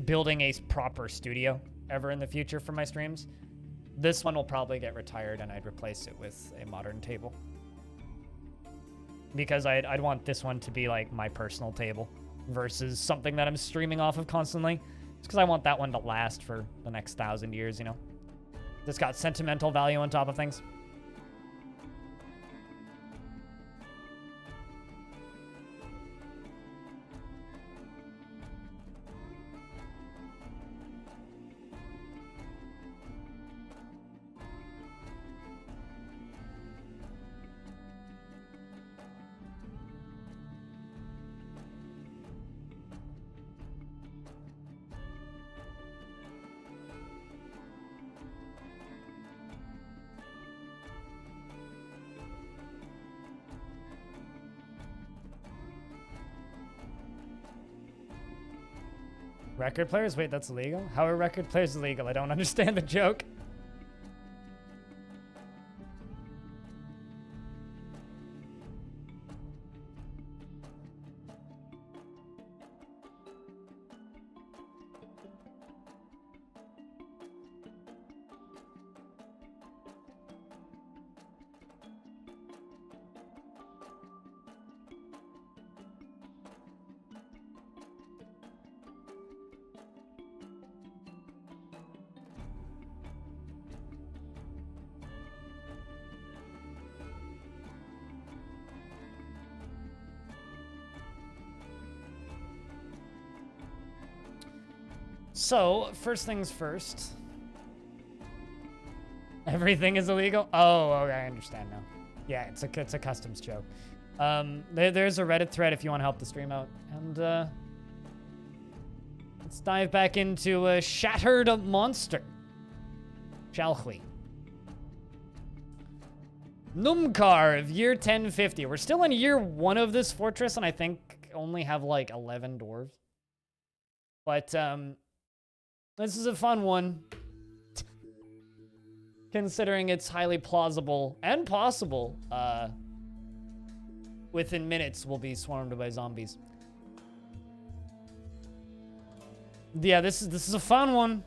building a proper studio ever in the future for my streams. This one will probably get retired and I'd replace it with a modern table. Because I'd want this one to be like my personal table versus something that I'm streaming off of constantly. Just because I want that one to last for the next 1,000 years, you know? It's got sentimental value on top of things. Record players? Wait, that's illegal? How are record players illegal? I don't understand the joke. So, first things first. Everything is illegal? Oh, okay, I understand now. Yeah, it's a customs joke. There's a Reddit thread if you want to help the stream out. And, let's dive back into Shatteredmonster. Shall we? Numcar of year 1050. We're still in year 1 of this fortress, and I think only have like 11 dwarves. But, this is a fun one. Considering it's highly plausible and possible, within minutes we'll be swarmed by zombies. Yeah, this is a fun one.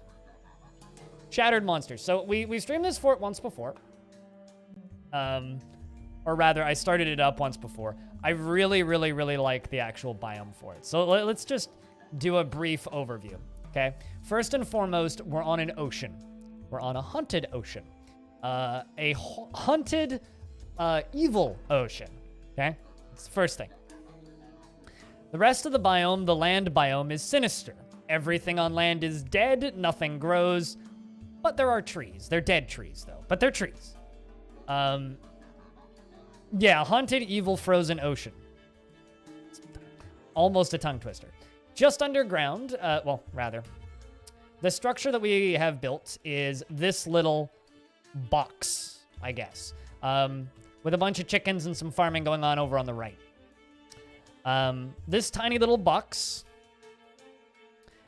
Shatteredmonster. So we streamed this fort once before. Or rather, I started it up once before. I really like the actual biome for it. So let's just do a brief overview, okay? First and foremost, we're on an ocean. We're on a haunted ocean. A haunted, evil ocean, okay? That's the first thing. The rest of the biome, the land biome, is sinister. Everything on land is dead, nothing grows, but there are trees. They're dead trees, though, but they're trees. Yeah, haunted, evil, frozen ocean. Almost a tongue twister. Just underground, well, rather, the structure that we have built is this little box, I guess, with a bunch of chickens and some farming going on over on the right. This tiny little box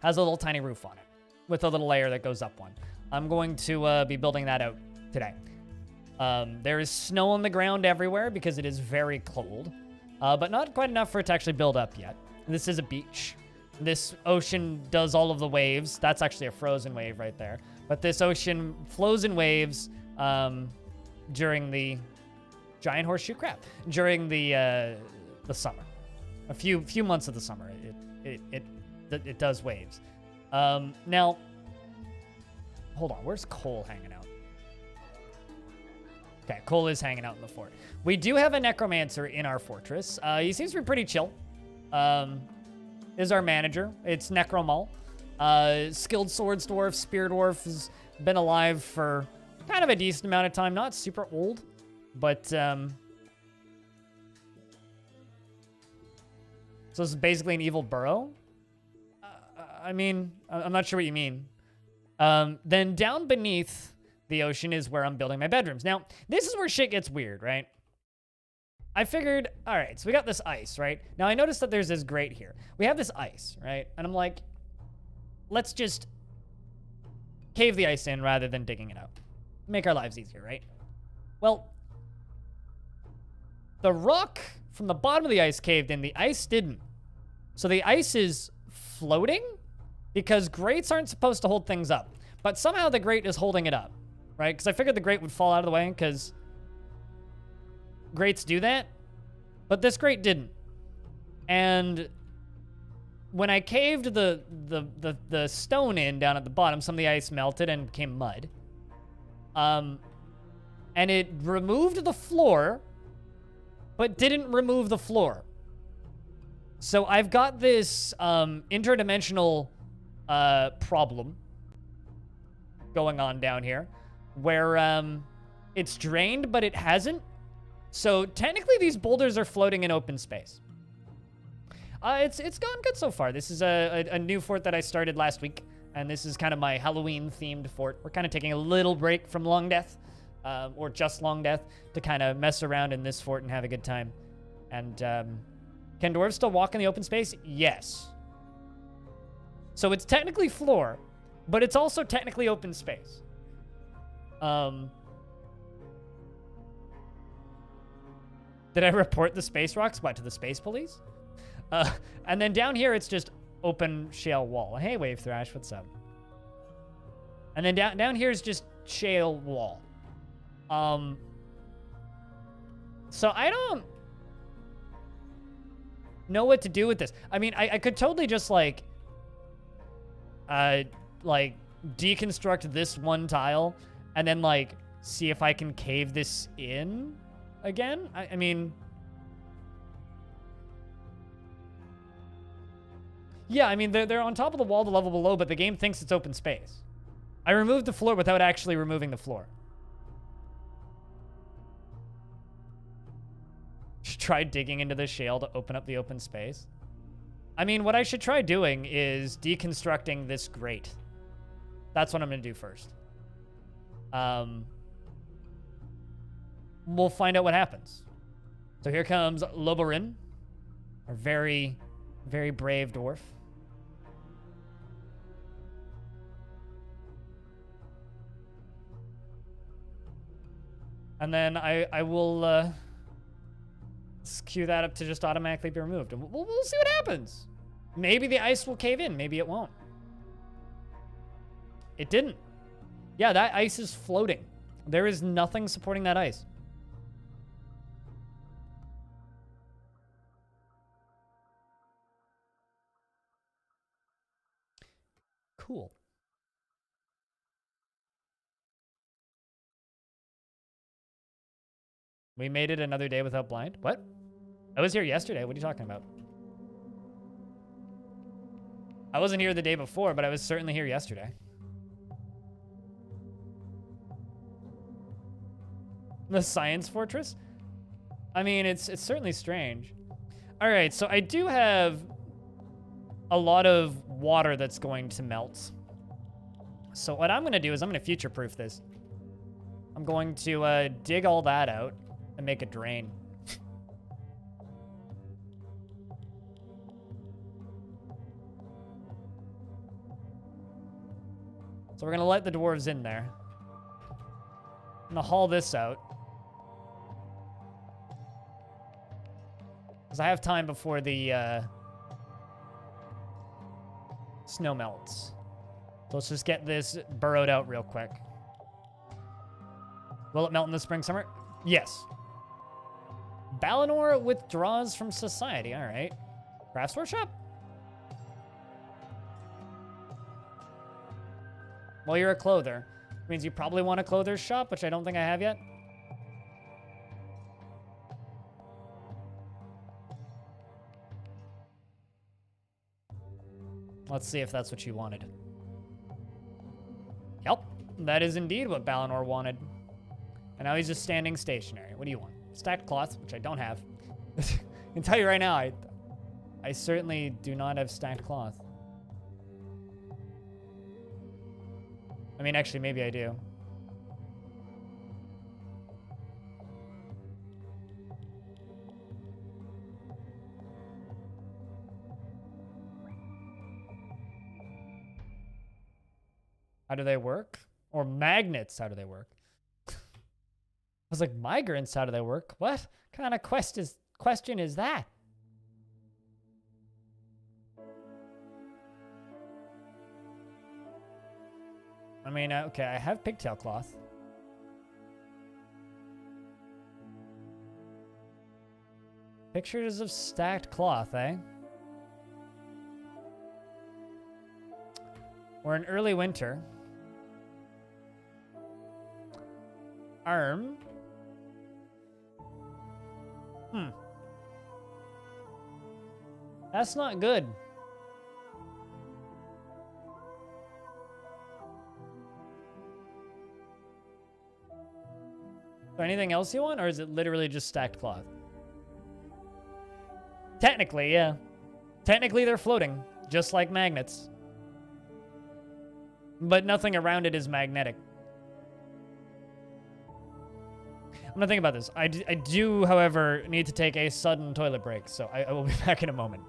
has a little tiny roof on it with a little layer that goes up one. I'm going to be building that out today. There is snow on the ground everywhere because it is very cold, but not quite enough for it to actually build up yet. This is a beach. This ocean does all of the waves. That's actually a frozen wave right there. But this ocean flows in waves during the giant horseshoe crab, during the summer. A few months of the summer, it does waves. Now, hold on. Where's Cole hanging out? Okay, Cole is hanging out in the fort. We do have a necromancer in our fortress. He seems to be pretty chill. Is our manager. It's Necromal. Skilled swords dwarf, spear dwarf, has been alive for kind of a decent amount of time. Not super old, but so this is basically an evil burrow. I mean, I'm not sure what you mean. Then down beneath the ocean is where I'm building my bedrooms. Now, this is where shit gets weird, right? I figured, all right, so we got this ice, right? Now, I noticed that there's this grate here. We have this ice, right? And I'm like, let's just cave the ice in rather than digging it out. Make our lives easier, right? Well, the rock from the bottom of the ice caved in, the ice didn't. So the ice is floating, because grates aren't supposed to hold things up. But somehow the grate is holding it up, right? Because I figured the grate would fall out of the way because grates do that. But this grate didn't. And when I caved the stone in down at the bottom, some of the ice melted and became mud. And it removed the floor, but didn't remove the floor. So I've got this interdimensional problem going on down here where it's drained, but it hasn't. So technically these boulders are floating in open space. It's gone good so far. This is a new fort that I started last week, and this is kind of my Halloween-themed fort. We're kind of taking a little break from Long Death, or just Long Death, to kind of mess around in this fort and have a good time. And can dwarves still walk in the open space? Yes. So it's technically floor, but it's also technically open space. Did I report the space rocks? What, to the space police? And then down here, it's just open shale wall. Hey, Wave Thrash, what's up? And then down here is just shale wall. So I don't know what to do with this. I mean, I could totally just like deconstruct this one tile and then like see if I can cave this in again. I mean, yeah, I mean, they're on top of the wall, the level below, but the game thinks it's open space. I removed the floor without actually removing the floor. Should try digging into the shale to open up the open space. I mean, what I should try doing is deconstructing this grate. That's what I'm going to do first. We'll find out what happens. So here comes Loborin, our very, very brave dwarf. And then I will queue that up to just automatically be removed. And we'll see what happens. Maybe the ice will cave in. Maybe it won't. It didn't. Yeah, that ice is floating. There is nothing supporting that ice. Cool. We made it another day without blind? What? I was here yesterday. What are you talking about? I wasn't here the day before, but I was certainly here yesterday. The Science Fortress? I mean, it's certainly strange. All right, so I do have a lot of water that's going to melt. So what I'm going to do is I'm going to future-proof this. I'm going to dig all that out and make a drain. So we're going to let the dwarves in there. I'm going to haul this out. Because I have time before the snow melts. So let's just get this burrowed out real quick. Will it melt in the spring, summer? Yes. Balinor withdraws from society. All right. Crafts workshop? Well, you're a clother. Which means you probably want a clother's shop, which I don't think I have yet. Let's see if that's what you wanted. Yep, that is indeed what Balinor wanted. And now he's just standing stationary. What do you want? Stacked cloth, which I don't have. I can tell you right now, I certainly do not have stacked cloth. I mean, actually, maybe I do. How do they work? Or magnets, how do they work? I was like, migrants, how do they work? What kind of question is that? I mean, okay, I have pigtail cloth. Pictures of stacked cloth, eh? We're in early winter. Arm. That's not good. Is there anything else you want, or is it literally just stacked cloth? Technically, yeah. Technically, they're floating, just like magnets. But nothing around it is magnetic. I'm gonna think about this. I do, however, need to take a sudden toilet break, so I will be back in a moment.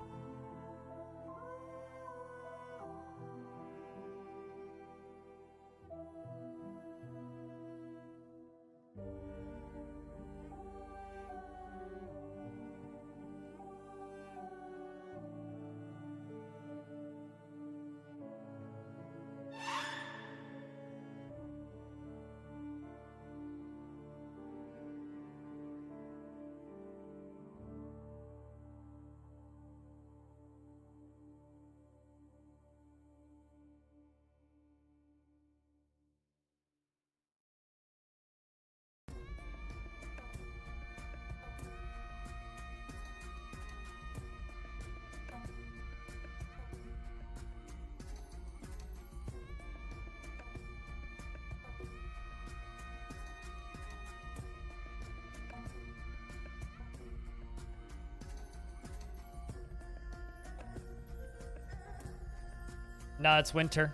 No, it's winter.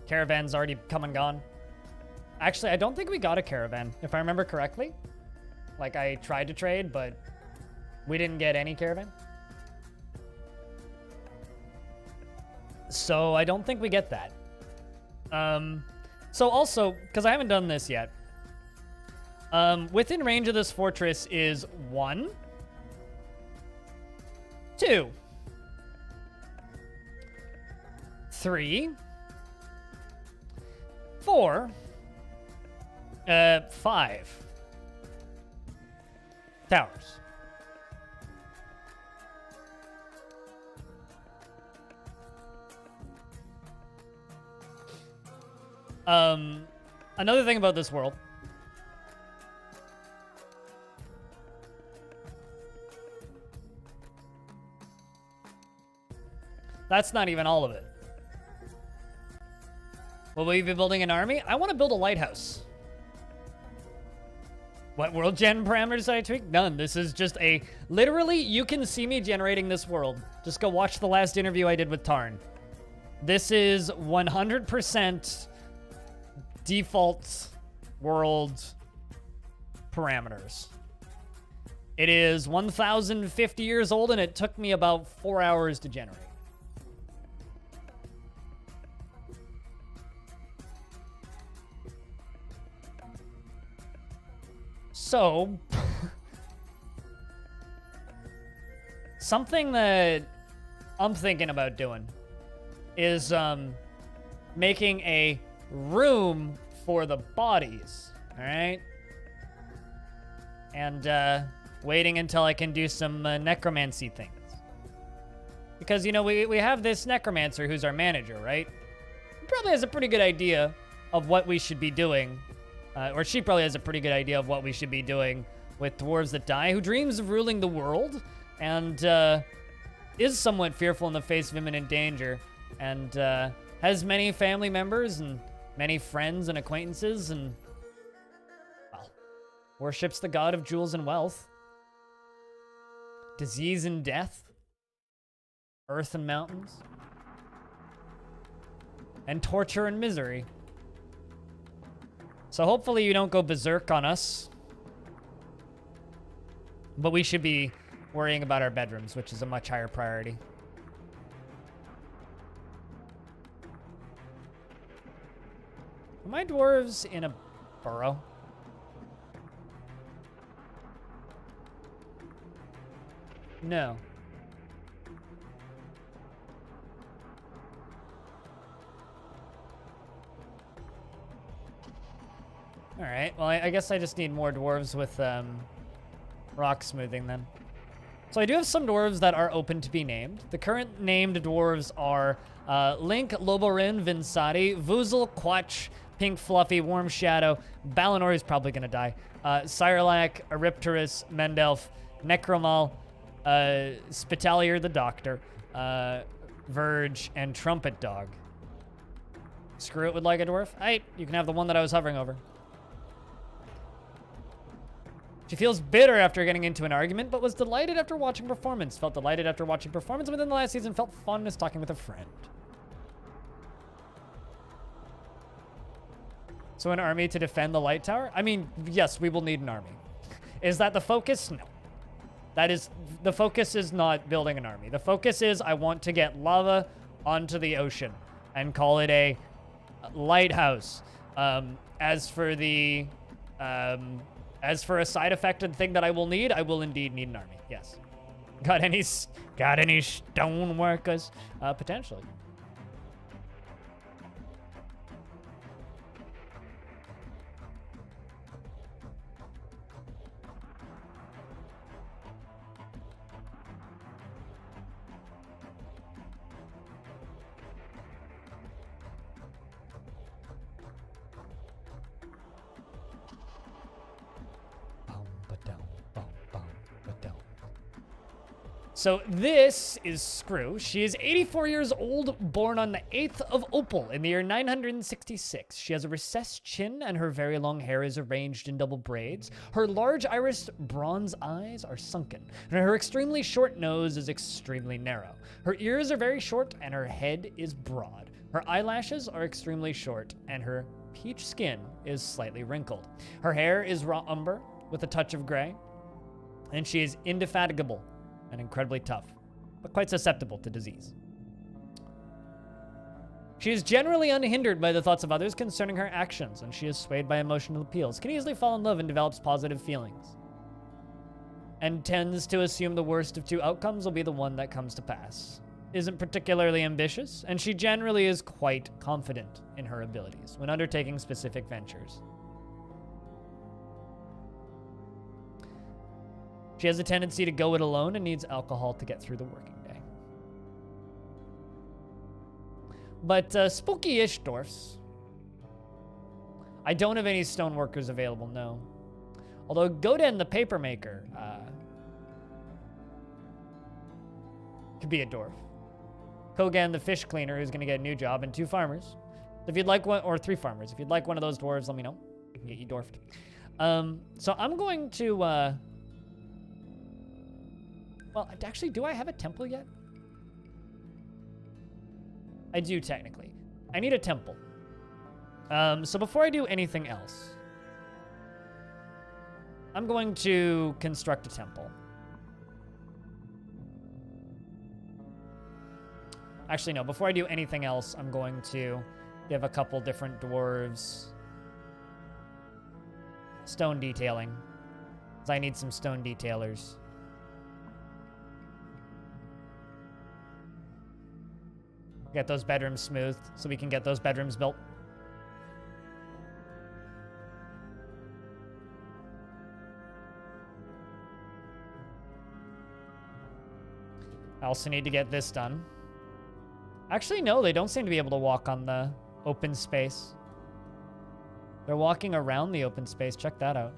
Caravan's already come and gone. Actually, I don't think we got a caravan, if I remember correctly. Like, I tried to trade, but we didn't get any caravan. So I don't think we get that. So also, because I haven't done this yet, within range of this fortress is 1, 2, 3, 4, 5 towers. Another thing about this world. That's not even all of it. Will we be building an army? I want to build a lighthouse. What world gen parameters did I tweak? None. This is just a... Literally, you can see me generating this world. Just go watch the last interview I did with Tarn. This is 100% default world parameters. It is 1,050 years old, and it took me about 4 hours to generate. So, something that I'm thinking about doing is making a room for the bodies, all right? And waiting until I can do some necromancy things. Because, you know, we have this necromancer who's our manager, right? He probably has a pretty good idea of what we should be doing. Or she probably has a pretty good idea of what we should be doing with dwarves that die, who dreams of ruling the world, and is somewhat fearful in the face of imminent danger, and has many family members and many friends and acquaintances, and, well, worships the god of jewels and wealth, disease and death, earth and mountains, and torture and misery. So hopefully you don't go berserk on us. But we should be worrying about our bedrooms, which is a much higher priority. Are my dwarves in a burrow? No. All right. Well, I guess I just need more dwarves with rock smoothing then. So I do have some dwarves that are open to be named. The current named dwarves are Link, Loborin, Vinsati, Vuzel, Quatch, Pink Fluffy, Warm Shadow, Balinor is probably going to die, Cyrlac, Eripterus, Mendelf, Necromal, Spitalier the Doctor, Verge, and Trumpet Dog. Screw it with like a dwarf. Hey, you can have the one that I was hovering over. She feels bitter after getting into an argument, but was delighted after watching performance. Felt delighted after watching performance within the last season. Felt fondness talking with a friend. So an army to defend the light tower? I mean, yes, we will need an army. Is that the focus? No. The focus is not building an army. The focus is I want to get lava onto the ocean and call it a lighthouse. As for a side effect and thing that I will need, I will indeed need an army. Yes. Got any stone workers? Potentially. So this is Screw. She is 84 years old, born on the 8th of Opal in the year 966. She has a recessed chin and her very long hair is arranged in double braids. Her large iris bronze eyes are sunken, and her extremely short nose is extremely narrow. Her ears are very short and her head is broad. Her eyelashes are extremely short and her peach skin is slightly wrinkled. Her hair is raw umber with a touch of gray, and she is indefatigable and incredibly tough, but quite susceptible to disease. She is generally unhindered by the thoughts of others concerning her actions, and she is swayed by emotional appeals, can easily fall in love and develops positive feelings, and tends to assume the worst of two outcomes will be the one that comes to pass. Isn't particularly ambitious, and she generally is quite confident in her abilities when undertaking specific ventures. She has a tendency to go it alone and needs alcohol to get through the working day. But spooky-ish dwarfs. I don't have any stoneworkers available, no. Although Goden the papermaker could be a dwarf. Kogan the fish cleaner is going to get a new job, and 2 farmers. So if you'd like one, or 3 farmers. If you'd like one of those dwarves, let me know. I can get you dwarfed. So I'm going to... Well, actually, do I have a temple yet? I do, technically. I need a temple. So before I do anything else, I'm going to construct a temple. Actually, no. Before I do anything else, I'm going to give a couple different dwarves stone detailing, because I need some stone detailers. Get those bedrooms smoothed so we can get those bedrooms built. I also need to get this done. Actually, no, they don't seem to be able to walk on the open space. They're walking around the open space. Check that out.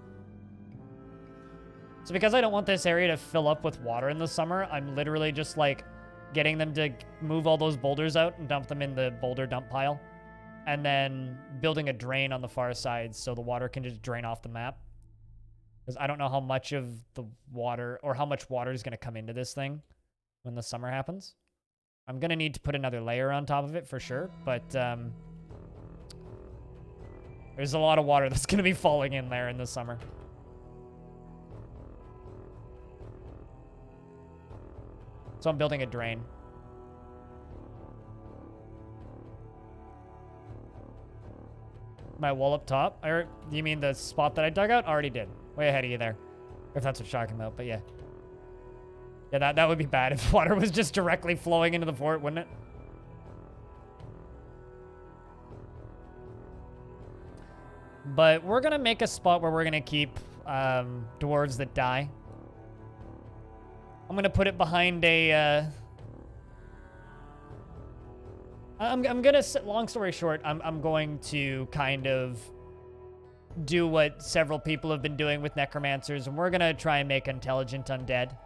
So because I don't want this area to fill up with water in the summer, I'm literally just like getting them to move all those boulders out and dump them in the boulder dump pile. And then building a drain on the far side so the water can just drain off the map. Because I don't know how much of the water, or how much water is going to come into this thing when the summer happens. I'm going to need to put another layer on top of it for sure, but there's a lot of water that's going to be falling in there in the summer. So I'm building a drain. My wall up top? Or you mean the spot that I dug out? Already did. Way ahead of you there. If that's what you're talking about, but yeah. Yeah, that would be bad if water was just directly flowing into the fort, wouldn't it? But we're going to make a spot where we're going to keep dwarves that die. I'm going to put it behind a... I'm going to... Long story short, I'm going to kind of do what several people have been doing with necromancers, and we're going to try and make intelligent undead.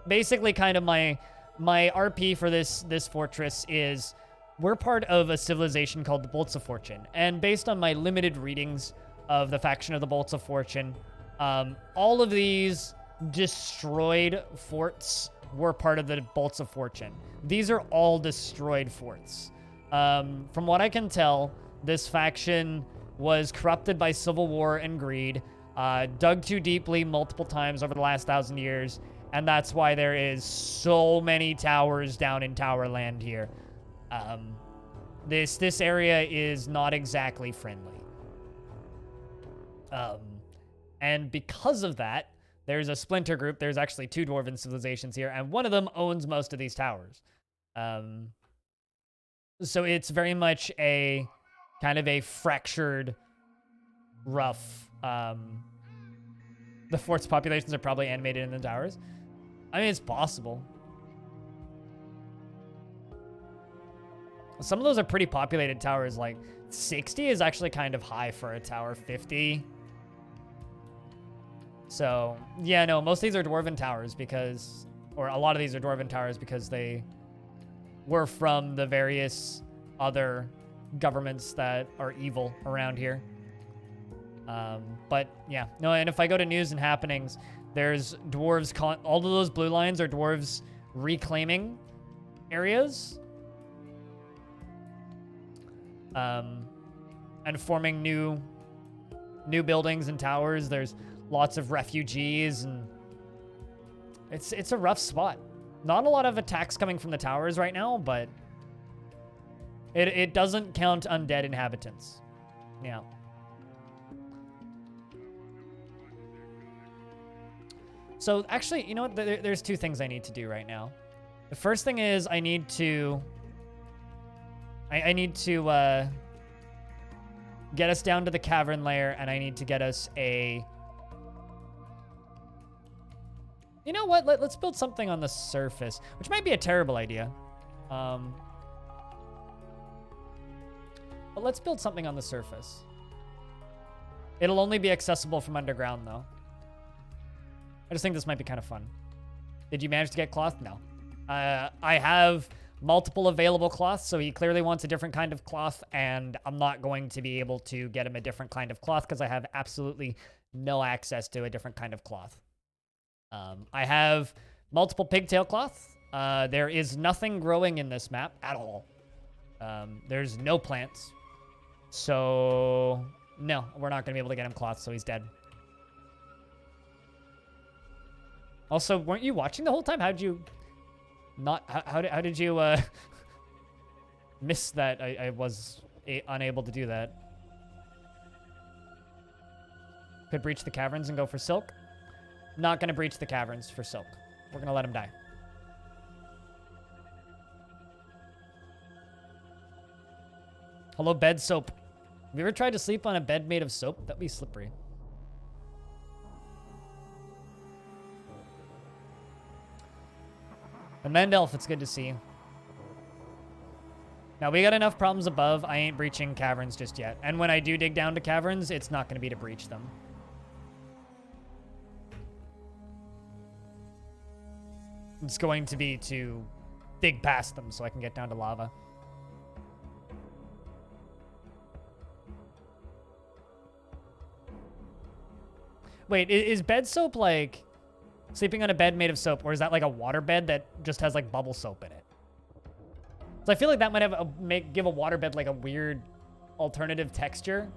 Basically, kind of my RP for this fortress is we're part of a civilization called the Bolts of Fortune, and based on my limited readings of the faction of the Bolts of Fortune, all of these destroyed forts were part of the Bolts of Fortune. These are all destroyed forts. From what I can tell, this faction was corrupted by civil war and greed, dug too deeply multiple times over the last 1,000 years, and that's why there is so many towers down in Towerland here. This area is not exactly friendly. And because of that, there's a splinter group. There's actually 2 dwarven civilizations here, and one of them owns most of these towers. So it's very much a kind of a fractured, rough... the fort's populations are probably animated in the towers. I mean, it's possible. Some of those are pretty populated towers. Like, 60 is actually kind of high for a tower. 50. So, yeah, no, most of these are dwarven towers because... Or a lot of these are dwarven towers because they were from the various other governments that are evil around here. But, yeah. No, and if I go to news and happenings, there's dwarves... all of those blue lines are dwarves reclaiming areas. And forming new buildings and towers. There's lots of refugees, and it's a rough spot. Not a lot of attacks coming from the towers right now, but it doesn't count undead inhabitants. Yeah. So actually, you know what? There's 2 things I need to do right now. The first thing is I need to get us down to the cavern layer, and I need to get us a... You know what? Let's build something on the surface, which might be a terrible idea. But let's build something on the surface. It'll only be accessible from underground, though. I just think this might be kind of fun. Did you manage to get cloth? No. I have multiple available cloths, so he clearly wants a different kind of cloth, and I'm not going to be able to get him a different kind of cloth because I have absolutely no access to a different kind of cloth. I have multiple pigtail cloth. There is nothing growing in this map at all. There's no plants. So, no, we're not going to be able to get him cloth, so he's dead. Also, weren't you watching the whole time? How'd you not... How did you miss that I was unable to do that? Could breach the caverns and go for silk. Not going to breach the caverns for silk. We're going to let him die. Hello, bed soap. Have you ever tried to sleep on a bed made of soap? That'd be slippery. And Mendelf, it's good to see you. Now, we got enough problems above. I ain't breaching caverns just yet. And when I do dig down to caverns, it's not going to be to breach them. It's going to be to dig past them so I can get down to lava. Wait, is bed soap like sleeping on a bed made of soap, or is that like a water bed that just has like bubble soap in it? So I feel like that might have give a water bed like a weird alternative texture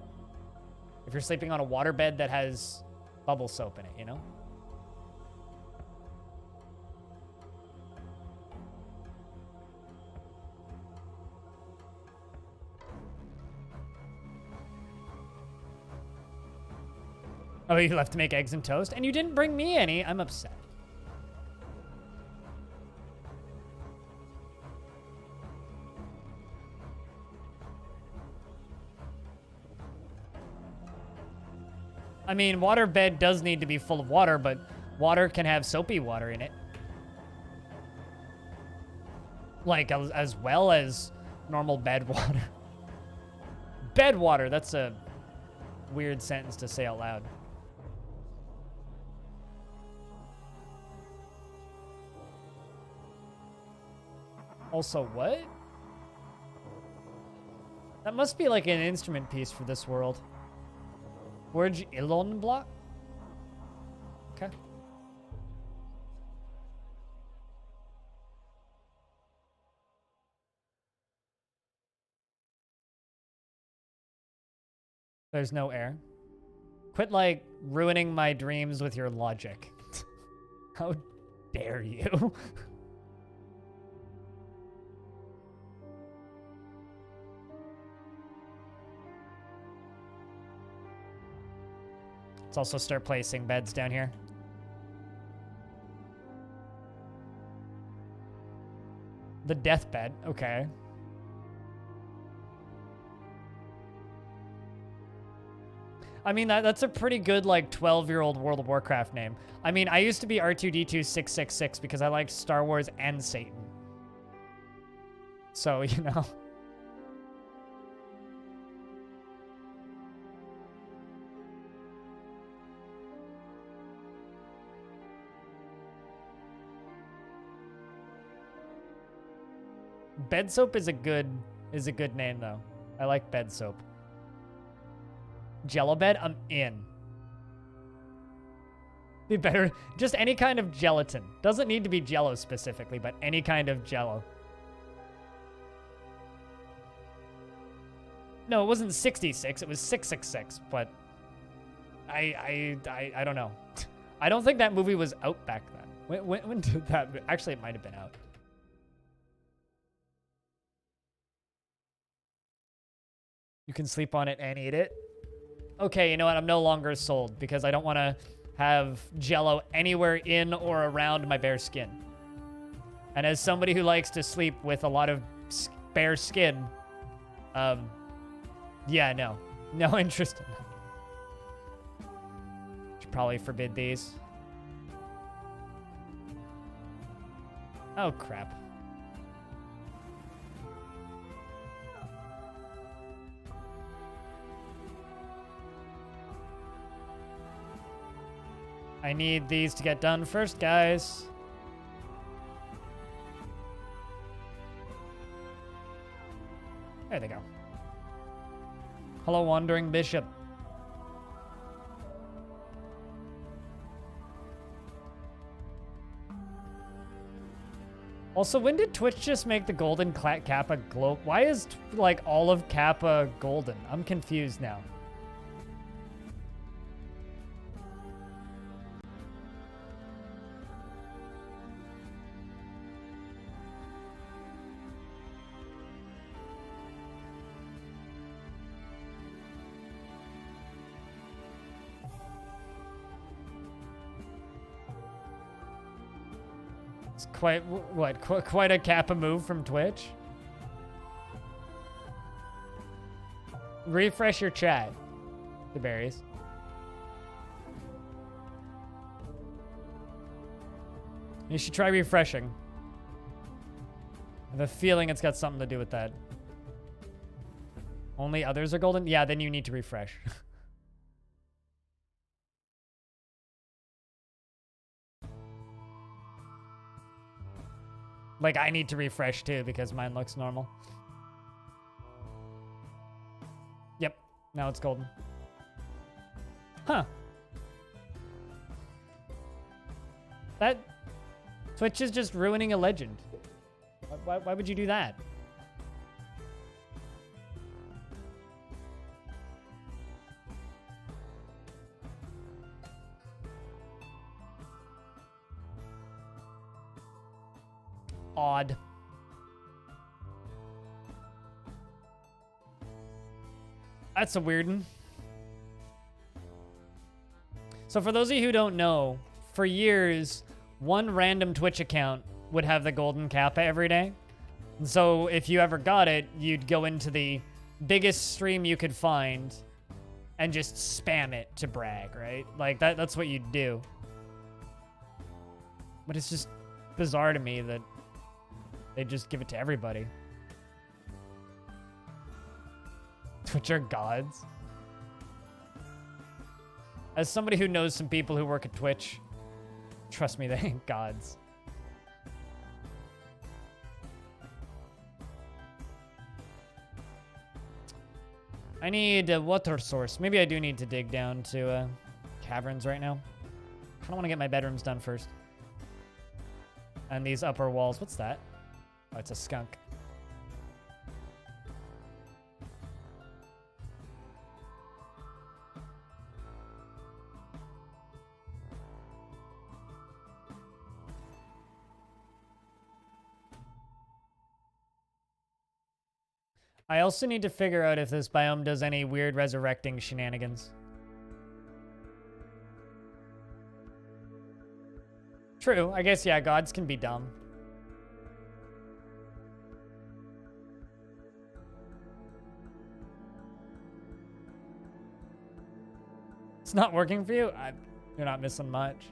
if you're sleeping on a water bed that has bubble soap in it, you know? Oh, you left to make eggs and toast? And you didn't bring me any. I'm upset. I mean, waterbed does need to be full of water, but water can have soapy water in it. Like, as well as normal bed water. Bed water, that's a weird sentence to say out loud. Also, what? That must be like an instrument piece for this world. Where'd you... Ilon block? Okay. There's no air. Quit, like, ruining my dreams with your logic. How dare you? Let's also start placing beds down here. The deathbed, okay. I mean, that's a pretty good, like, 12-year-old World of Warcraft name. I mean, I used to be R2-D2 666 because I liked Star Wars and Satan. So, you know. Bed soap is a good name though. I like bed soap. Jello bed, I'm in. Be better, just any kind of gelatin. Doesn't need to be Jello specifically, but any kind of Jello. No, it wasn't 66, it was 666, but I don't know. I don't think that movie was out back then. When did that, actually it might have been out. You can sleep on it and eat it. Okay, you know what? I'm no longer sold because I don't want to have Jello anywhere in or around my bare skin. And as somebody who likes to sleep with a lot of bare skin, yeah, no. No interest in that. Should probably forbid these. Oh, crap. I need these to get done first, guys. There they go. Hello, Wandering Bishop. Also, when did Twitch just make the golden Kappa glow? Why is, like, all of Kappa golden? I'm confused now. Quite a Kappa move from Twitch. Refresh your chat, the berries. You should try refreshing. I have a feeling it's got something to do with that. Only others are golden? Yeah, then you need to refresh. Like, I need to refresh too because mine looks normal. Yep, now it's golden. Huh. That... Twitch is just ruining a legend. Why would you do that? Odd. That's a weird one. So for those of you who don't know, for years, one random Twitch account would have the golden Kappa every day. And so if you ever got it, you'd go into the biggest stream you could find and just spam it to brag, right? Like that's what you'd do. But it's just bizarre to me that they just give it to everybody. Twitch are gods. As somebody who knows some people who work at Twitch, trust me, they ain't gods. I need a water source. Maybe I do need to dig down to caverns right now. I kind of want to get my bedrooms done first. And these upper walls. What's that? Oh, it's a skunk. I also need to figure out if this biome does any weird resurrecting shenanigans. True. I guess, yeah, gods can be dumb. It's not working for you? You're not missing much.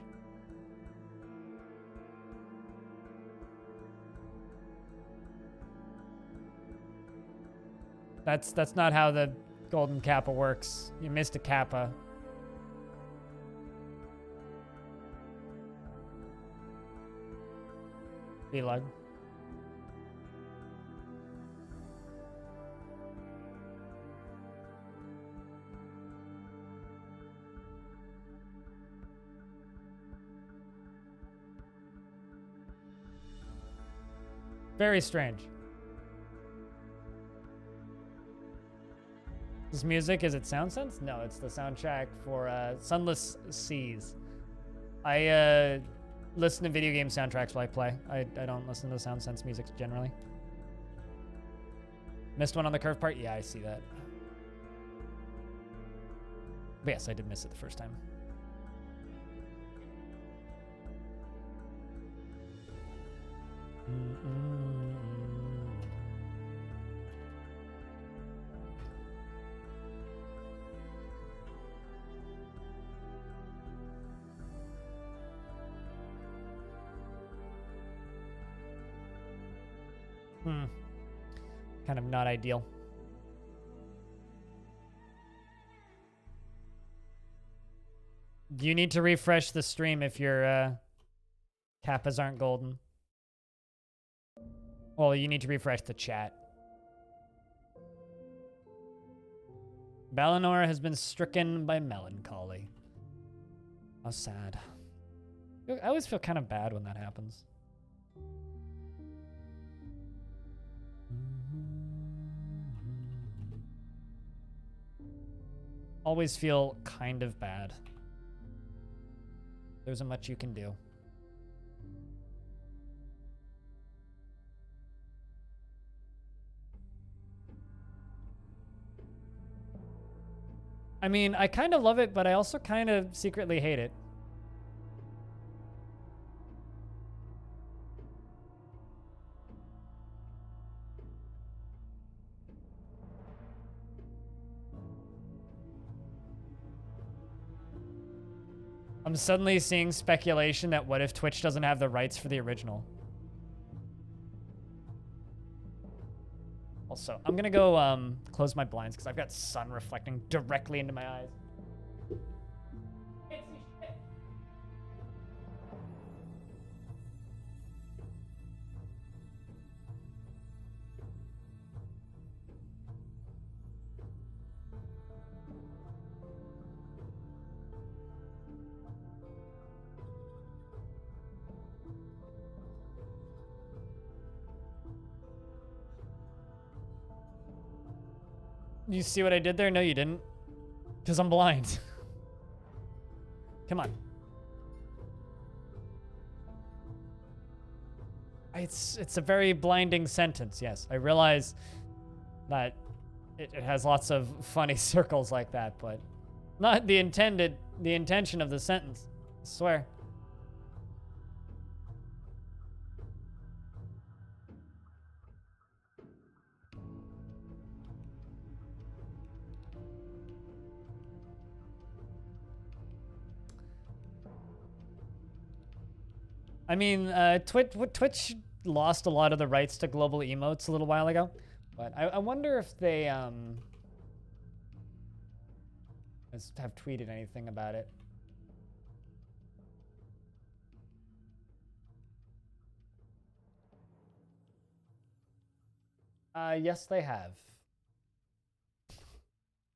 That's not how the golden kappa works. You missed a kappa. Vlog. Very strange. This music, is it Sound Sense? No, it's the soundtrack for Sunless Seas. I listen to video game soundtracks while I play. I don't listen to Sound Sense music generally. Missed one on the curve part? Yeah, I see that. But yes, I did miss it the first time. Kind of not ideal. You need to refresh the stream if your kappas aren't golden. Well, you need to refresh the chat. Balinor has been stricken by melancholy. How sad. I always feel kind of bad when that happens. Always feel kind of bad. There isn't much you can do. I mean, I kind of love it, but I also kind of secretly hate it. I'm suddenly seeing speculation that what if Twitch doesn't have the rights for the original? Also, I'm gonna go close my blinds because I've got sun reflecting directly into my eyes. You see what I did there? No, you didn't. Because I'm blind. Come on. It's a very blinding sentence, yes. I realize that it has lots of funny circles like that, but not the intention of the sentence. I swear. I mean, Twitch lost a lot of the rights to global emotes a little while ago, but I wonder if they have tweeted anything about it. Yes, they have.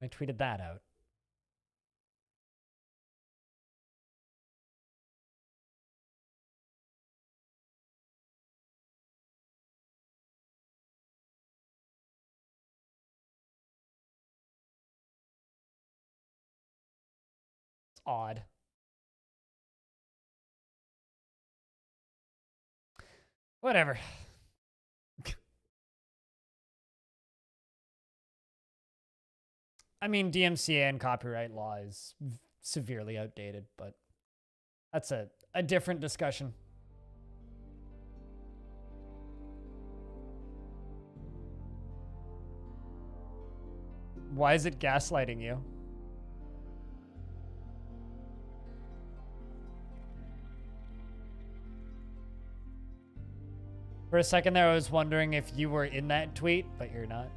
I tweeted that out. It's odd. Whatever. I mean, DMCA and copyright law is severely outdated, but that's a different discussion. Why is it gaslighting you? For a second there, I was wondering if you were in that tweet, but you're not.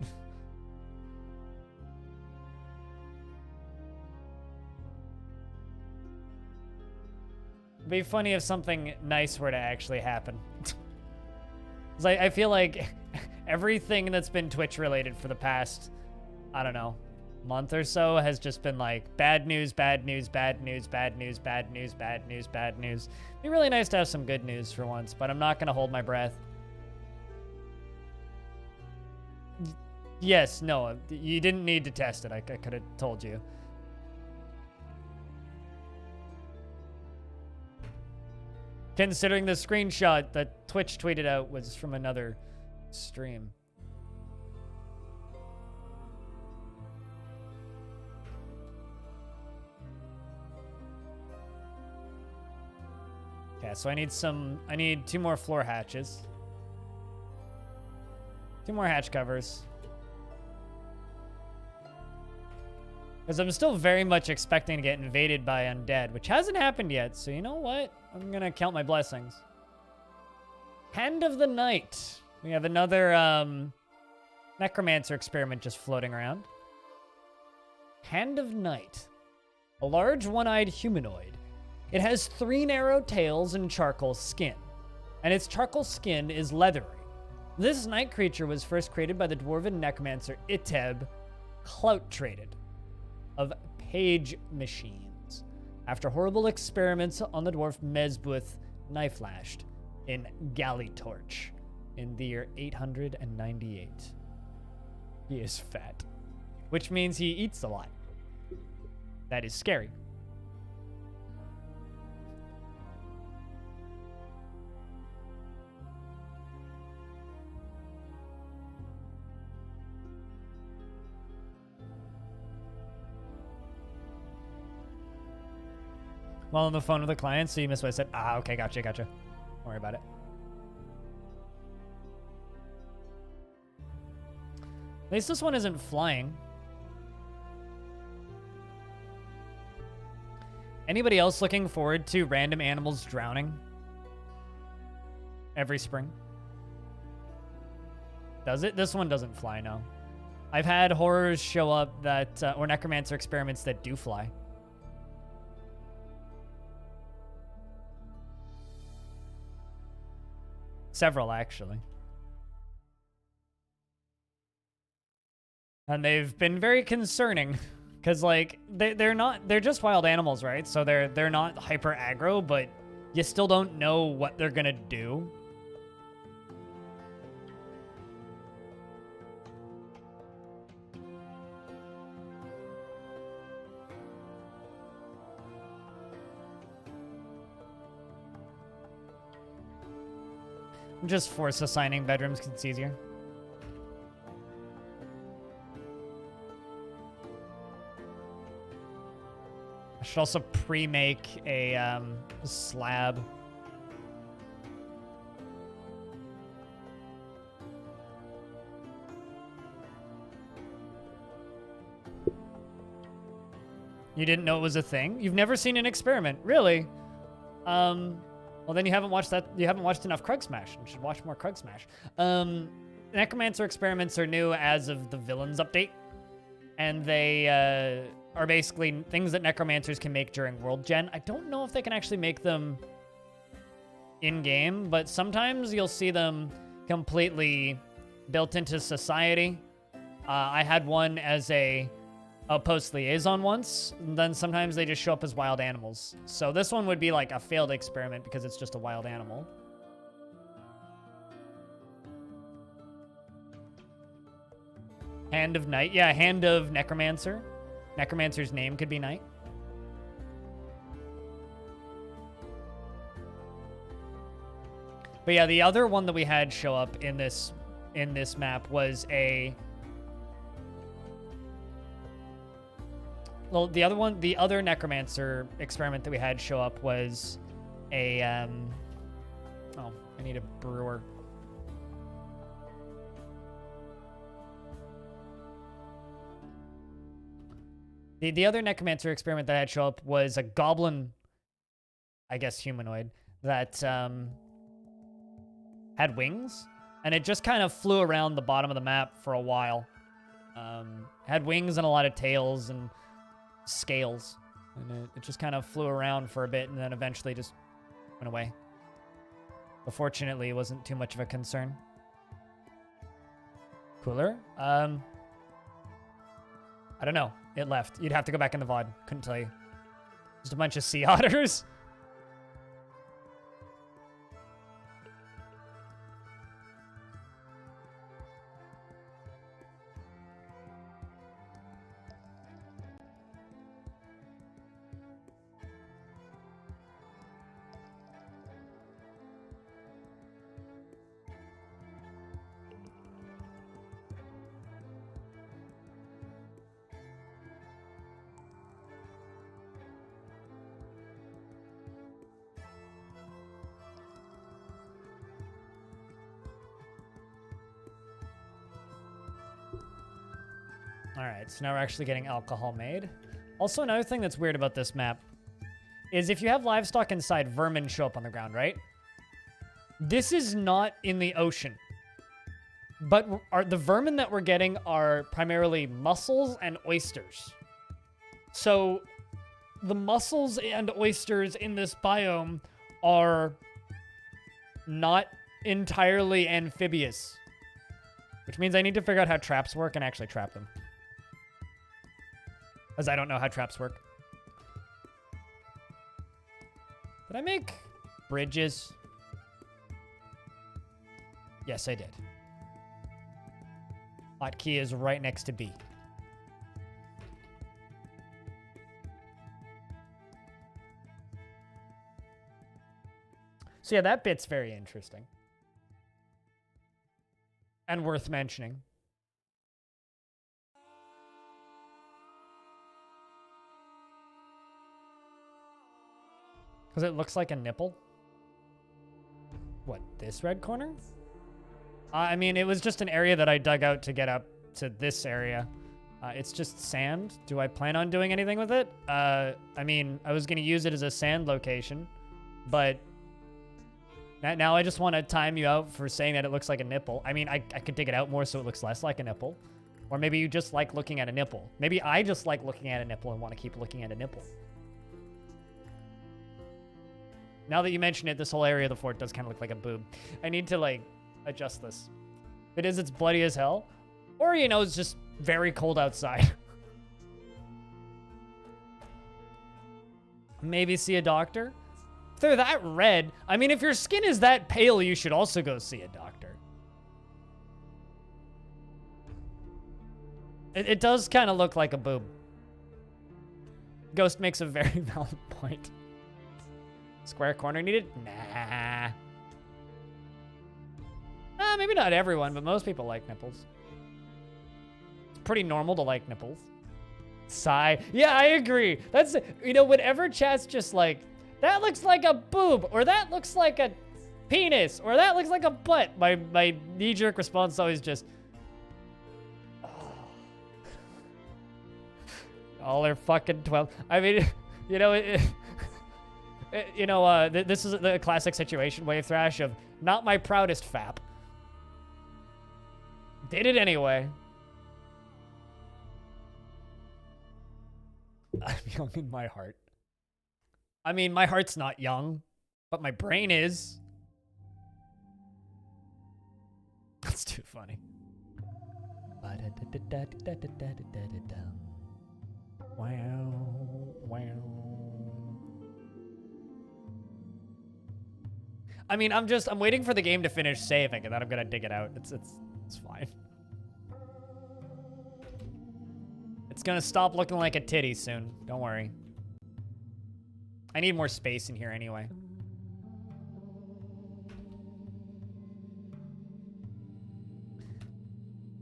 It'd be funny if something nice were to actually happen. I feel like everything that's been Twitch related for the past, I don't know, month or so has just been like bad news, bad news, bad news, bad news, bad news, bad news, bad news. It'd be really nice to have some good news for once, but I'm not going to hold my breath. Yes, no, you didn't need to test it. I could have told you. Considering the screenshot that Twitch tweeted out was from another stream. Okay, so I need 2 more floor hatches. 2 more hatch covers. Because I'm still very much expecting to get invaded by undead, which hasn't happened yet, so you know what? I'm going to count my blessings. Hand of the Night. We have another necromancer experiment just floating around. Hand of Night. A large one-eyed humanoid. It has 3 narrow tails and charcoal skin, and its charcoal skin is leathery. This night creature was first created by the dwarven necromancer Iteb, clout-traded, of Page Machines, after horrible experiments on the dwarf Mezbuth knife-lashed in Galley Torch in the year 898. He is fat, which means he eats a lot. That is scary. While on the phone with the client, so you missed what I said. Ah, okay, gotcha. Don't worry about it. At least this one isn't flying. Anybody else looking forward to random animals drowning every spring? Does it? This one doesn't fly, no. I've had horrors show up that, or necromancer experiments that do fly. Several, actually. And they've been very concerning because, like, they're just wild animals, right? So they're not hyper aggro, but you still don't know what they're gonna do. Just force assigning bedrooms because it's easier. I should also pre-make a slab. You didn't know it was a thing? You've never seen an experiment, really? Well, then you haven't watched that. You haven't watched enough Krug Smash. You should watch more Krug Smash. Necromancer experiments are new as of the Villains update. And they are basically things that Necromancers can make during World Gen. I don't know if they can actually make them in-game, but sometimes you'll see them completely built into society. I had one as a outpost liaison once, and then sometimes they just show up as wild animals. So this one would be like a failed experiment because it's just a wild animal. Hand of Night. Yeah, Hand of Necromancer. Necromancer's name could be Night. But yeah, the other one that we had show up in this map was a... Well, the other Necromancer experiment that we had show up was a... Oh, I need a brewer. The other Necromancer experiment that I had show up was a goblin, I guess humanoid, that had wings, and it just kind of flew around the bottom of the map for a while. Had wings and a lot of tails and scales, and it just kind of flew around for a bit, and then eventually just went away. But fortunately, it wasn't too much of a concern. Cooler? I don't know. It left. You'd have to go back in the VOD. Couldn't tell you. Just a bunch of sea otters. All right, so now we're actually getting alcohol made. Also, another thing that's weird about this map is if you have livestock inside, vermin show up on the ground, right? This is not in the ocean. But the vermin that we're getting are primarily mussels and oysters. So the mussels and oysters in this biome are not entirely amphibious, which means I need to figure out how traps work and actually trap them. Because I don't know how traps work. Did I make bridges? Yes, I did. Hotkey is right next to B. So yeah, that bit's very interesting. And worth mentioning. Because it looks like a nipple. What, this red corner? I mean, it was just an area that I dug out to get up to this area. It's just sand. Do I plan on doing anything with it? I mean, I was going to use it as a sand location, but now I just want to time you out for saying that it looks like a nipple. I mean, I could dig it out more so it looks less like a nipple. Or maybe you just like looking at a nipple. Maybe I just like looking at a nipple and want to keep looking at a nipple. Now that you mention it, this whole area of the fort does kind of look like a boob. I need to, like, adjust this. If it is, it's bloody as hell. Or, you know, it's just very cold outside. Maybe see a doctor? If they're that red, I mean, if your skin is that pale, you should also go see a doctor. It does kind of look like a boob. Ghost makes a very valid point. Square corner needed? Nah. Maybe not everyone, but most people like nipples. It's pretty normal to like nipples. Sigh. Yeah, I agree. That's, you know, whenever chat's just like, that looks like a boob, or that looks like a penis, or that looks like a butt, my knee-jerk response is always just, oh. All are fucking 12. I mean, you know, You know, this is the classic situation, Wave Thrash, of not my proudest fap. Did it anyway. I'm young in my heart. I mean, my heart's not young, but my brain is. That's too funny. Wow, wow. I mean, I'm waiting for the game to finish saving, and then I'm gonna dig it out. It's fine. It's gonna stop looking like a titty soon. Don't worry. I need more space in here anyway.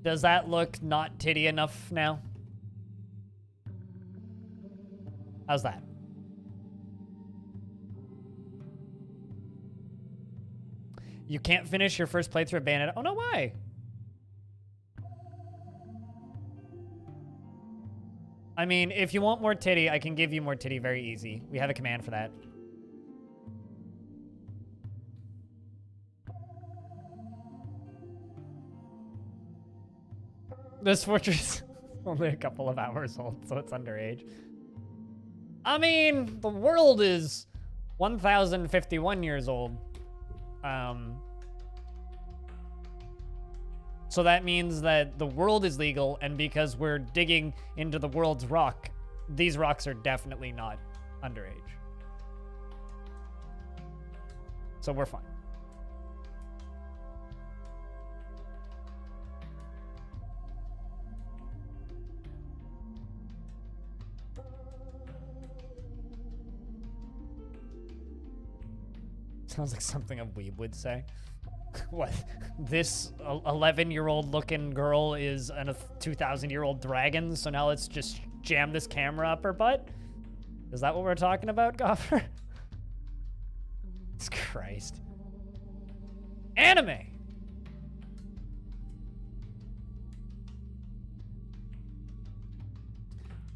Does that look not titty enough now? How's that? You can't finish your first playthrough of Bayonetta. Oh no, why? I mean, if you want more titty, I can give you more titty very easy. We have a command for that. This fortress is only a couple of hours old, so it's underage. I mean, the world is 1,051 years old. So that means that the world is legal, and because we're digging into the world's rock, these rocks are definitely not underage. So we're fine. Sounds like something a weeb would say. What? This 11-year-old looking girl is a 2,000-year-old dragon, so now let's just jam this camera up her butt? Is that what we're talking about, Gopher? Jesus Christ. Anime!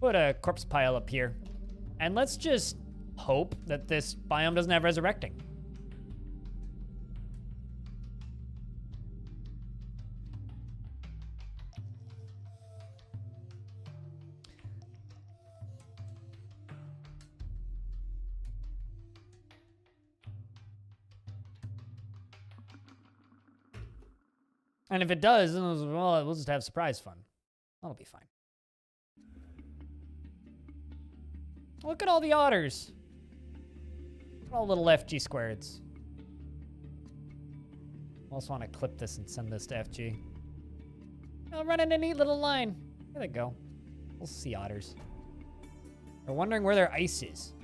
Put a corpse pile up here. And let's just hope that this biome doesn't have resurrecting. And if it does, then well, we'll just have surprise fun. That'll be fine. Look at all the otters. Look at all little FG squareds. I also want to clip this and send this to FG. I'll run in a neat little line. There they go. Little sea otters. They're wondering where their ice is.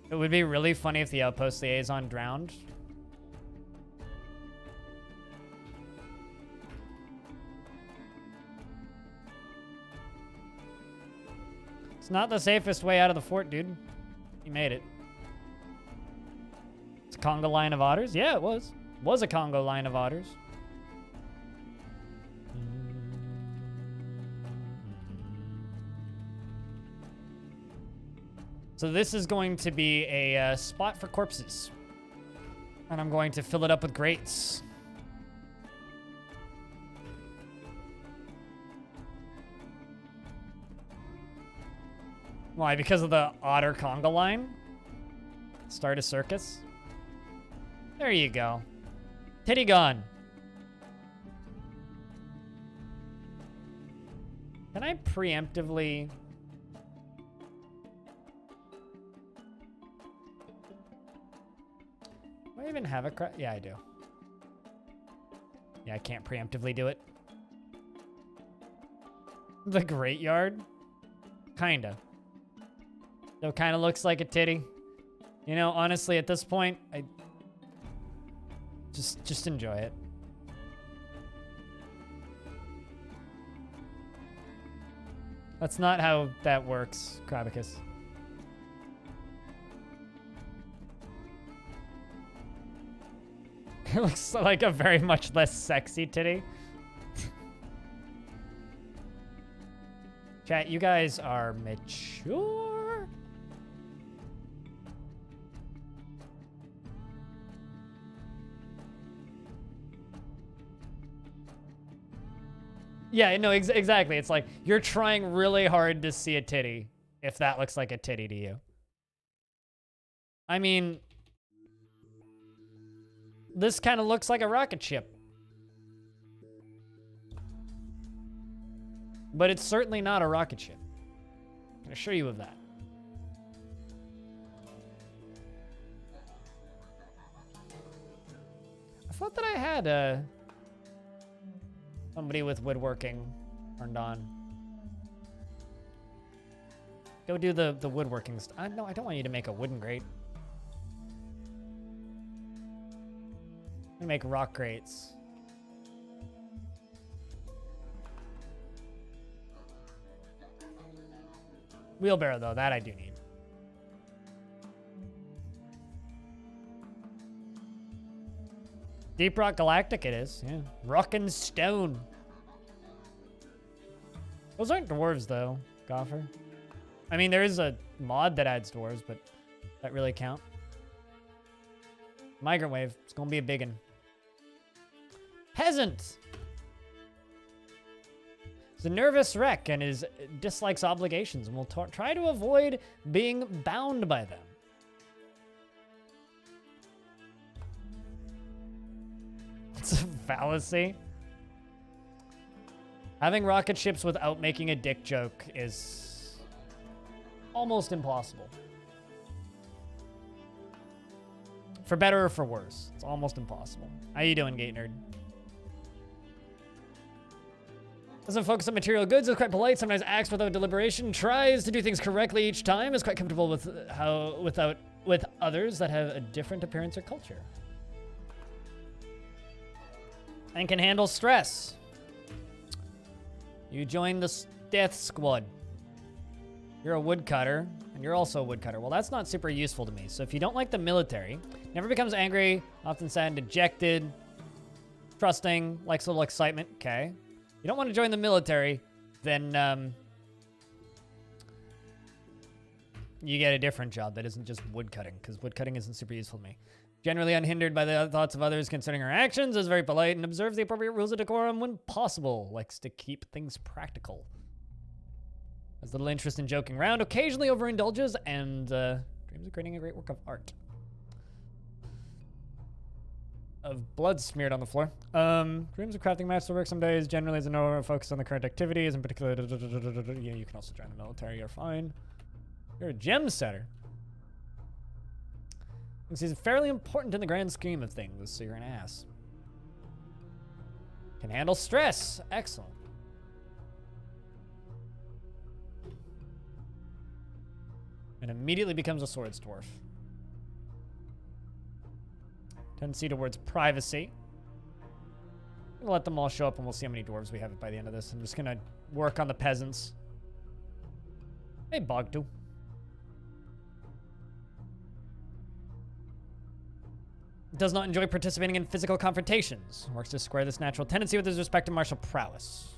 It would be really funny if the outpost liaison drowned. It's not the safest way out of the fort, dude. You made it. It's a Congo line of otters? Yeah, it was. It was a Congo line of otters. So this is going to be a spot for corpses. And I'm going to fill it up with grates. Why? Because of the otter conga line? Start a circus? There you go. Titty gone. Can I preemptively... Do I even have a cra- Yeah, I do. Yeah, I can't preemptively do it. The Great Yard? Kinda. So it kinda looks like a titty. You know, honestly, at this point, I... Just enjoy it. That's not how that works, Krabicus. It looks like a very much less sexy titty. Chat, you guys are mature. Yeah, no, exactly. It's like you're trying really hard to see a titty if that looks like a titty to you. I mean, this kind of looks like a rocket ship. But it's certainly not a rocket ship. I can assure you of that. I thought that I had somebody with woodworking turned on. Go do the woodworking stuff. No, I don't want you to make a wooden grate. I'm gonna make rock grates. Wheelbarrow, though, that I do need. Deep Rock Galactic it is, yeah. Rock and stone. Those aren't dwarves, though, Gopher. I mean, there is a mod that adds dwarves, but that really count? Migrant Wave, it's gonna be a big one. Peasant! He's a nervous wreck and dislikes obligations and will try to avoid being bound by them. It's a fallacy. Having rocket ships without making a dick joke is almost impossible. For better or for worse, it's almost impossible. How you doing, Gate Nerd? Doesn't focus on material goods, is quite polite, sometimes acts without deliberation, tries to do things correctly each time, is quite comfortable with with others that have a different appearance or culture. And can handle stress. You join the death squad. You're a woodcutter, and you're also a woodcutter. Well, that's not super useful to me. So if you don't like the military, never becomes angry, often sad and dejected, trusting, likes a little excitement, okay. You don't want to join the military, then you get a different job that isn't just woodcutting, because woodcutting isn't super useful to me. Generally unhindered by the thoughts of others concerning her actions, is very polite and observes the appropriate rules of decorum when possible. Likes to keep things practical. Has little interest in joking around, occasionally overindulges, and dreams of creating a great work of art. Of blood smeared on the floor. Dreams of crafting masterwork some days. Generally is no focus on the current activities, in particular. Yeah, you can also join the military. You're fine. You're a gem setter. This is fairly important in the grand scheme of things, so you're an ass. Can handle stress. Excellent. And immediately becomes a swords dwarf. Tendency towards privacy. I'm gonna let them all show up and we'll see how many dwarves we have by the end of this. I'm just gonna work on the peasants. Hey, Bogdu. Does not enjoy participating in physical confrontations. Works to square this natural tendency with his respect to martial prowess.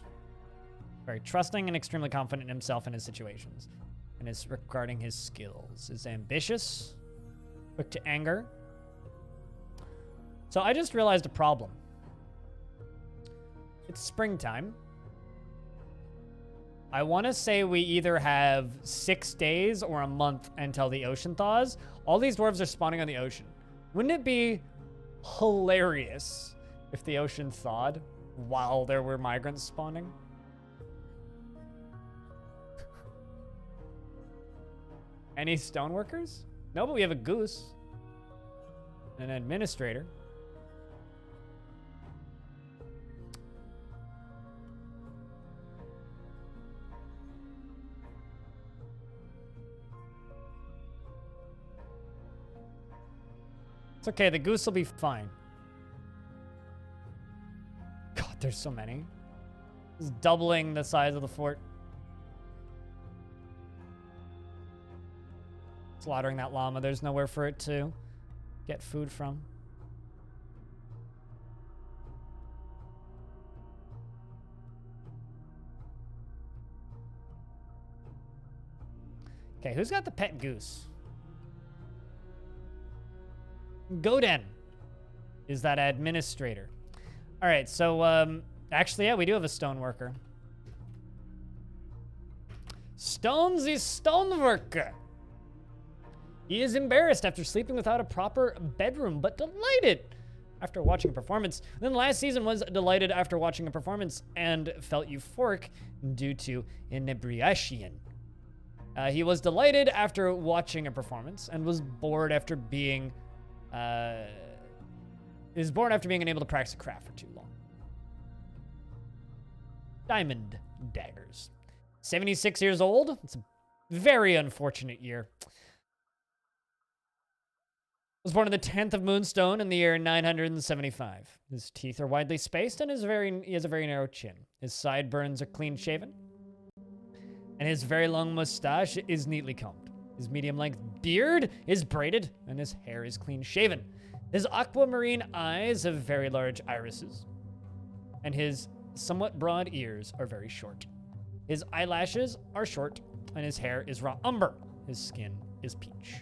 Very trusting and extremely confident in himself and his situations. And is regarding his skills. Is ambitious. Quick to anger. So I just realized a problem. It's springtime. I want to say we either have 6 days or a month until the ocean thaws. All these dwarves are spawning on the ocean. Wouldn't it be hilarious if the ocean thawed while there were migrants spawning? Any stoneworkers? No, but we have a goose. An administrator. It's okay, the goose will be fine. God, there's so many. It's doubling the size of the fort. Slaughtering that llama, there's nowhere for it to get food from. Okay, who's got the pet goose? Goden is that administrator. All right, so actually, yeah, we do have a stoneworker. Stone's the stoneworker. He is embarrassed after sleeping without a proper bedroom, but delighted after watching a performance. Then last season was delighted after watching a performance and felt euphoric due to inebriation. He was delighted after watching a performance and was bored after being unable to practice a craft for too long. Diamond daggers. 76 years old. It's a very unfortunate year. Was born on the 10th of Moonstone in the year 975. His teeth are widely spaced and he has a very narrow chin. His sideburns are clean shaven. And his very long mustache is neatly combed. His medium-length beard is braided, and his hair is clean-shaven. His aquamarine eyes have very large irises, and his somewhat broad ears are very short. His eyelashes are short, and his hair is raw umber. His skin is peach.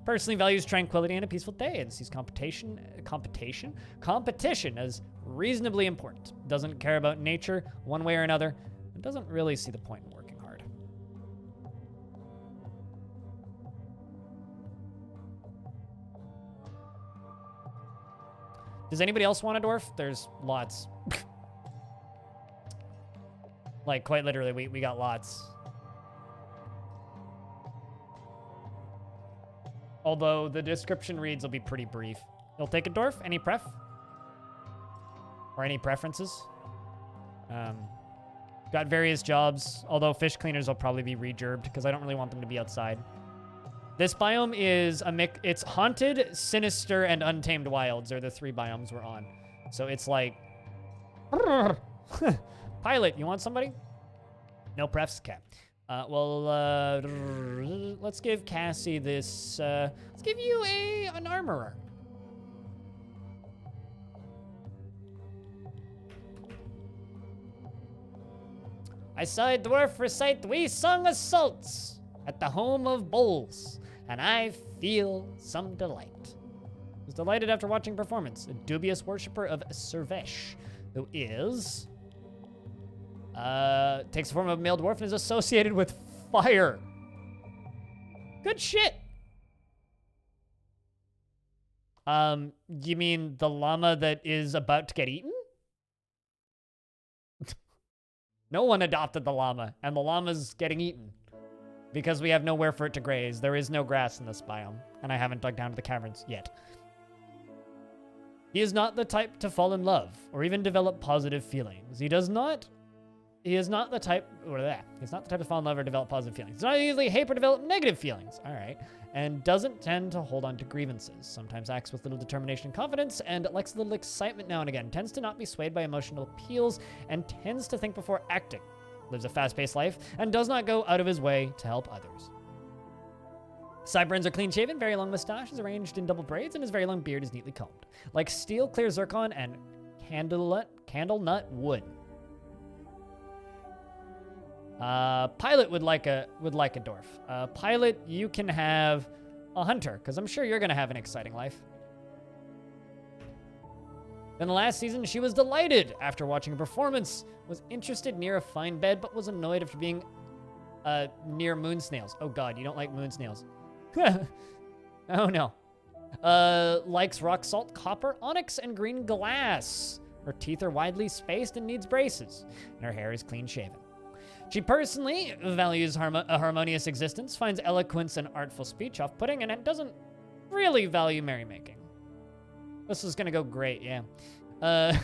Personally values tranquility and a peaceful day, and sees competition as reasonably important. Doesn't care about nature one way or another, and doesn't really see the point in working hard. Does anybody else want a dwarf? There's lots. Like, quite literally, we got lots. Although the description reads will be pretty brief. You'll take a dwarf? Any pref? Or any preferences? Got various jobs, although fish cleaners will probably be regerbed because I don't really want them to be outside. This biome is a mix. It's haunted, sinister, and untamed wilds are the 3 biomes we're on. So it's like... Pilot, you want somebody? No prefs? Okay. Let's give Cassie this... let's give you an armorer. I saw a dwarf recite "We Sung Assaults" at the home of Bowls, and I feel some delight. I was delighted after watching performance. A dubious worshipper of Servesh, who is... takes the form of a male dwarf and is associated with fire. Good shit. You mean the llama that is about to get eaten? No one adopted the llama, and the llama's getting eaten. Because we have nowhere for it to graze. There is no grass in this biome, and I haven't dug down to the caverns yet. He is not the type to fall in love, or even develop positive feelings. He is not the type to fall in love or develop positive feelings. He's not usually hate or develop negative feelings. All right. And doesn't tend to hold on to grievances. Sometimes acts with little determination and confidence and likes a little excitement now and again. Tends to not be swayed by emotional appeals and tends to think before acting. Lives a fast-paced life and does not go out of his way to help others. Sideburns are clean-shaven, very long mustache is arranged in double braids, and his very long beard is neatly combed. Like steel, clear zircon, and candlenut wood. Pilot would like a dwarf. Pilot, you can have a hunter, because I'm sure you're going to have an exciting life. Then the last season, she was delighted after watching a performance, was interested near a fine bed, but was annoyed after being near moon snails. Oh god, you don't like moon snails. Oh no. Likes rock salt, copper, onyx, and green glass. Her teeth are widely spaced and needs braces, and her hair is clean shaven. She personally values a harmonious existence, finds eloquence and artful speech off-putting, and doesn't really value merrymaking. This is gonna go great, yeah.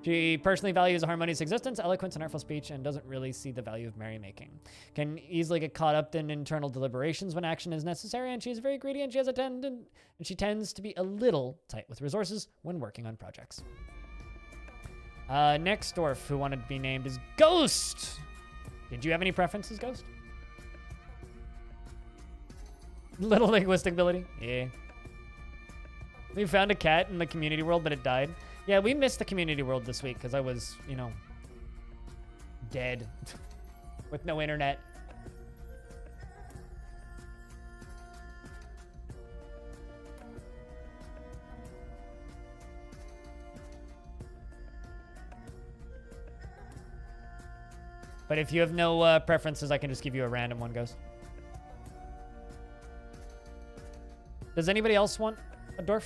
She personally values a harmonious existence, eloquence, and artful speech, and doesn't really see the value of merrymaking. Can easily get caught up in internal deliberations when action is necessary, and she's very greedy, and she tends to be a little tight with resources when working on projects. Next dwarf who wanted to be named is Ghost. Did you have any preferences, Ghost? Little linguistic ability? Yeah. We found a cat in the community world, but it died. Yeah, we missed the community world this week because I was, dead with no internet. But if you have no preferences, I can just give you a random one, Ghost. Does anybody else want a dwarf?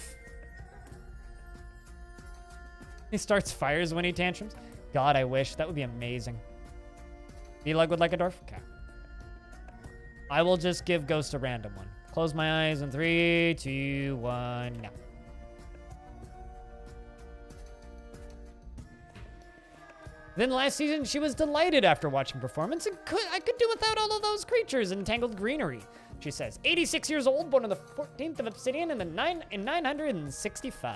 He starts fires when he tantrums. God, I wish. That would be amazing. Beelug would like a dwarf? Okay. I will just give Ghost a random one. Close my eyes in 3, 2, 1, now. Then last season, she was delighted after watching performance and I could do without all of those creatures in tangled greenery. She says, 86 years old, born on the 14th of Obsidian in 965.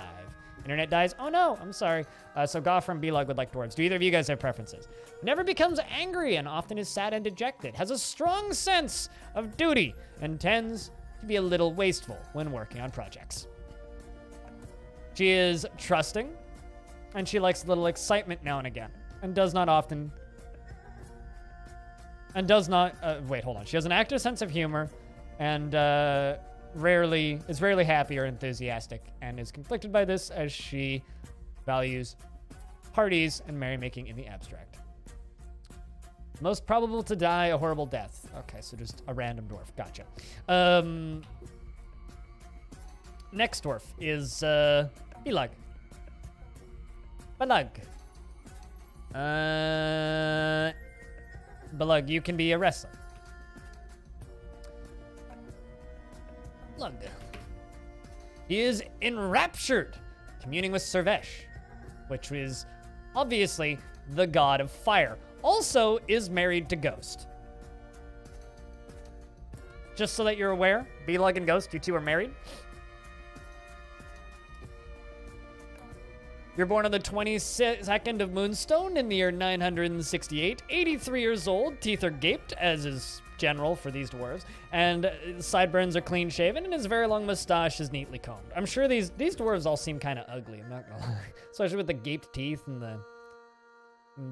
Internet dies. Oh no, I'm sorry. So Goff and Beelug would like dwarves. Do either of you guys have preferences? Never becomes angry and often is sad and dejected. Has a strong sense of duty and tends to be a little wasteful when working on projects. She is trusting and she likes a little excitement now and again. And does not often, and does not, wait, hold on. She has an active sense of humor and is rarely happy or enthusiastic and is conflicted by this as she values parties and merrymaking in the abstract. Most probable to die a horrible death. Okay, so just a random dwarf. Gotcha. Next dwarf is Beelug. Beelug. Beelug, you can be a wrestler. Beelug. He is enraptured, communing with Servesh, which is obviously the god of fire. Also is married to Ghost. Just so that you're aware, Beelug and Ghost, you two are married. You're born on the 22nd of Moonstone in the year 968. 83 years old, teeth are gaped, as is general for these dwarves, and sideburns are clean shaven, and his very long mustache is neatly combed. I'm sure these dwarves all seem kind of ugly, I'm not gonna lie. Especially with the gaped teeth and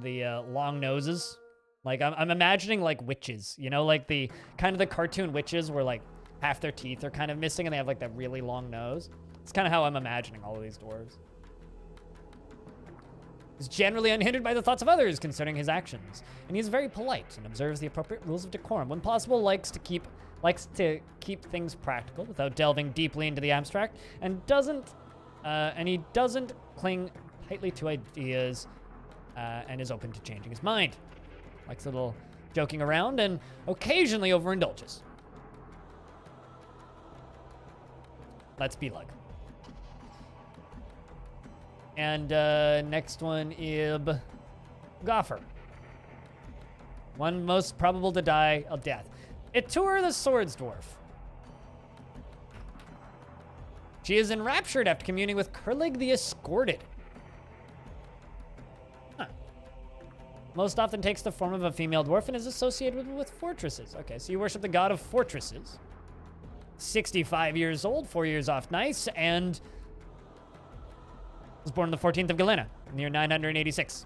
the long noses. Like, I'm imagining, like, witches, you know, like the kind of the cartoon witches where, like, half their teeth are kind of missing and they have, like, that really long nose. It's kind of how I'm imagining all of these dwarves. Is generally unhindered by the thoughts of others concerning his actions, and he is very polite and observes the appropriate rules of decorum. When possible, likes to keep things practical without delving deeply into the abstract, and he doesn't cling tightly to ideas, and is open to changing his mind. Likes a little joking around and occasionally overindulges. Let's Beelug. And next one is Goffer. One most probable to die of death. Itur the Swords Dwarf. She is enraptured after communing with Kurlig the Escorted. Huh. Most often takes the form of a female dwarf and is associated with fortresses. Okay, so you worship the god of fortresses. 65 years old, 4 years off nice, and was born on the 14th of Galena, in the year 986.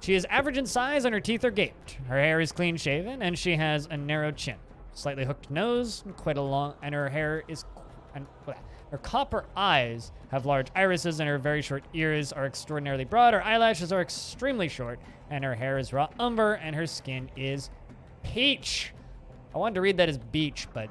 She is average in size and her teeth are gaped. Her hair is clean shaven and she has a narrow chin, slightly hooked nose, and quite a long, and her hair is, her copper eyes have large irises and her very short ears are extraordinarily broad. Her eyelashes are extremely short and her hair is raw umber and her skin is peach. I wanted to read that as beach, but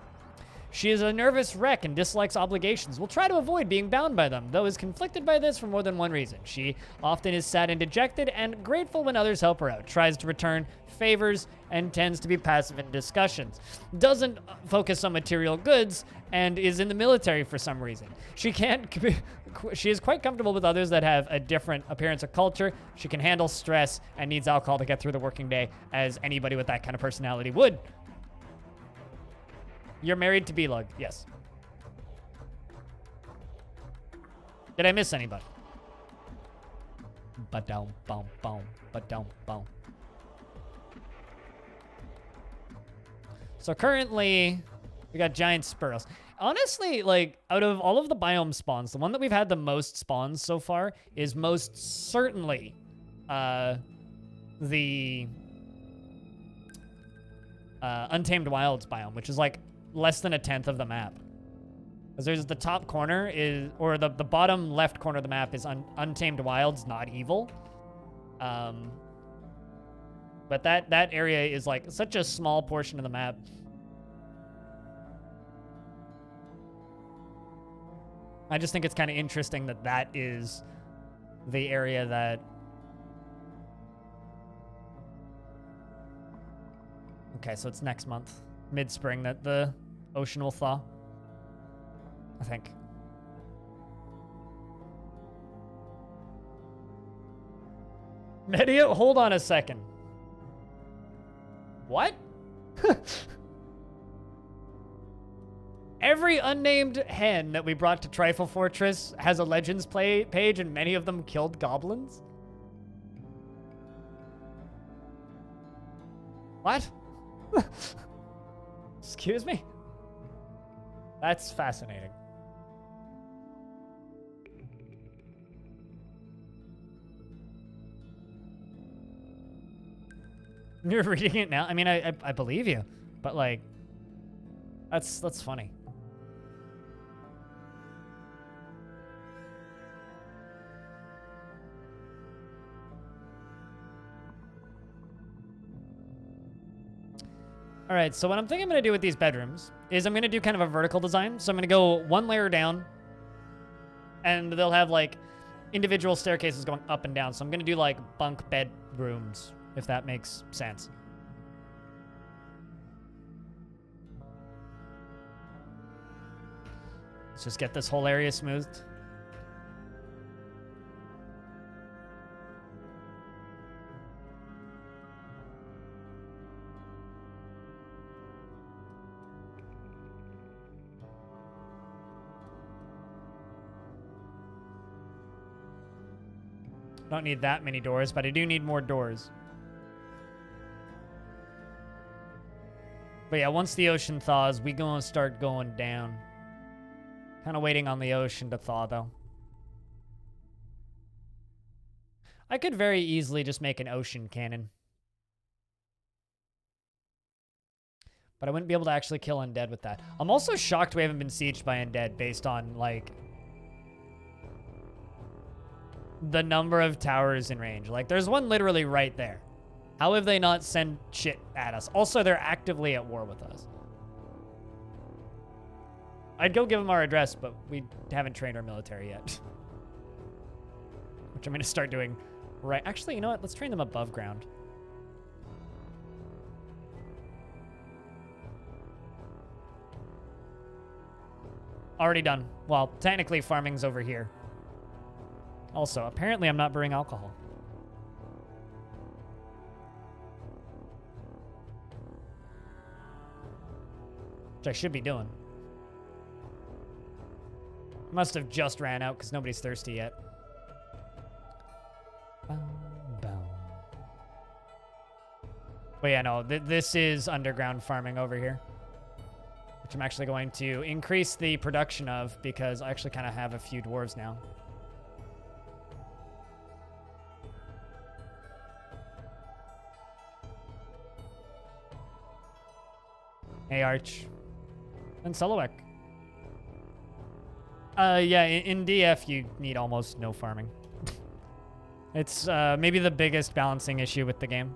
she is a nervous wreck and dislikes obligations. Will try to avoid being bound by them, though is conflicted by this for more than one reason. She often is sad and dejected and grateful when others help her out. Tries to return favors and tends to be passive in discussions. Doesn't focus on material goods and is in the military for some reason. She is quite comfortable with others that have a different appearance or culture. She can handle stress and needs alcohol to get through the working day, as anybody with that kind of personality would. You're married to Beelug, yes. Did I miss anybody? Ba-dum, bum, bum, ba-dum, bum. So currently, we got giant sparrows. Honestly, like, out of all of the biome spawns, the one that we've had the most spawns so far is most certainly the Untamed Wilds biome, which is like less than 1/10 of the map. Because there's the top corner is, or the bottom left corner of the map is Untamed Wilds, Not Evil. But that area is like such a small portion of the map. I just think it's kind of interesting that that is the area that... Okay, so it's next month, mid-spring, that the ocean will thaw, I think. Media, hold on a second. What? Every unnamed hen that we brought to Trifle Fortress has a Legends page, and many of them killed goblins? What? Excuse me? That's fascinating. You're reading it now? I mean, I believe you, but like, that's funny. All right, so what I'm thinking I'm gonna do with these bedrooms is I'm gonna do kind of a vertical design. So I'm gonna go one layer down, and they'll have like individual staircases going up and down. So I'm gonna do like bunk bedrooms, if that makes sense. Let's just get this whole area smoothed. Don't need that many doors, but I do need more doors. But yeah, once the ocean thaws, we gonna start going down. Kind of waiting on the ocean to thaw, though. I could very easily just make an ocean cannon. But I wouldn't be able to actually kill undead with that. I'm also shocked we haven't been sieged by undead based on, like, the number of towers in range. Like, there's one literally right there. How have they not sent shit at us? Also, they're actively at war with us. I'd go give them our address, but we haven't trained our military yet. Which I'm going to start doing right... Actually, you know what? Let's train them above ground. Already done. Well, technically, farming's over here. Also, apparently I'm not brewing alcohol. Which I should be doing. Must have just ran out because nobody's thirsty yet. But yeah, no, this is underground farming over here. Which I'm actually going to increase the production of because I actually kind of have a few dwarves now. Hey, Arch. And Selowek. Yeah, in DF, you need almost no farming. It's maybe the biggest balancing issue with the game.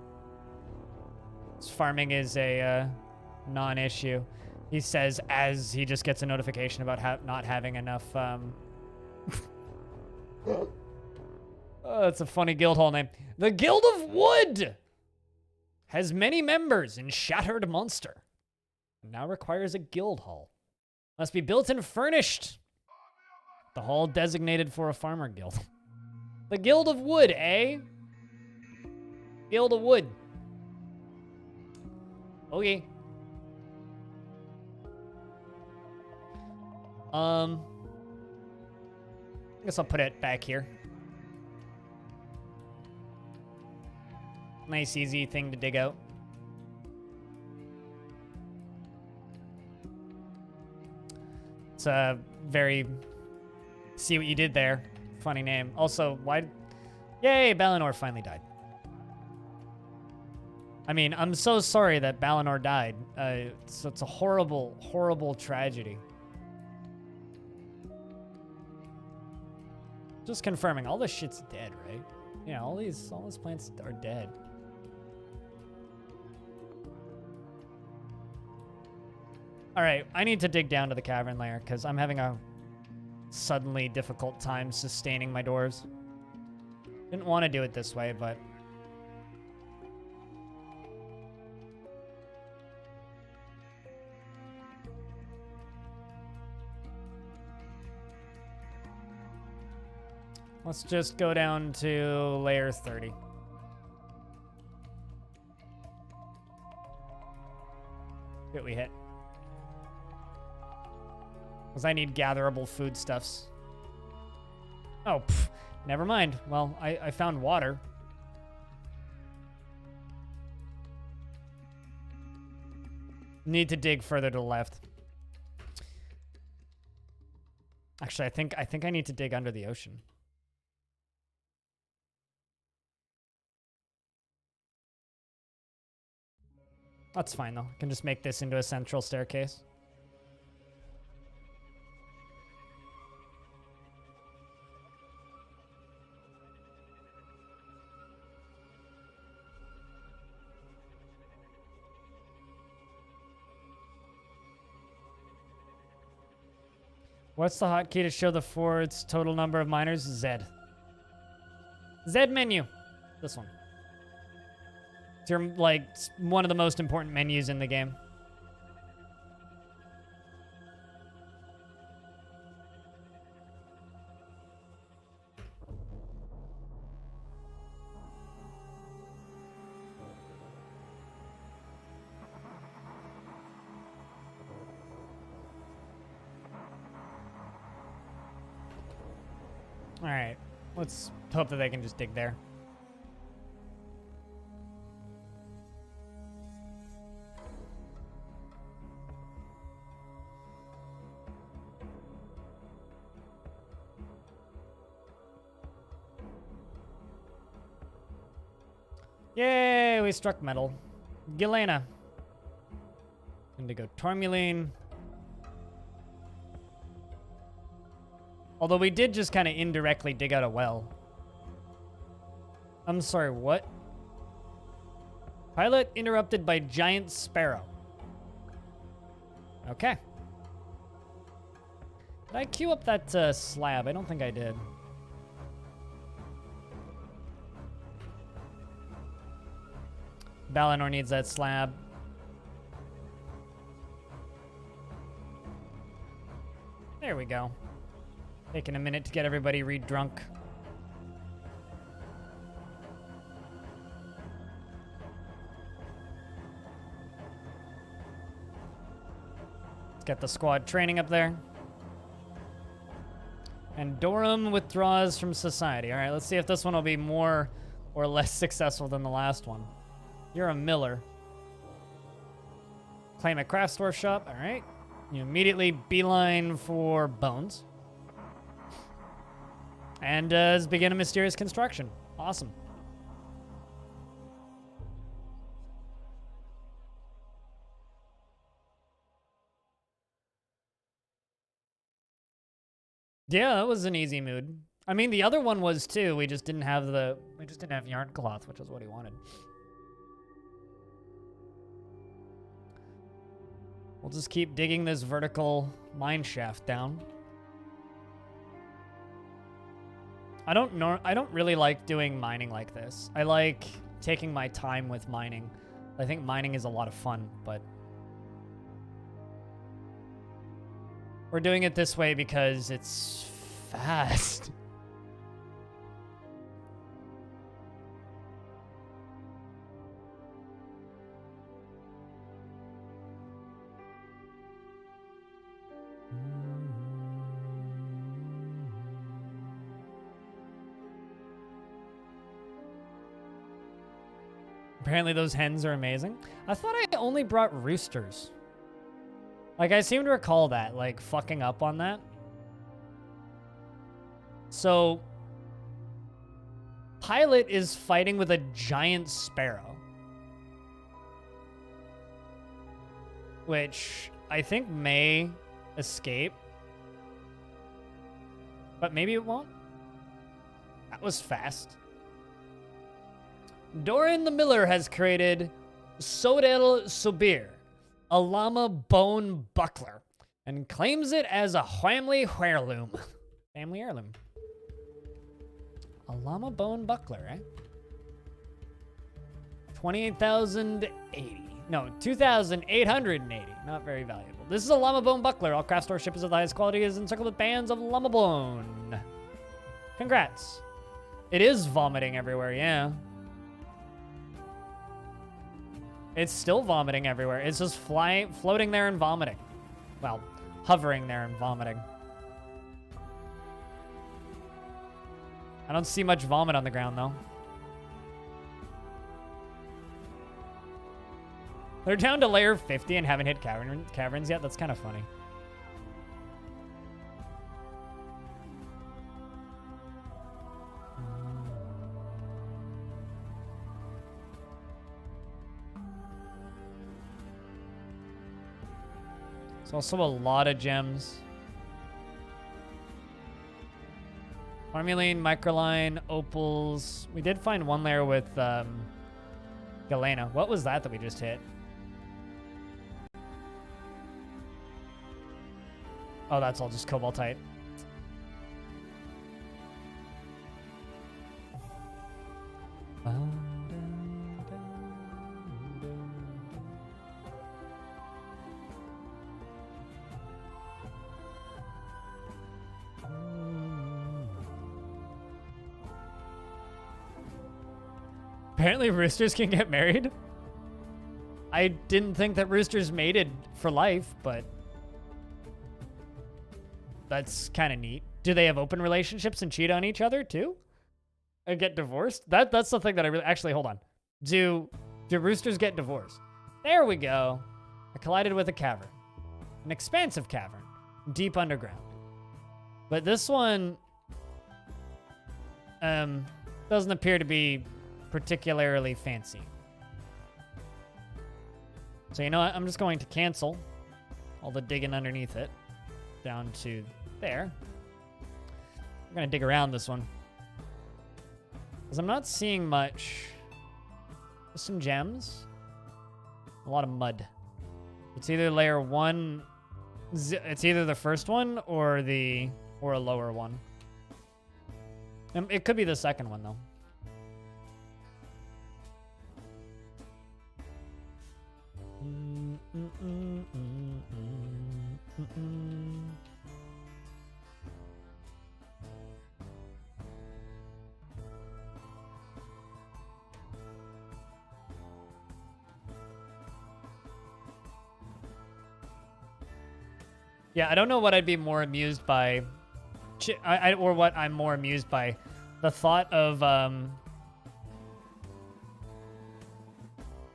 Farming is a non-issue. He says as he just gets a notification about not having enough... Oh, that's a funny guild hall name. The Guild of Wood has many members in Shatteredmonster. Now requires a guild hall. Must be built and furnished. The hall designated for a farmer guild. The Guild of Wood, eh? Guild of Wood. Okay. I guess I'll put it back here. Nice, easy thing to dig out. It's a very... See what you did there. Funny name. Also, why... Yay, Balinor finally died. I mean, I'm so sorry that Balinor died. It's a horrible, horrible tragedy. Just confirming, all this shit's dead, right? Yeah, all these plants are dead. All right, I need to dig down to the cavern layer because I'm having a suddenly difficult time sustaining my dwarves. Didn't want to do it this way, but... Let's just go down to layer 30. See what we hit. Because I need gatherable foodstuffs. Oh, never mind. Well, I found water. Need to dig further to the left. Actually, I think I need to dig under the ocean. That's fine, though. I can just make this into a central staircase. What's the hotkey to show the ford's total number of miners? Z. Z menu. This one. It's your, like, one of the most important menus in the game. All right, let's hope that they can just dig there. Yay, we struck metal. Gilena. Indigo tourmaline. Although we did just kind of indirectly dig out a well. I'm sorry, what? Pilot interrupted by giant sparrow. Okay. Did I queue up that slab? I don't think I did. Balinor needs that slab. There we go. Taking a minute to get everybody re-drunk. Let's get the squad training up there. And Durham withdraws from society. All right, let's see if this one will be more or less successful than the last one. You're a miller. Claim a craft store shop. All right. You immediately beeline for bones. And begin a mysterious construction. Awesome. Yeah, that was an easy mood. I mean, the other one was too. We just didn't have yarn cloth, which is what he wanted. We'll just keep digging this vertical mine shaft down. I don't really like doing mining like this. I like taking my time with mining. I think mining is a lot of fun, but we're doing it this way because it's fast. Apparently those hens are amazing. I thought I only brought roosters. Like, I seem to recall that, like, fucking up on that. So, Pilot is fighting with a giant sparrow. Which I think may escape. But maybe it won't. That was fast. Doran the Miller has created Sodel Sobir, a llama bone buckler and claims it as a family heirloom. Family heirloom. A llama bone buckler, eh? 28,080. No, 2,880. Not very valuable. This is a llama bone buckler. All craft store ships of the highest quality is encircled with bands of llama bone. Congrats. It is vomiting everywhere, yeah. It's still vomiting everywhere. It's just floating there and vomiting. Well, hovering there and vomiting. I don't see much vomit on the ground, though. They're down to layer 50 and haven't hit caverns yet. That's kind of funny. There's also a lot of gems. Farmulene, microline, opals. We did find one layer with Galena. What was that we just hit? Oh, that's all just cobaltite. Apparently roosters can get married. I didn't think that roosters mated for life, but that's kind of neat. Do they have open relationships and cheat on each other too? And get divorced? That's the thing that I really... Actually, hold on. Do roosters get divorced? There we go. I collided with a cavern. An expansive cavern. Deep underground. But this one... doesn't appear to be particularly fancy. So you know what? I'm just going to cancel all the digging underneath it. Down to there. I'm going to dig around this one. Because I'm not seeing much. There's some gems. A lot of mud. It's either layer 1. It's either the first one or a lower one. It could be the second one, though. Yeah, I don't know what I'd be more amused by, or what I'm more amused by. The thought of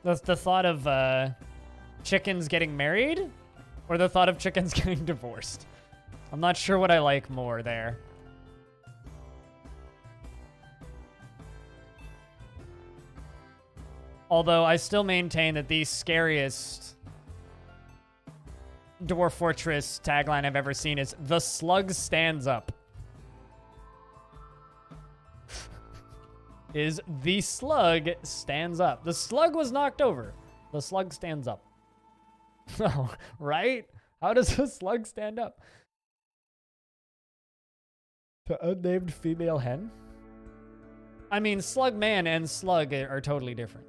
the thought of chickens getting married, or the thought of chickens getting divorced. I'm not sure what I like more there. Although I still maintain that the scariest Dwarf Fortress tagline I've ever seen is "The slug stands up." Is the slug stands up. The slug was knocked over. The slug stands up. Oh, right? How does a slug stand up? The unnamed female hen? I mean, slug man and slug are totally different.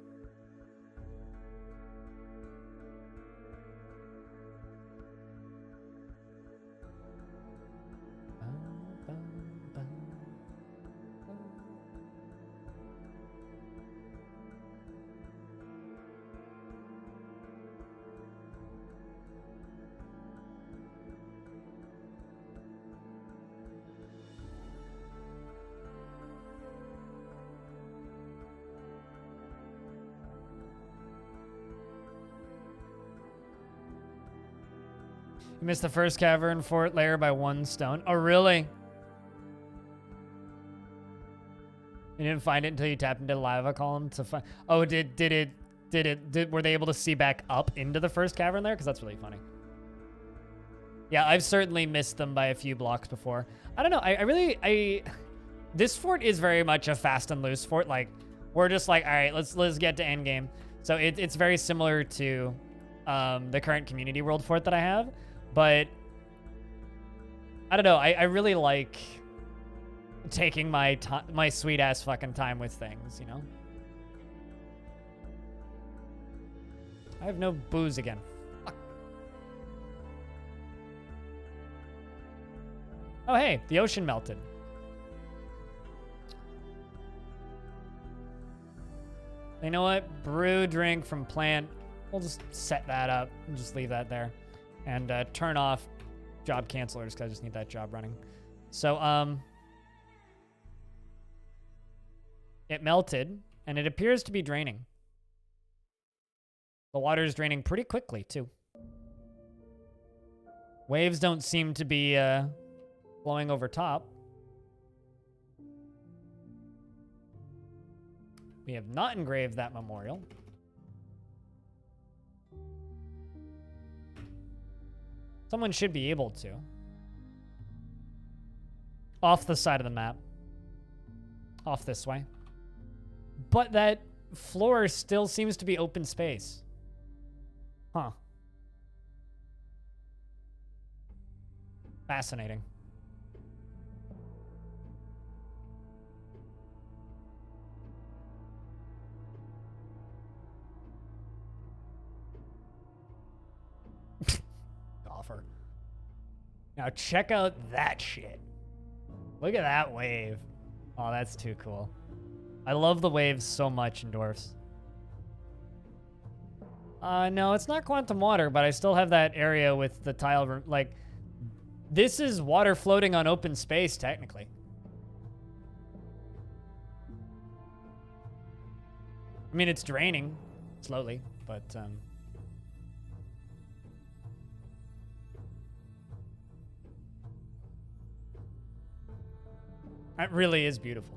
You missed the first cavern fort layer by 1 stone. Oh, really? You didn't find it until you tapped into the lava column to find... Oh, were they able to see back up into the first cavern there? Because that's really funny. Yeah, I've certainly missed them by a few blocks before. I don't know. This fort is very much a fast and loose fort. Like, we're just like, all right, let's get to endgame. So it's very similar to the current community world fort that I have. But I don't know. I really like taking my sweet ass fucking time with things, you know? I have no booze again. Fuck. Oh, hey, the ocean melted. You know what? Brew, drink from plant. We'll just set that up and just leave that there. And turn off job cancelers because I just need that job running. So, it melted, and it appears to be draining. The water is draining pretty quickly, too. Waves don't seem to be blowing over top. We have not engraved that memorial. Someone should be able to. Off the side of the map. Off this way. But that floor still seems to be open space. Huh. Fascinating. Offer. Now check out that shit. Look at that wave. Oh, that's too cool. I love the waves so much in Dwarfs. No, it's not quantum water, but I still have that area with the tile. Like, this is water floating on open space, technically. I mean, it's draining slowly, but that really is beautiful.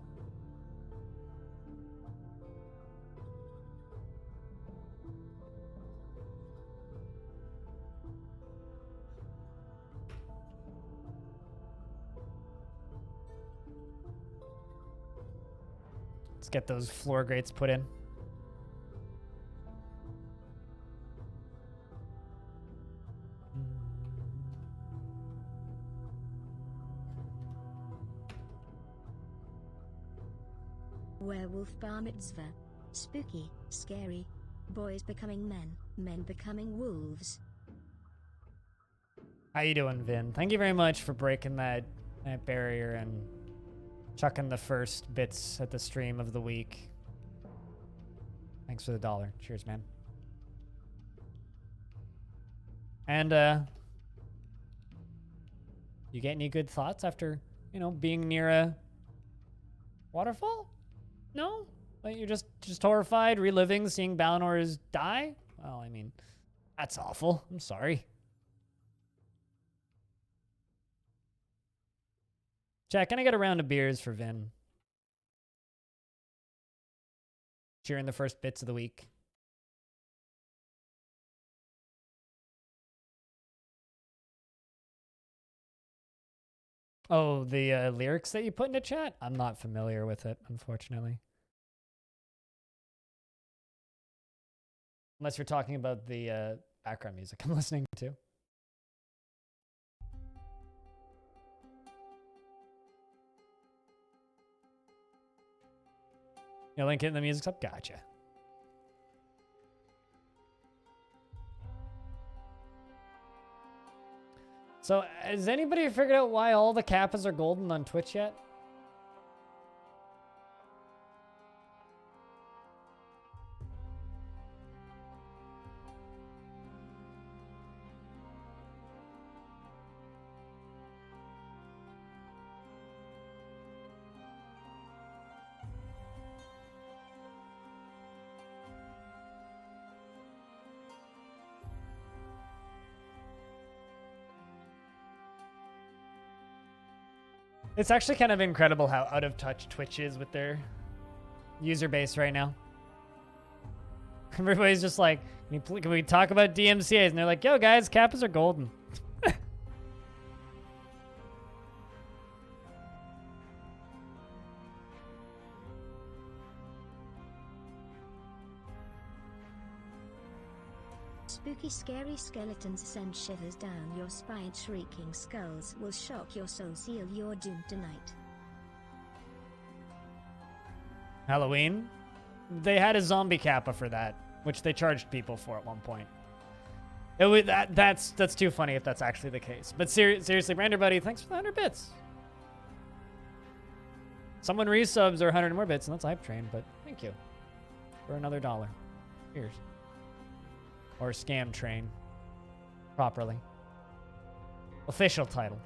Let's get those floor grates put in. Werewolf bar mitzvah. Spooky, scary. Boys becoming men, men becoming wolves. How you doing, Vin? Thank you very much for breaking that barrier and chucking the first bits at the stream of the week. Thanks for the $1. Cheers, man. And you get any good thoughts after, you know, being near a waterfall? No? Like you're just horrified, reliving, seeing Balinors die? Well, I mean, that's awful. I'm sorry. Chat, can I get a round of beers for Vin? Cheering the first bits of the week. Oh, the lyrics that you put into chat? I'm not familiar with it, unfortunately. Unless you're talking about the background music I'm listening to. You link it in the music's up? Gotcha. So, has anybody figured out why all the kappas are golden on Twitch yet? It's actually kind of incredible how out of touch Twitch is with their user base right now. Everybody's just like, can we talk about DMCAs? And they're like, yo guys, kappas are golden. Spooky scary skeletons send shivers down your spine. Shrieking skulls will shock your soul. Seal your doom tonight. Halloween? They had a zombie kappa for that, which they charged people for at one point. That's too funny if that's actually the case. But seriously, Brander Buddy, thanks for the 100 bits. Someone resubs or 100 more bits, and that's Hype Train, but thank you for another $1. Cheers. Or Scam Train. Properly. Official title.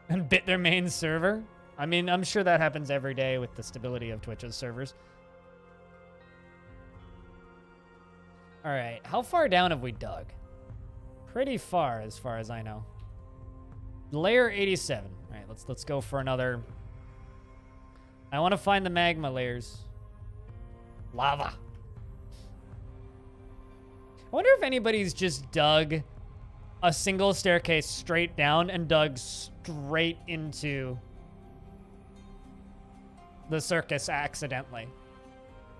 And bit their main server? I mean, I'm sure that happens every day with the stability of Twitch's servers. All right, how far down have we dug? Pretty far as I know. Layer 87. All right, let's go for another. I want to find the magma layers. Lava. I wonder if anybody's just dug a single staircase straight down and dug straight into the circus accidentally.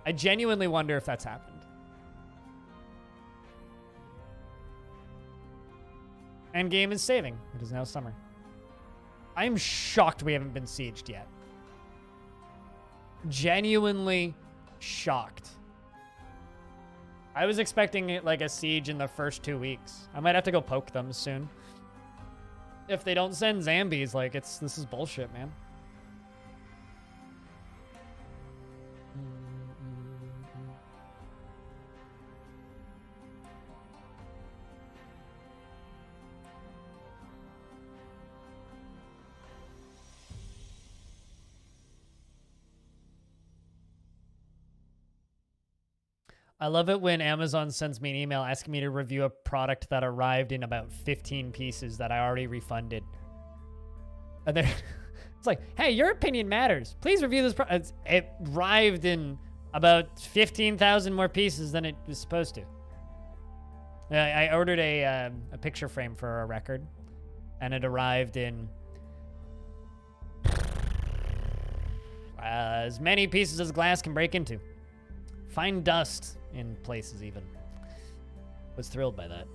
I genuinely wonder if that's happened. Endgame is saving. It is now summer. I am shocked we haven't been sieged yet. Genuinely shocked. I was expecting it like a siege in the first 2 weeks. I might have to go poke them soon. If they don't send zombies, like this is bullshit, man. I love it when Amazon sends me an email asking me to review a product that arrived in about 15 pieces that I already refunded. And then it's like, hey, your opinion matters. Please review this product. It arrived in about 15,000 more pieces than it was supposed to. I ordered a picture frame for a record, and it arrived in as many pieces as glass can break into. Fine dust in places even. Was thrilled by that.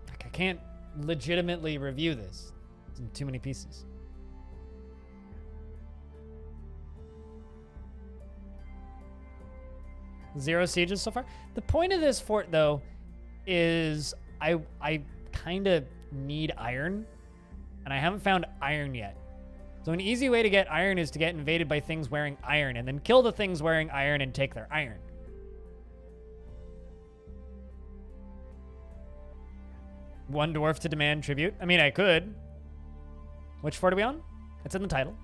Like, I can't legitimately review this. It's in too many pieces. Zero sieges so far. The point of this fort, though, is I kind of need iron, and I haven't found iron yet. So an easy way to get iron is to get invaded by things wearing iron and then kill the things wearing iron and take their iron. One dwarf to demand tribute. I mean, I could. Which fort are we on? It's in the title.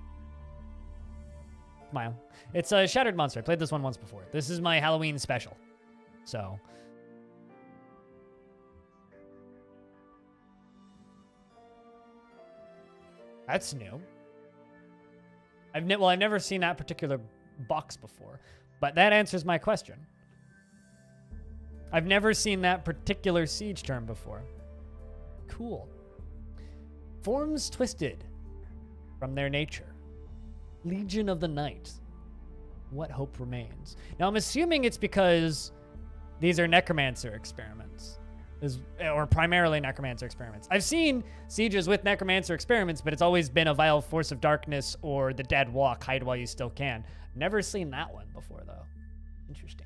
Smile. It's a Shatteredmonster. I played this one once before. This is my Halloween special. So... that's new. I've never seen that particular box before, but that answers my question. I've never seen that particular siege term before. Cool. Forms twisted from their nature. Legion of the Night. What hope remains? Now, I'm assuming it's because these are necromancer experiments. Or primarily necromancer experiments. I've seen sieges with necromancer experiments, but it's always been a vile force of darkness or the dead walk, hide while you still can. Never seen that one before, though. Interesting.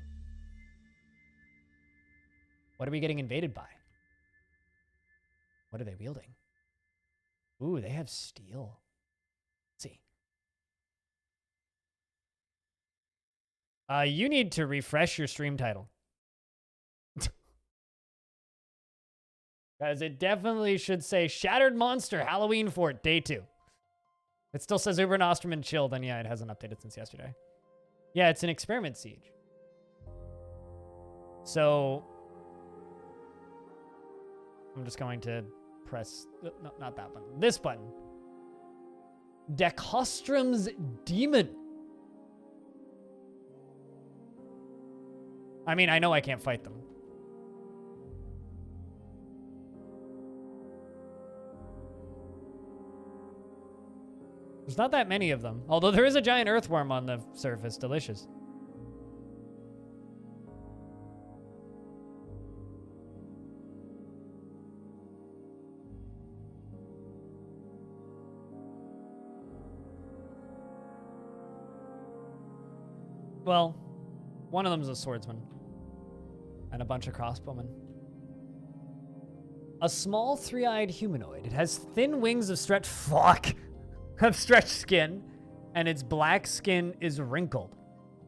What are we getting invaded by? What are they wielding? Ooh, they have steel. Let's see. You need to refresh your stream title. Because it definitely should say Shatteredmonster Halloween Fort Day 2. It still says Uber and Osterman Chill, then yeah, it hasn't updated since yesterday. Yeah, it's an experiment siege. So I'm just going to press, no, not that button, this button. Decostrum's Demon. I mean, I know I can't fight them. There's not that many of them. Although there is a giant earthworm on the surface. Delicious. Well, one of them's a swordsman. And a bunch of crossbowmen. A small three-eyed humanoid. It has thin wings of stretched... Fuck! Of stretched skin. And its black skin is wrinkled.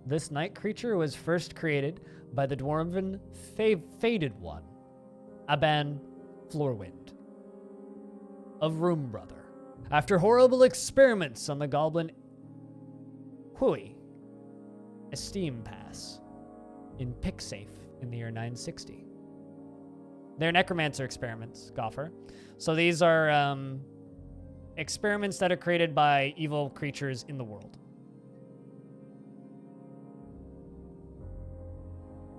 This night creature was first created by the dwarven faded one. Aban Floorwind. Of Room Brother. After horrible experiments on the goblin... Hui. Esteem Pass. In Picksafe in the year 960. They're necromancer experiments, Goffer. So these are experiments that are created by evil creatures in the world.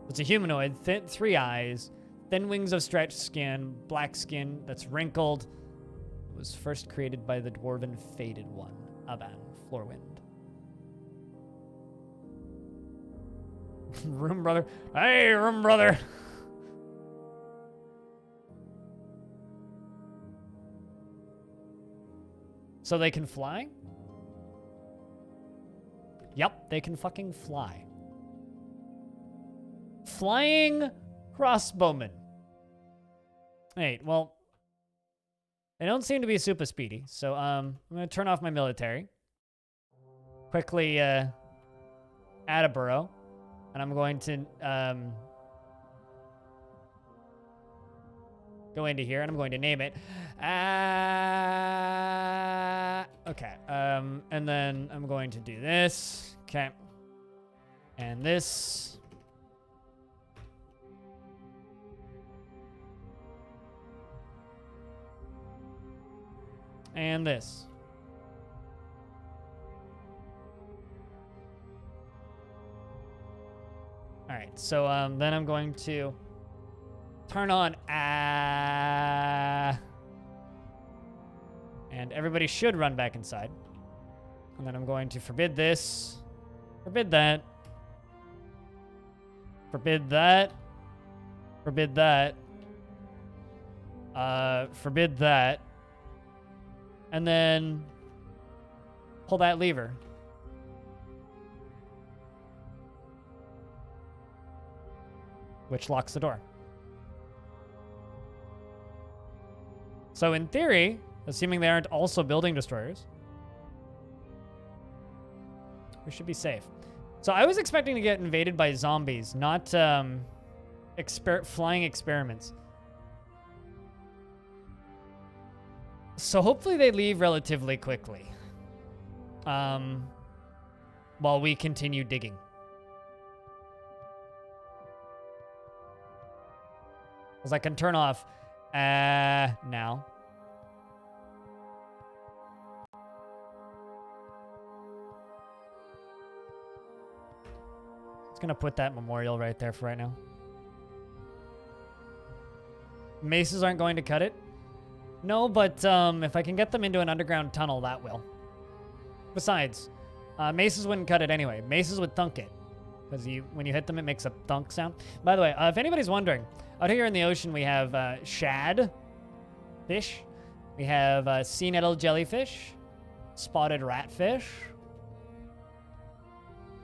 It's a humanoid, three eyes, thin wings of stretched skin, black skin that's wrinkled. It was first created by the dwarven faded one, Aban Floorwind. Room brother. Hey, room brother. So they can fly? Yep, they can fucking fly. Flying crossbowmen. Wait, well, they don't seem to be super speedy. So I'm gonna turn off my military. Quickly add a burrow. And I'm going to go into here and I'm going to name it. Okay. And then I'm going to do this. Okay. And this. And this. All right, so then I'm going to turn on and everybody should run back inside. And then I'm going to forbid this, forbid that, forbid that, forbid that, forbid that, and then pull that lever. Which locks the door. So in theory, assuming they aren't also building destroyers, we should be safe. So I was expecting to get invaded by zombies, not flying experiments. So hopefully they leave relatively quickly. While we continue digging. Because I can turn off now. It's going to put that memorial right there for right now. Maces aren't going to cut it. No, but if I can get them into an underground tunnel, that will. Besides, maces wouldn't cut it anyway. Maces would thunk it. Because when you hit them, it makes a thunk sound. By the way, if anybody's wondering, out here in the ocean, we have shad fish. We have sea nettle jellyfish. Spotted ratfish.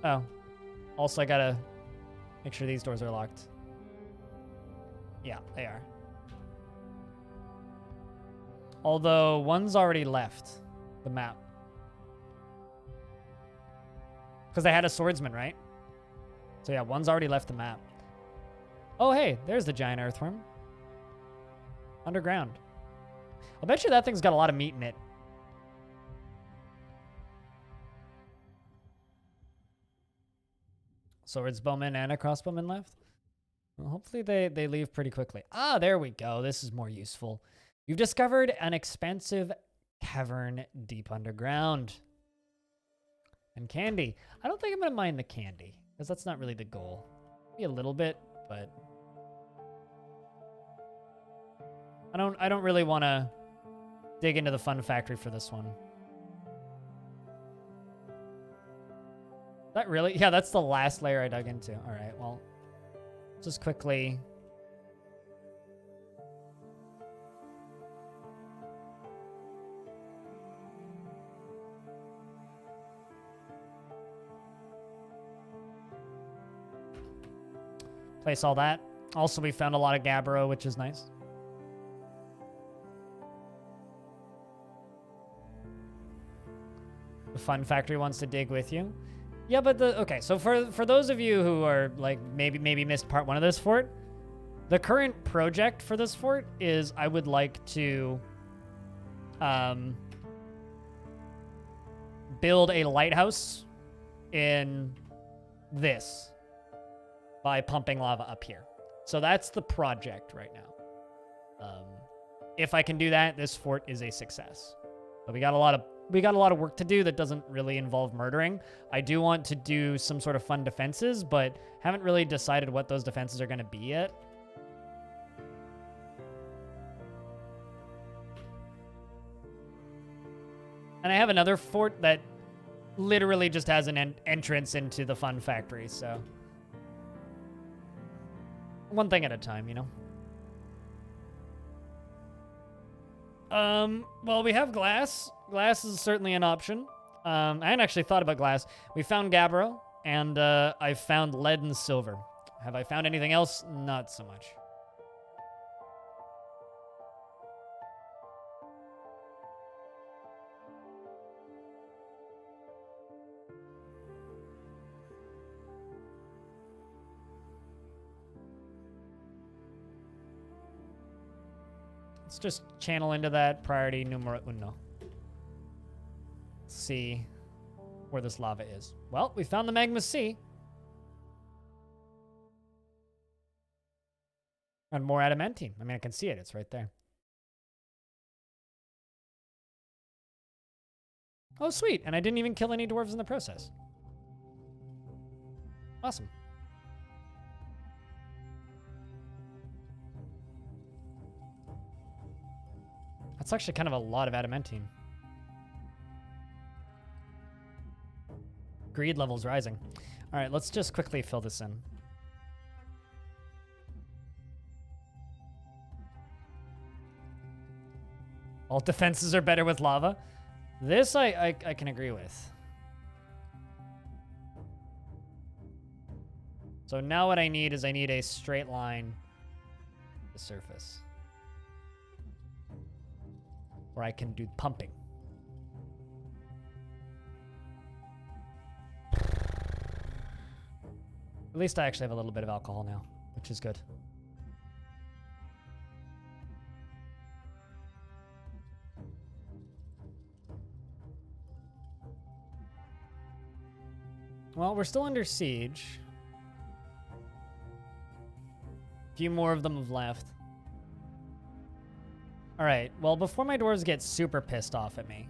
Oh. Also, I gotta make sure these doors are locked. Yeah, they are. Although, one's already left the map. Because they had a swordsman, right? So yeah, one's already left the map. Oh, hey, there's the giant earthworm. Underground. I'll bet you that thing's got a lot of meat in it. Swordsbowman and a crossbowman left? Well, hopefully they leave pretty quickly. Ah, there we go. This is more useful. You've discovered an expansive cavern deep underground. And candy. I don't think I'm going to mine the candy, because that's not really the goal. Maybe a little bit, but I don't really want to dig into the fun factory for this one. That really? Yeah, that's the last layer I dug into. All right, well, just quickly. Place all that. Also, we found a lot of gabbro, which is nice. The Fun Factory wants to dig with you. Yeah, but okay, so for those of you who are like maybe missed part 1 of this fort, the current project for this fort is I would like to build a lighthouse in this by pumping lava up here. So that's the project right now. If I can do that, this fort is a success. But we got a lot of work to do that doesn't really involve murdering. I do want to do some sort of fun defenses, but haven't really decided what those defenses are going to be yet. And I have another fort that literally just has an entrance into the Fun Factory, so one thing at a time, you know? Well, we have glass. Glass is certainly an option. I hadn't actually thought about glass. We found gabbro, and I found lead and silver. Have I found anything else? Not so much. Let's just channel into that priority numero uno. Let's see where this lava is. Well, we found the magma sea. And more adamantine. I mean, I can see it. It's right there. Oh, sweet. And I didn't even kill any dwarves in the process. Awesome. That's actually kind of a lot of adamantine. Greed levels rising. All right, let's just quickly fill this in. All defenses are better with lava. This I can agree with. So now what I need is a straight line to the surface where I can do pumping. At least I actually have a little bit of alcohol now, which is good. Well, we're still under siege. A few more of them have left. All right, well, before my dwarves get super pissed off at me,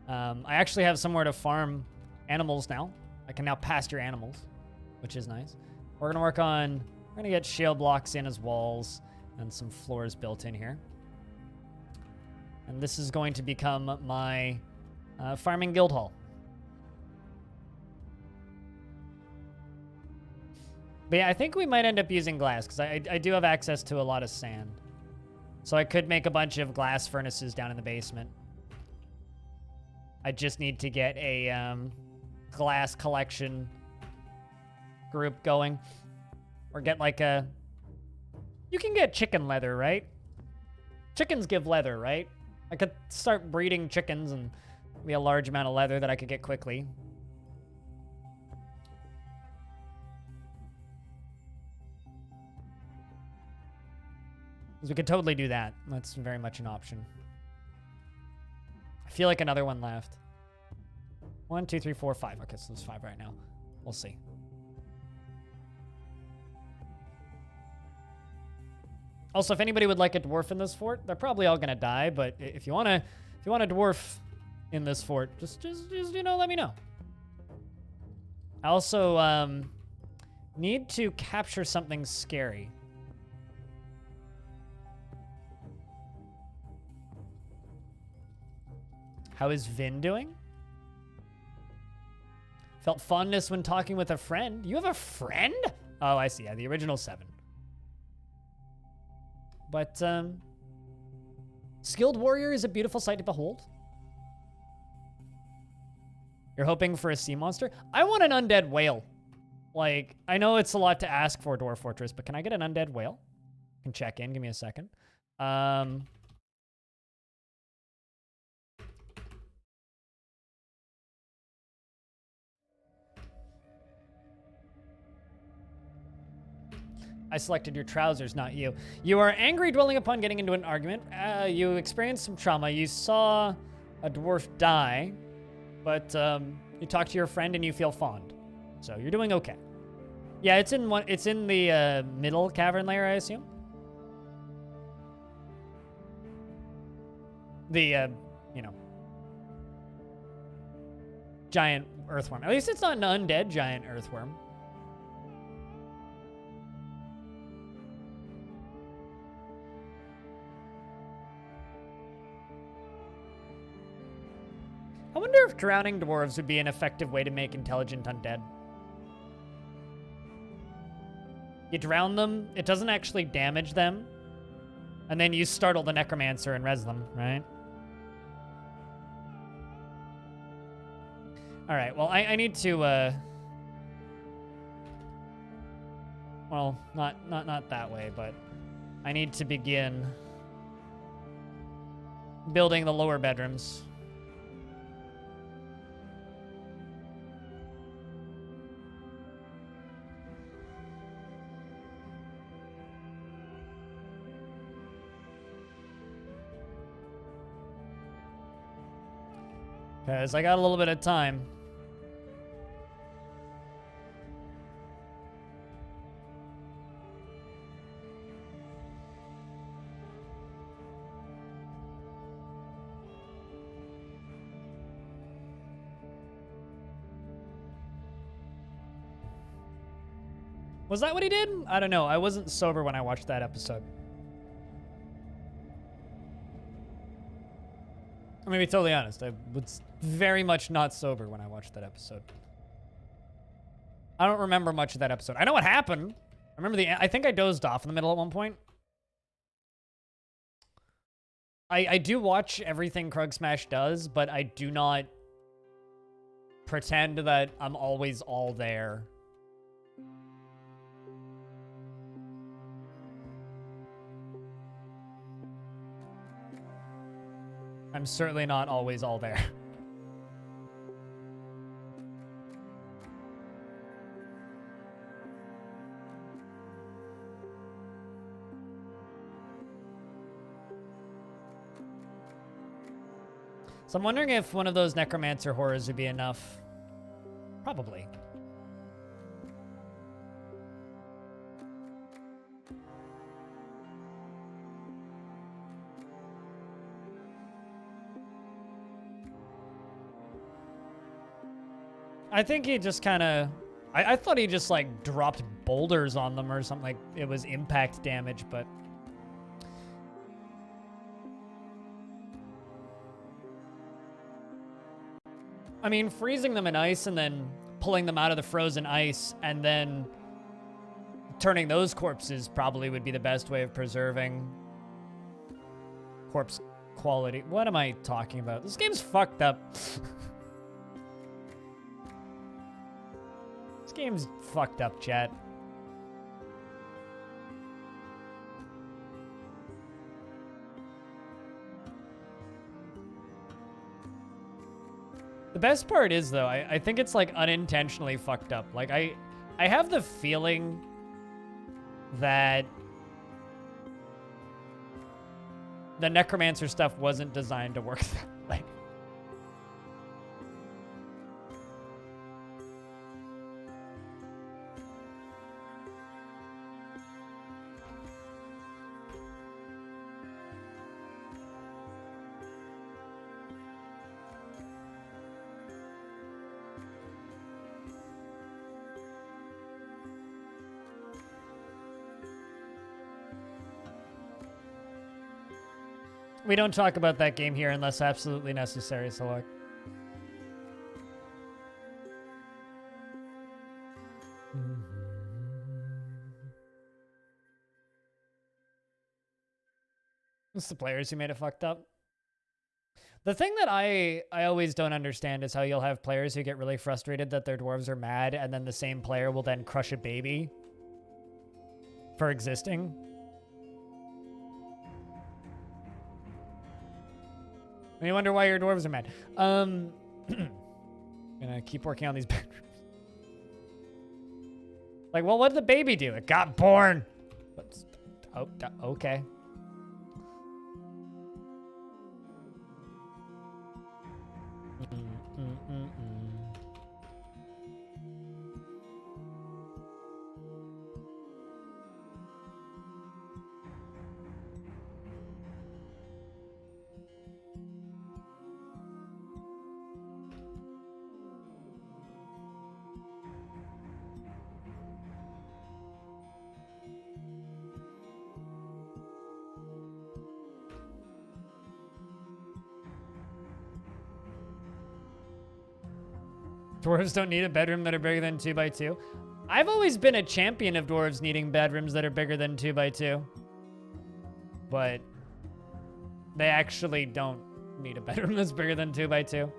I actually have somewhere to farm animals now. I can now pasture animals, which is nice. We're gonna get shale blocks in as walls and some floors built in here. And this is going to become my farming guild hall. But yeah, I think we might end up using glass because I do have access to a lot of sand. So I could make a bunch of glass furnaces down in the basement. I just need to get a glass collection group going. Or get like a... You can get chicken leather, right? Chickens give leather, right? I could start breeding chickens and be a large amount of leather that I could get quickly. We could totally do that. That's very much an option. I feel like another one left. 1, 2, 3, 4, 5. Okay, so there's 5 right now. We'll see. Also, if anybody would like a dwarf in this fort, they're probably all gonna die. But if you want a dwarf in this fort, just you know, let me know. I also need to capture something scary. How is Vin doing? Felt fondness when talking with a friend. You have a friend? Oh, I see. Yeah, the original 7. But, skilled warrior is a beautiful sight to behold. You're hoping for a sea monster? I want an undead whale. Like, I know it's a lot to ask for Dwarf Fortress, but can I get an undead whale? I can check in. Give me a second. I selected your trousers, not you. You are angry, dwelling upon getting into an argument. You experienced some trauma. You saw a dwarf die, but you talked to your friend and you feel fond. So you're doing okay. Yeah, it's in one. It's in the middle cavern layer, I assume. The you know, giant earthworm. At least it's not an undead giant earthworm. I wonder if drowning dwarves would be an effective way to make intelligent undead. You drown them, it doesn't actually damage them, and then you startle the necromancer and res them, right? All right, well, I need to, well, not that way, but I need to begin building the lower bedrooms. Because I got a little bit of time. Was that what he did? I don't know. I wasn't sober when I watched that episode. I'm gonna be totally honest. I was very much not sober when I watched that episode. I don't remember much of that episode. I know what happened. I remember I think I dozed off in the middle at one point. I do watch everything Krug Smash does, but I do not pretend that I'm always all there. I'm certainly not always all there. So I'm wondering if one of those necromancer horrors would be enough. Probably. I think he just kind of... I thought he just, like, dropped boulders on them or something. Like, it was impact damage, but... I mean, freezing them in ice and then pulling them out of the frozen ice and then turning those corpses probably would be the best way of preserving corpse quality. What am I talking about? This game's fucked up. This game's fucked up, chat. The best part is, though, I think it's, like, unintentionally fucked up. Like, I have the feeling that the necromancer stuff wasn't designed to work that way. We don't talk about that game here unless absolutely necessary, so look. It's the players who made it fucked up. The thing that I always don't understand is how you'll have players who get really frustrated that their dwarves are mad, and then the same player will then crush a baby for existing. And you wonder why your dwarves are mad. Gonna keep working on these bedrooms. Like, well, what did the baby do? It got born. Oh, okay. Dwarves don't need a bedroom that are bigger than 2x2. I've always been a champion of dwarves needing bedrooms that are bigger than 2x2. But they actually don't need a bedroom that's bigger than 2x2.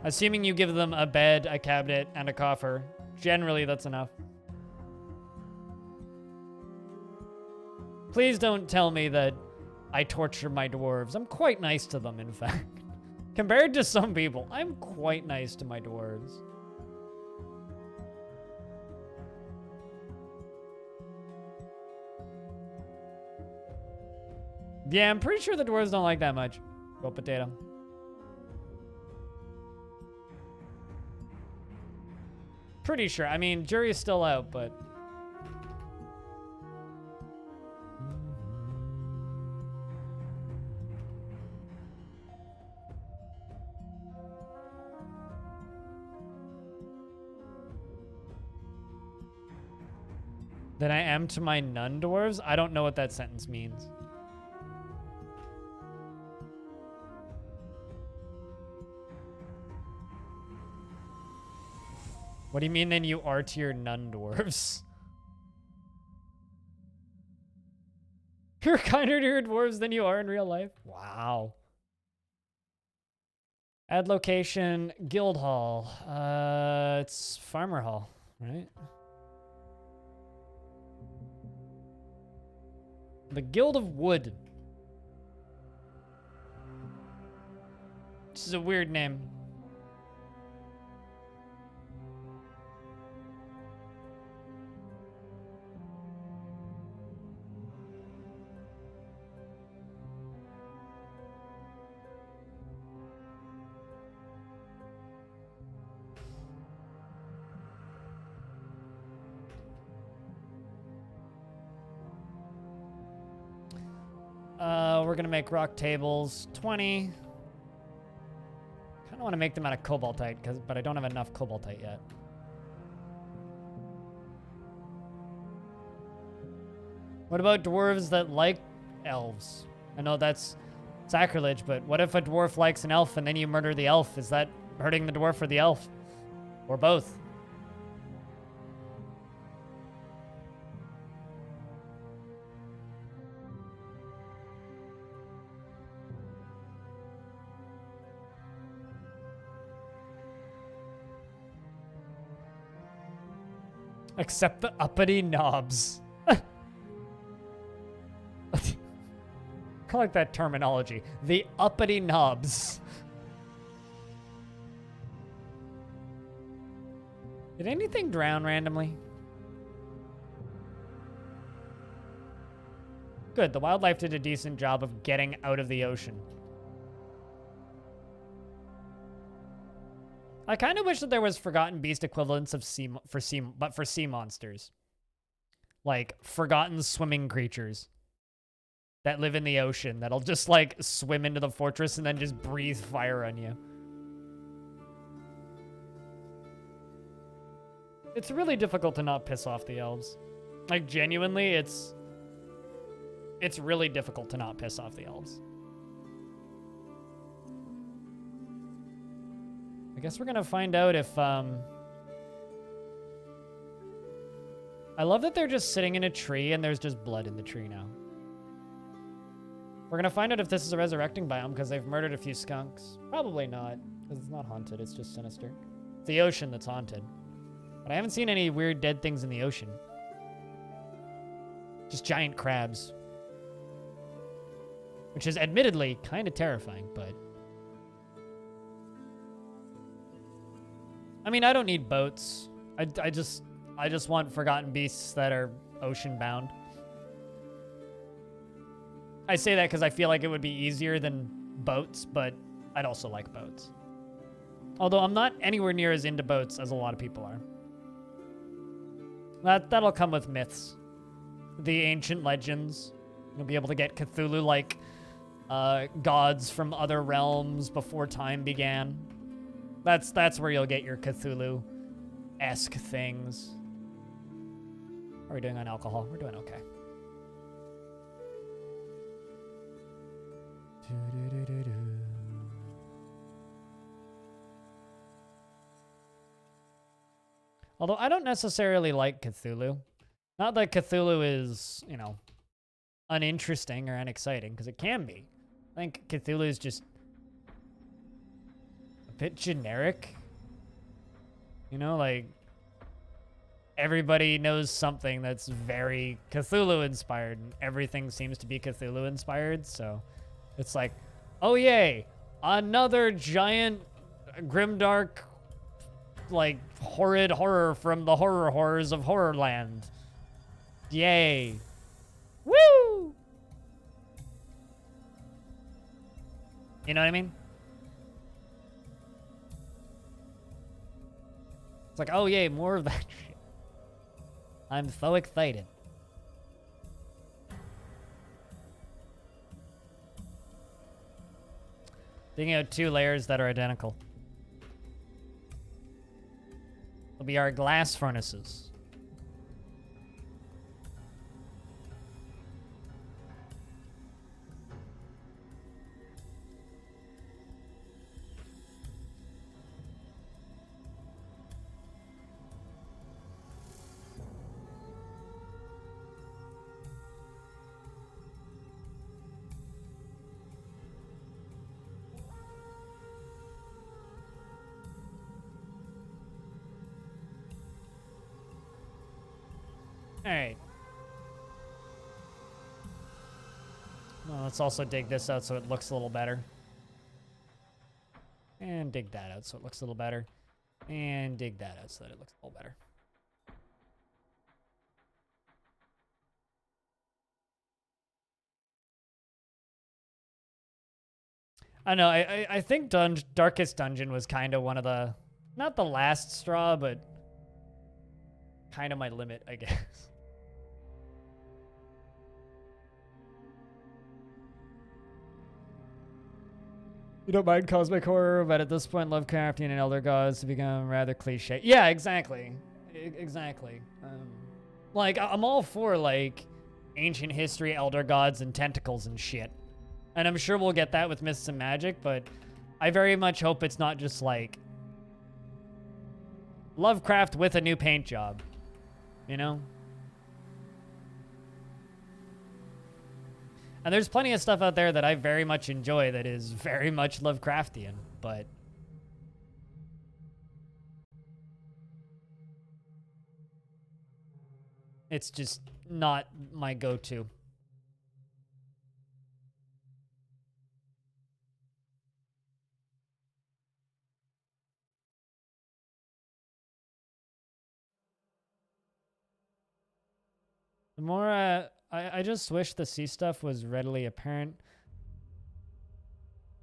Assuming you give them a bed, a cabinet, and a coffer, generally that's enough. Please don't tell me that I torture my dwarves. I'm quite nice to them, in fact. Compared to some people, I'm quite nice to my dwarves. Yeah, I'm pretty sure the dwarves don't like that much. Go potato. Pretty sure. I mean, jury's still out, but... Than I am to my nun dwarves? I don't know what that sentence means. What do you mean than you are to your nun dwarves? You're kinder to your dwarves than you are in real life? Wow. Add location, guild hall. It's farmer hall, right? The Guild of Wood. This is a weird name. We're gonna make rock tables 20. Kind of want to make them out of cobaltite, but I don't have enough cobaltite yet. What about dwarves that like elves? I know that's sacrilege, but what if a dwarf likes an elf and then you murder the elf? Is that hurting the dwarf or the elf? Or both? Except the uppity knobs. I like that terminology. The uppity knobs. Did anything drown randomly? Good, the wildlife did a decent job of getting out of the ocean. I kind of wish that there was Forgotten Beast equivalents of for sea monsters. Like, forgotten swimming creatures that live in the ocean that'll just, like, swim into the fortress and then just breathe fire on you. It's really difficult to not piss off the elves. Like, genuinely, it's really difficult to not piss off the elves. I guess we're gonna find out if, I love that they're just sitting in a tree and there's just blood in the tree now. We're gonna find out if this is a resurrecting biome because they've murdered a few skunks. Probably not, because it's not haunted, it's just sinister. It's the ocean that's haunted. But I haven't seen any weird dead things in the ocean. Just giant crabs. Which is admittedly kind of terrifying, but... I mean, I don't need boats. I just want forgotten beasts that are ocean-bound. I say that because I feel like it would be easier than boats, but I'd also like boats. Although I'm not anywhere near as into boats as a lot of people are. That'll come with myths. The ancient legends. You'll be able to get Cthulhu-like gods from other realms before time began. That's where you'll get your Cthulhu-esque things. How are we doing on alcohol? We're doing okay. Although I don't necessarily like Cthulhu. Not that Cthulhu is, you know, uninteresting or unexciting, because it can be. I think Cthulhu is just a bit generic. You know, like, everybody knows something that's very Cthulhu-inspired, and everything seems to be Cthulhu-inspired, so it's like, oh yay, another giant, grimdark, like, horrid horror from the horror horrors of Horrorland. Yay. Woo! You know what I mean? It's like, oh yay, more of that shit. I'm so excited. Digging out 2 layers that are identical. Will be our glass furnaces. Alright. Well, let's also dig this out so it looks a little better. And dig that out so it looks a little better. And dig that out so that it looks a little better. I know, I think Darkest Dungeon was kind of one of the... Not the last straw, but... kind of my limit, I guess. You don't mind cosmic horror, but at this point, Lovecraftian and Elder Gods have become rather cliche. Yeah, exactly. Exactly. Like, I'm all for, like, ancient history, Elder Gods, and tentacles and shit. And I'm sure we'll get that with Myths and Magic, but I very much hope it's not just, like, Lovecraft with a new paint job. You know? And there's plenty of stuff out there that I very much enjoy that is very much Lovecraftian, but... it's just not my go-to. The more, I just wish the sea stuff was readily apparent.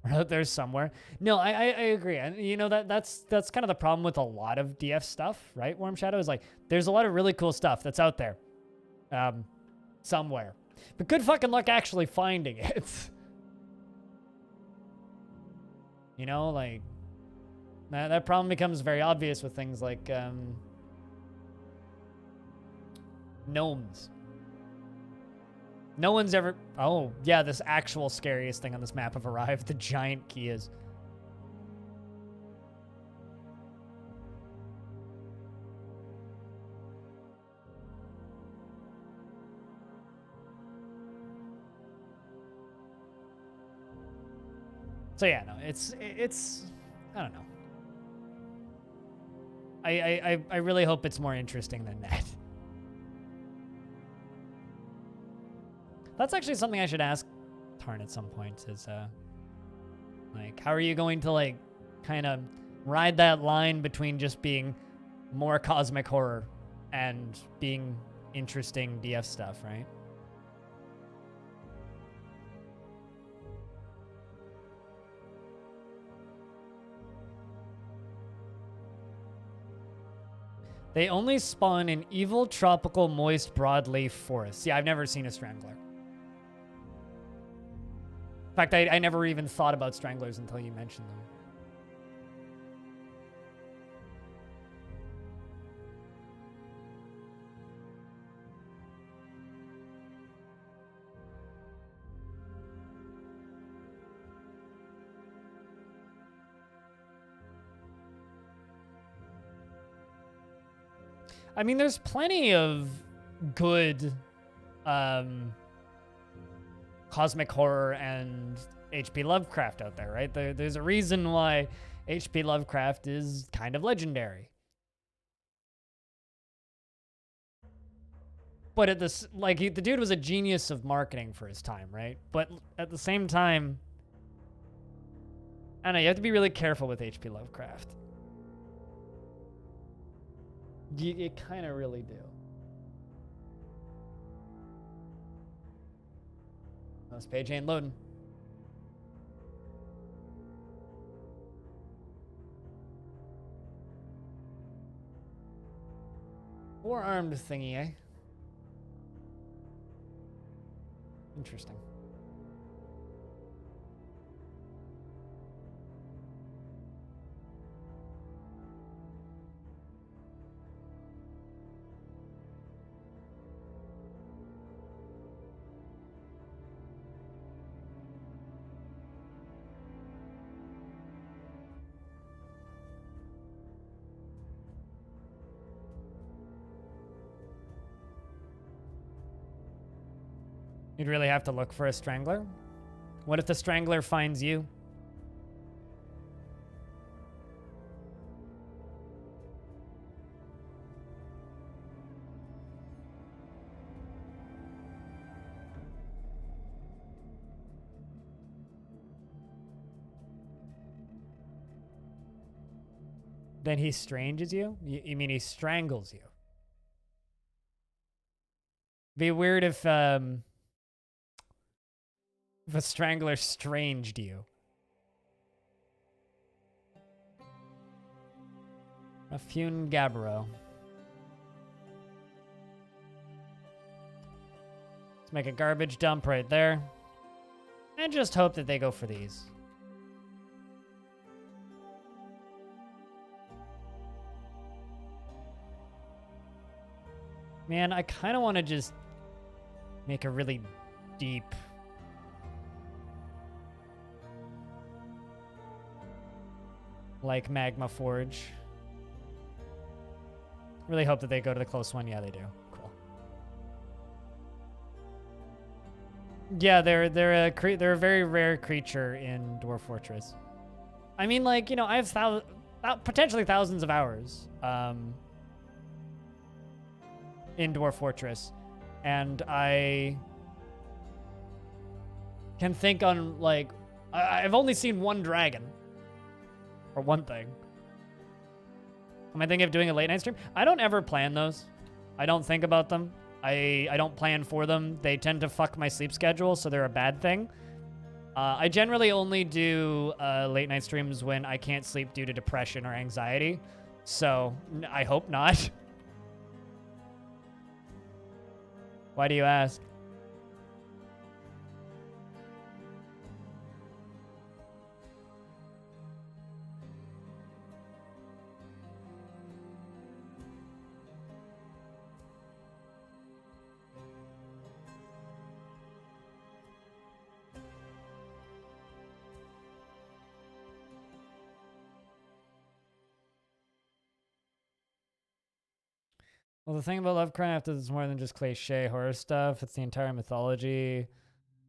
Or that there's somewhere. No, I agree. And you know, that's kind of the problem with a lot of DF stuff, right? Warm Shadow is like, there's a lot of really cool stuff that's out there. Somewhere. But good fucking luck actually finding it. You know, like, that problem becomes very obvious with things like, gnomes. No one's ever... oh, yeah, this actual scariest thing on this map have arrived. The giant Kias. So yeah, no, it's I don't know. I really hope it's more interesting than that. That's actually something I should ask Tarn at some point is like, how are you going to like kind of ride that line between just being more cosmic horror and being interesting DF stuff, right? They only spawn in evil, tropical, moist, broadleaf forests. Yeah, I've never seen a strangler. In fact, I never even thought about stranglers until you mentioned them. I mean, there's plenty of good cosmic horror and H.P. Lovecraft out there, right? There's a reason why H.P. Lovecraft is kind of legendary. But at this, like, the dude was a genius of marketing for his time, right? But at the same time, I don't know, you have to be really careful with H.P. Lovecraft. You kind of really do. This page ain't loading. Four-armed thingy, eh? Interesting. You'd really have to look for a strangler? What if the strangler finds you? Then he stranges you? You mean he strangles you? Be weird if a strangler stranged you. Rafune Gabbro. Let's make a garbage dump right there. And just hope that they go for these. Man, I kind of want to just make a really deep like magma forge. Really hope that they go to the close one. Yeah, they do. Cool. Yeah, they're a very rare creature in Dwarf Fortress. I mean, like, you know, I have potentially thousands of hours in Dwarf Fortress, and I can think on, like, I've only seen one dragon, or one thing. Am I thinking of doing a late night stream? I don't ever plan those. I don't think about them. I don't plan for them. They tend to fuck my sleep schedule, so they're a bad thing. I generally only do late night streams when I can't sleep due to depression or anxiety, so I hope not. Why do you ask? Well, the thing about Lovecraft is it's more than just cliche horror stuff. It's the entire mythology.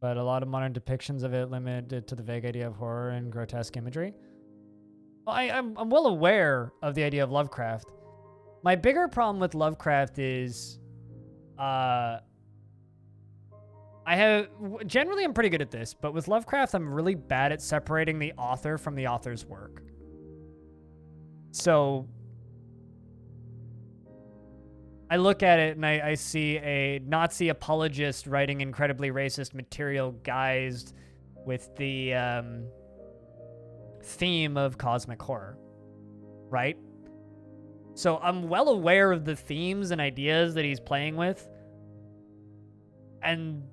but a lot of modern depictions of it limited to the vague idea of horror and grotesque imagery. Well, I'm well aware of the idea of Lovecraft. My bigger problem with Lovecraft is, generally I'm pretty good at this, but with Lovecraft, I'm really bad at separating the author from the author's work. So I look at it and I see a Nazi apologist writing incredibly racist material guised with the theme of cosmic horror, right? So I'm well aware of the themes and ideas that he's playing with. And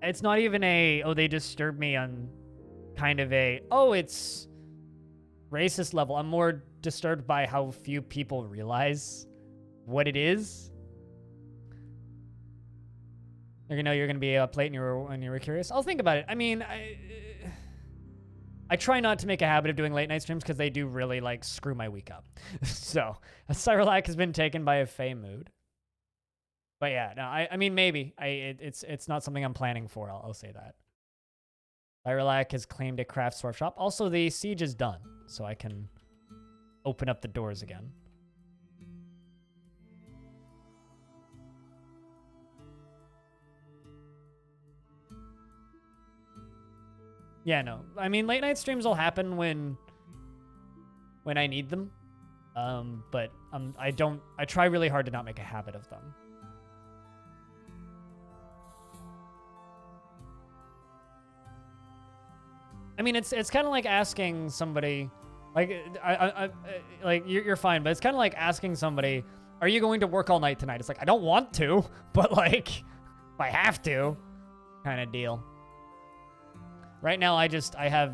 it's not even oh, they disturb me on kind of oh, it's racist level. I'm more disturbed by how few people realize what it is. You know, you're going to be up late and you were curious. I'll think about it. I mean, I try not to make a habit of doing late night streams because they do really like screw my week up. So Cyrolac has been taken by a Fey mood. But yeah, no, I mean, maybe it's not something I'm planning for. I'll say that. Cyrolac has claimed a craft store shop. Also, the siege is done, so I can open up the doors again. Yeah, no. I mean, late night streams will happen when I need them. But I try really hard to not make a habit of them. I mean, it's kind of like asking somebody, like, like you're fine, but it's kind of like asking somebody, are you going to work all night tonight? It's like, I don't want to, but like, if I have to, kind of deal. Right now, I have,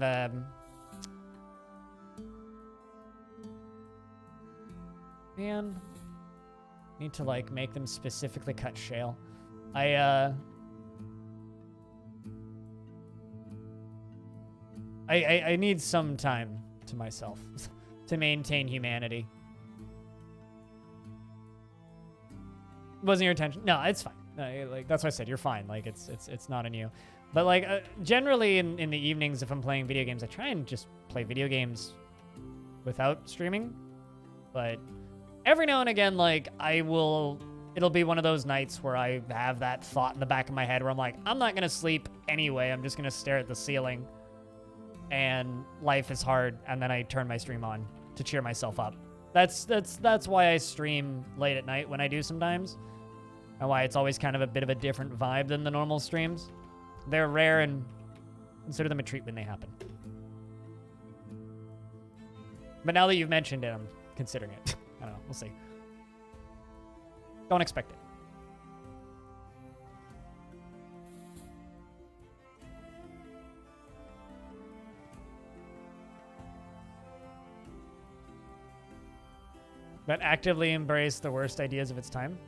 man, need to like make them specifically cut shale. I need some time to myself to maintain humanity. Wasn't your intention? No, it's fine. Like that's what I said. You're fine. Like it's not on you. But like generally in the evenings, if I'm playing video games, I try and just play video games without streaming. But every now and again, like it'll be one of those nights where I have that thought in the back of my head where I'm like, I'm not gonna sleep anyway. I'm just gonna stare at the ceiling. And life is hard, and then I turn my stream on to cheer myself up. That's why I stream late at night when I do sometimes, and why it's always kind of a bit of a different vibe than the normal streams. They're rare, and consider them a treat when they happen. But now that you've mentioned it, I'm considering it. I don't know. We'll see. Don't expect it. But actively embrace the worst ideas of its time.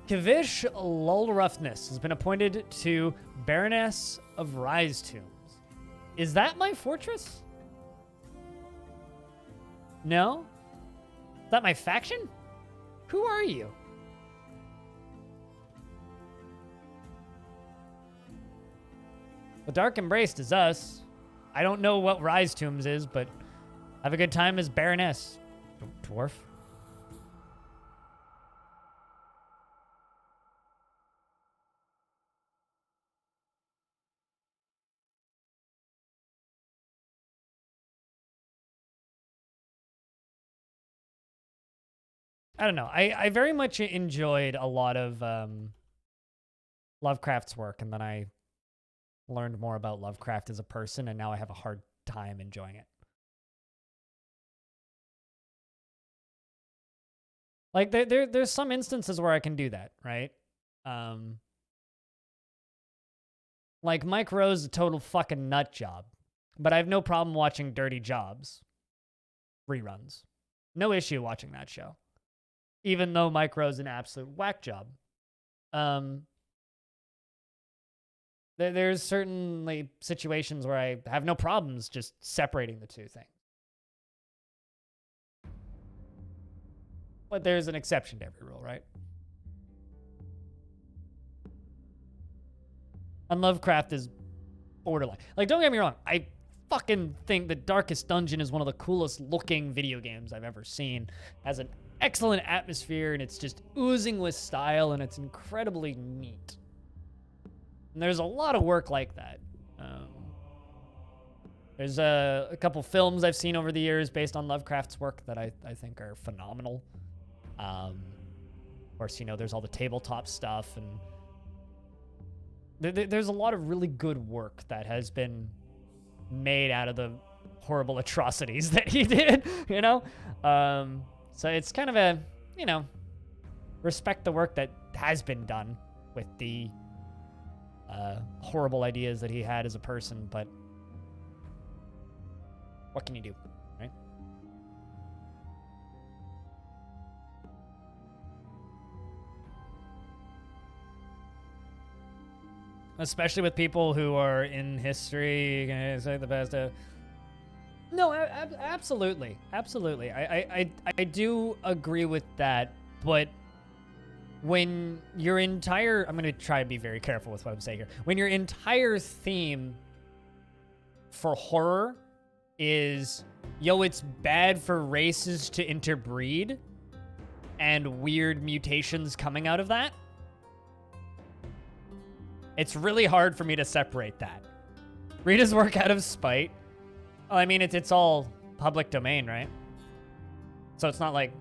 Kavish Lulroughness has been appointed to Baroness of Rise Tombs. Is that my fortress? No? Is that my faction? Who are you? The Dark Embraced is us. I don't know what Rise Tombs is, but have a good time as Baroness. Dwarf. I don't know. I very much enjoyed a lot of Lovecraft's work, and then I learned more about Lovecraft as a person, and now I have a hard time enjoying it. Like, there's some instances where I can do that, right? Like, Mike Rowe's a total fucking nut job, but I have no problem watching Dirty Jobs reruns. No issue watching that show, even though Mike Rowe's an absolute whack job. There's certainly situations where I have no problems just separating the two things. But there's an exception to every rule, right? And Lovecraft is borderline. Like, don't get me wrong. I fucking think the Darkest Dungeon is one of the coolest looking video games I've ever seen. Has an excellent atmosphere, and it's just oozing with style, and it's incredibly neat. And there's a lot of work like that. There's a couple films I've seen over the years based on Lovecraft's work that I think are phenomenal. Of course, you know, there's all the tabletop stuff, and there's a lot of really good work that has been made out of the horrible atrocities that he did, you know? So it's kind of a, you know, respect the work that has been done with the horrible ideas that he had as a person, but what can you do, right? Especially with people who are in history, can I say the best? No, absolutely, absolutely. I do agree with that, but when your entire, I'm gonna try to be very careful with what I'm saying here. When your entire theme for horror is, yo, it's bad for races to interbreed and weird mutations coming out of that, it's really hard for me to separate that. Read his work out of spite. Well, I mean, it's all public domain, right? So it's not like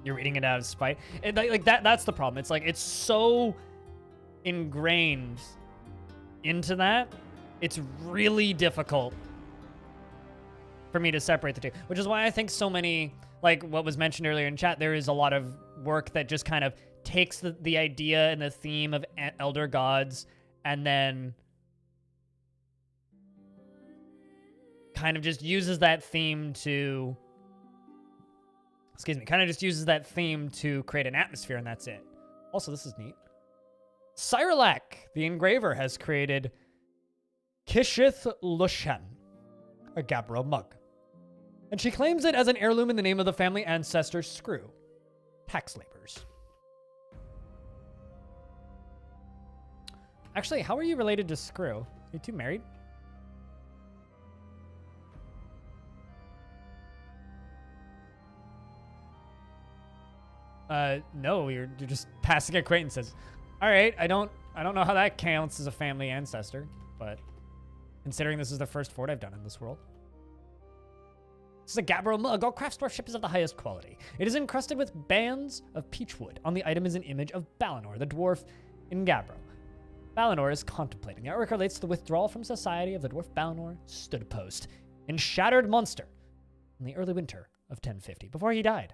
you're reading it out of spite. That's the problem. It's like, it's so ingrained into that, it's really difficult for me to separate the two, which is why I think so many, like what was mentioned earlier in chat, there is a lot of work that just kind of takes the idea and the theme of elder gods and then kind of just uses that theme to, create an atmosphere, and that's it. Also, this is neat. Cyrillak, the engraver, has created Kishith Lushan, a Gabbro mug. And she claims it as an heirloom in the name of the family ancestor Screw, tax laborers. Actually, how are you related to Screw? Are you two married? No, you're just passing acquaintances. All right, I don't know how that counts as a family ancestor, but considering this is the first fort I've done in this world. This is a Gabbro mug. All craft dwarf is of the highest quality. It is encrusted with bands of peachwood. On the item is an image of Balinor, the dwarf in Gabbro. Balinor is contemplating. The artwork relates to the withdrawal from society of the dwarf Balinor stood post in Shatteredmonster in the early winter of 1050, before he died.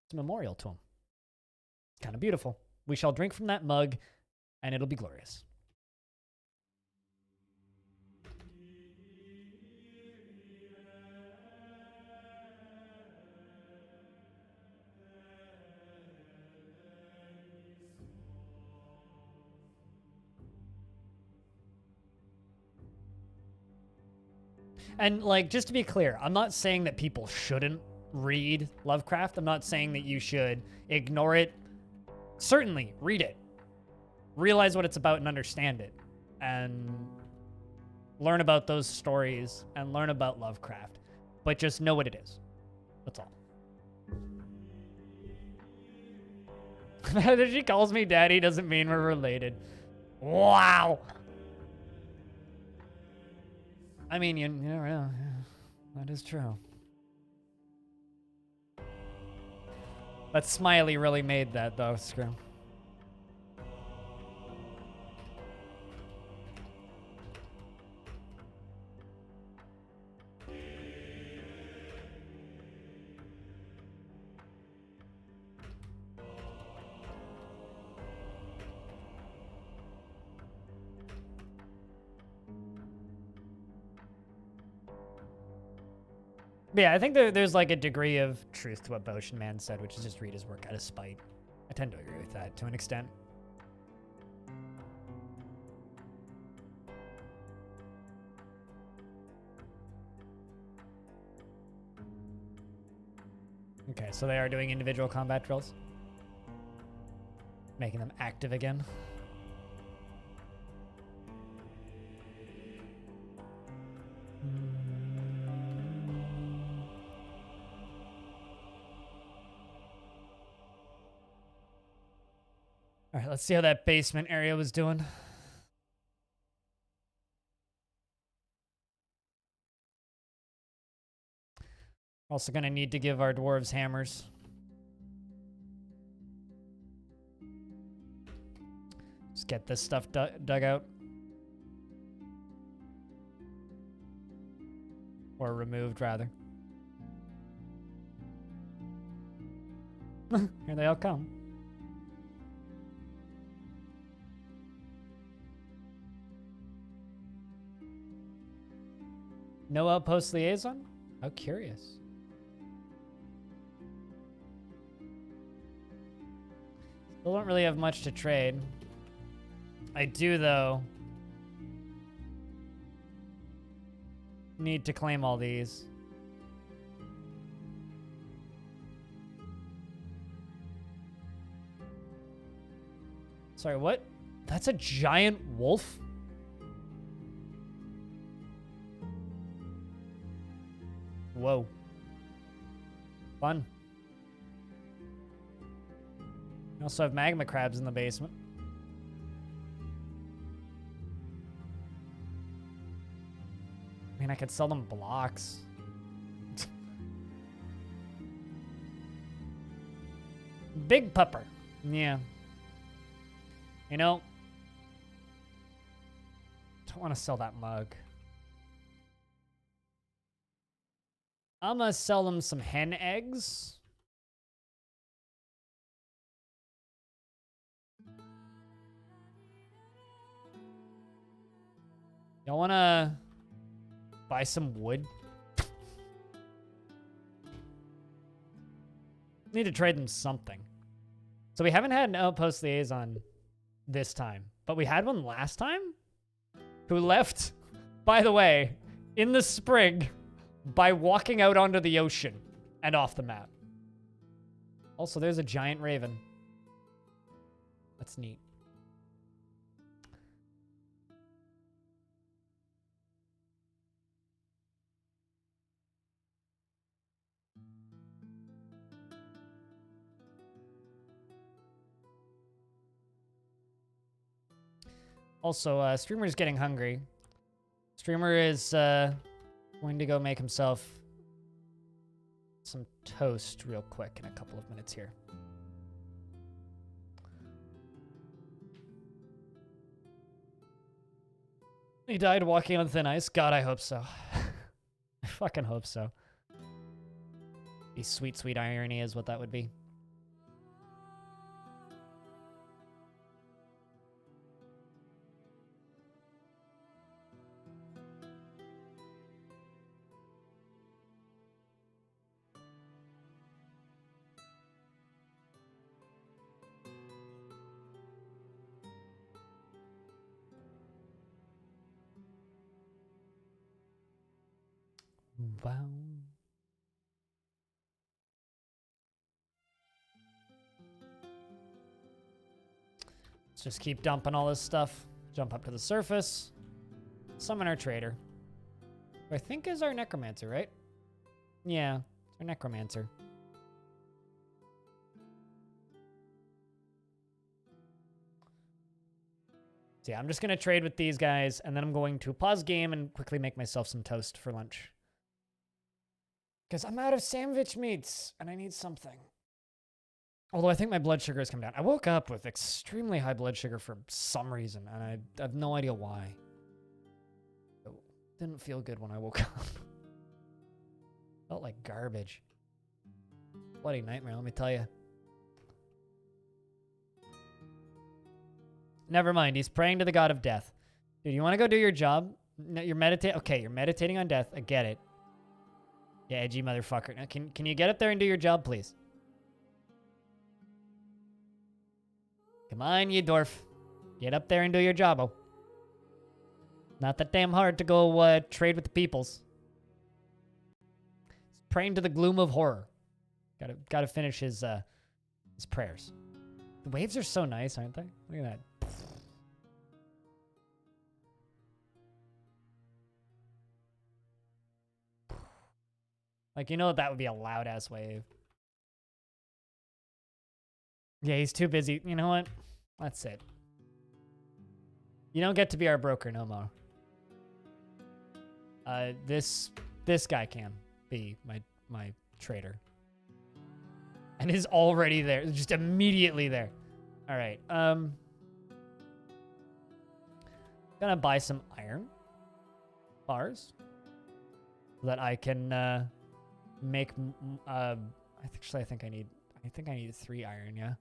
It's a memorial to him. It's kind of beautiful. We shall drink from that mug, and it'll be glorious. And, like, just to be clear, I'm not saying that people shouldn't read Lovecraft. I'm not saying that you should ignore it. Certainly, read it. Realize what it's about and understand it. And learn about those stories and learn about Lovecraft. But just know what it is. That's all. That she calls me daddy doesn't mean we're related. Wow. I mean, you never know. Yeah, that is true. That smiley really made that, though, Scrim. Yeah, I think there's like a degree of truth to what Boshin Man said, which is just read his work out of spite. I tend to agree with that to an extent. Okay, so they are doing individual combat drills. Making them active again. All right, let's see how that basement area was doing. Also gonna need to give our dwarves hammers. Just get this stuff dug out. Or removed, rather. Here they all come. No outpost liaison? How curious. Still don't really have much to trade. I do, though, need to claim all these. Sorry, what? That's a giant wolf? Whoa. Fun. We also have magma crabs in the basement. I mean, I could sell them blocks. Big pupper. Yeah. You know, don't want to sell that mug. I'm gonna sell them some hen eggs. Y'all wanna buy some wood? Need to trade them something. So we haven't had an outpost liaison this time, but we had one last time who left, by the way, in the spring by walking out onto the ocean and off the map. Also, there's a giant raven. That's neat. Also, Streamer's getting hungry. Streamer is going to go make himself some toast real quick in a couple of minutes here. He died walking on thin ice? God, I hope so. I fucking hope so. The sweet, sweet irony is what that would be. Wow. Let's just keep dumping all this stuff. Jump up to the surface. Summon our trader. Who I think is our necromancer, right? Yeah, it's our necromancer. So yeah, I'm just going to trade with these guys, and then I'm going to pause game and quickly make myself some toast for lunch. Because I'm out of sandwich meats, and I need something. Although I think my blood sugar has come down. I woke up with extremely high blood sugar for some reason, and I have no idea why. It didn't feel good when I woke up. Felt like garbage. Bloody nightmare, let me tell you. Never mind, he's praying to the god of death. Dude, you want to go do your job? No, you're meditating. Okay, you're meditating on death. I get it. Yeah, edgy motherfucker. Now, can you get up there and do your job, please? Come on, you dwarf. Get up there and do your job, oh. Not that damn hard to go trade with the peoples. He's praying to the gloom of horror. Gotta finish his prayers. The waves are so nice, aren't they? Look at that. Like, you know that would be a loud-ass wave. Yeah, he's too busy. You know what? That's it. You don't get to be our broker no more. This guy can be my trader. And is already there. Just immediately there. All right. Gonna buy some iron bars so that I can make. Actually, I think I need 3 iron. Yeah.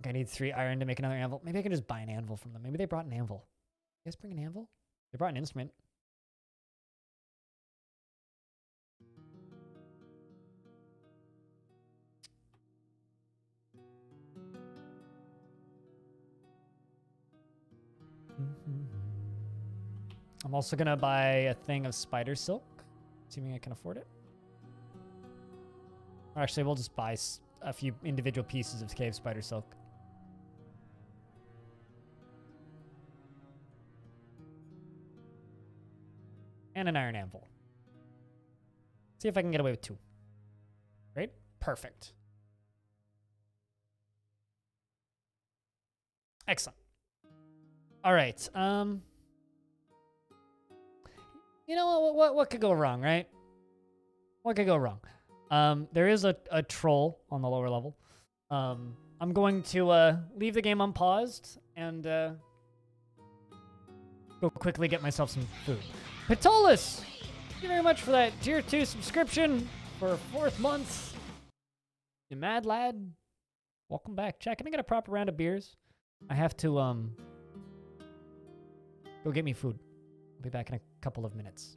I need 3 iron to make another anvil. Maybe I can just buy an anvil from them. Maybe they brought an anvil. You guys bring an anvil? They brought an instrument. I'm also gonna buy a thing of spider silk, assuming I can afford it. Or actually, we'll just buy a few individual pieces of cave spider silk. And an iron anvil. See if I can get away with 2. Right? Perfect. Excellent. All right. You know what could go wrong, right? What could go wrong? There is a troll on the lower level. I'm going to leave the game unpaused and go quickly get myself some food. Patolis! Thank you very much for that tier 2 subscription for 4th month. You mad lad? Welcome back. Chat, can I get a proper round of beers? I have to go get me food. I'll be back in a couple of minutes.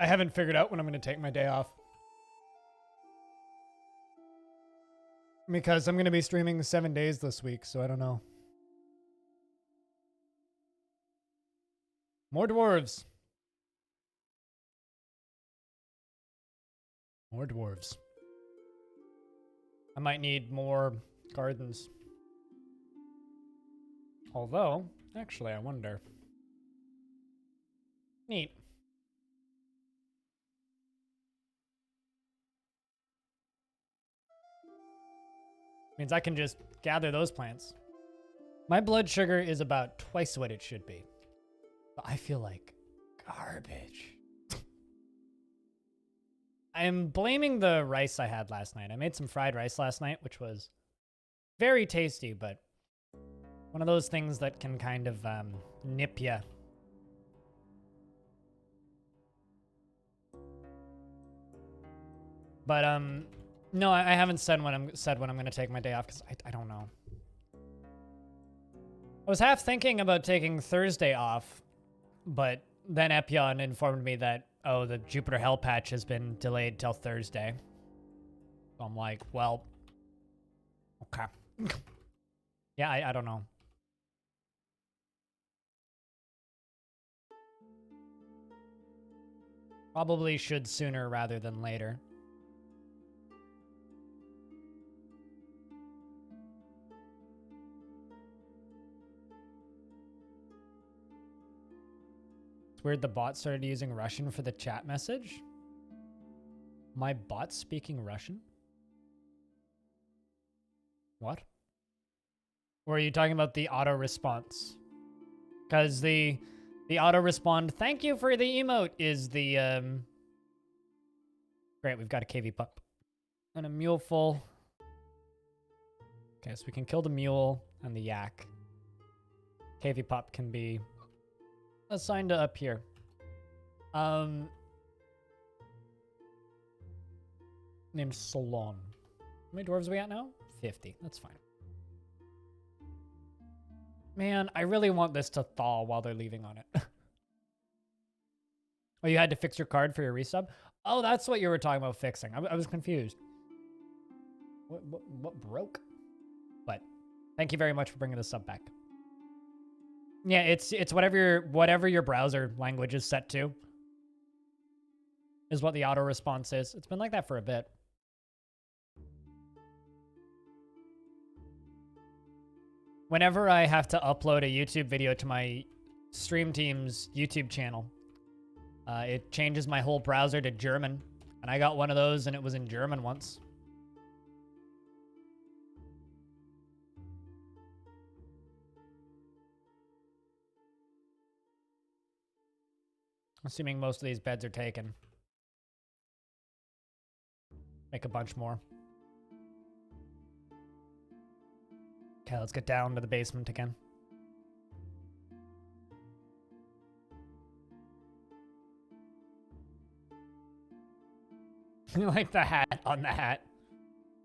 I haven't figured out when I'm going to take my day off. Because I'm going to be streaming 7 days this week, so I don't know. More dwarves. More dwarves. I might need more gardens. Although, actually, I wonder. Neat. Means I can just gather those plants. My blood sugar is about twice what it should be. But I feel like garbage. I'm blaming the rice I had last night. I made some fried rice last night, which was very tasty, but one of those things that can kind of nip ya. But no, I haven't said when I'm going to take my day off because I don't know. I was half thinking about taking Thursday off, but then Epion informed me that, oh, the Jupiter Hell patch has been delayed till Thursday. So I'm like, well, okay. Yeah, I don't know. Probably should sooner rather than later. It's weird the bot started using Russian for the chat message. My bot speaking Russian? What? Or are you talking about the auto response? Because the auto respond, thank you for the emote, is the great, we've got a KV pup. And a mule full. Okay, so we can kill the mule and the yak. KV pup can be assigned to up here. Named Salon. How many dwarves are we at now? 50. That's fine. Man, I really want this to thaw while they're leaving on it. Oh, you had to fix your card for your resub? Oh, that's what you were talking about fixing. I was confused. What broke? But thank you very much for bringing the sub back. Yeah, it's whatever your browser language is set to is what the auto response is. It's been like that for a bit. Whenever I have to upload a YouTube video to my stream team's YouTube channel, it changes my whole browser to German. And I got one of those and it was in German once. Assuming most of these beds are taken. Make a bunch more. Okay, let's get down to the basement again. I like the hat on the hat.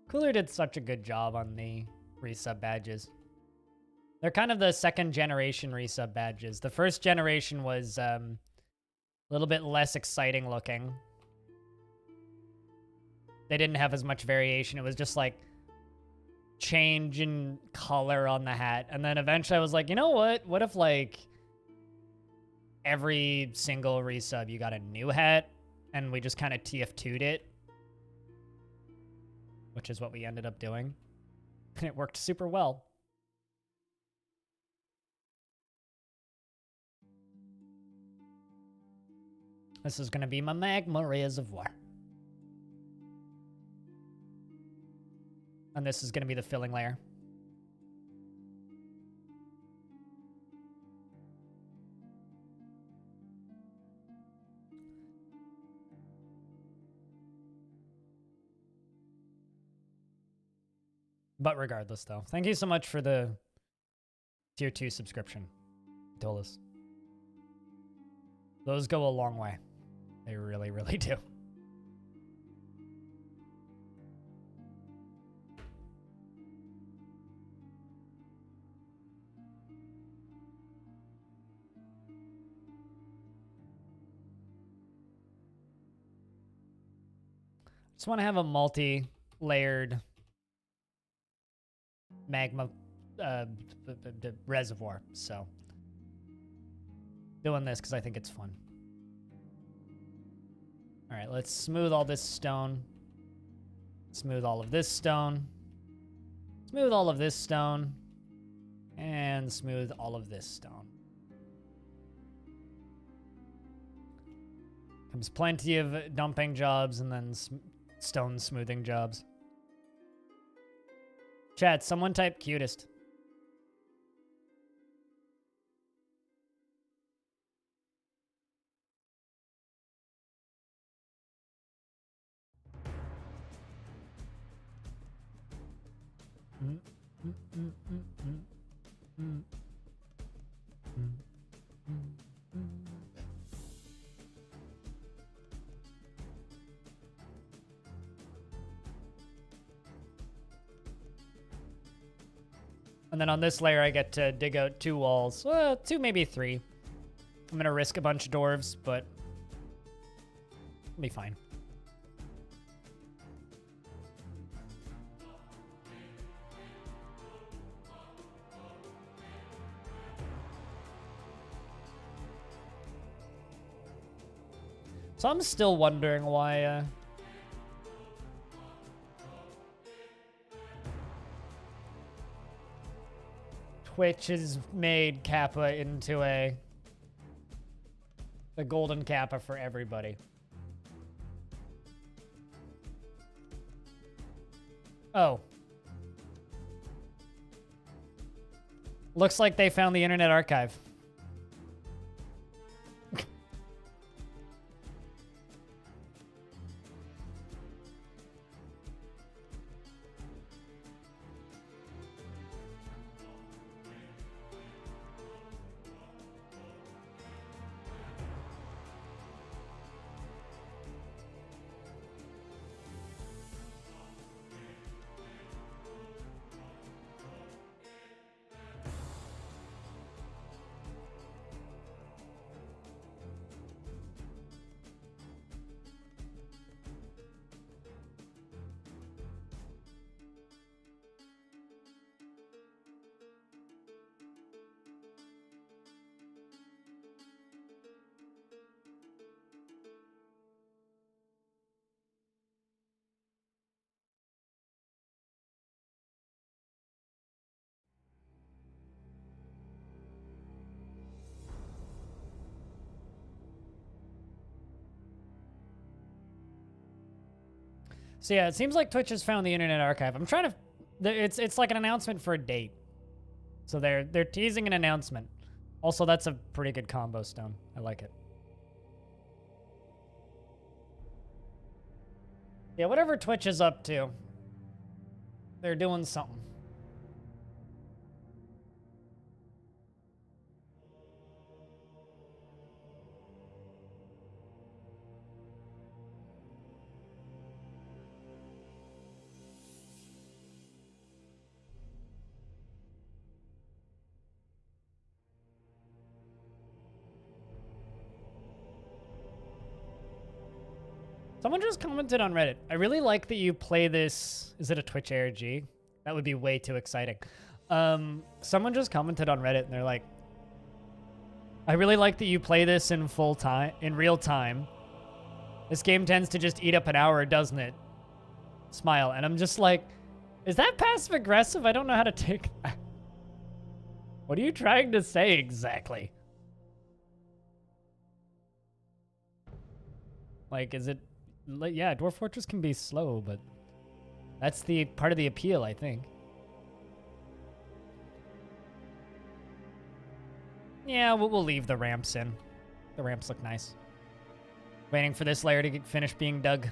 Cooler did such a good job on the resub badges. They're kind of the second generation resub badges. The first generation was a little bit less exciting looking. They didn't have as much variation. It was just like change in color on the hat. And then eventually I was like, you know what? What if like every single resub you got a new hat and we just kind of TF2'd it? Which is what we ended up doing. And it worked super well. This is going to be my magma reservoir. And this is going to be the filling layer. But regardless, though, thank you so much for the tier 2 subscription, Dolus. Those go a long way. They really, really do. Just want to have a multi-layered magma reservoir, so doing this because I think it's fun. All right, let's smooth all this stone. Smooth all of this stone. Smooth all of this stone. And smooth all of this stone. Comes plenty of dumping jobs and then stone smoothing jobs. Chat, someone type cutest. And then on this layer, I get to dig out 2 walls. Well, 2, maybe 3. I'm going to risk a bunch of dwarves, but it'll be fine. So I'm still wondering why... Twitch has made Kappa into the golden Kappa for everybody. Oh. Looks like they found the Internet Archive. So yeah, it seems like Twitch has found the Internet Archive. I'm trying to... It's like an announcement for a date. So they're teasing an announcement. Also, that's a pretty good combo stone. I like it. Yeah, whatever Twitch is up to, they're doing something. Someone just commented on Reddit. I really like that you play this. Is it a Twitch ARG? That would be way too exciting. Someone just commented on Reddit and they're like, I really like that you play this in real time. This game tends to just eat up an hour, doesn't it? Smile. And I'm just like, is that passive aggressive? I don't know how to take that. What are you trying to say exactly? Like, is it... Yeah, Dwarf Fortress can be slow, but that's the part of the appeal, I think. Yeah, we'll leave the ramps in. The ramps look nice. Waiting for this layer to get finished being dug.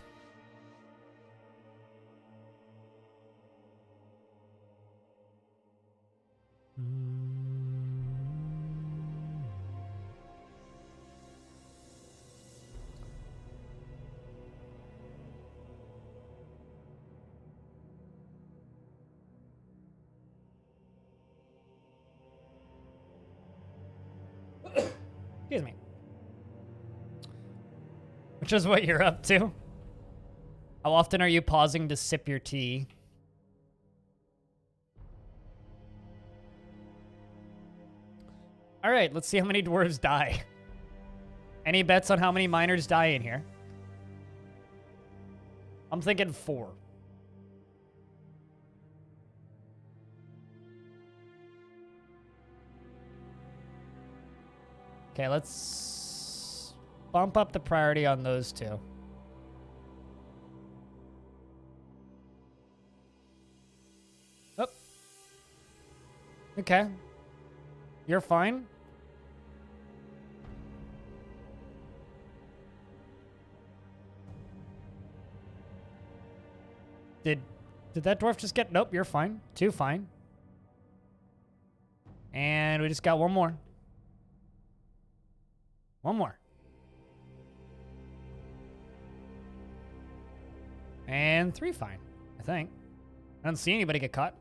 Excuse me. Which is what you're up to. How often are you pausing to sip your tea? All right, let's see how many dwarves die. Any bets on how many miners die in here? I'm thinking 4. Okay, let's bump up the priority on those 2. Oh. Okay. You're fine. Did that dwarf just get... Nope, you're fine. 2 fine. And we just got 1 more. 1 more. And 3 fine, I think. I don't see anybody get caught.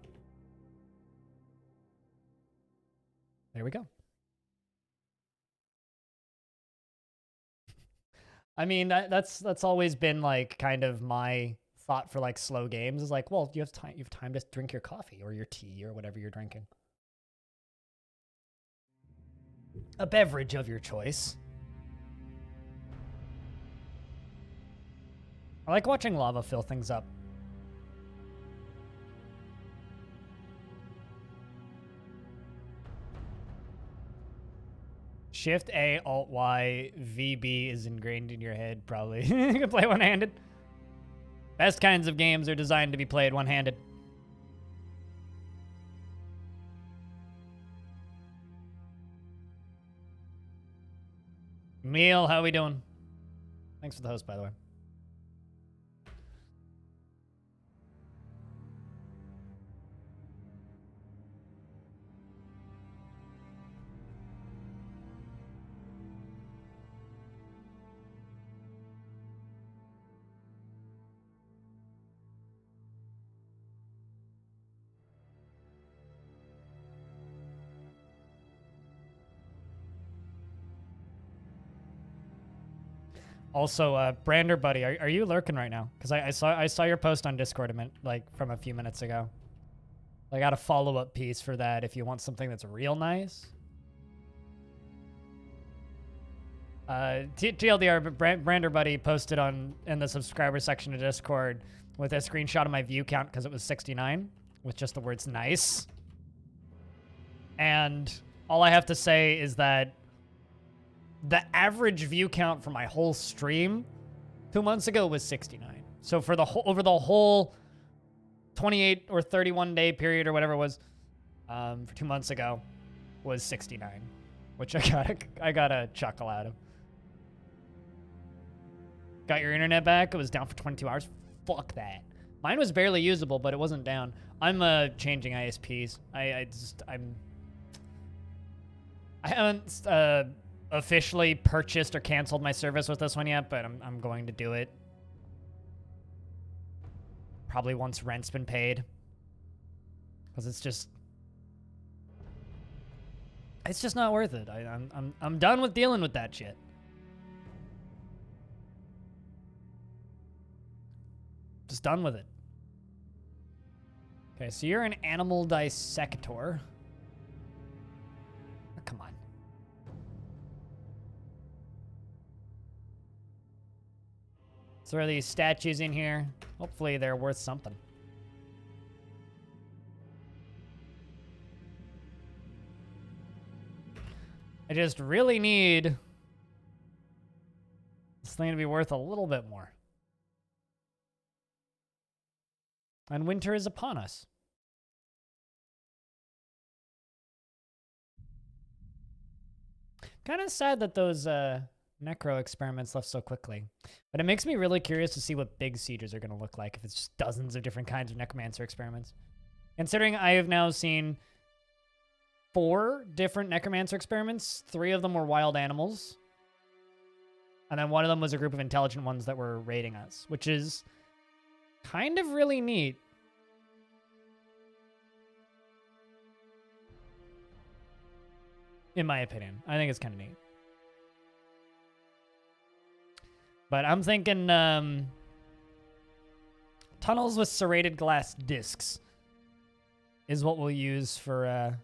There we go. I mean, that's always been like kind of my thought for like slow games is like, well, you have time to drink your coffee or your tea or whatever you're drinking. A beverage of your choice. I like watching lava fill things up. Shift A, Alt Y, VB is ingrained in your head, probably. You can play one-handed. Best kinds of games are designed to be played one-handed. Meal, how we doing? Thanks for the host, by the way. Also, Brander buddy, are you lurking right now? Because I saw your post on Discord like from a few minutes ago. I got a follow-up piece for that if you want something that's real nice. TLDR, Brander buddy posted in the subscriber section of Discord with a screenshot of my view count because it was 69 with just the words nice. And all I have to say is that the average view count for my whole stream 2 months ago was 69. So for over the whole 28 or 31 day period or whatever it was, for 2 months ago, was 69, which I got a chuckle out of. Got your internet back? It was down for 22 hours. Fuck that. Mine was barely usable, but it wasn't down. I'm changing ISPs. I haven't officially purchased or canceled my service with this one yet, but I'm going to do it. Probably once rent's been paid. Because it's just not worth it. I'm done with dealing with that shit. Just done with it. Okay, so you're an animal dissector. Oh, come on. So are these statues in here? Hopefully they're worth something. I just really need this thing to be worth a little bit more. And winter is upon us. Kind of sad that those necro experiments left so quickly. But it makes me really curious to see what big sieges are going to look like if it's just dozens of different kinds of necromancer experiments. Considering I have now seen 4 different necromancer experiments, 3 of them were wild animals. And then 1 of them was a group of intelligent ones that were raiding us, which is kind of really neat. In my opinion. I think it's kind of neat. But I'm thinking Tunnels with serrated glass discs is what we'll use for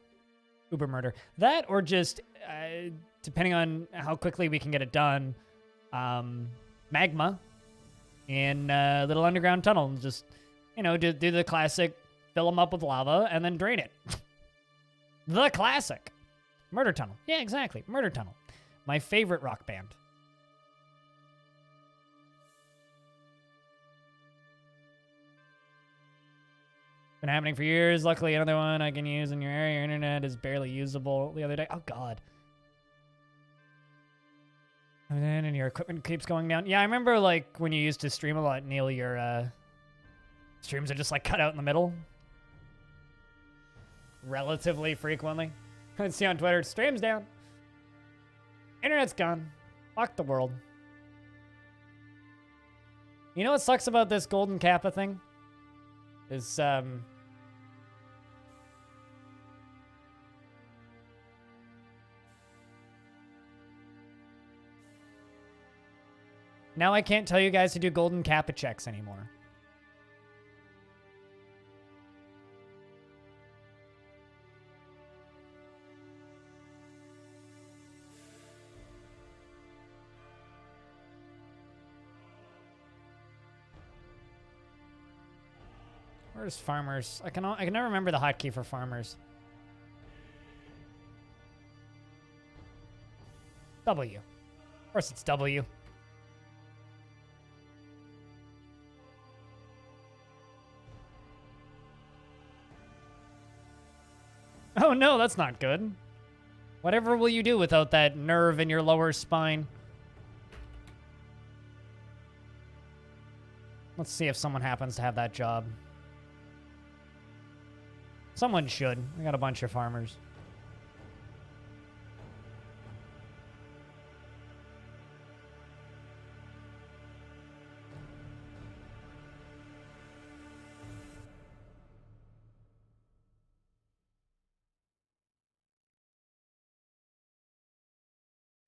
Uber murder. That or just, depending on how quickly we can get it done, magma in a little underground tunnel. Just, you know, do the classic, fill them up with lava and then drain it. The classic. Murder Tunnel. Yeah, exactly. Murder Tunnel. My favorite rock band. Been happening for years. Luckily, another one I can use in your area. Your internet is barely usable the other day. Oh, God. And your equipment keeps going down. Yeah, I remember, like, when you used to stream a lot, Neil, your streams are just, like, cut out in the middle. Relatively frequently. I see on Twitter, stream's down. Internet's gone. Fuck the world. You know what sucks about this golden kappa thing? Is, now I can't tell you guys to do golden kappa checks anymore. Where's farmers? I can never remember the hotkey for farmers. W. Of course it's W. Oh no, that's not good. Whatever will you do without that nerve in your lower spine? Let's see if someone happens to have that job. Someone should. We got a bunch of farmers.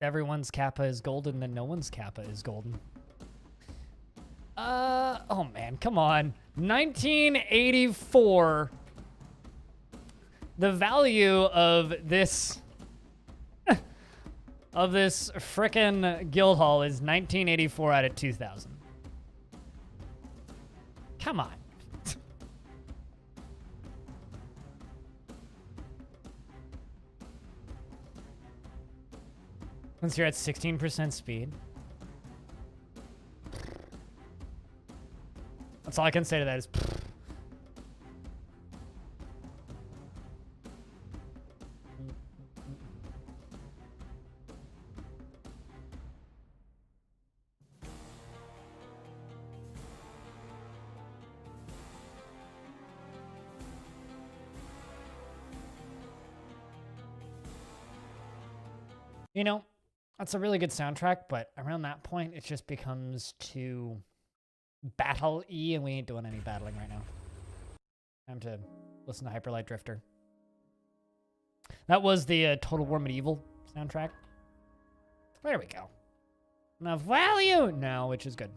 Everyone's kappa is golden, then no one's kappa is golden. Oh man, come on. 1984. The value of this frickin' guild hall is 1984 out of 2000. Come on. Once you're at 16% speed. That's all I can say to that is you know, that's a really good soundtrack, but around that point, it just becomes too battle-y, and we ain't doing any battling right now. Time to listen to Hyperlight Drifter. That was the Total War Medieval soundtrack. There we go. Enough value now, which is good.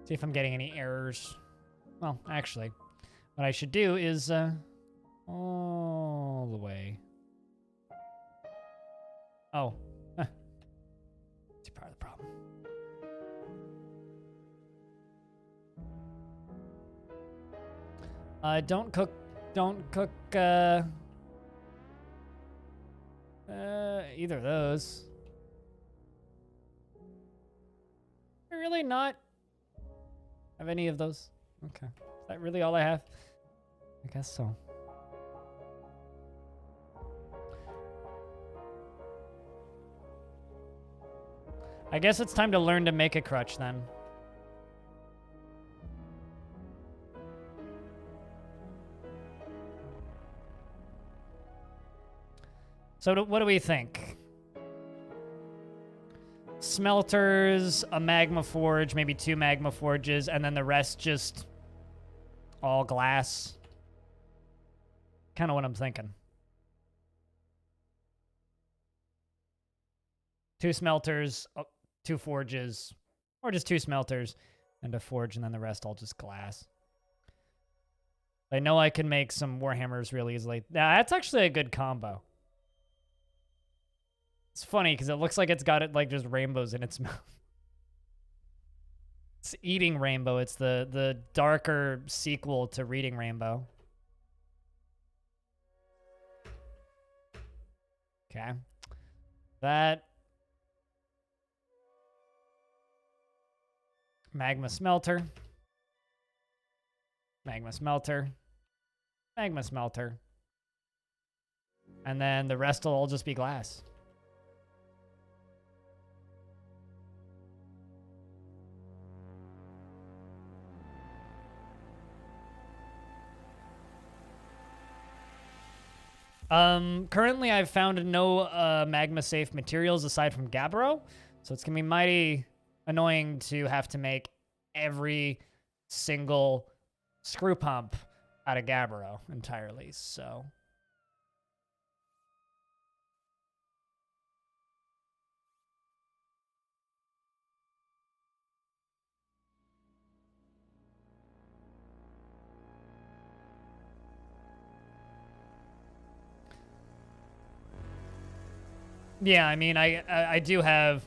See if I'm getting any errors. Well, actually, what I should do is all the way. Oh. Huh. That's part of the problem. Don't cook either of those. Really not have any of those? Okay. Is that really all I have? I guess so. I guess it's time to learn to make a crutch then. So what do we think? smelters, a magma forge, maybe 2 magma forges, and then the rest just all glass. Kind of what I'm thinking. 2 smelters, 2 forges, or just 2 smelters and a forge, and then the rest all just glass. I know I can make some warhammers really easily. Now, that's actually a good combo. It's funny because it looks like it's got it like just rainbows in its mouth. It's Eating Rainbow. It's the darker sequel to Reading Rainbow. Okay. That. Magma smelter. Magma smelter. Magma smelter. And then the rest will all just be glass. Currently I've found no magma safe materials aside from gabbro, so it's gonna be mighty annoying to have to make every single screw pump out of gabbro entirely, so. Yeah, I mean, I do have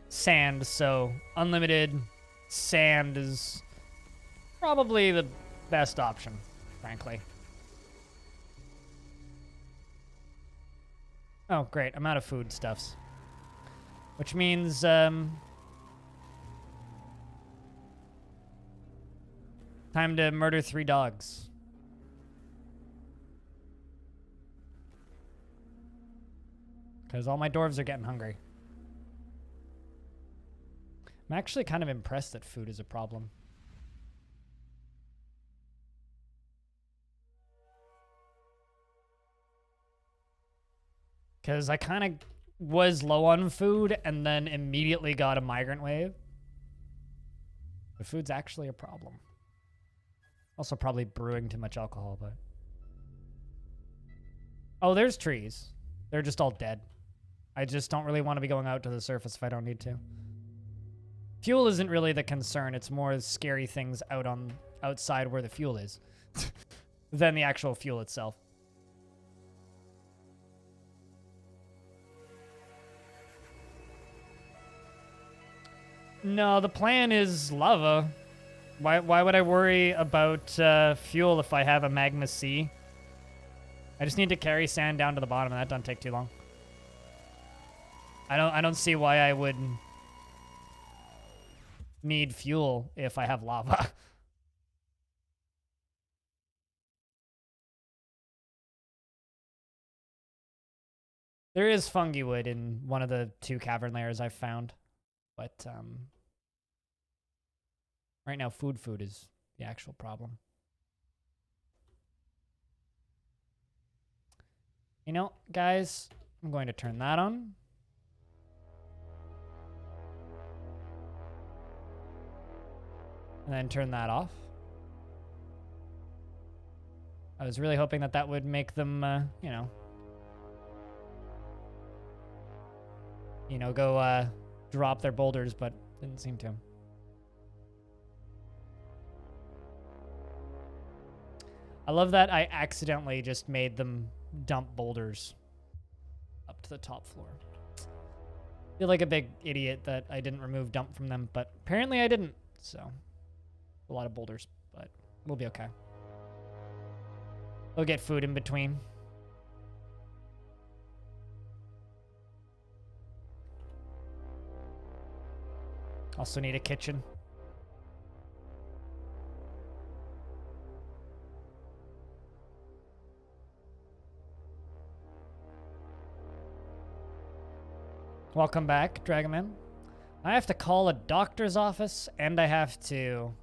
sand, so unlimited sand is probably the best option, frankly. Oh, great. I'm out of foodstuffs. Which means, time to murder 3 dogs. Because all my dwarves are getting hungry. I'm actually kind of impressed that food is a problem. Because I kind of was low on food and then immediately got a migrant wave. The food's actually a problem. Also probably brewing too much alcohol, but... Oh, there's trees. They're just all dead. I just don't really want to be going out to the surface if I don't need to. Fuel isn't really the concern. It's more scary things outside where the fuel is than the actual fuel itself. No, the plan is lava. Why would I worry about fuel if I have a magma sea? I just need to carry sand down to the bottom, and that doesn't take too long. I don't see why I would need fuel if I have lava. There is fungi wood in one of the 2 cavern layers I've found, but right now food is the actual problem. You know, guys, I'm going to turn that on. And then turn that off. I was really hoping that that would make them, you know, go drop their boulders, but didn't seem to. I love that I accidentally just made them dump boulders up to the top floor. I feel like a big idiot that I didn't remove dump from them, but apparently I didn't, so... A lot of boulders, but we'll be okay. We'll get food in between. Also need a kitchen. Welcome back, Dragonman. I have to call a doctor's office, and I have to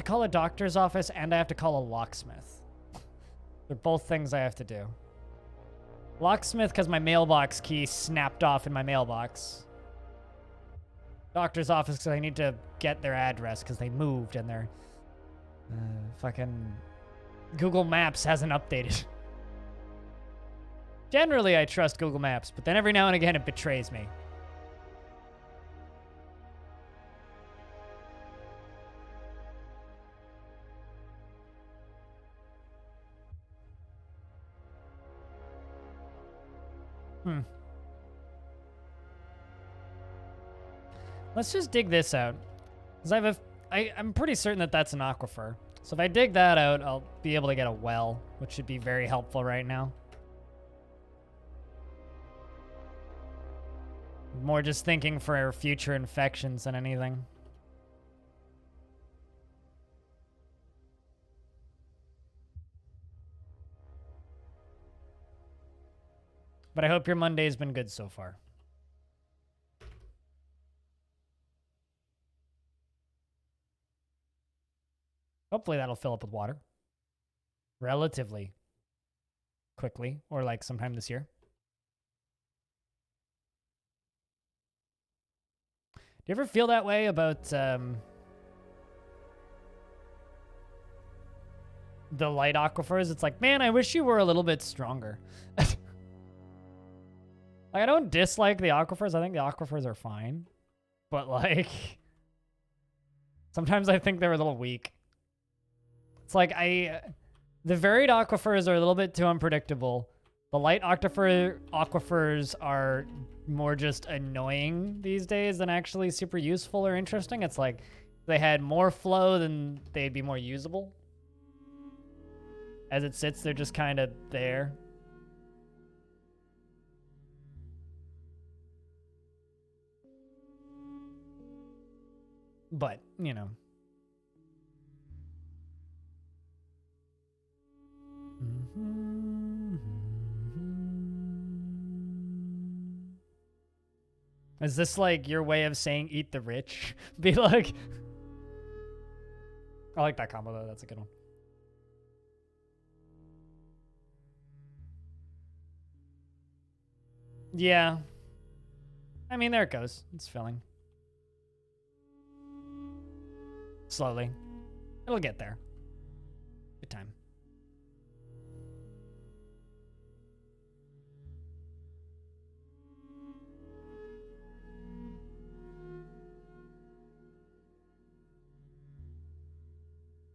call a doctor's office, and I have to call a locksmith. They're both things I have to do. Locksmith because my mailbox key snapped off in my mailbox. Doctor's office because I need to get their address because they moved and their fucking Google Maps hasn't updated. Generally, I trust Google Maps, but then every now and again it betrays me. Let's just dig this out. Because I'm pretty certain that that's an aquifer. So if I dig that out, I'll be able to get a well, which should be very helpful right now. More just thinking for future infections than anything. But I hope your Monday's been good so far. Hopefully that'll fill up with water. Relatively quickly, or like sometime this year. Do you ever feel that way about the light aquifers? It's like, man, I wish you were a little bit stronger. Like, I don't dislike the aquifers. I think the aquifers are fine. But, like, sometimes I think they're a little weak. It's like, the varied aquifers are a little bit too unpredictable. The light aquifers are more just annoying these days than actually super useful or interesting. It's like, if they had more flow, then they'd be more usable. As it sits, they're just kind of there. But, you know. Is this like your way of saying eat the rich? Be like... I like that combo though, that's a good one. Yeah. I mean, there it goes. It's filling. Slowly. It'll get there. Good time.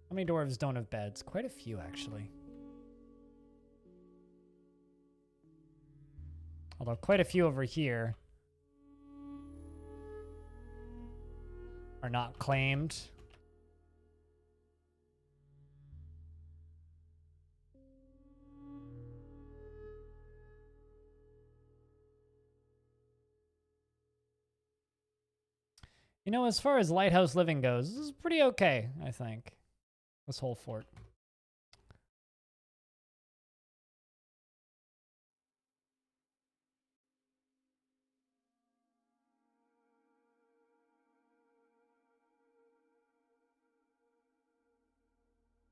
How many dwarves don't have beds? Quite a few, actually. Although quite a few over here are not claimed. You know, as far as lighthouse living goes, this is pretty okay, I think. This whole fort.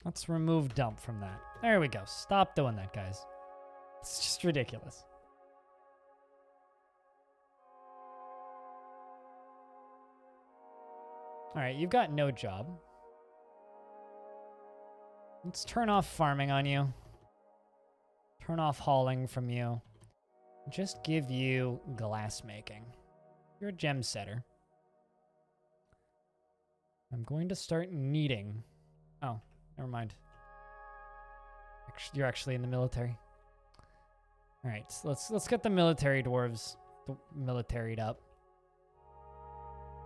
Let's remove dump from that. There we go. Stop doing that, guys. It's just ridiculous. All right, you've got no job. Let's turn off farming on you. Turn off hauling from you. Just give you glass making. You're a gem setter. I'm going to start needing... Oh, never mind. You're actually in the military. All right, so let's get the military dwarves militaried up.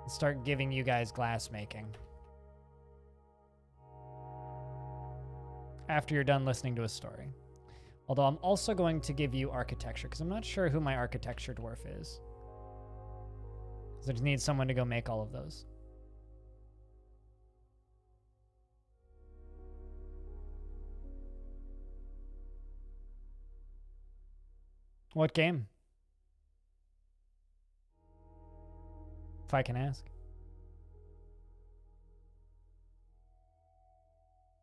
And start giving you guys glass making. After you're done listening to a story. Although I'm also going to give you architecture, because I'm not sure who my architecture dwarf is. Because I just need someone to go make all of those. What game? If I can ask.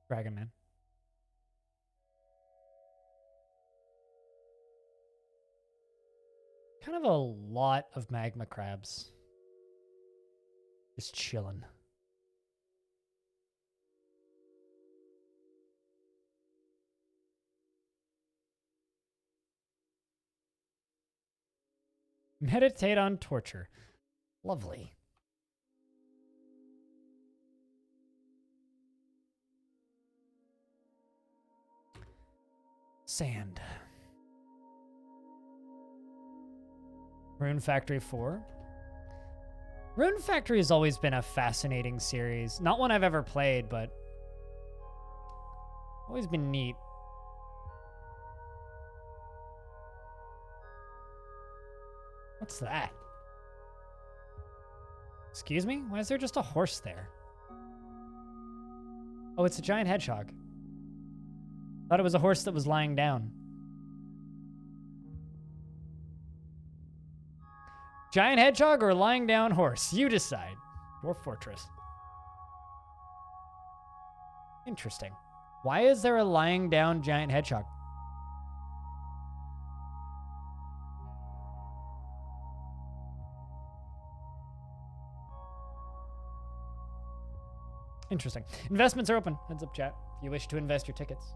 Dragon Man. Kind of a lot of magma crabs. Just chilling. Meditate on torture. Lovely. Sand. Rune Factory 4. Rune Factory has always been a fascinating series. Not one I've ever played, but always been neat. What's that? Excuse me? Why is there just a horse there? Oh, it's a giant hedgehog. Thought it was a horse that was lying down. Giant hedgehog or lying down horse? You decide. Dwarf Fortress. Interesting. Why is there a lying down giant hedgehog? Interesting. Investments are open. Heads up, chat. If you wish to invest your tickets.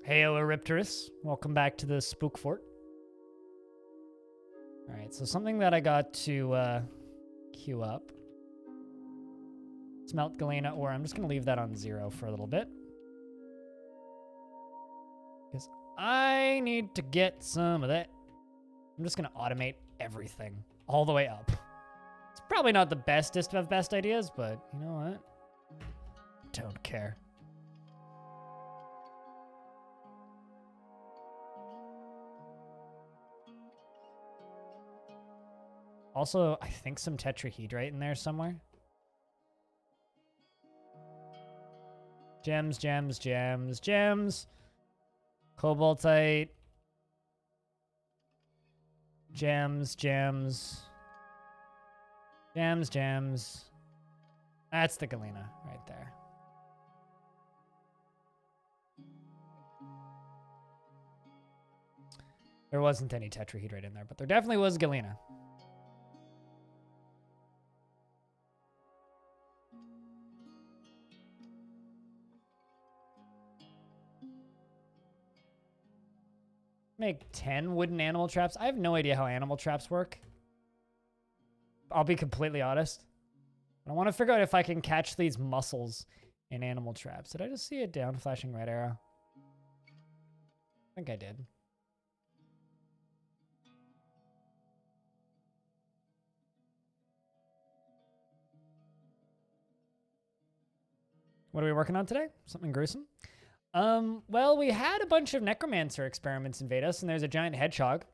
Heyo, Eripterus. Welcome back to the Spook Fort. Alright, so something that I got to queue up. Smelt Galena ore. I'm just going to leave that on 0 for a little bit. Because I need to get some of that. I'm just going to automate everything all the way up. It's probably not the bestest of best ideas, but you know what? Don't care. Also, I think some tetrahedrite in there somewhere. Gems, gems, gems, gems. Cobaltite. Gems, gems. Gems, gems. That's the Galena right there. There wasn't any tetrahedrite in there, but there definitely was Galena. Make 10 wooden animal traps. I have no idea how animal traps work. I'll be completely honest. I want to figure out if I can catch these mussels in animal traps. Did I just see a down flashing red arrow? I think I did. What are we working on today? Something gruesome? Well, we had a bunch of necromancer experiments invade us, and there's a giant hedgehog.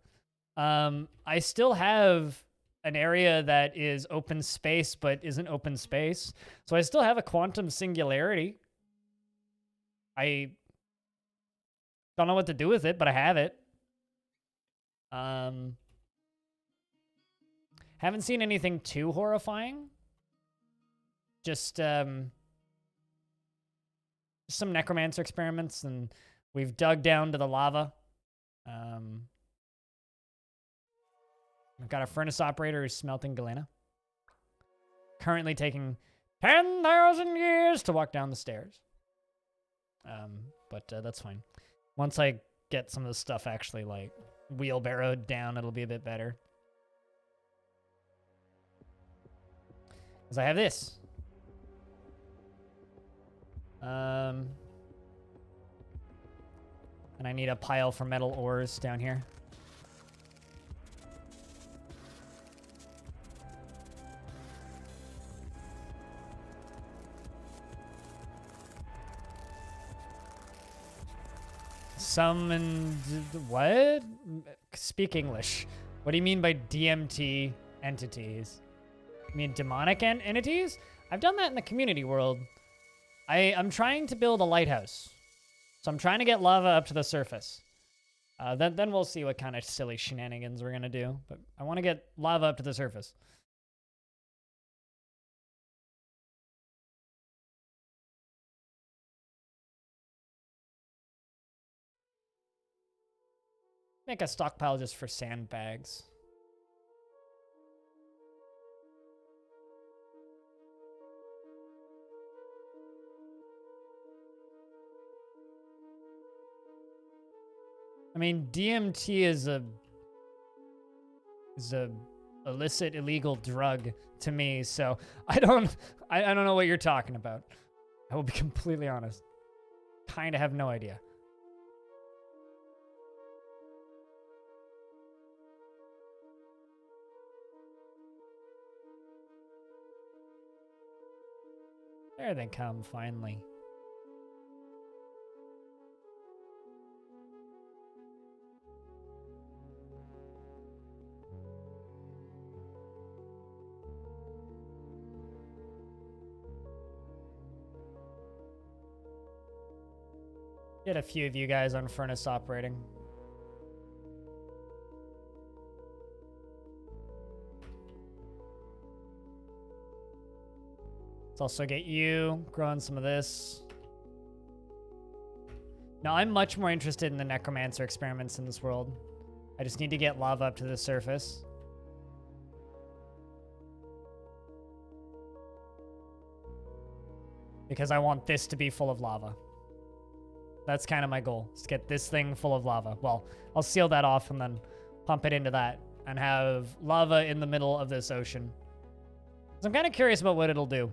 I still have an area that is open space, but isn't open space. So I still have a quantum singularity. I don't know what to do with it, but I have it. Haven't seen anything too horrifying. Just, some necromancer experiments, and we've dug down to the lava. I've got a furnace operator who's smelting Galena. Currently taking 10,000 years to walk down the stairs. But that's fine. Once I get some of the stuff actually like wheelbarrowed down, it'll be a bit better. Because I have this. And I need a pile for metal ores down here. Summoned... What? Speak English. What do you mean by DMT entities? You mean demonic entities? I've done that in the community world. I'm trying to build a lighthouse. So I'm trying to get lava up to the surface. Then we'll see what kind of silly shenanigans we're going to do. But I want to get lava up to the surface. Make a stockpile just for sandbags. I mean, DMT is a illicit, illegal drug to me, so I don't know what you're talking about. I will be completely honest. Kind of have no idea. There they come, finally. Get a few of you guys on furnace operating. Let's also get you growing some of this. Now, I'm much more interested in the necromancer experiments in this world. I just need to get lava up to the surface. Because I want this to be full of lava. That's kind of my goal, is to get this thing full of lava. Well, I'll seal that off and then pump it into that and have lava in the middle of this ocean. So I'm kind of curious about what it'll do.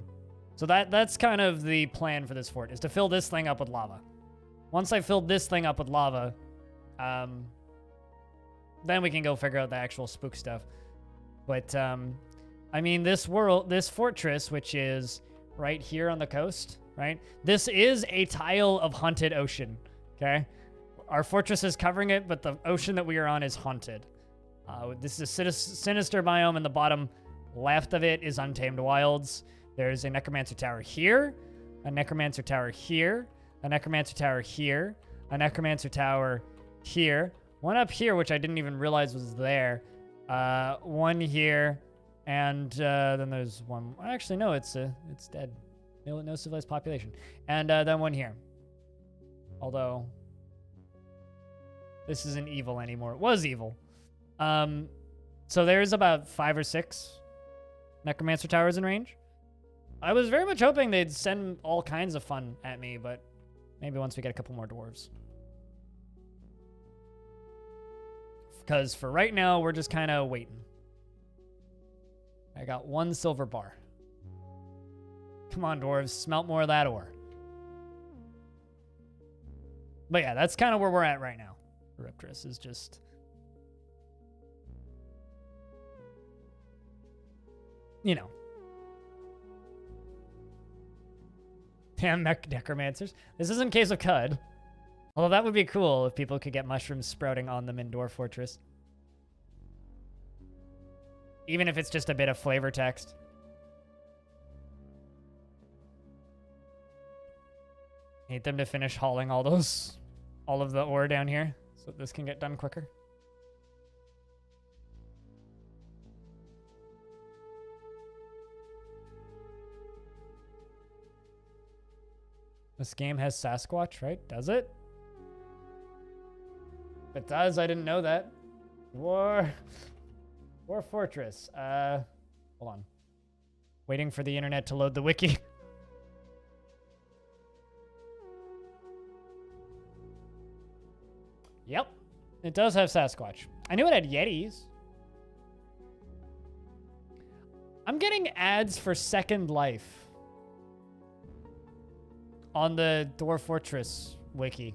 So that's kind of the plan for this fort, is to fill this thing up with lava. Once I filled this thing up with lava, then we can go figure out the actual spook stuff. But, I mean, this fortress, which is right here on the coast, right? This is a tile of haunted ocean, okay? Our fortress is covering it, but the ocean that we are on is haunted. This is a sinister biome, and the bottom left of it is Untamed Wilds. There's a Necromancer Tower here, a Necromancer Tower here, a Necromancer Tower here, a Necromancer Tower here, one up here, which I didn't even realize was there, one here, and then there's one. Actually, no, it's dead. No civilized population. And then one here. Although, this isn't evil anymore. It was evil. So there's about 5 or 6 Necromancer Towers in range. I was very much hoping they'd send all kinds of fun at me, but maybe once we get a couple more dwarves. Because for right now, we're just kind of waiting. I got 1 silver bar. Come on, dwarves. Smelt more of that ore. But yeah, that's kind of where we're at right now. Riptress is just... You know. Damn necromancers. This isn't Case of Cud. Although that would be cool if people could get mushrooms sprouting on them in Dwarf Fortress. Even if it's just a bit of flavor text. Need them to finish hauling all of the ore down here so this can get done quicker. This game has Sasquatch, right? Does it? If it does, I didn't know that. War Fortress. Hold on. Waiting for the internet to load the wiki. Yep. It does have Sasquatch. I knew it had Yetis. I'm getting ads for Second Life on the Dwarf Fortress wiki.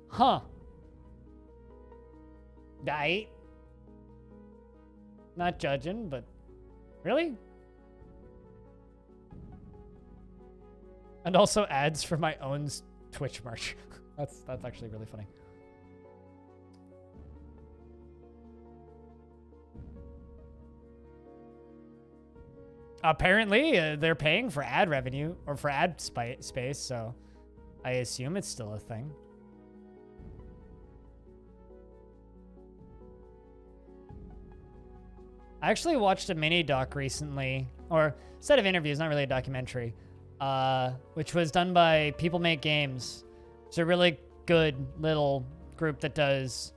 Huh. Right. Not judging, but really? And also ads for my own Twitch merch. That's actually really funny. Apparently, they're paying for ad revenue or for ad space, so I assume it's still a thing. I actually watched a mini doc recently, or a set of interviews, not really a documentary, which was done by People Make Games. It's a really good little group that does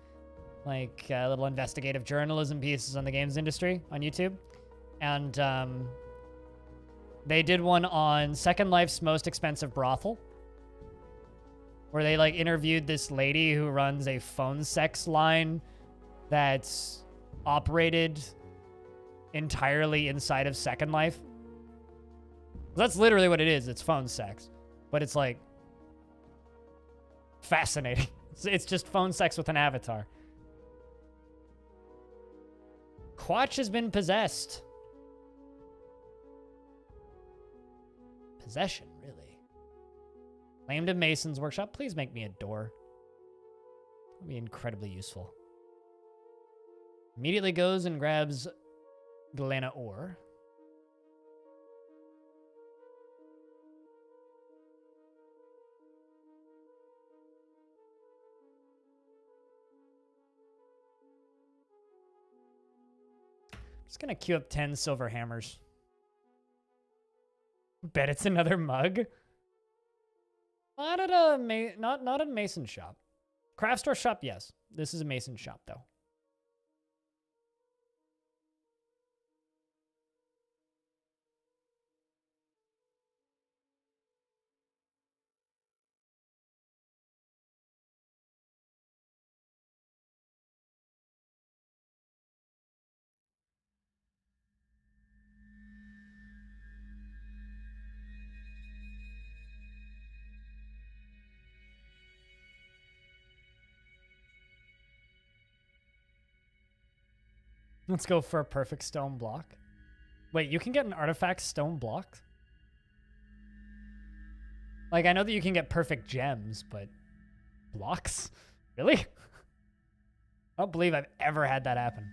like little investigative journalism pieces on the games industry on YouTube. And they did one on Second Life's most expensive brothel, where they like interviewed this lady who runs a phone sex line that's operated entirely inside of Second Life. That's literally what it is. It's phone sex, but it's like fascinating. It's just phone sex with an avatar. Quatch has been possessed. Possession, really. Claimed a mason's workshop. Please make me a door. That'll be incredibly useful. Immediately goes and grabs Galena ore. Just gonna queue up 10 silver hammers. Bet it's another mug. Not at a not at a mason shop. Craft store shop, yes. This is a mason shop though. Let's go for a perfect stone block. Wait, you can get an artifact stone block? Like, I know that you can get perfect gems, but blocks? Really? I don't believe I've ever had that happen.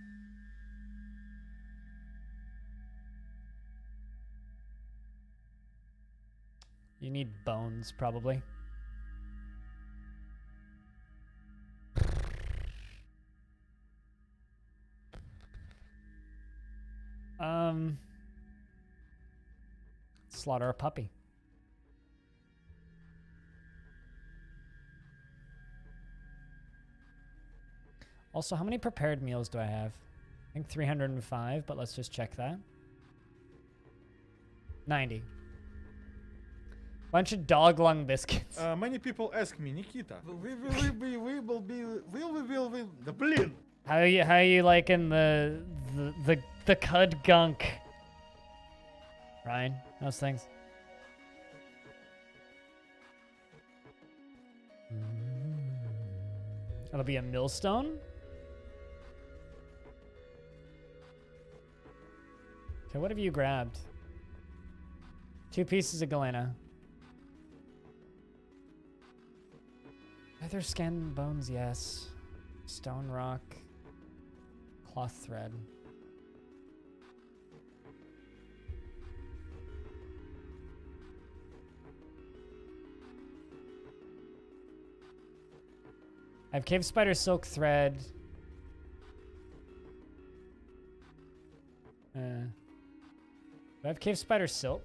You need bones, probably. Slaughter a puppy. Also, how many prepared meals do I have? I think 305, but let's just check that. 90. Bunch of dog lung biscuits. Many people ask me, Nikita, will be the blin. How you liking the cud gunk? Ryan, those things. It'll be a millstone. Okay, what have you grabbed? 2 pieces of galena. Leather skin bones, yes. Stone rock. Cloth thread. I have cave spider silk thread. Do I have cave spider silk?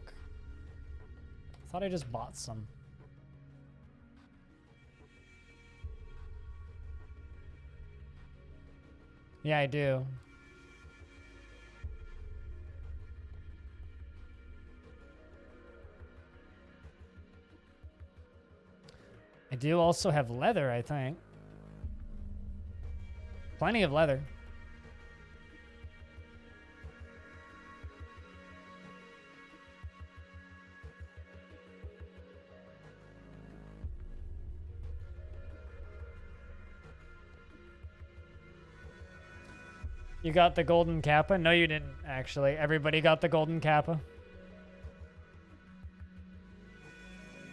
I thought I just bought some. Yeah, I do. I do also have leather, I think. Plenty of leather. You got the golden kappa? No, you didn't, actually. Everybody got the golden kappa.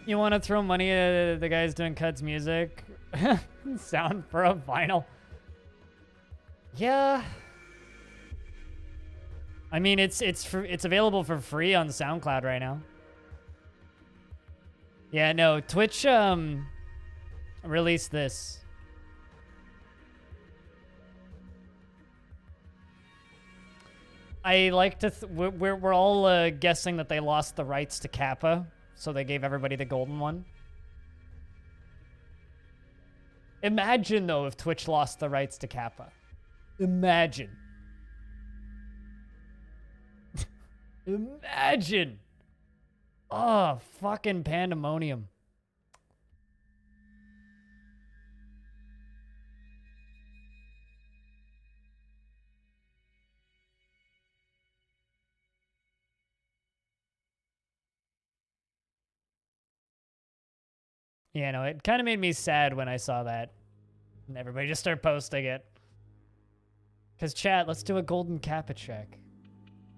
You want to throw money at the guys doing Cud's music? Sound for a vinyl? Yeah. I mean, it's available for free on SoundCloud right now. Yeah, no, Twitch released this. I like to we're all guessing that they lost the rights to Kappa, so they gave everybody the golden one. Imagine though if Twitch lost the rights to Kappa. Imagine. Imagine. Oh, fucking pandemonium. Yeah, no, it kind of made me sad when I saw that. And everybody just started posting it. Because chat, let's do a golden Kappa check.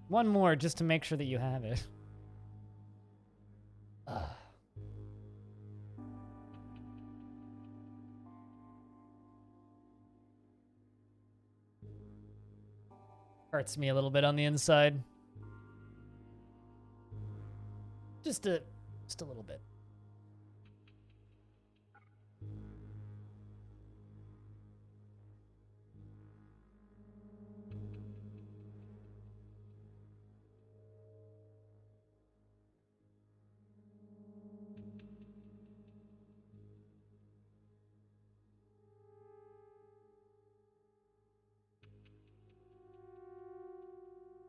One more just to make sure that you have it. Ugh. Hurts me a little bit on the inside. Just a little bit.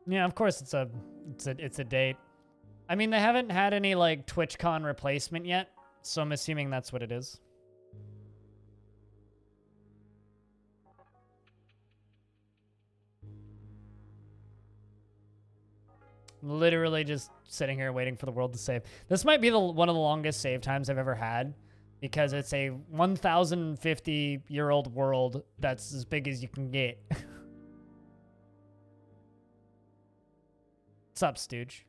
Yeah, of course it's a date. I mean, they haven't had any like TwitchCon replacement yet, so I'm assuming that's what it is. Literally just sitting here waiting for the world to save. This might be one of the longest save times I've ever had, because it's a 1,050-year-old world that's as big as you can get. What's up, Stooge?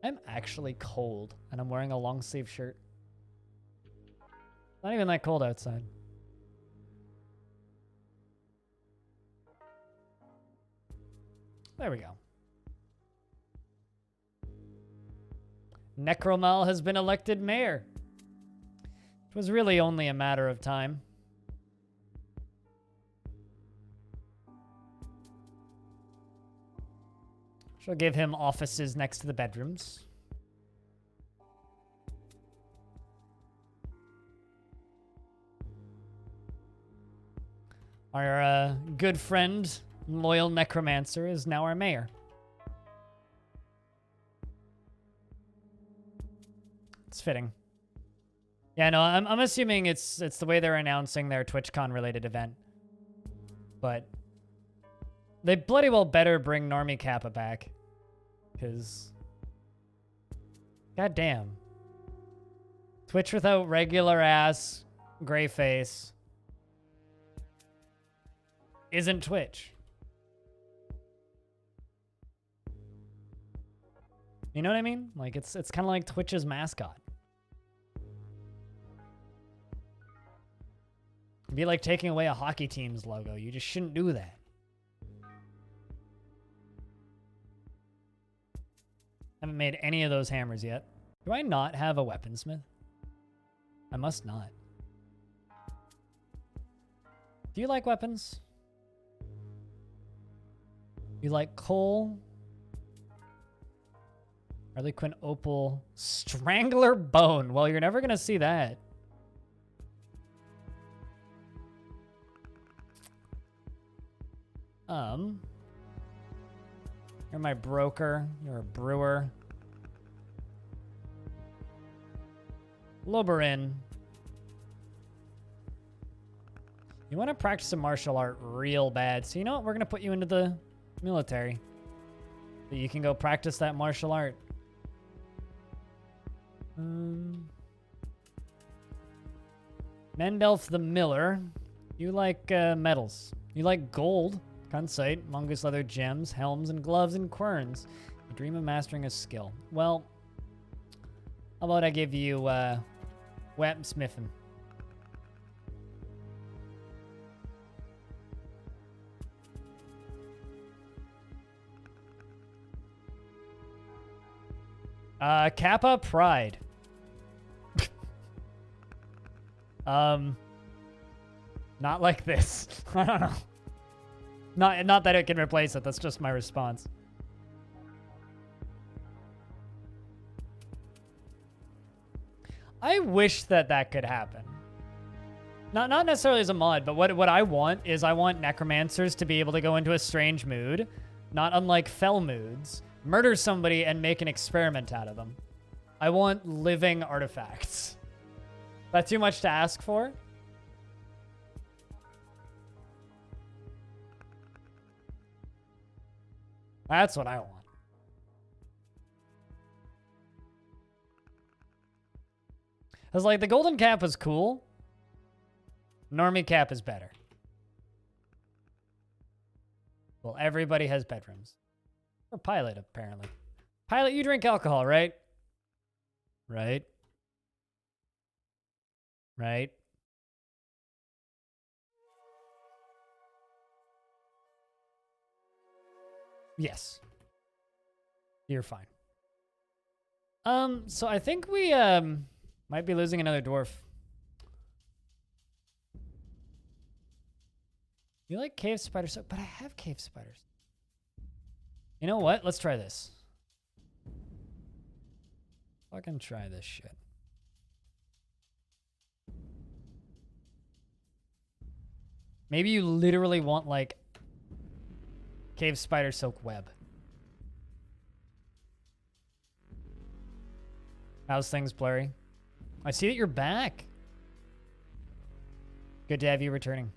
I'm actually cold, and I'm wearing a long sleeve shirt. Not even that cold outside. There we go. Necromal has been elected mayor. It was really only a matter of time. She'll give him offices next to the bedrooms. Our good friend, loyal necromancer, is now our mayor. It's fitting. Yeah, no, I'm assuming it's the way they're announcing their TwitchCon related event. But they bloody well better bring Normie Kappa back. Because, goddamn. Twitch without regular ass gray face isn't Twitch. You know what I mean? Like, it's kind of like Twitch's mascot. It'd be like taking away a hockey team's logo. You just shouldn't do that. Haven't made any of those hammers yet. Do I not have a weaponsmith? I must not. Do you like weapons? You like coal? Harlequin opal strangler bone. Well, you're never gonna see that. You're my broker. You're a brewer. Loberin. You want to practice a martial art real bad. So you know what? We're going to put you into the military. So you can go practice that martial art. Mendelf the Miller. You like metals. You like gold. Concite, mongoose leather gems, helms, and gloves, and querns. The dream of mastering a skill. Well, how about I give you weaponsmithing? Kappa Pride. Not like this. I don't know. Not that it can replace it. That's just my response. I wish that could happen. Not necessarily as a mod, but what I want is I want necromancers to be able to go into a strange mood, not unlike fell moods, murder somebody and make an experiment out of them. I want living artifacts. Is that too much to ask for? That's what I want. I was like, the golden cap was cool. Normie cap is better. Well, everybody has bedrooms. Or Pilot, apparently. Pilot, you drink alcohol, right? Right? Right? Yes. You're fine. So I think we, might be losing another dwarf. You like cave spiders? But I have cave spiders. You know what? Let's try this. Fucking try this shit. Maybe you literally want, like, cave spider silk web. How's things, Blurry? I see that you're back. Good to have you returning.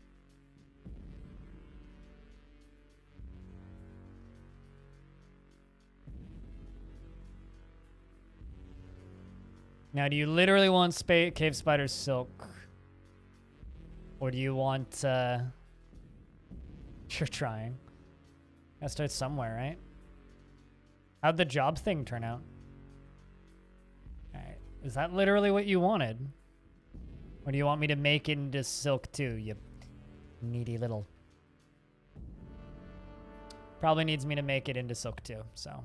Now, do you literally want cave spider silk? Or do you want, You're trying. Gotta start somewhere, right? How'd the job thing turn out? Alright. Is that literally what you wanted? Or do you want me to make it into silk too, you needy little... Probably needs me to make it into silk too, so...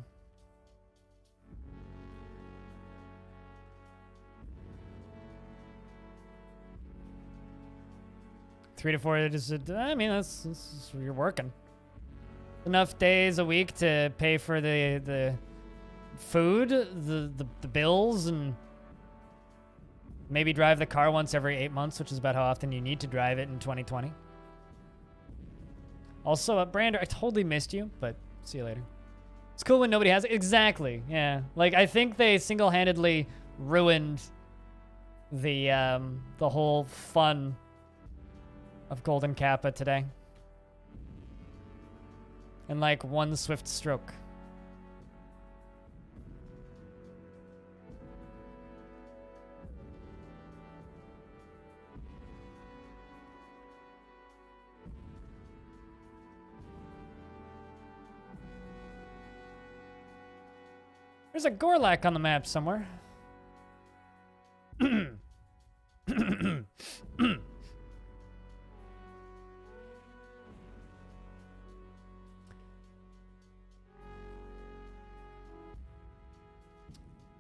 3 to 4 is, I mean, that's you're working. Enough days a week to pay for the food, the bills, and maybe drive the car once every 8 months, which is about how often you need to drive it in 2020. Also, Brander, I totally missed you, but see you later. It's cool when nobody has it. Exactly, yeah. Like, I think they single-handedly ruined the whole fun of Golden Kappa today. In like one swift stroke. There's a Gorlak on the map somewhere.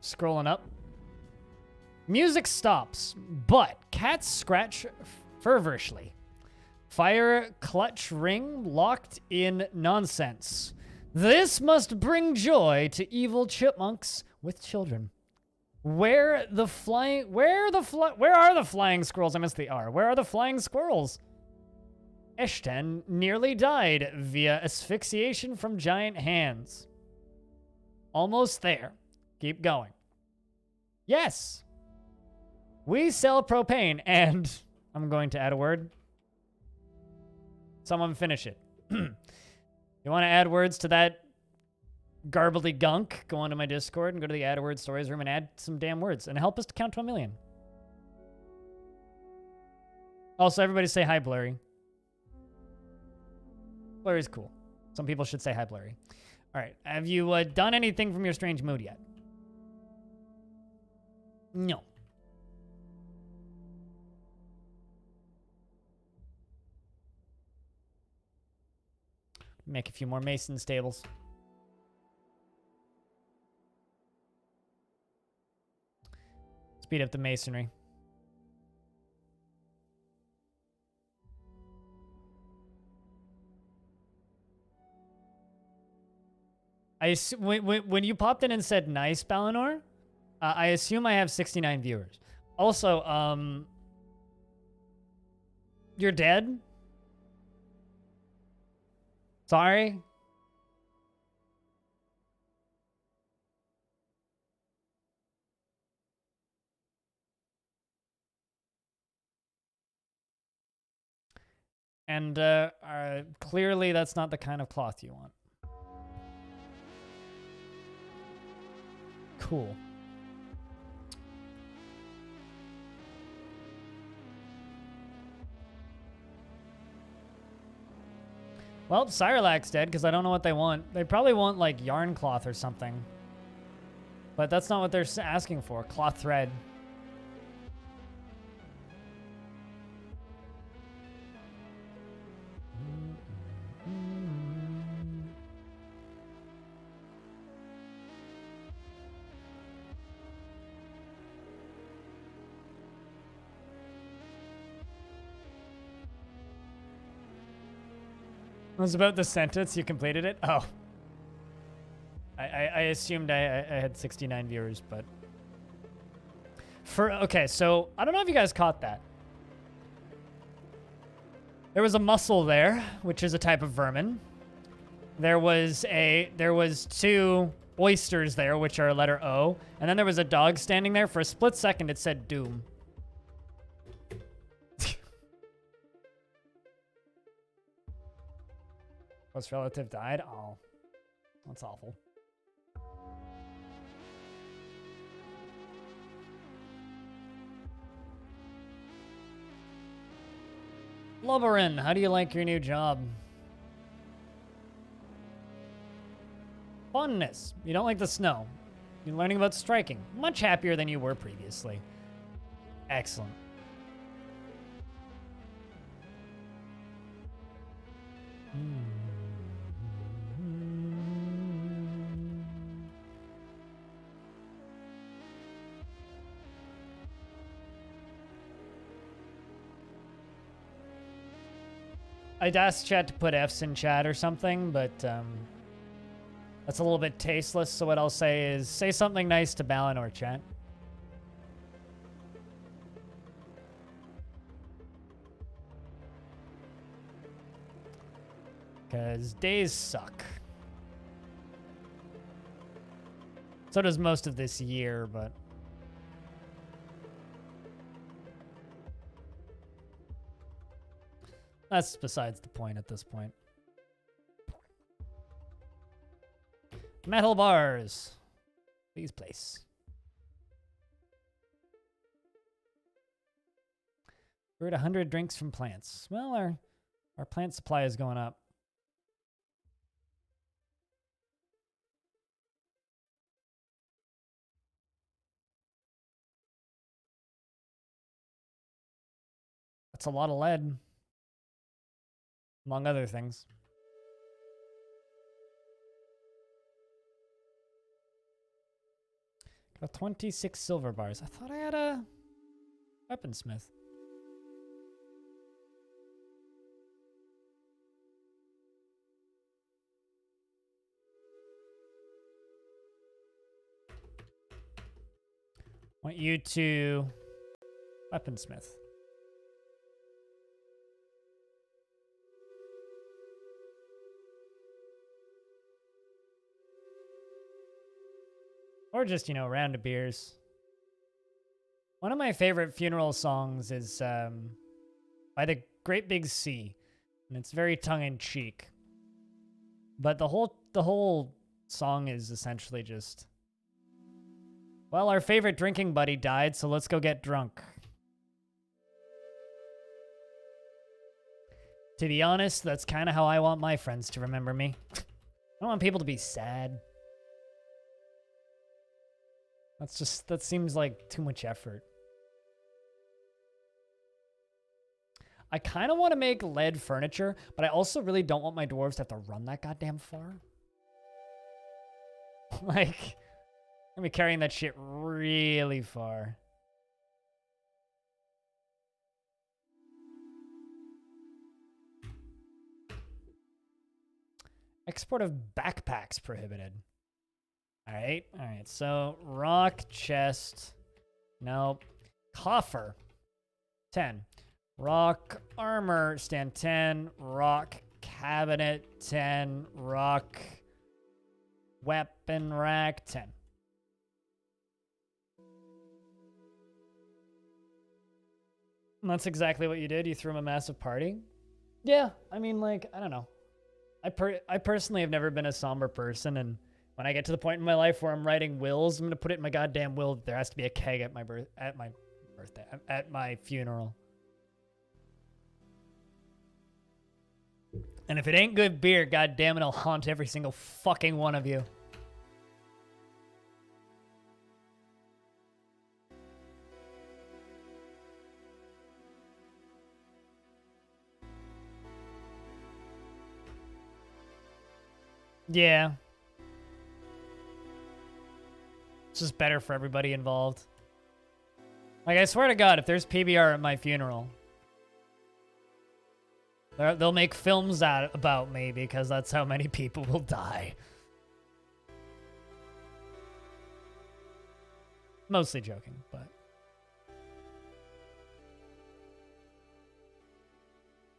Scrolling up. Music stops, but cats scratch feverishly. Fire clutch ring locked in nonsense. This must bring joy to evil chipmunks with children. Where are the flying squirrels? I missed the R. Where are the flying squirrels? Eshten nearly died via asphyxiation from giant hands. Almost there. Keep going. Yes. We sell propane and... I'm going to add a word. Someone finish it. You want to add words to that garbly gunk? Go onto my Discord and go to the Add a Word Stories room and add some damn words and help us to count to 1,000,000. Also, everybody say hi, Blurry. Blurry's cool. Some people should say hi, Blurry. All right. Have you done anything from your strange mood yet? No. Make a few more mason stables. Speed up the masonry. When you popped in and said nice, Balinor, I assume I have 69 viewers. Also, you're dead? Sorry? And clearly that's not the kind of cloth you want. Cool. Well, Cyrelac's dead because I don't know what they want. They probably want like yarn cloth or something. But that's not what they're asking for. Cloth thread. It was about the sentence. You completed it? Oh. I assumed I had 69 viewers, but... Okay, so I don't know if you guys caught that. There was a mussel there, which is a type of vermin. There was 2 oysters there, which are letter O. And then there was a dog standing there. For a split second, it said Doom. Close relative died? Oh. That's awful. Lubberin, how do you like your new job? Funness. You don't like the snow. You're learning about striking. Much happier than you were previously. Excellent. I'd ask chat to put Fs in chat or something, but that's a little bit tasteless, so what I'll say is say something nice to Balinor, chat. Because days suck. So does most of this year, but... that's besides the point at this point. Metal bars. Please place. We're at 100 drinks from plants. Well, our plant supply is going up. That's a lot of lead. Among other things. Got 26 silver bars. I thought I had a weaponsmith. Want you to weaponsmith. Or just, you know, round of beers. One of my favorite funeral songs is by the Great Big Sea. And it's very tongue-in-cheek. But the whole song is essentially just... well, our favorite drinking buddy died, so let's go get drunk. To be honest, that's kind of how I want my friends to remember me. don't want people to be sad. That seems like too much effort. I kind of want to make lead furniture, but I also really don't want my dwarves to have to run that goddamn far. Like, I'm gonna be carrying that shit really far. Export of backpacks prohibited. All right. So rock chest. Nope. Coffer. 10. Rock armor stand 10. Rock cabinet 10. Rock weapon rack 10. And that's exactly what you did. You threw him a massive party. Yeah. I mean, like, I don't know. I personally have never been a somber person, and when I get to the point in my life where I'm writing wills, I'm gonna put it in my goddamn will that there has to be a keg at my funeral. And if it ain't good beer, goddamn it, I'll haunt every single fucking one of you. Yeah. It's just better for everybody involved. Like, I swear to God, if there's PBR at my funeral, they'll make films about me because that's how many people will die. Mostly joking, but...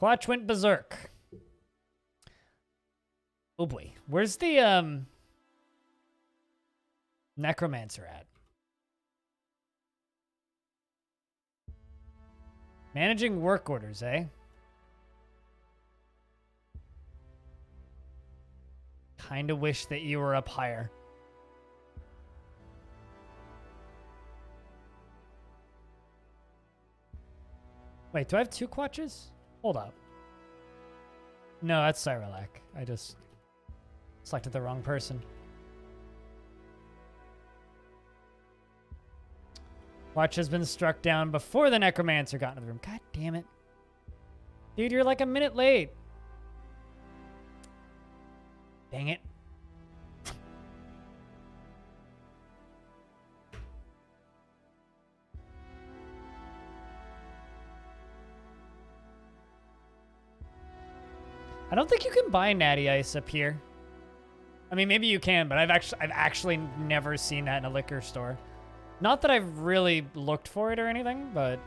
Quatch went berserk. Oh boy. Where's the, necromancer at? Managing work orders, eh? Kinda wish that you were up higher. Wait, do I have 2 quatches? Hold up. No, that's Cyrelac. I just selected the wrong person. Watch has been struck down before the necromancer got into the room. God damn it. Dude, you're like a minute late. Dang it. I don't think you can buy Natty Ice up here. I mean, maybe you can, but I've actually never seen that in a liquor store. Not that I've really looked for it or anything, but...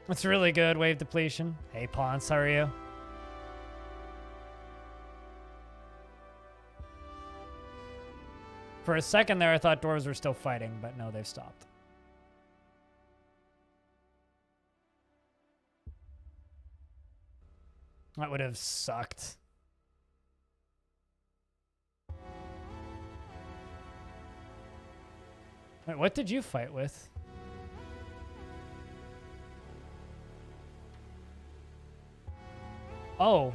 It's really good, wave depletion. Hey, Ponce, how are you? For a second there, I thought dwarves were still fighting, but no, they've stopped. That would have sucked. Wait, what did you fight with? Oh.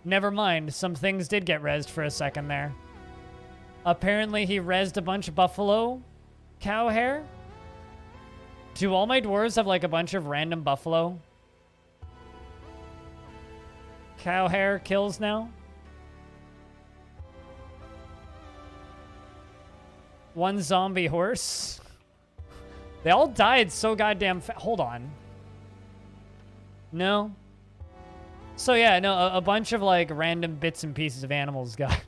Never mind. Some things did get rezzed for a second there. Apparently he rezzed a bunch of buffalo cow hair. Do all my dwarves have like a bunch of random buffalo cow hair kills now? One zombie horse. They all died so goddamn hold on. No. So yeah, no, a bunch of like random bits and pieces of animals got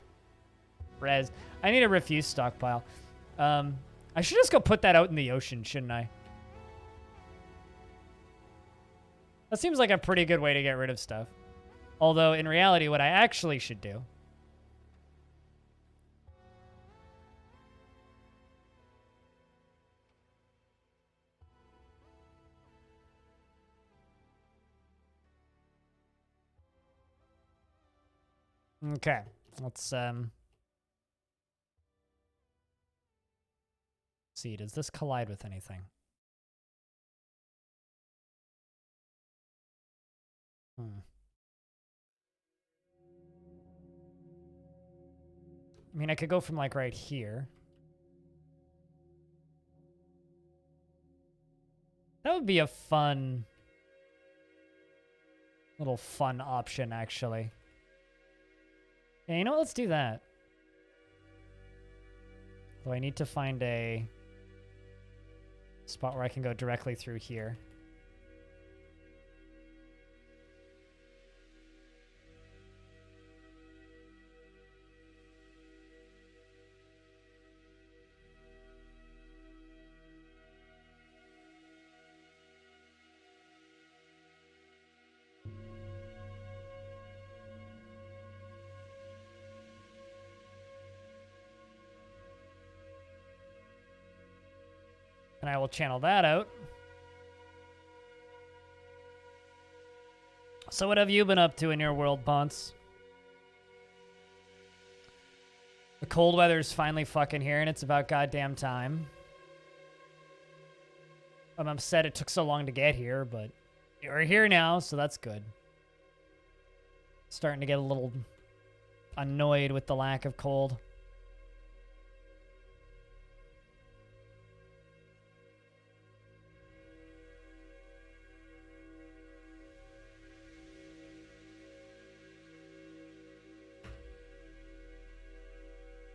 res. I need a refuse stockpile. I should just go put that out in the ocean, shouldn't I? That seems like a pretty good way to get rid of stuff. Although in reality, what I actually should do okay, let's see. Does this collide with anything? I mean, I could go from like right here. That would be a fun little fun option, actually. Yeah, you know what? Let's do that. Though I need to find a spot where I can go directly through here. And I will channel that out. So what have you been up to in your world, Ponce? The cold weather's finally fucking here, and it's about goddamn time. I'm upset it took so long to get here, but you're here now, so that's good. Starting to get a little annoyed with the lack of cold.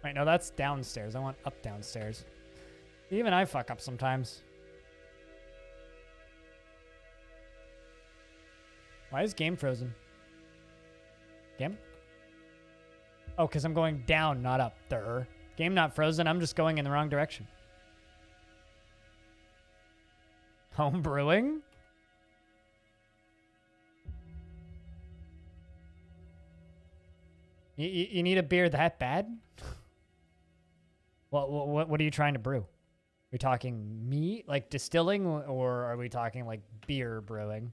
Right, no, that's downstairs. I want up downstairs. Even I fuck up sometimes. Why is game frozen? Game? Oh, because I'm going down, not up. Durr. Game not frozen. I'm just going in the wrong direction. Home brewing? You need a beer that bad? What are you trying to brew? Are we talking meat, like distilling, or are we talking like beer brewing?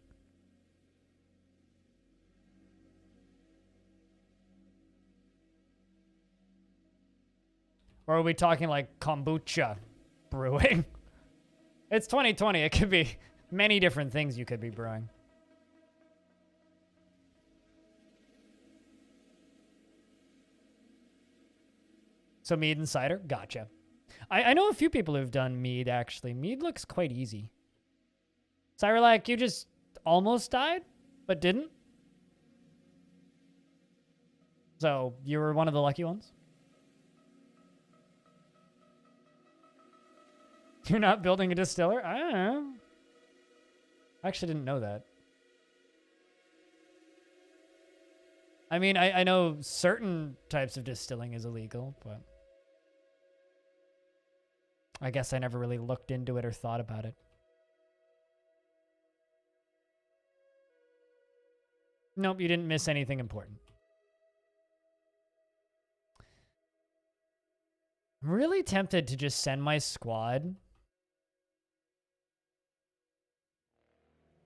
Or are we talking like kombucha brewing? It's 2020. It could be many different things you could be brewing. So mead and cider? Gotcha. I know a few people who've done mead, actually. Mead looks quite easy. Cyrolac, you just almost died, but didn't? So you were one of the lucky ones? You're not building a distiller? I don't know. I actually didn't know that. I mean, I know certain types of distilling is illegal, but I guess I never really looked into it or thought about it. Nope, you didn't miss anything important. I'm really tempted to just send my squad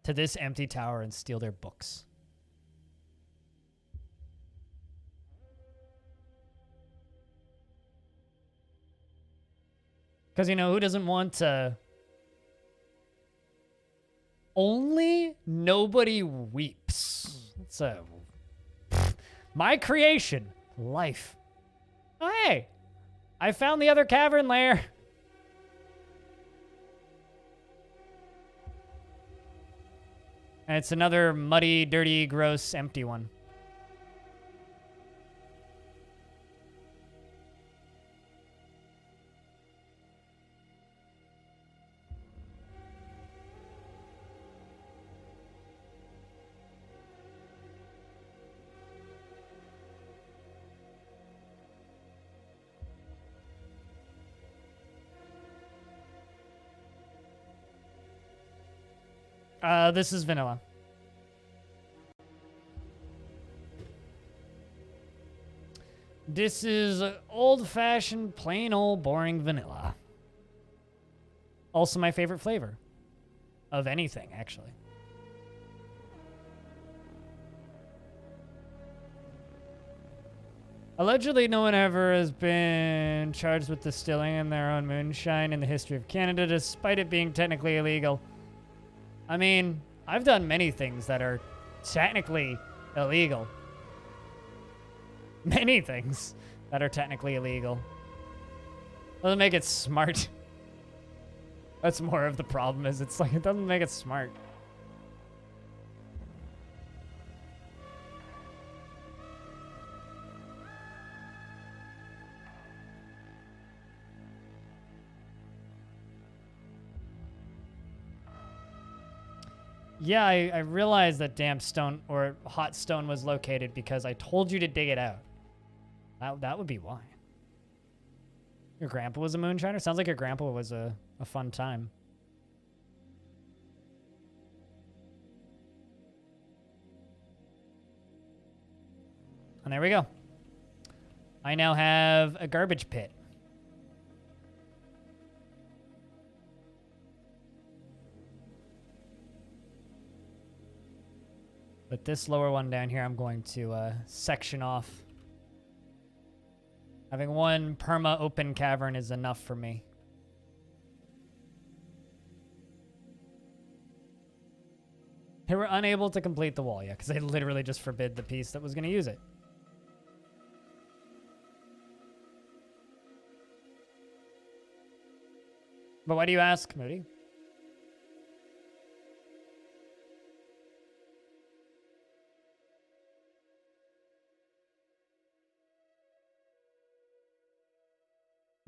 to this empty tower and steal their books. Because, you know, who doesn't want to... Only nobody weeps. It's a... My creation. Life. Oh, hey. I found the other cavern lair. And it's another muddy, dirty, gross, empty one. This is vanilla. This is old-fashioned, plain old boring vanilla. Also my favorite flavor. Of anything, actually. Allegedly, no one ever has been charged with distilling in their own moonshine in the history of Canada, despite it being technically illegal. I mean, I've done many things that are technically illegal. Many things that are technically illegal. Doesn't make it smart. That's more of the problem, is it's like, it doesn't make it smart. Yeah, I realized that damp stone or hot stone was located because I told you to dig it out. That would be why. Your grandpa was a moonshiner? Sounds like your grandpa was a fun time. And there we go. I now have a garbage pit. But this lower one down here, I'm going to section off. Having one perma open cavern is enough for me. They were unable to complete the wall, yeah, because they literally just forbid the piece that was going to use it. But why do you ask, Moody?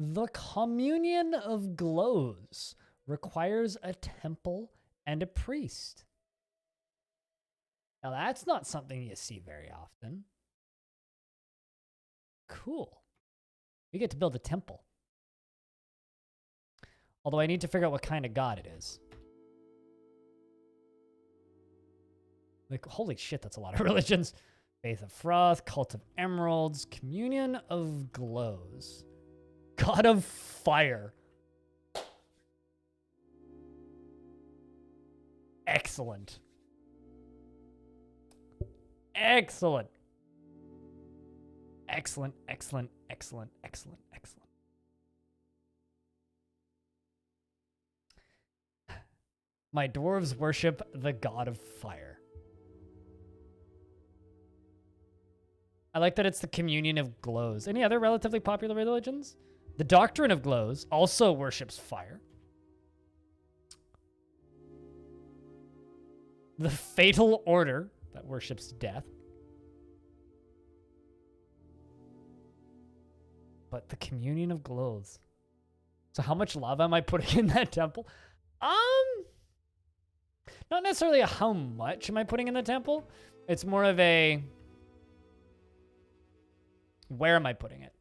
The communion of glows requires a temple and a priest. Now that's not something you see very often. Cool. We get to build a temple. Although I need to figure out what kind of god it is. Like, holy shit, that's a lot of religions. Faith of Froth, Cult of Emeralds, Communion of Glows. God of Fire. Excellent. Excellent. Excellent, excellent, excellent, excellent, excellent. My dwarves worship the god of fire. I like that it's the communion of glows. Any other relatively popular religions? The doctrine of glows also worships fire. The fatal order that worships death. But the communion of glows. So how much lava am I putting in that temple? Not necessarily a how much am I putting in the temple. It's more of a where am I putting it?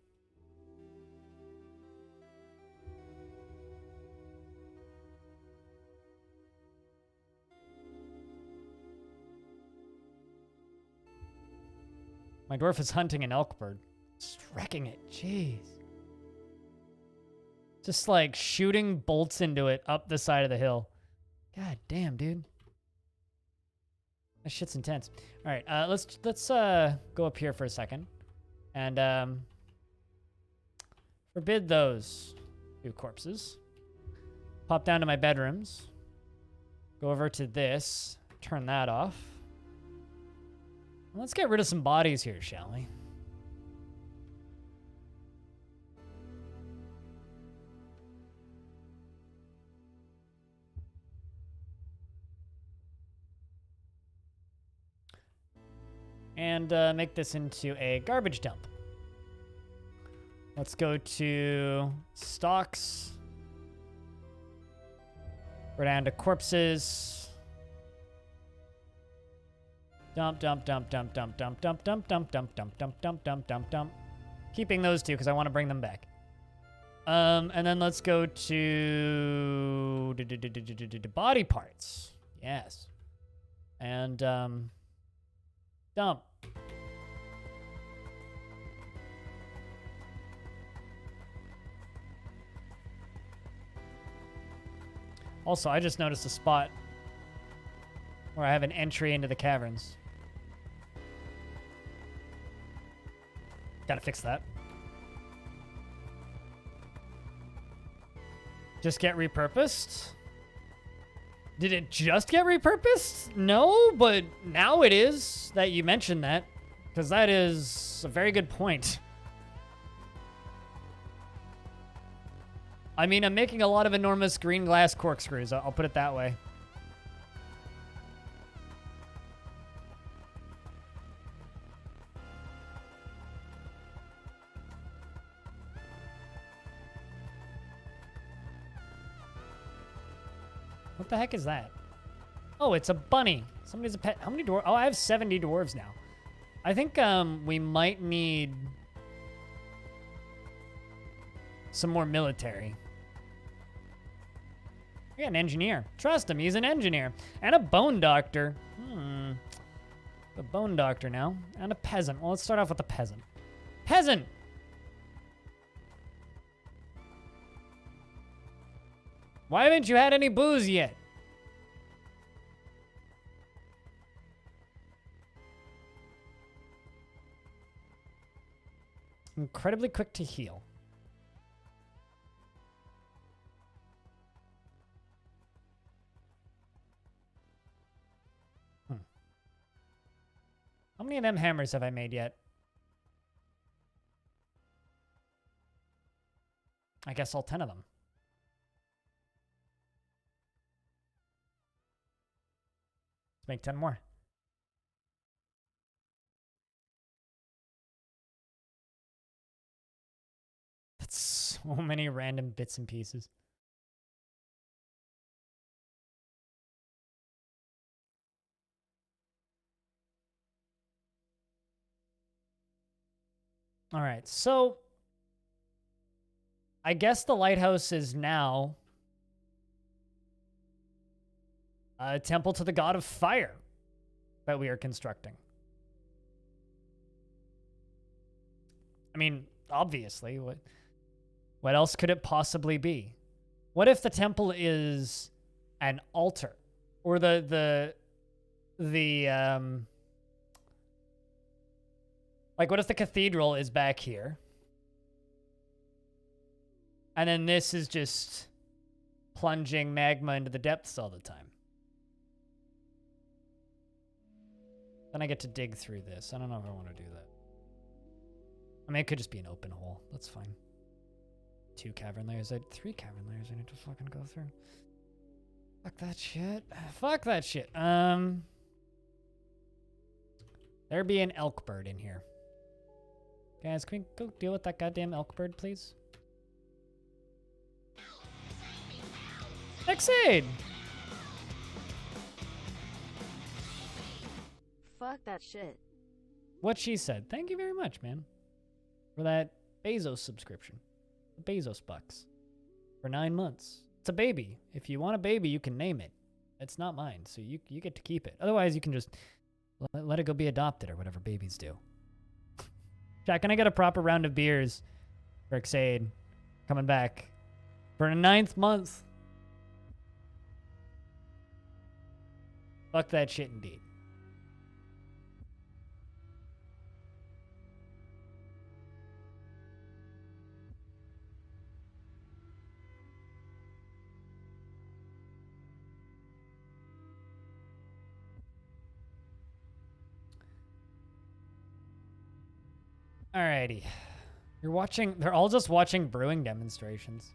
My dwarf is hunting an elk bird. Just wrecking it. Jeez. Just like shooting bolts into it up the side of the hill. God damn, dude. That shit's intense. All right, let's go up here for a second, and forbid those two corpses. Pop down to my bedrooms. Go over to this. Turn that off. Let's get rid of some bodies here, shall we? And make this into a garbage dump. Let's go to stocks. We're down to corpses. Dump, dump, dump, dump, dump, dump, dump, dump, dump, dump, dump, dump, dump, dump, dump, dump. Keeping those two because I want to bring them back. And then let's go to body parts. Yes. And dump. Also, I just noticed a spot where I have an entry into the caverns. Gotta fix that. Just get repurposed? Did it just get repurposed? No, but now it is that you mentioned that. Because that is a very good point. I mean, I'm making a lot of enormous green glass corkscrews. I'll put it that way. What the heck is that? Oh, it's a bunny. Somebody's a pet. How many dwarves? Oh, I have 70 dwarves now. I think we might need some more military. We got an engineer. Trust him, he's an engineer. And a bone doctor. A bone doctor now. And a peasant. Well, let's start off with the peasant. Peasant! Why haven't you had any booze yet? Incredibly quick to heal. How many of them hammers have I made yet? I guess all 10 of them. Let's make 10 more. That's so many random bits and pieces. All right, so I guess the lighthouse is now a temple to the god of fire that we are constructing. I mean, obviously, what else could it possibly be? What if the temple is an altar, or like, what if the cathedral is back here? And then this is just plunging magma into the depths all the time. Then I get to dig through this. I don't know if I want to do that. I mean, it could just be an open hole. That's fine. 2 cavern layers. 3 cavern layers I need to fucking go through. Fuck that shit. Fuck that shit. There be an elk bird in here. Guys, can we go deal with that goddamn elk bird, please? Exade! Fuck that shit. What she said. Thank you very much, man. For that Bezos subscription. The Bezos bucks. For 9 months. It's a baby. If you want a baby, you can name it. It's not mine, so you get to keep it. Otherwise, you can just let it go be adopted or whatever babies do. Chat, can I get a proper round of beers for Exade coming back for a 9th month? Fuck that shit indeed. Alrighty. You're watching, they're all just watching brewing demonstrations.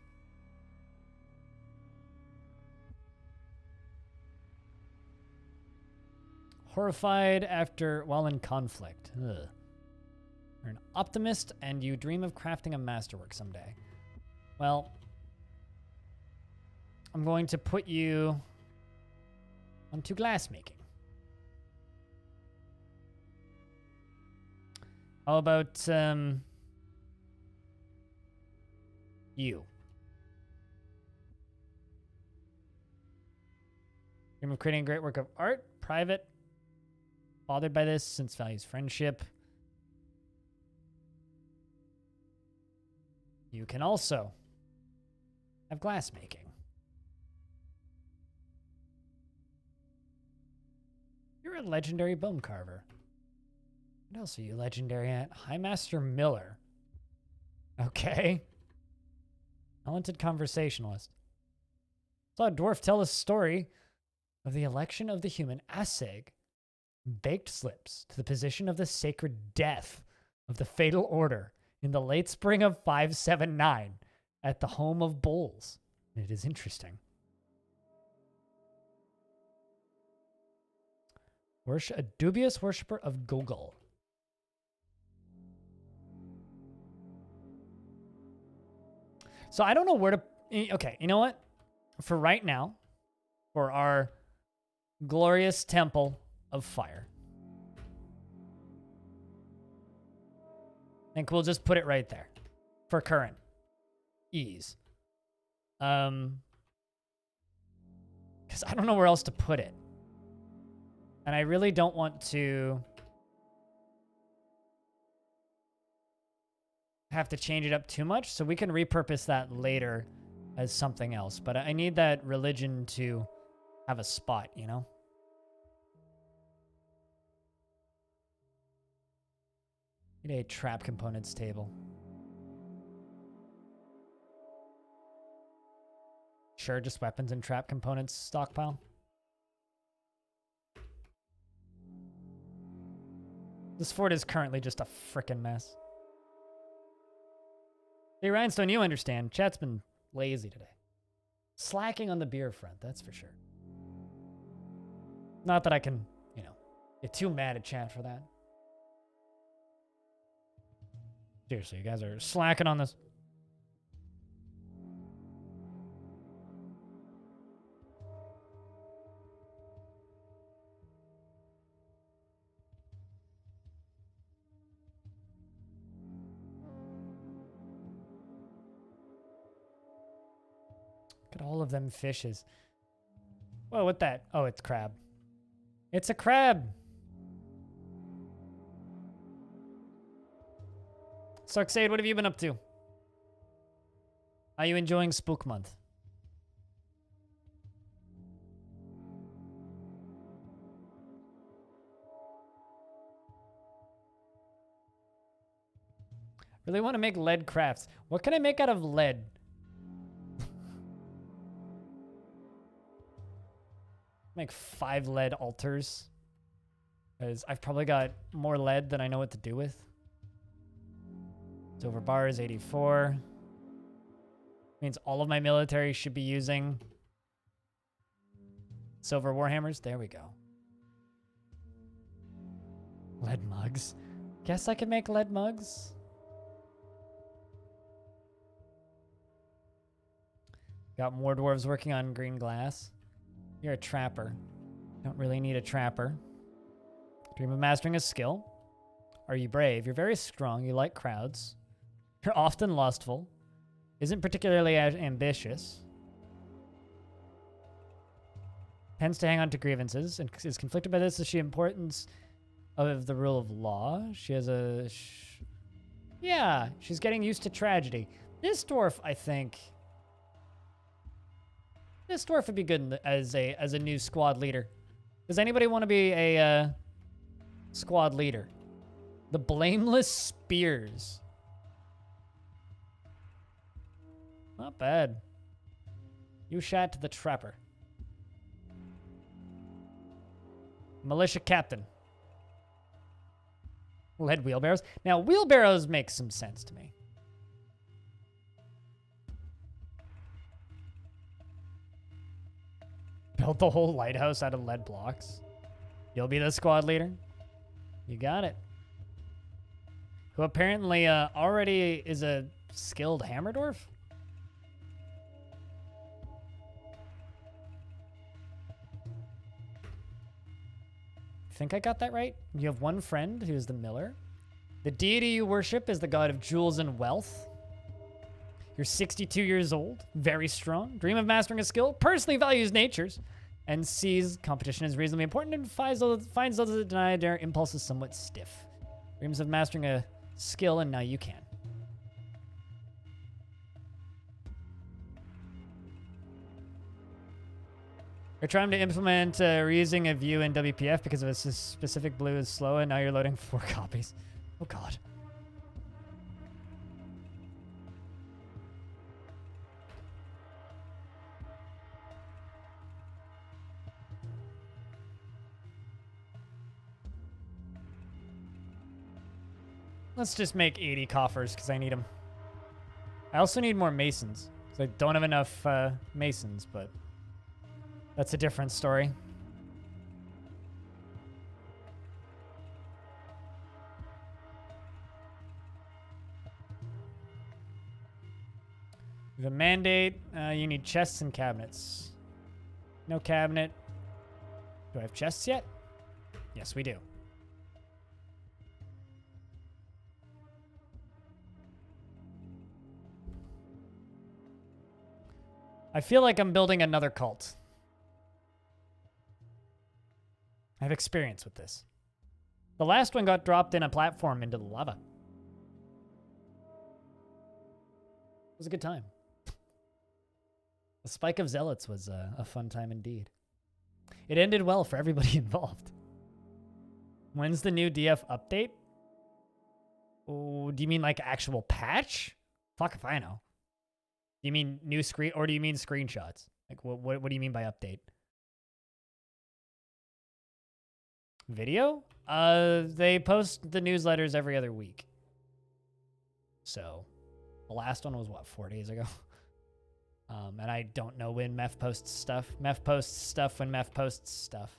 Horrified after, while in conflict. Ugh. You're an optimist and you dream of crafting a masterwork someday. Well, I'm going to put you onto glassmaking. How about, you? Dream of creating a great work of art, private. Bothered by this since values friendship. You can also have glassmaking. You're a legendary bone carver. What else are you legendary at? High Master Miller. Okay. Talented conversationalist. Saw a dwarf tell a story of the election of the human Aseg. Baked slips to the position of the sacred death of the fatal order in the late spring of 579 at the home of bulls. It is interesting. A dubious worshiper of Gogol. So I don't know where to... Okay, you know what? For right now, for our glorious temple of fire, I think we'll just put it right there for current ease. Because I don't know where else to put it. And I really don't want to have to change it up too much, so we can repurpose that later as something else. But I need that religion to have a spot, you know? Need a trap components table. Sure, just weapons and trap components stockpile. This fort is currently just a frickin' mess. Hey, Rhinestone, you understand. Chat's been lazy today. Slacking on the beer front, that's for sure. Not that I can, you know, get too mad at chat for that. Seriously, you guys are slacking on this. Look at all of them fishes. Whoa, what that? Oh, it's crab. It's a crab. Sucksaid, what have you been up to? Are you enjoying Spook Month? Really want to make lead crafts. What can I make out of lead? Make 5 lead altars. Because I've probably got more lead than I know what to do with. Silver bar is 84. Means all of my military should be using silver warhammers. There we go. Lead mugs. Guess I could make lead mugs. Got more dwarves working on green glass. You're a trapper. Don't really need a trapper. Dream of mastering a skill. Are you brave? You're very strong. You like crowds. You're often lustful. Isn't particularly ambitious. Tends to hang on to grievances and is conflicted by this. Is she importance of the rule of law? She has a... yeah, she's getting used to tragedy. This dwarf, I think... this dwarf would be good as a new squad leader. Does anybody want to be a squad leader? The Blameless Spears. Not bad. You shot the trapper. Militia captain. Lead wheelbarrows. Now, wheelbarrows make some sense to me. Built the whole lighthouse out of lead blocks. You'll be the squad leader. You got it. Who apparently already is a skilled hammer dwarf? I think I got that right. You have one friend who's the miller. The deity you worship is the god of jewels and wealth. You're 62 years old, very strong. Dream of mastering a skill, personally values natures, and sees competition as reasonably important and finds those that deny their impulses somewhat stiff. Dreams of mastering a skill, and now you can. You're trying to implement reusing a view in WPF because of a specific blue is slow, and now you're loading 4 copies. Oh god. Let's just make 80 coffers because I need them. I also need more masons because I don't have enough masons, but that's a different story. We have a mandate. You need chests and cabinets. No cabinet. Do I have chests yet? Yes, we do. I feel like I'm building another cult. I have experience with this. The last one got dropped in a platform into the lava. It was a good time. The spike of zealots was a fun time indeed. It ended well for everybody involved. When's the new DF update? Oh, do you mean like actual patch? Fuck if I know. Do you mean new screen, or do you mean screenshots? Like, what do you mean by update? Video? They post the newsletters every other week. So, the last one was, what, 4 days ago? And I don't know when Meph posts stuff. Meph posts stuff when Meph posts stuff.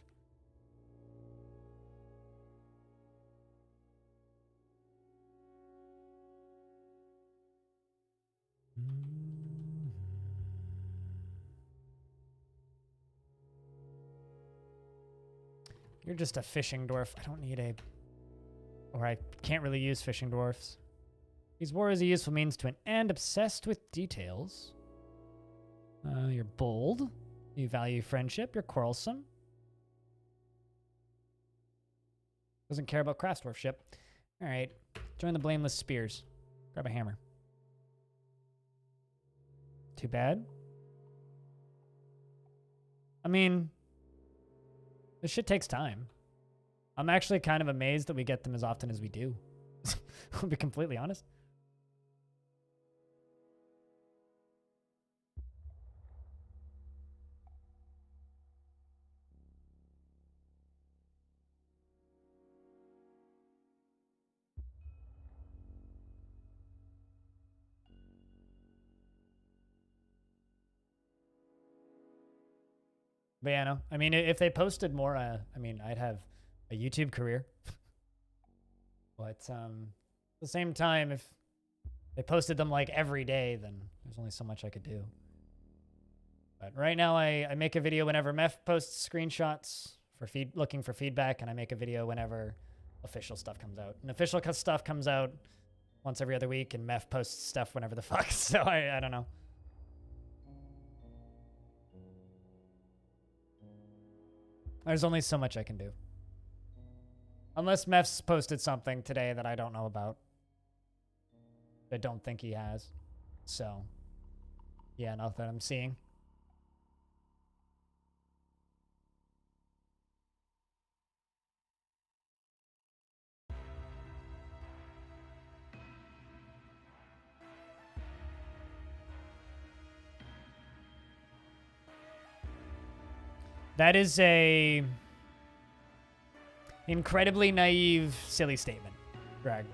You're just a fishing dwarf. I don't need a... Or I can't really use fishing dwarfs. Use war as a useful means to an end. Obsessed with details. You're bold. You value friendship. You're quarrelsome. Doesn't care about craftsdwarfship. All right. Join the blameless spears. Grab a hammer. Too bad. I mean... This shit takes time. I'm actually kind of amazed that we get them as often as we do. I'll be completely honest. But yeah, no. I mean, if they posted more, I mean, I'd have a YouTube career. But at the same time, if they posted them like every day, then there's only so much I could do. But right now, I make a video whenever Meph posts screenshots for looking for feedback, and I make a video whenever official stuff comes out. And official stuff comes out once every other week, and Meph posts stuff whenever the fuck. So I don't know. There's only so much I can do. Unless Meph's posted something today that I don't know about. I don't think he has. So, yeah, not that I'm seeing. That is a incredibly naive, silly statement, Greg.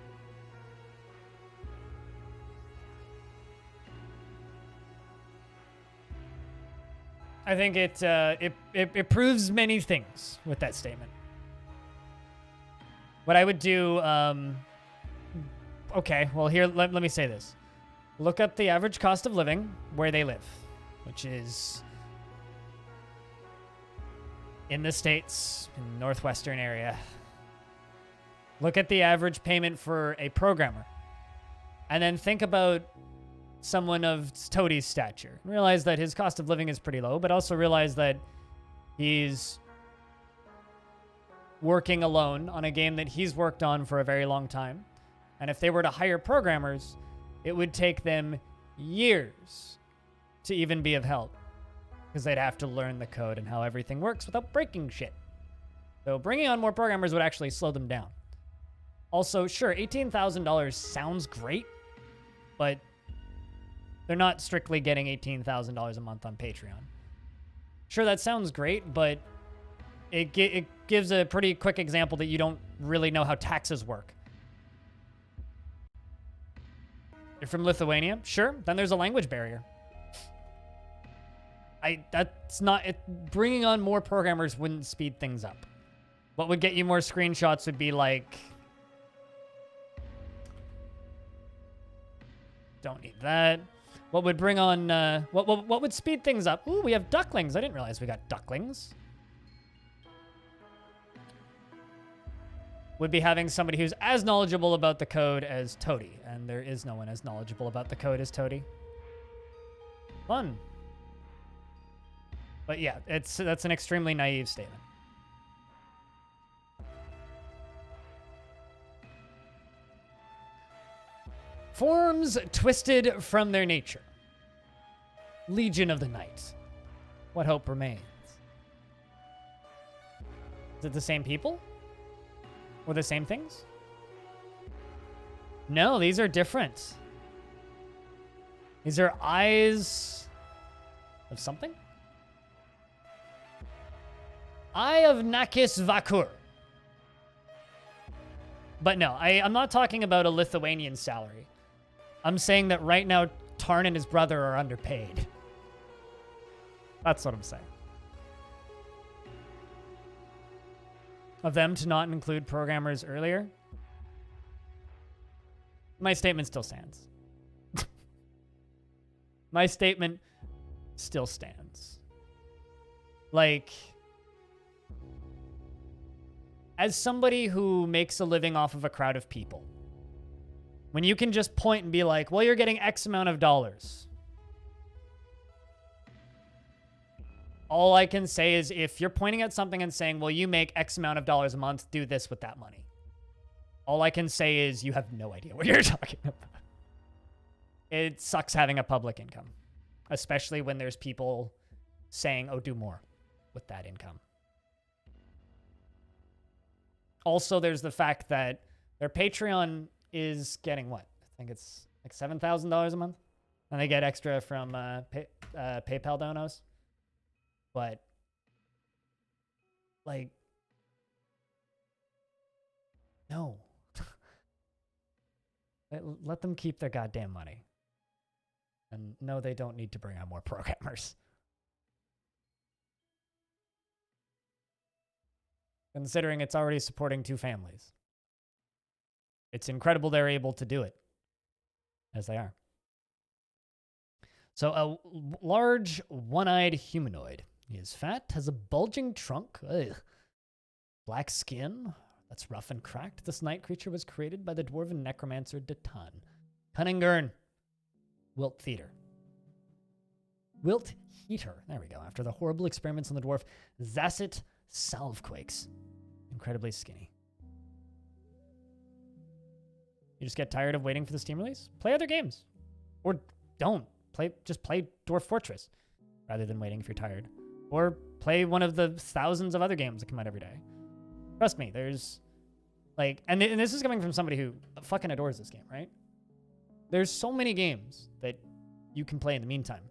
I think it proves many things with that statement. What I would do, okay, well here, let me say this. Look up the average cost of living where they live, which is in the States, in the northwestern area. Look at the average payment for a programmer. And then think about someone of Toadie's stature. Realize that his cost of living is pretty low, but also realize that he's working alone on a game that he's worked on for a very long time. And if they were to hire programmers, it would take them years to even be of help. because they'd have to learn the code and how everything works without breaking shit. So bringing on more programmers would actually slow them down. Also, sure, $18,000 sounds great, but they're not strictly getting $18,000 a month on Patreon. Sure, that sounds great, but it gives a pretty quick example that you don't really know how taxes work. You're from Lithuania? Sure, then there's a language barrier. That's not it. Bringing on more programmers wouldn't speed things up. What would get you more screenshots would be like, don't need that. What would bring on what would speed things up? Ooh, we have ducklings. I didn't realize we got ducklings. Would be having somebody who's as knowledgeable about the code as Toady, and there is no one as knowledgeable about the code as Toady. Fun. But yeah, that's an extremely naive statement. Forms twisted from their nature. Legion of the Night. What hope remains? Is it the same people? Or the same things? No, these are different. These are eyes of something? Eye of Nakis Vakur. But no, I'm not talking about a Lithuanian salary. I'm saying that right now, Tarn and his brother are underpaid. That's what I'm saying. Of them to not include programmers earlier? My statement still stands. My statement still stands. Like, as somebody who makes a living off of a crowd of people, when you can just point and be like, well, you're getting X amount of dollars. All I can say is if you're pointing at something and saying, well, you make X amount of dollars a month, do this with that money. All I can say is you have no idea what you're talking about. It sucks having a public income, especially when there's people saying, oh, do more with that income. Also, there's the fact that their Patreon is getting what? I think it's like $7,000 a month. And they get extra from PayPal donos. But, like, no. Let them keep their goddamn money. And no, they don't need to bring on more programmers. Considering it's already supporting 2 families. It's incredible they're able to do it. As they are. So a large, one-eyed humanoid. He is fat, has a bulging trunk. Ugh. Black skin. That's rough and cracked. This night creature was created by the dwarven necromancer Datan. Cunningern. Wilt Theater. Wilt Heater. There we go. After the horrible experiments on the dwarf, Zasset Salvequakes. Incredibly skinny. You just get tired of waiting for the Steam release? Play other games. Or don't. Just play Dwarf Fortress rather than waiting if you're tired. Or play one of the thousands of other games that come out every day. Trust me, there's like, and this is coming from somebody who fucking adores this game, right? There's so many games that you can play in the meantime.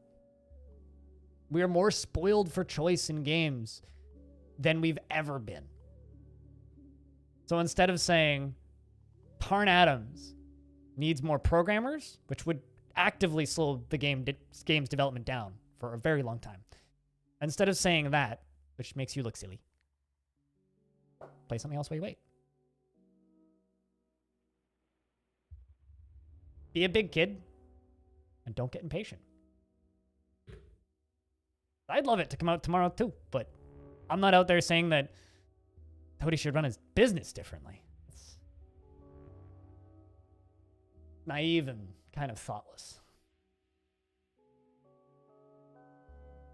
We are more spoiled for choice in games than we've ever been. So instead of saying Tarn Adams needs more programmers, which would actively slow the game's development down for a very long time. Instead of saying that, which makes you look silly, play something else while you wait. Be a big kid and don't get impatient. I'd love it to come out tomorrow too, but I'm not out there saying that Toady should run his business differently. It's naive and kind of thoughtless.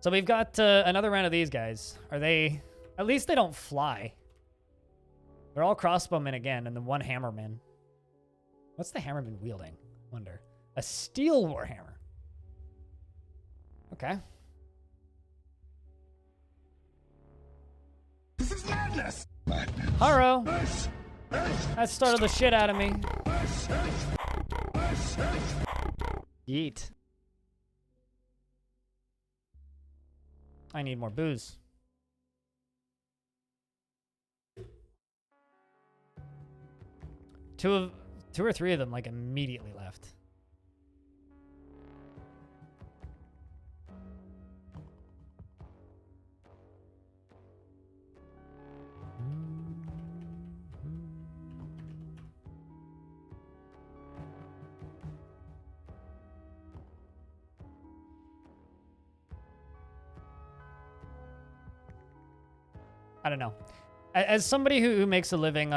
So we've got another round of these guys. Are they... At least they don't fly. They're all crossbowmen again, and then one hammerman. What's the hammerman wielding? Wonder. A steel warhammer. Okay. Haro! That startled the shit out of me. Yeet. I need more booze. Two or three of them, like, immediately left. I don't know. As somebody who makes a living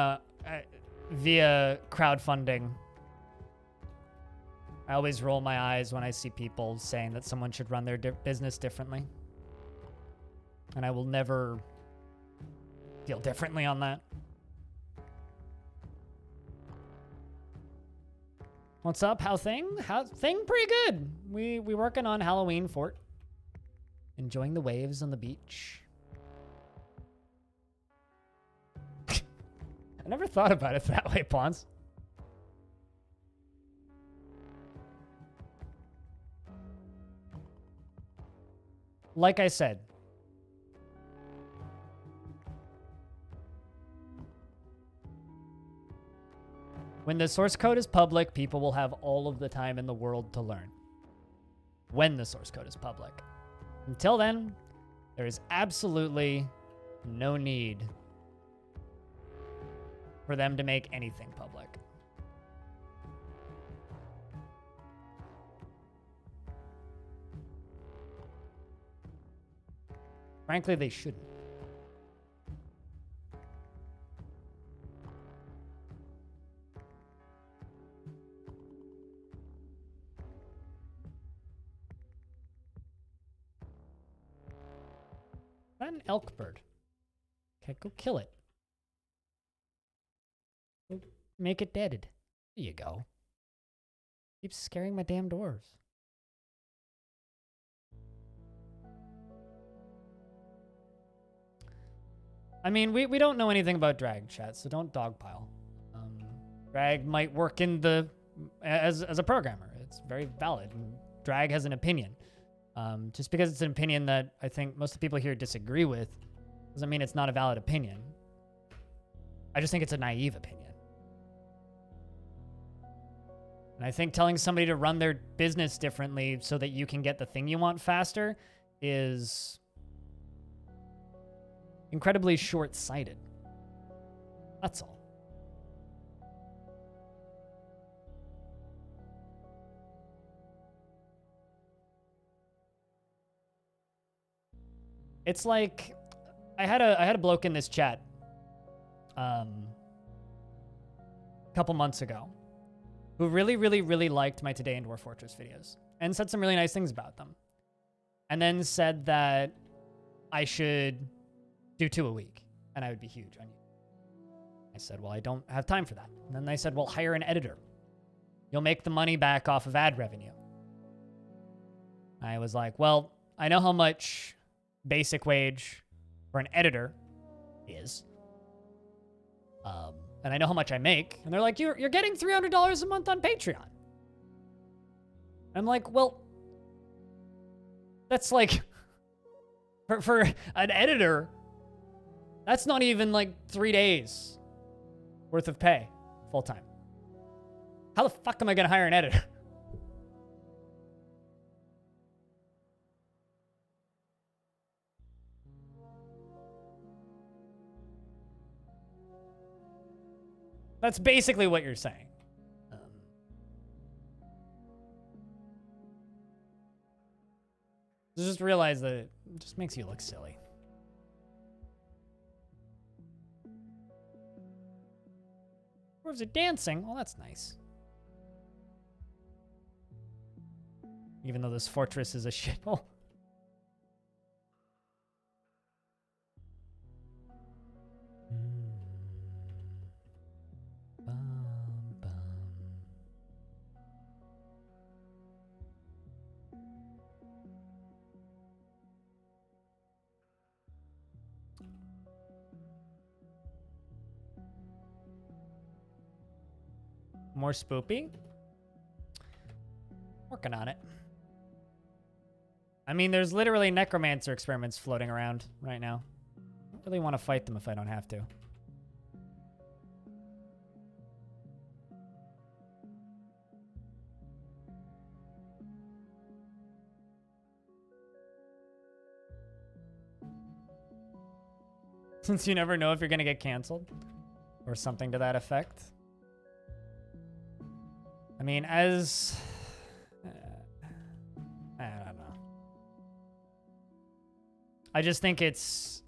via crowdfunding, I always roll my eyes when I see people saying that someone should run their business differently. And I will never feel differently on that. What's up? How thing? Thing pretty good. We working on Halloween fort. Enjoying the waves on the beach. I never thought about it that way, Pawns. Like I said, when the source code is public, people will have all of the time in the world to learn. When the source code is public. Until then, there is absolutely no need for them to make anything public. Frankly, they shouldn't. That an elk bird. Okay, go kill it. Go make it deaded. There you go. Keeps scaring my damn dwarves. I mean, we don't know anything about drag, chat, so don't dogpile. Drag might work in the as a programmer. It's very valid. And drag has an opinion. Just because it's an opinion that I think most of the people here disagree with doesn't mean it's not a valid opinion. I just think it's a naive opinion. And I think telling somebody to run their business differently so that you can get the thing you want faster is incredibly short-sighted. That's all. It's like I had a bloke in this chat a couple months ago who really liked my Today in Dwarf Fortress videos and said some really nice things about them. And then said that I should do 2 a week and I would be huge on you. I said, well, I don't have time for that. And then they said, well, hire an editor. You'll make the money back off of ad revenue. I was like, well, I know how much basic wage for an editor is. And I know how much I make. And they're like, you're getting $300 a month on Patreon. I'm like, well, that's like, for an editor, that's not even like 3 days worth of pay full time. How the fuck am I going to hire an editor? That's basically what you're saying. Just realize that it just makes you look silly. Dwarves are dancing. Well, that's nice. Even though this fortress is a shithole. More spoopy? Working on it. I mean, there's literally necromancer experiments floating around right now. I don't really want to fight them if I don't have to. Since you never know if you're going to get canceled or something to that effect. I mean, as... I don't know. I just think it's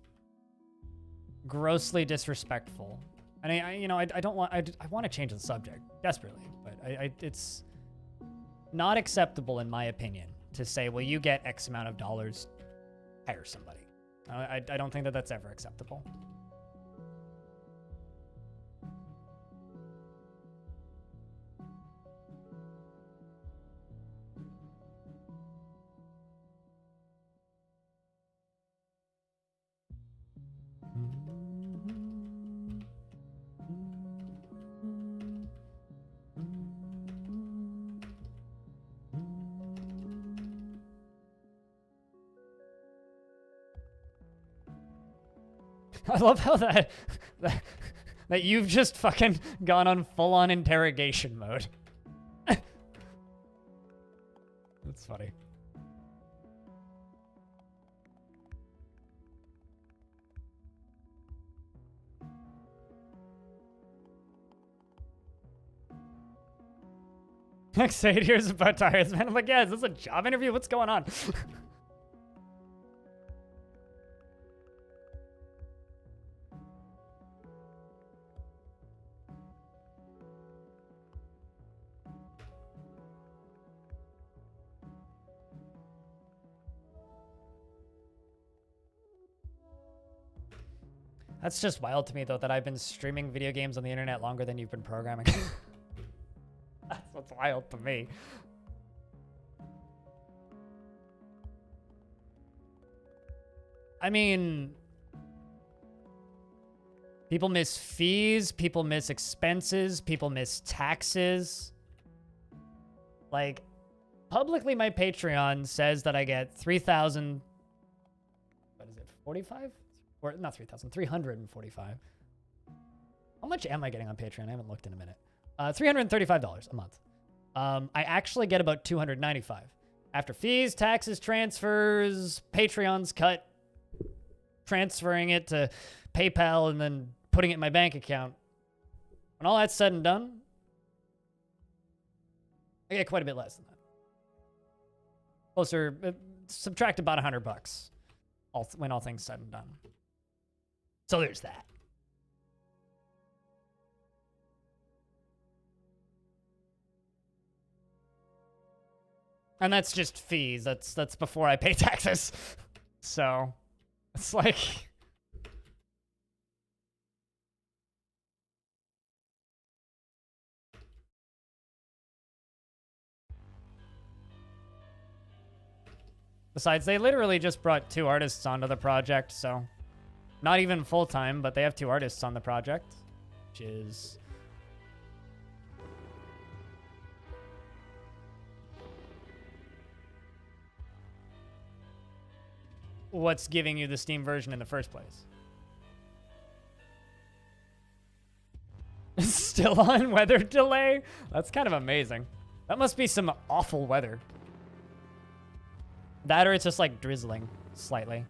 grossly disrespectful. And I don't want... I want to change the subject desperately, but it's not acceptable in my opinion to say, well, you get X amount of dollars, hire somebody. I don't think that that's ever acceptable. I love how that you've just fucking gone on full-on interrogation mode. That's funny. Next 8 years about tires, man. I'm like, yeah, is this a job interview? What's going on? That's just wild to me, though, that I've been streaming video games on the internet longer than you've been programming. That's what's wild to me. I mean, people miss fees, people miss expenses, people miss taxes. Like, publicly, my Patreon says that I get 3,000... What is it, 45? Or not 3,000, 345. How much am I getting on Patreon? I haven't looked in a minute. $335 a month. I actually get about $295 after fees, taxes, transfers, Patreon's cut, transferring it to PayPal, and then putting it in my bank account. When all that's said and done, I get quite a bit less than that. Closer, subtract about $100 when all things said and done. So there's that. And that's just fees. That's before I pay taxes. So it's like... Besides, they literally just brought 2 artists onto the project, so... Not even full-time, but they have 2 artists on the project, which is... what's giving you the Steam version in the first place. Still on weather delay? That's kind of amazing. That must be some awful weather. That or it's just like drizzling slightly.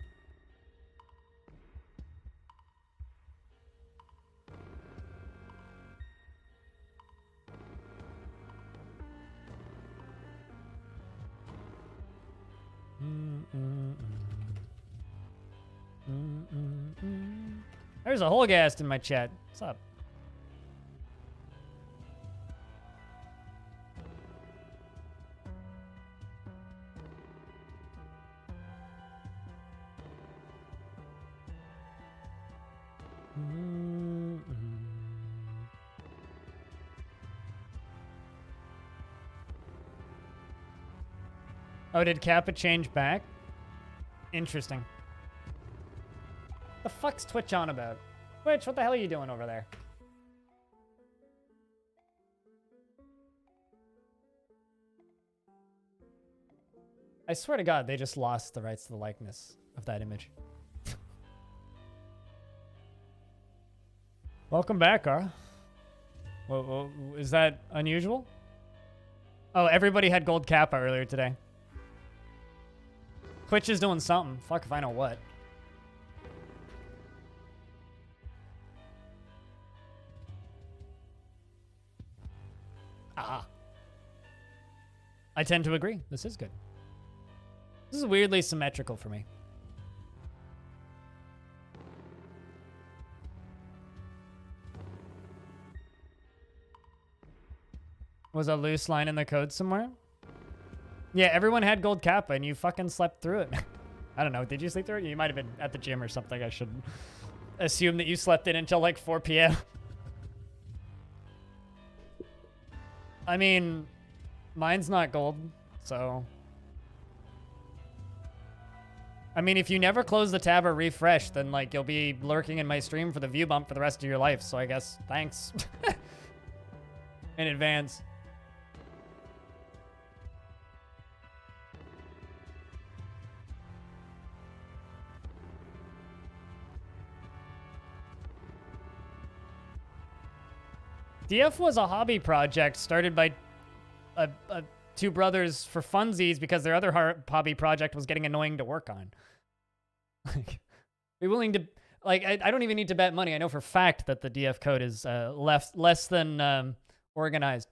There's a whole guest in my chat. What's up? Oh, did Kappa change back? Interesting. The fuck's Twitch on about? Twitch, what the hell are you doing over there? I swear to God, they just lost the rights to the likeness of that image. Welcome back, Ara. Well, is that unusual? Oh, everybody had gold kappa earlier today. Twitch is doing something. Fuck if I know what. Ah. I tend to agree. This is good. This is weirdly symmetrical for me. Was a loose line in the code somewhere? Yeah, everyone had gold kappa and you fucking slept through it. I don't know. Did you sleep through it? You might have been at the gym or something. I should assume that you slept in until like 4 p.m. I mean, mine's not gold, so... I mean, if you never close the tab or refresh, then like you'll be lurking in my stream for the view bump for the rest of your life. So I guess thanks in advance. DF was a hobby project started by two brothers for funsies because their other hobby project was getting annoying to work on. Like, be willing to, like, I don't even need to bet money. I know for a fact that the DF code is less than organized.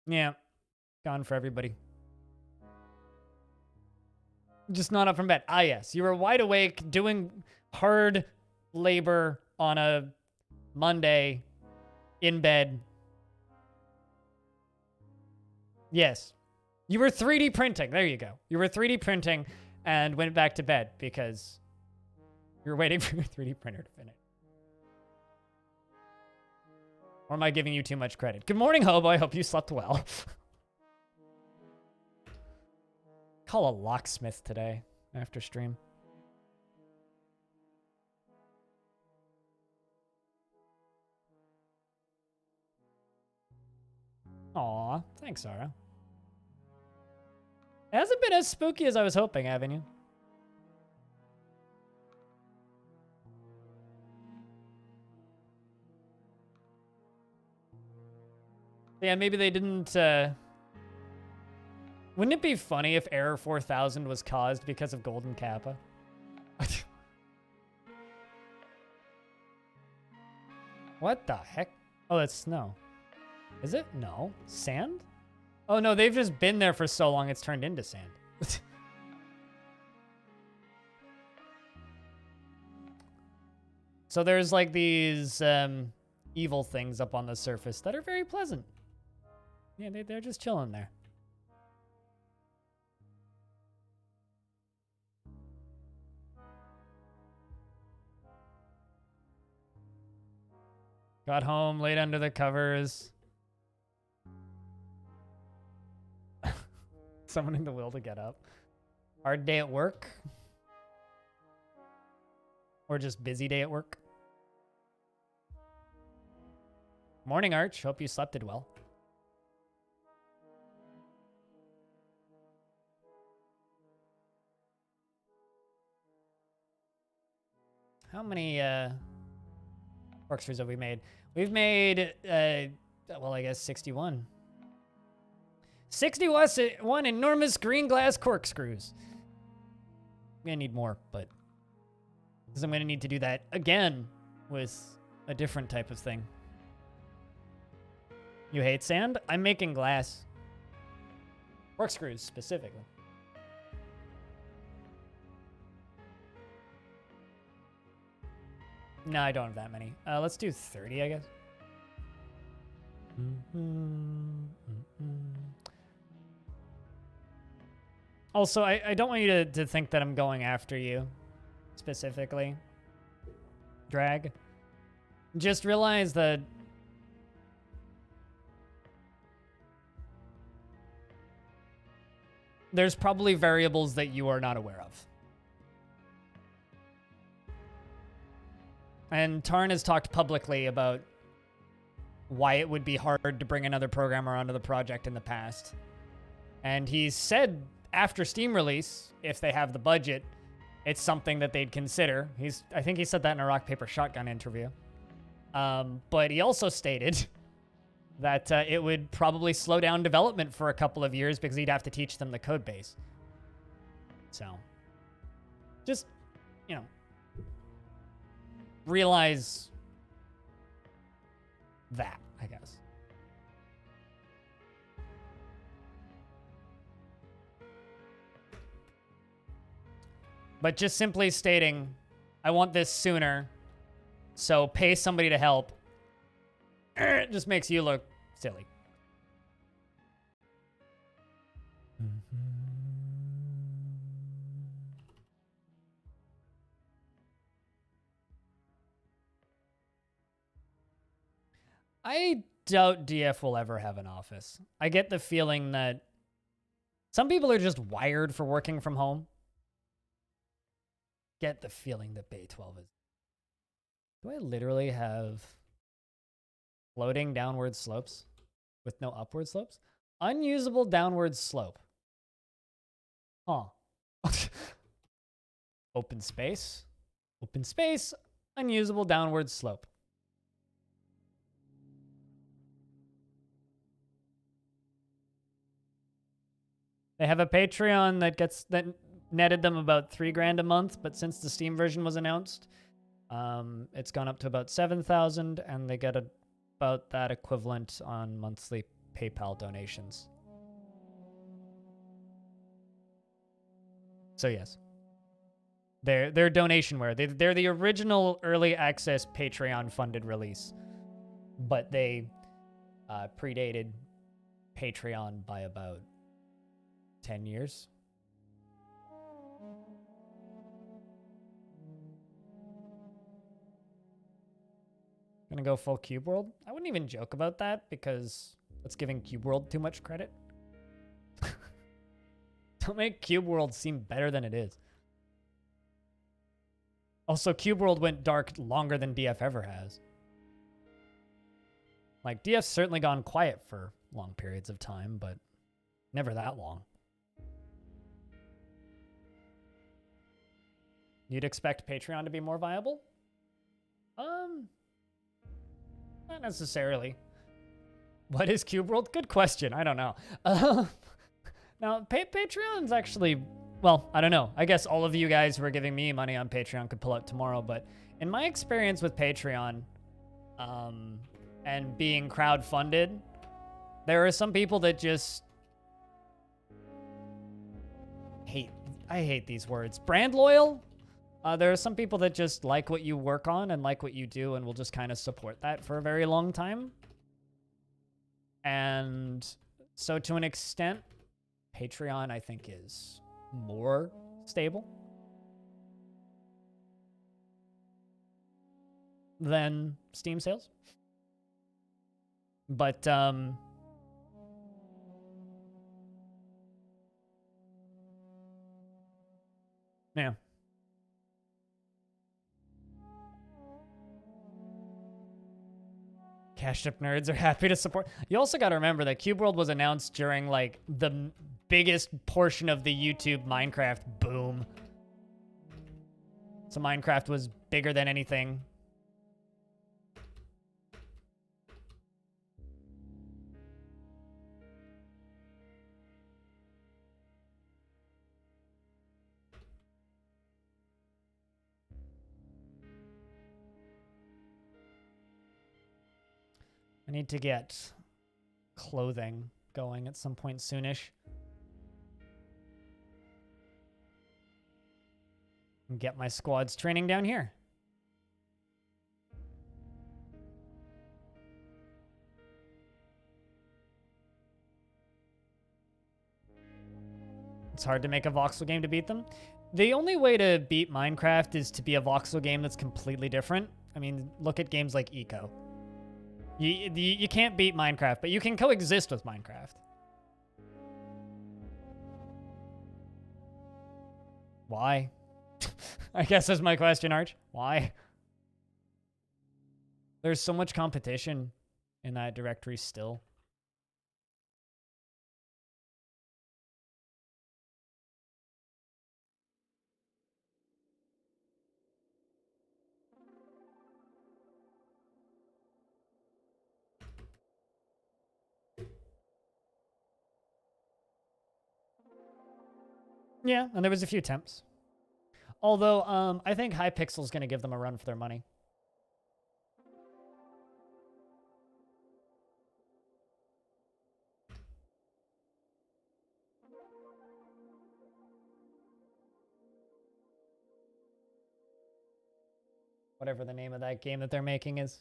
Yeah, gone for everybody. Just not up from bed. Ah, yes, you were wide awake doing hard labor on a Monday in bed. Yes. You were 3D printing. There you go. You were 3D printing and went back to bed because you were waiting for your 3D printer to finish. Or am I giving you too much credit? Good morning, Hobo. I hope you slept well. Call a locksmith today after stream. Aw, thanks, Sarah. It hasn't been as spooky as I was hoping, haven't you? Yeah, maybe they didn't, Wouldn't it be funny if Error 4000 was caused because of Golden Kappa? What the heck? Oh, that's snow. Is it? No. Sand? Oh, no, they've just been there for so long it's turned into sand. So there's like these evil things up on the surface that are very pleasant. Yeah, they're just chilling there. Got home, laid under the covers. Summoning the will to get up. Hard day at work? Or just busy day at work? Morning, Arch. Hope you slept it well. How many corkscrews have we made? We've made, well, I guess 61. 61 enormous green glass corkscrews. I'm gonna need more, but because I'm gonna need to do that again with a different type of thing. You hate sand? I'm making glass. Corkscrews, specifically. No, I don't have that many. Let's do 30, I guess. Also, I don't want you to think that I'm going after you, specifically. Drag. Just realize that there's probably variables that you are not aware of. And Tarn has talked publicly about why it would be hard to bring another programmer onto the project in the past. And he said after Steam release, if they have the budget, it's something that they'd consider. I think he said that in a Rock, Paper, Shotgun interview. But he also stated that it would probably slow down development for a couple of years because he'd have to teach them the code base. So, just, you know, realize that, I guess. But just simply stating, I want this sooner, so pay somebody to help, it just makes you look silly. I doubt DF will ever have an office. I get the feeling that some people are just wired for working from home. Get the feeling that Bay 12 is. Do I literally have floating downward slopes with no upward slopes? Unusable downward slope. Huh. Open space. Open space. Unusable downward slope. They have a Patreon that netted them about $3,000 a month, but since the Steam version was announced, it's gone up to about 7,000, and they get about that equivalent on monthly PayPal donations. So yes, they're donationware. They're the original early access Patreon funded release, but they predated Patreon by about 10 years. Gonna go full Cube World? I wouldn't even joke about that because that's giving Cube World too much credit. Don't make Cube World seem better than it is. Also, Cube World went dark longer than DF ever has. Like, DF's certainly gone quiet for long periods of time, but never that long. You'd expect Patreon to be more viable? Not necessarily. What is Cube World? Good question. I don't know. Now, Patreon's actually, well, I don't know. I guess all of you guys who are giving me money on Patreon could pull up tomorrow, but in my experience with Patreon, and being crowdfunded, there are some people that just I hate these words. Brand loyal? There are some people that just like what you work on and like what you do and will just kind of support that for a very long time. And so to an extent, Patreon, I think, is more stable than Steam sales. But, yeah. Cashed up nerds are happy to support. You also got to remember that Cube World was announced during, like, the biggest portion of the YouTube Minecraft boom. So Minecraft was bigger than anything. I need to get clothing going at some point soonish. And get my squads training down here. It's hard to make a voxel game to beat them. The only way to beat Minecraft is to be a voxel game that's completely different. I mean, look at games like Eco. You can't beat Minecraft, but you can coexist with Minecraft. Why? I guess is my question, Arch. Why? There's so much competition in that directory still. Yeah, and there was a few temps. Although, I think Hypixel's going to give them a run for their money. Whatever the name of that game that they're making is.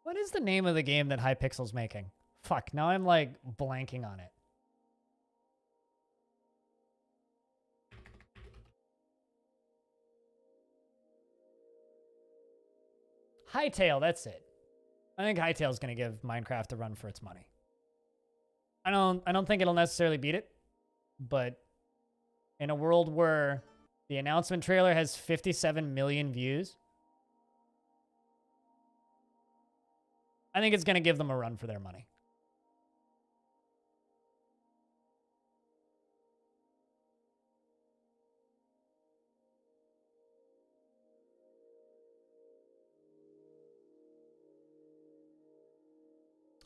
What is the name of the game that Hypixel's making? Fuck, now I'm like blanking on it. Hytale, that's it. I think Hytale's gonna give Minecraft a run for its money. I don't think it'll necessarily beat it, but in a world where the announcement trailer has 57 million views, I think it's gonna give them a run for their money.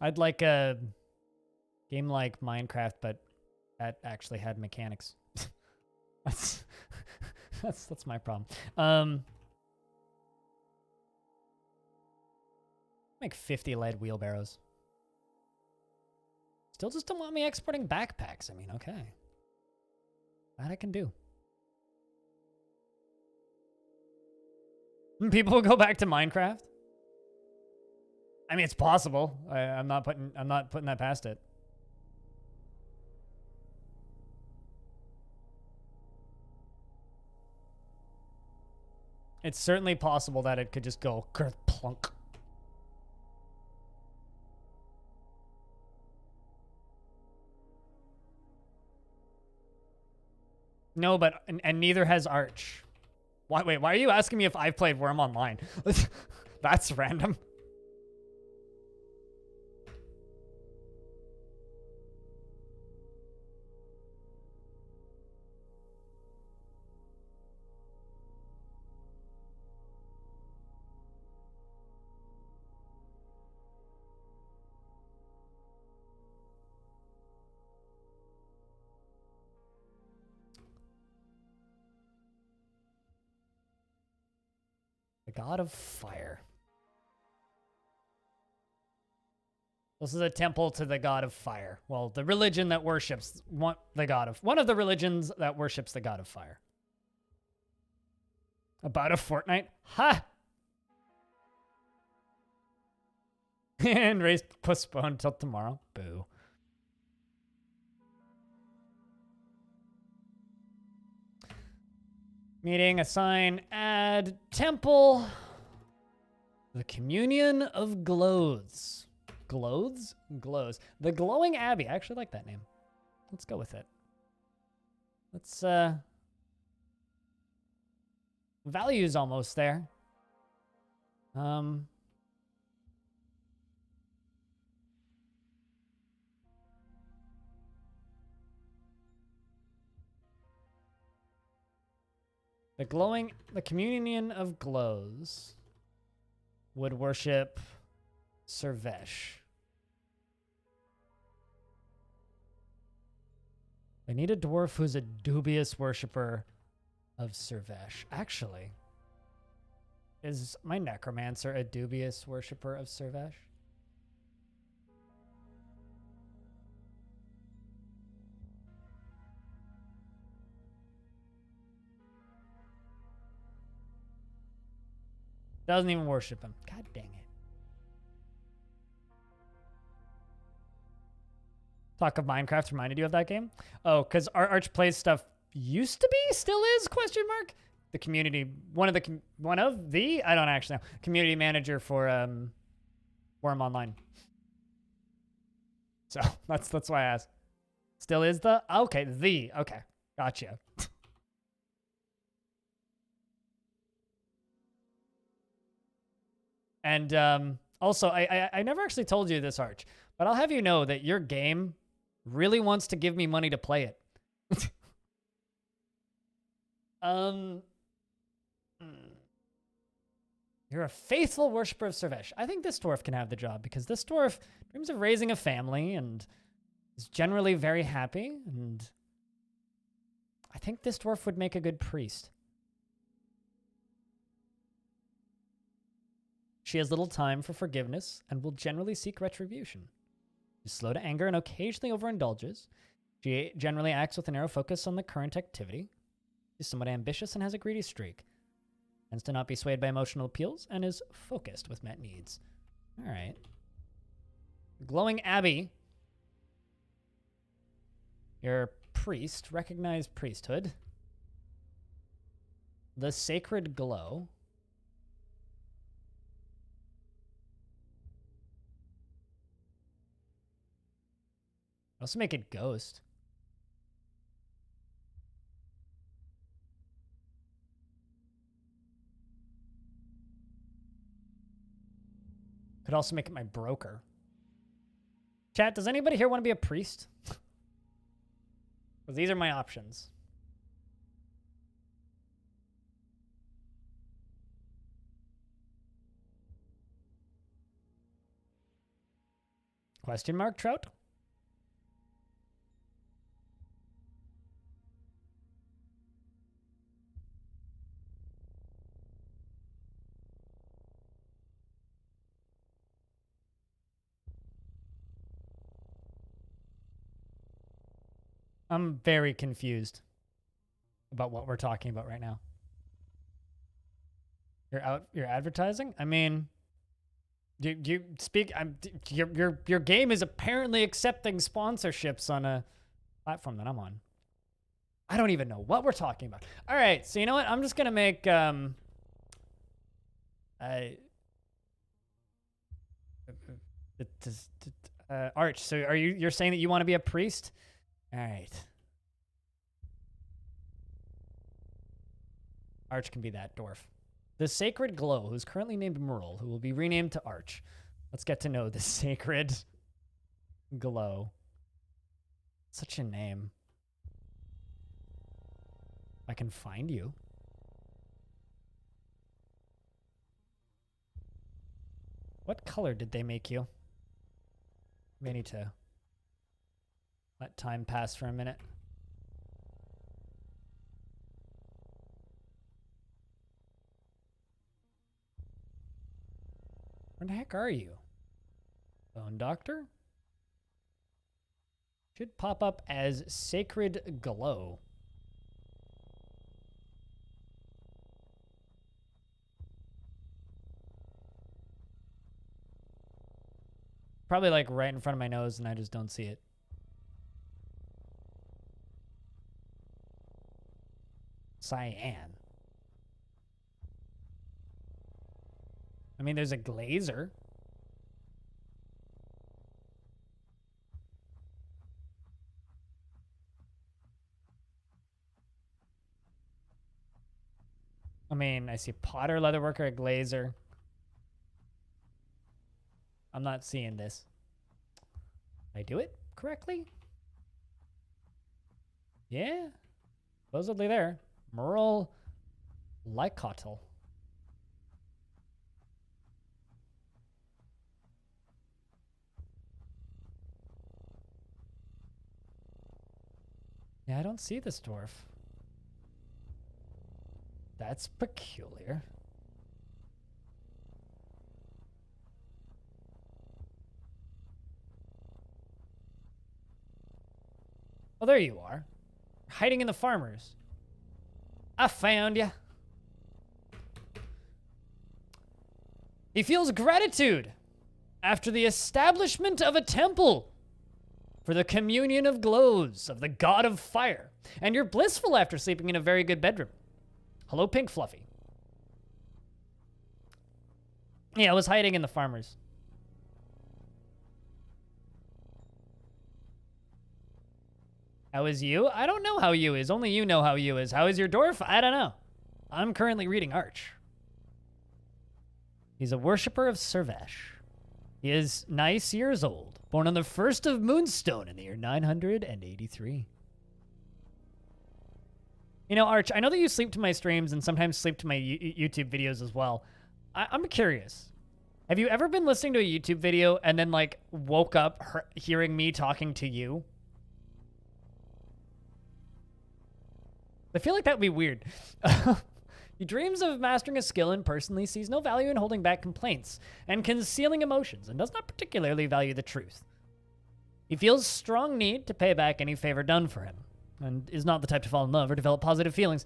I'd like a game like Minecraft, but that actually had mechanics. that's that's my problem. Make 50 lead wheelbarrows. Still just don't want me exporting backpacks. I mean, okay. That I can do. People will go back to Minecraft. I mean, it's possible. I'm not putting that past it. It's certainly possible that it could just go plunk. No, but and neither has Arch. Wait, why are you asking me if I've played Worm Online? That's random. The god of fire. This is a temple to the god of fire. Well, the religion that worships one of the religions that worships the god of fire. About a fortnight? Ha! And race postponed till tomorrow. Boo. Meeting, assign, add, temple. The communion of glows. Glows? Glows. The glowing abbey. I actually like that name. Let's go with it. Let's, value's almost there. The communion of glows would worship Servesh. I need a dwarf who's a dubious worshiper of Servesh. Actually, is my necromancer a dubious worshiper of Servesh? Doesn't even worship him. God dang it. Talk of Minecraft reminded you of that game? Oh, because Arch Plays stuff used to be, still is, question mark? The community, one of the, I don't actually know, community manager for Worm Online. So that's why I asked. Still is the? Okay, the. Okay, gotcha. And also, I never actually told you this, Arch, but I'll have you know that your game really wants to give me money to play it. um, You're a faithful worshiper of Servesh. I think this dwarf can have the job because this dwarf dreams of raising a family and is generally very happy. And I think this dwarf would make a good priest. She has little time for forgiveness and will generally seek retribution. She's slow to anger and occasionally overindulges. She generally acts with a narrow focus on the current activity. She's somewhat ambitious and has a greedy streak. Tends to not be swayed by emotional appeals and is focused with met needs. All right. Glowing Abbey. You're a priest. Recognized priesthood. The Sacred Glow. Also make it ghost. Could also make it my broker. Chat, does anybody here want to be a priest? Because these are my options. Question mark, Trout? I'm very confused about what we're talking about right now. You're advertising? I mean, do you speak? Your game is apparently accepting sponsorships on a platform that I'm on. I don't even know what we're talking about. All right, so you know what? I'm just gonna make Arch. So you're saying that you want to be a priest? All right. Arch can be that dwarf. The Sacred Glow, who's currently named Merle, who will be renamed to Arch. Let's get to know the Sacred Glow. Such a name. I can find you. What color did they make you? We need to let time pass for a minute. Where the heck are you? Bone Doctor? Should pop up as Sacred Glow. Probably like right in front of my nose and I just don't see it. Cyan. I mean, there's a glazer. I mean, I see potter, leatherworker, a glazer. I'm not seeing this. Did I do it correctly? Yeah. Supposedly there. Merle Lycottle. Yeah, I don't see this dwarf. That's peculiar. Oh, there you are. Hiding in the farmers. I found you. He feels gratitude after the establishment of a temple for the communion of glows of the god of fire. And you're blissful after sleeping in a very good bedroom. Hello, Pink Fluffy. Yeah, I was hiding in the farmers. How is you? I don't know how you is. Only you know how you is. How is your dwarf? I don't know. I'm currently reading Arch. He's a worshipper of Servesh. He is nice years old, born on the 1st of Moonstone in the year 983. You know, Arch, I know that you sleep to my streams and sometimes sleep to my YouTube videos as well. I'm curious. Have you ever been listening to a YouTube video and then, like, woke up hearing me talking to you? I feel like that would be weird. He dreams of mastering a skill and personally sees no value in holding back complaints and concealing emotions and does not particularly value the truth. He feels strong need to pay back any favor done for him and is not the type to fall in love or develop positive feelings.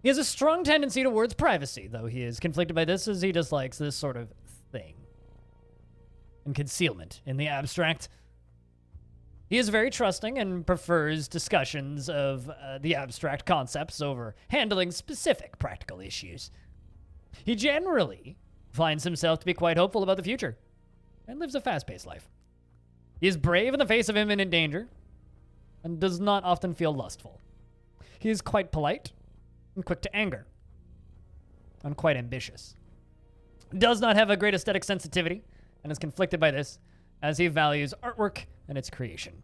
He has a strong tendency towards privacy, though he is conflicted by this as he dislikes this sort of thing. And concealment in the abstract. He is very trusting and prefers discussions of the abstract concepts over handling specific practical issues. He generally finds himself to be quite hopeful about the future and lives a fast-paced life. He is brave in the face of imminent danger and does not often feel lustful. He is quite polite and quick to anger and quite ambitious. Does not have a great aesthetic sensitivity and is conflicted by this as he values artwork and its creation.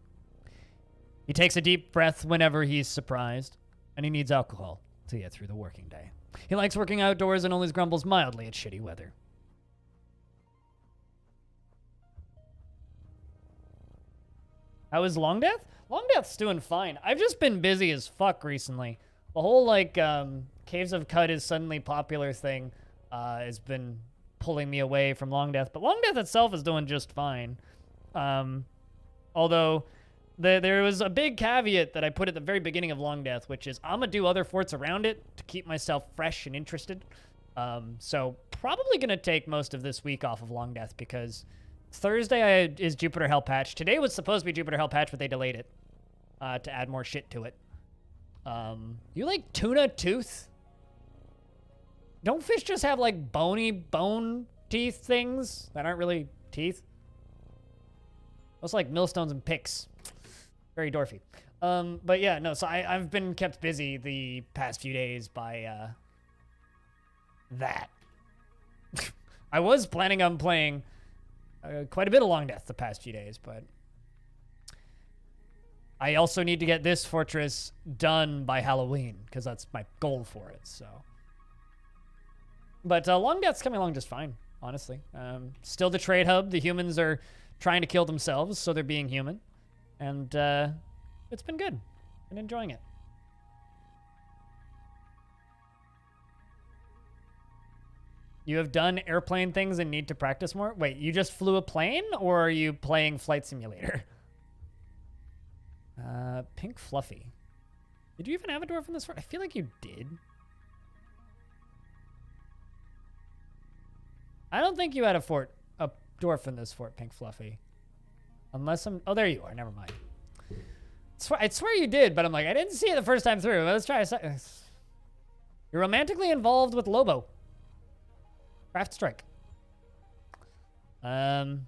He takes a deep breath whenever he's surprised, and he needs alcohol to get through the working day. He likes working outdoors and only grumbles mildly at shitty weather. How is Long Death? Long Death's doing fine. I've just been busy as fuck recently. The whole, like, Caves of Cut is suddenly popular thing has been pulling me away from Long Death, but Long Death itself is doing just fine. Although there was a big caveat that I put at the very beginning of Long Death, which is I'm gonna do other forts around it to keep myself fresh and interested. So probably gonna take most of this week off of Long Death because Thursday is Jupiter Hell Patch. Today was supposed to be Jupiter Hell Patch, but they delayed it to add more shit to it. You like tuna tooth? Don't fish just have like bony bone teeth things that aren't really teeth? Those like millstones and picks. Very dwarfy. But yeah, no, so I've been kept busy the past few days by that. I was planning on playing quite a bit of Long Death the past few days, but I also need to get this fortress done by Halloween because that's my goal for it, so. But Long Death's coming along just fine, honestly. Still the trade hub. The humans are trying to kill themselves, so they're being human. And it's been good. Been enjoying it. You have done airplane things and need to practice more? Wait, you just flew a plane, or are you playing Flight Simulator? Pink Fluffy. Did you even have a dwarf in this fort? I feel like you did. I don't think you had a dwarf in this fort, Pink Fluffy. Unless I'm... Oh, there you are. Never mind. I swear you did, but I'm like, I didn't see it the first time through. Let's try a second. You're romantically involved with Lobo. Craft Strike. You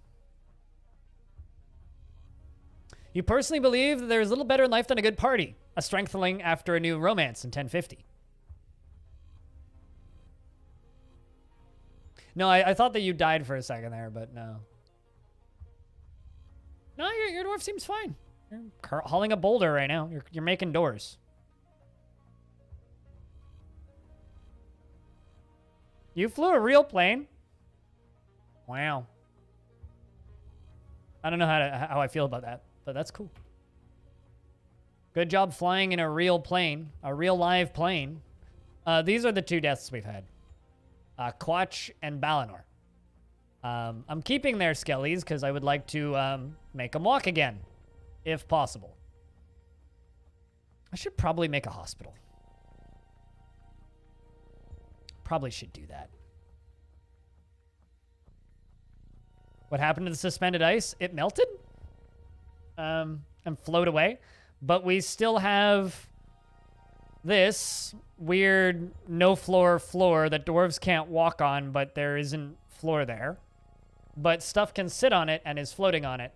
personally believe that there's little better in life than a good party. A strengthening after a new romance in 1050. No, I thought that you died for a second there, but no. No, your dwarf seems fine. You're hauling a boulder right now. You're making doors. You flew a real plane? Wow. I don't know how I feel about that, but that's cool. Good job flying in a real plane, a real live plane. These are the two deaths we've had. Quatch and Balinor. I'm keeping their skellies because I would like to make them walk again, if possible. I should probably make a hospital. Probably should do that. What happened to the suspended ice? It melted and flowed away. But we still have this weird no-floor floor that dwarves can't walk on, but there isn't floor there. But stuff can sit on it and is floating on it.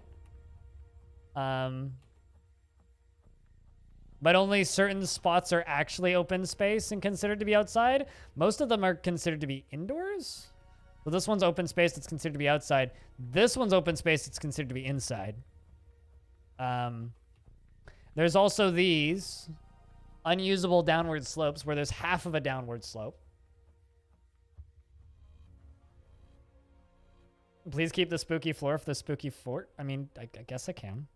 but only certain spots are actually open space and considered to be outside. Most of them are considered to be indoors. So this one's open space that's considered to be outside. This one's open space that's considered to be inside. There's also these unusable downward slopes where there's half of a downward slope. Please keep the spooky floor for the spooky fort. I mean, I guess I can.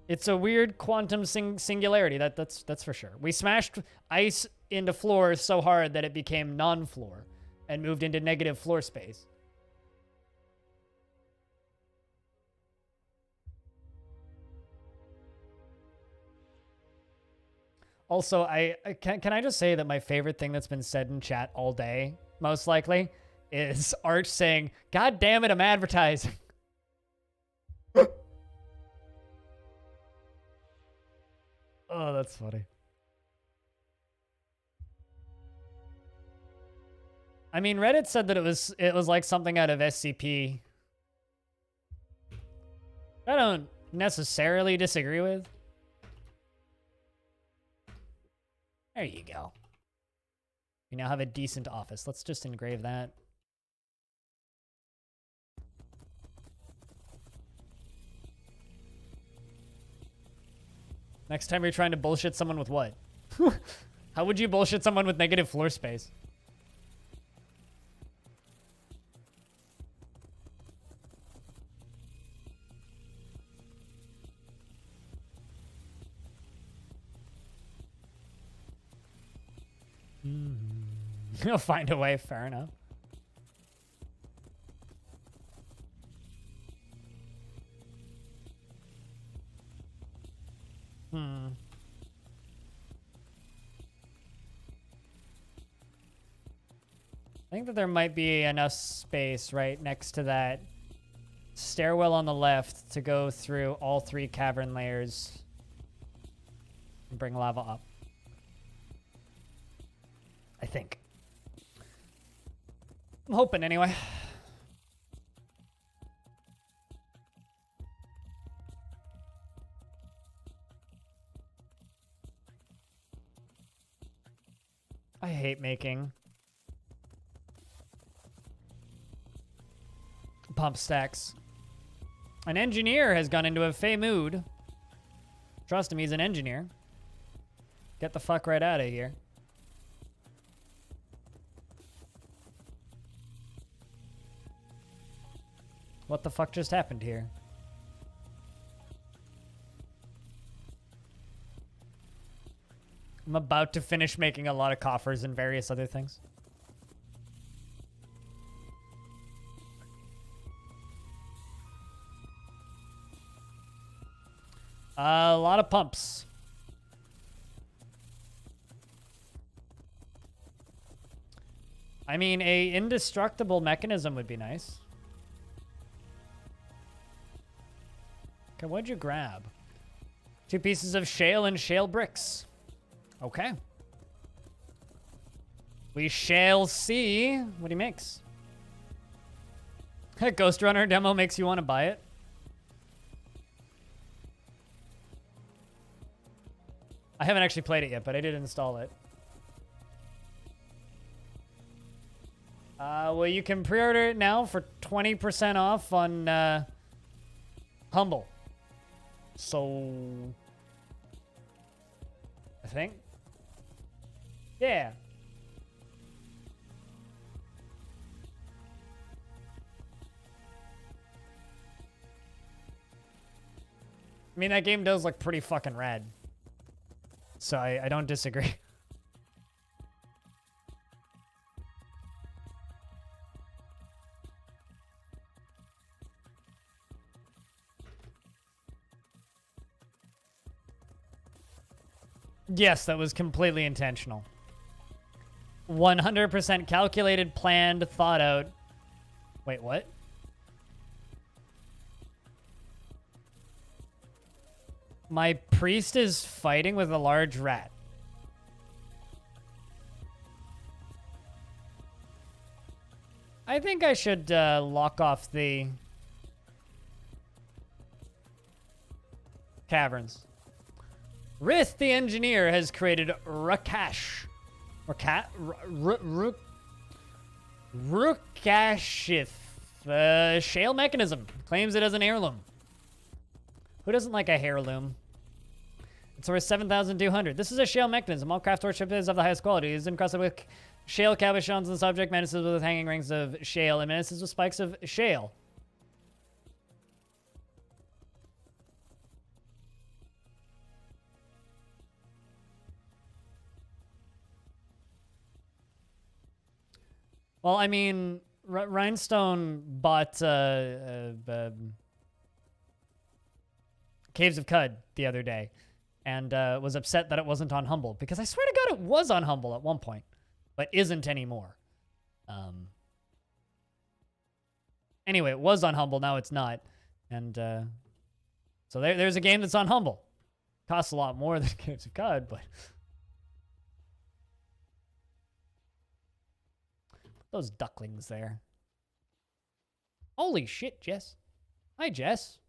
It's a weird quantum singularity. That's for sure. We smashed ice into floors so hard that it became non-floor and moved into negative floor space. Also, can I just say that my favorite thing that's been said in chat all day, most likely, is Arch saying, "God damn it, I'm advertising." Oh, that's funny. I mean, Reddit said that it was like something out of SCP. I don't necessarily disagree with. There you go. We now have a decent office. Let's just engrave that. Next time you're trying to bullshit someone with what? How would you bullshit someone with negative floor space? He'll find a way, fair enough. I think that there might be enough space right next to that stairwell on the left to go through all 3 cavern layers and bring lava up. I think. I'm hoping anyway. I hate making pump stacks. An engineer has gone into a fey mood. Trust him, he's an engineer. Get the fuck right out of here. What the fuck just happened here? I'm about to finish making a lot of coffers and various other things. A lot of pumps. I mean, a indestructible mechanism would be nice. Okay, what'd you grab? 2 pieces of shale and shale bricks. Okay. We shall see what he makes. Ghost Runner demo makes you want to buy it. I haven't actually played it yet, but I did install it. Well, you can pre-order it now for 20% off on Humble. So, I think. Yeah. I mean, that game does look pretty fucking rad. So I don't disagree. Yes, that was completely intentional. 100% calculated, planned, thought out. Wait, what? My priest is fighting with a large rat. I think I should lock off the caverns. Rith, the engineer, has created Rukashith, shale mechanism. Claims it as an heirloom. Who doesn't like a heirloom? It's worth 7,200. This is a shale mechanism. All craft worship is of the highest quality. It is encrusted with shale cabochons on the subject, menaces with hanging rings of shale, and menaces with spikes of shale. Well, I mean, Rhinestone bought Caves of Cud the other day and was upset that it wasn't on Humble, because I swear to God it was on Humble at one point, but isn't anymore. Anyway, it was on Humble, now it's not. And so there's a game that's on Humble. Costs a lot more than Caves of Cud, but... Those ducklings there. Holy shit, Jess. Hi, Jess.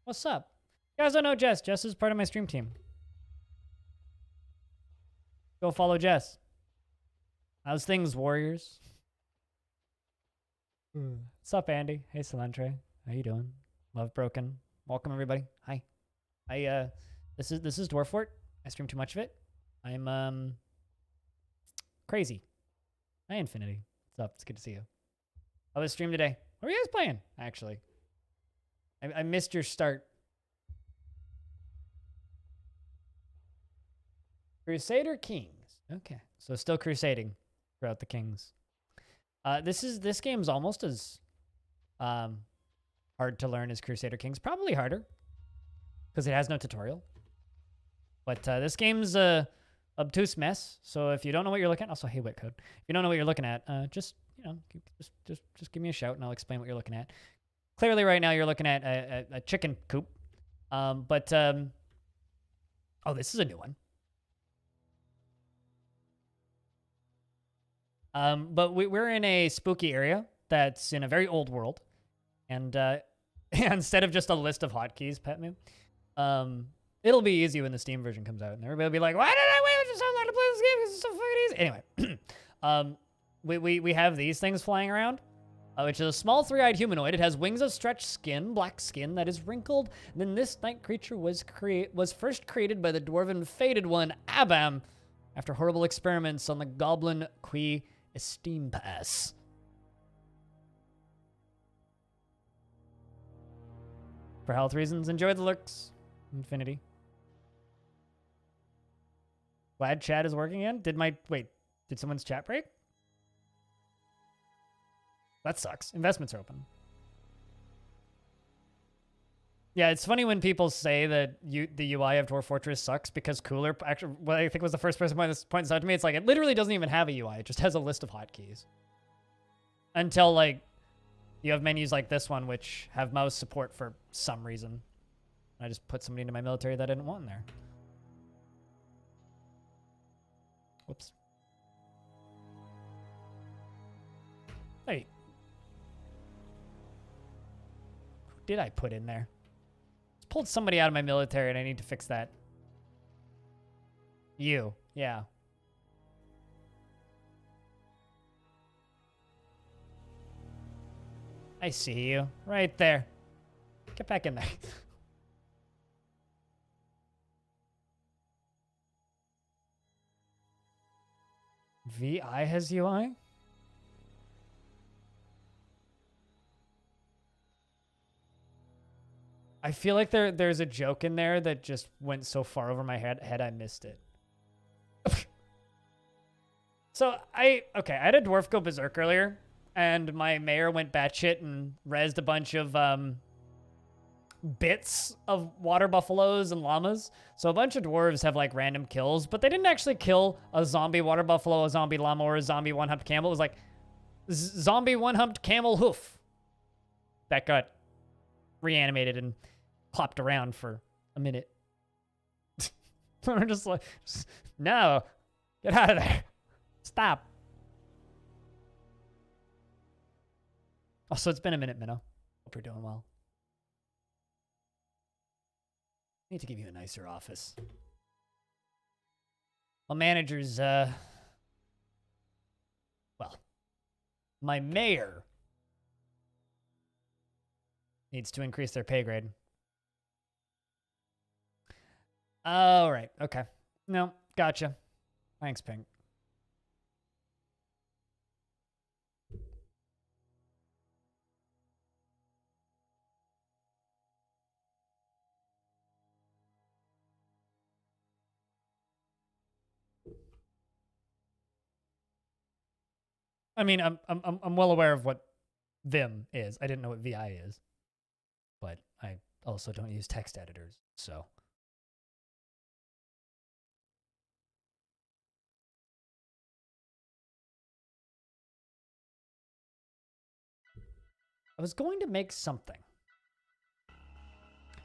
What's up? You guys don't know Jess. Jess is part of my stream team. Go follow Jess. How's things, warriors? What's up, Andy? Hey, Solantre. How you doing? Love Broken. Welcome, everybody. Hi. This is Dwarf Fort. I stream too much of it. I'm crazy. Hi, Infinity. What's up? It's good to see you. How was stream today? What were you guys playing, actually? I missed your start. Crusader Kings. Okay. So still crusading throughout the Kings. This game's almost as hard to learn as Crusader Kings. Probably harder, because it has no tutorial. But this game's obtuse mess. So if you don't know what you're looking at, also, hey, Witcode. If you don't know what you're looking at, just give me a shout and I'll explain what you're looking at. Clearly right now you're looking at a chicken coop. Oh, this is a new one. But we're in a spooky area that's in a very old world. And instead of just a list of hotkeys, pet me, it'll be easy when the Steam version comes out. And everybody will be like, why did I wait so long to play this game? Because it's so fucking easy. Anyway, we have these things flying around, which is a small three-eyed humanoid. It has wings of stretched skin, black skin that is wrinkled. And then this night creature was first created by the dwarven fated one, Abam, after horrible experiments on the goblin Qui Esteem Pass. For health reasons, enjoy the looks. Infinity. Glad chat is working again. Did someone's chat break? That sucks. Investments are open. Yeah, it's funny when people say that the UI of Dwarf Fortress sucks because Cooler, actually, what I think was the first person to point this out to me, it's like, it literally doesn't even have a UI. It just has a list of hotkeys. Until, like, you have menus like this one, which have mouse support for some reason. I just put somebody into my military that I didn't want in there. Whoops. Hey. Who did I put in there? Just pulled somebody out of my military and I need to fix that. You. Yeah. I see you. Right there. Get back in there. VI has UI? I feel like there's a joke in there that just went so far over my head I missed it. So I had a dwarf go berserk earlier, and my mayor went batshit and rezzed a bunch of bits of water buffaloes and llamas. So a bunch of dwarves have like random kills, but they didn't actually kill a zombie water buffalo, a zombie llama, or a zombie one-humped camel. It was like zombie one-humped camel hoof that got reanimated and clopped around for a minute. We're just like, no, get out of there. Stop. Also, it's been a minute, Minnow. Hope you're doing well. I need to give you a nicer office. My manager's, well, my mayor needs to increase their pay grade. Oh, right. Okay. No, gotcha. Thanks, Pink. I mean, I'm well aware of what Vim is. I didn't know what VI is, but I also don't use text editors, so. I was going to make something.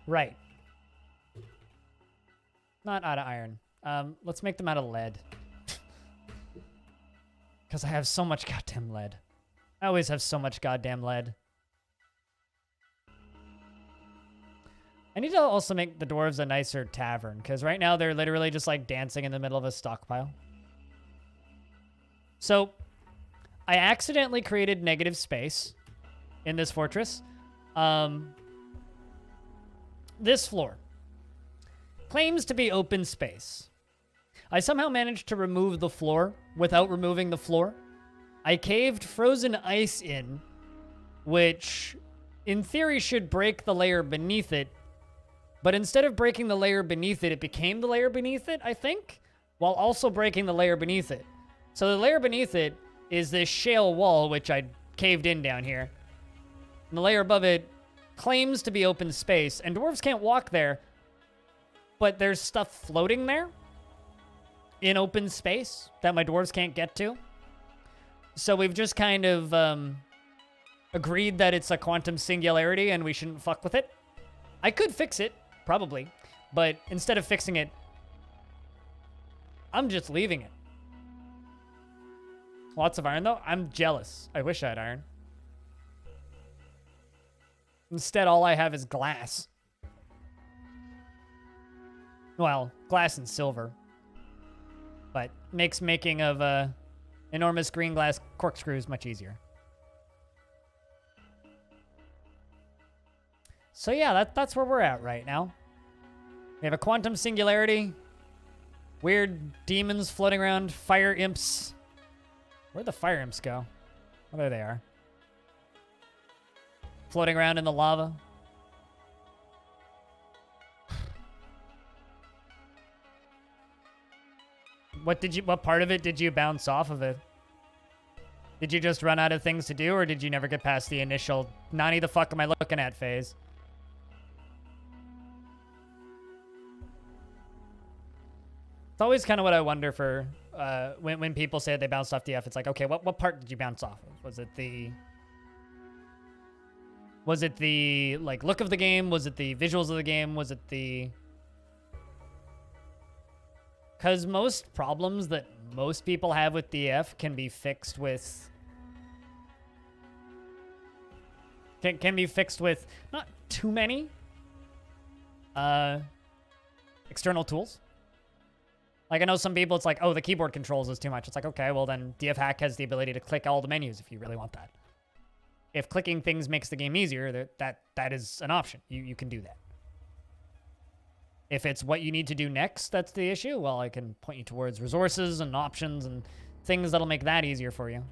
Right. Not out of iron. Let's make them out of lead. Because I have so much goddamn lead. I always have so much goddamn lead. I need to also make the dwarves a nicer tavern, because right now they're literally just like dancing in the middle of a stockpile. So, I accidentally created negative space in this fortress. This floor claims to be open space. I somehow managed to remove the floor without removing the floor. I caved frozen ice in, which in theory should break the layer beneath it. But instead of breaking the layer beneath it, it became the layer beneath it, I think, while also breaking the layer beneath it. So the layer beneath it is this shale wall, which I caved in down here. And the layer above it claims to be open space, and dwarves can't walk there, but there's stuff floating there in open space that my dwarves can't get to. So we've just kind of agreed that it's a quantum singularity and we shouldn't fuck with it. I could fix it, probably, but instead of fixing it, I'm just leaving it. Lots of iron, though. I'm jealous. I wish I had iron. Instead, all I have is glass. Well, glass and silver. But makes making of enormous green glass corkscrews much easier. So yeah, that's where we're at right now. We have a quantum singularity. Weird demons floating around. Fire imps. Where'd the fire imps go? Oh, there they are. Floating around in the lava. What part of it did you bounce off of it? Did you just run out of things to do, or did you never get past the initial "Nani the fuck am I looking at" phase? It's always kind of what I wonder for when people say they bounced off DF. It's like, okay, what part did you bounce off of? Was it the like look of the game? Was it the visuals of the game? Was it the... Because most problems that most people have with DF can be fixed with... Can be fixed with not too many external tools. Like, I know some people, it's like, oh, the keyboard controls is too much. It's like, okay, well then DF Hack has the ability to click all the menus if you really want that. If clicking things makes the game easier, that is an option. You can do that. If it's what you need to do next, that's the issue, well, I can point you towards resources and options and things that'll make that easier for you.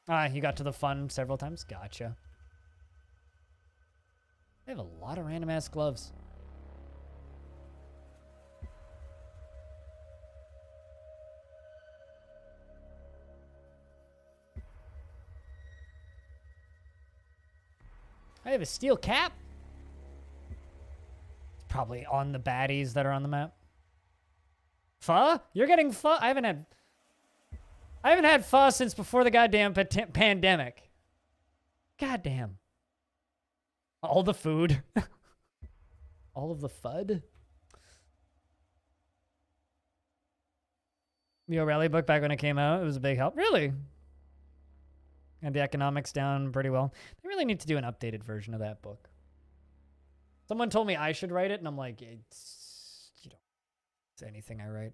Ah, you got to the fun several times? Gotcha. They have a lot of random-ass gloves. I have a steel cap. It's probably on the baddies that are on the map. Pho? You're getting pho? I haven't had pho since before the goddamn pandemic. Goddamn. All the food. All of the FUD. The O'Reilly book back when it came out, it was a big help. Really? And the economics down pretty well. They really need to do an updated version of that book. Someone told me I should write it, and I'm like, it's anything I write.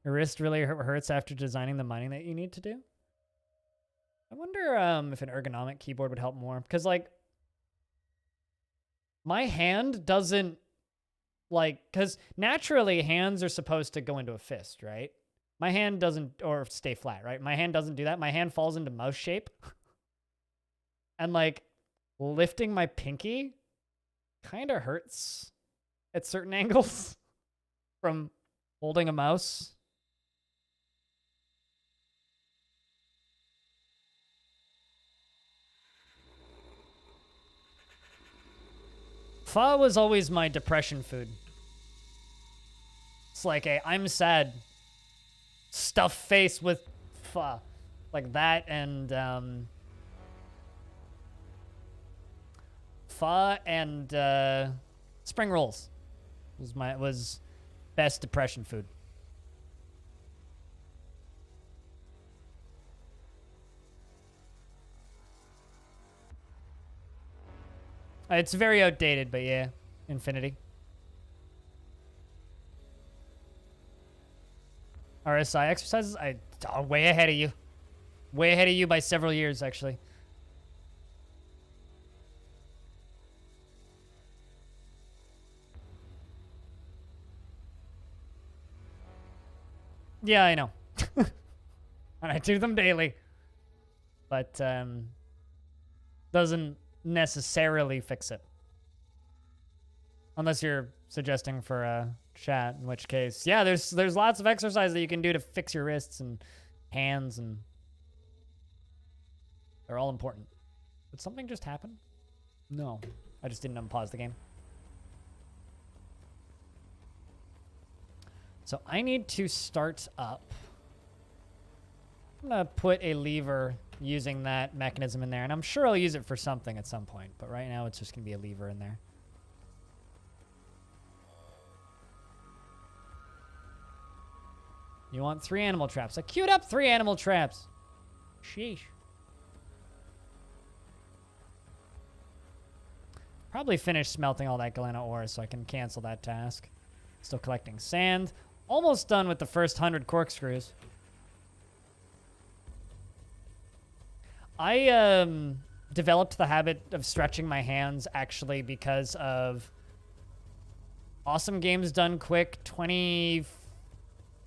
Your wrist really hurts after designing the mining that you need to do. I wonder if an ergonomic keyboard would help more. Because, like, my hand doesn't, like, because naturally hands are supposed to go into a fist, right? My hand doesn't, or stay flat, right? My hand doesn't do that. My hand falls into mouse shape. And, like, lifting my pinky kind of hurts at certain angles from holding a mouse. Pho was always my depression food. It's like a I'm sad stuffed face with pho. Like that and pho and spring rolls was best depression food. It's very outdated, but yeah, Infinity. RSI exercises? Way ahead of you. Way ahead of you by several years, actually. Yeah, I know. And I do them daily. But, doesn't necessarily fix it. Unless you're suggesting for a chat, in which case, yeah, there's lots of exercise that you can do to fix your wrists and hands, and they're all important. Did something just happen? No. I just didn't unpause the game. So I need to start up. I'm gonna put a lever using that mechanism in there, and I'm sure I'll use it for something at some point, but right now it's just gonna be a lever in there. You want 3 animal traps. I queued up 3 animal traps. Sheesh. Probably finish smelting all that Galena ore so I can cancel that task. Still collecting sand. Almost done with the first 100 corkscrews. I developed the habit of stretching my hands actually because of Awesome Games Done Quick 2015?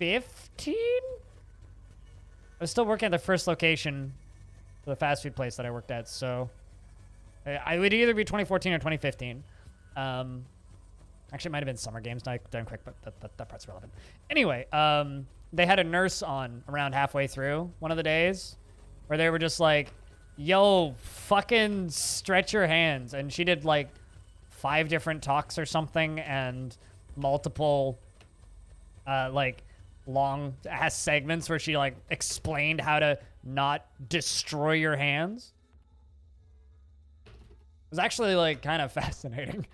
I was still working at the first location for the fast food place that I worked at, so I would either be 2014 or 2015. Actually, it might have been Summer Games Done Quick, but that part's relevant. Anyway, they had a nurse on around halfway through one of the days where they were just like, yo, fucking stretch your hands. And she did like 5 different talks or something and multiple like long ass segments where she like explained how to not destroy your hands. It was actually like kind of fascinating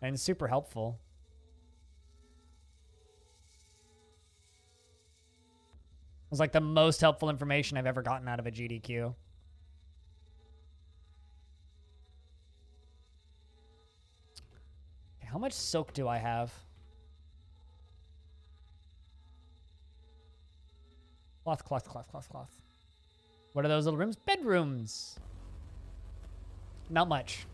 and super helpful. It was like the most helpful information I've ever gotten out of a GDQ. How much silk do I have? Cloth, cloth, cloth, cloth, cloth. What are those little rooms? Bedrooms. Not much.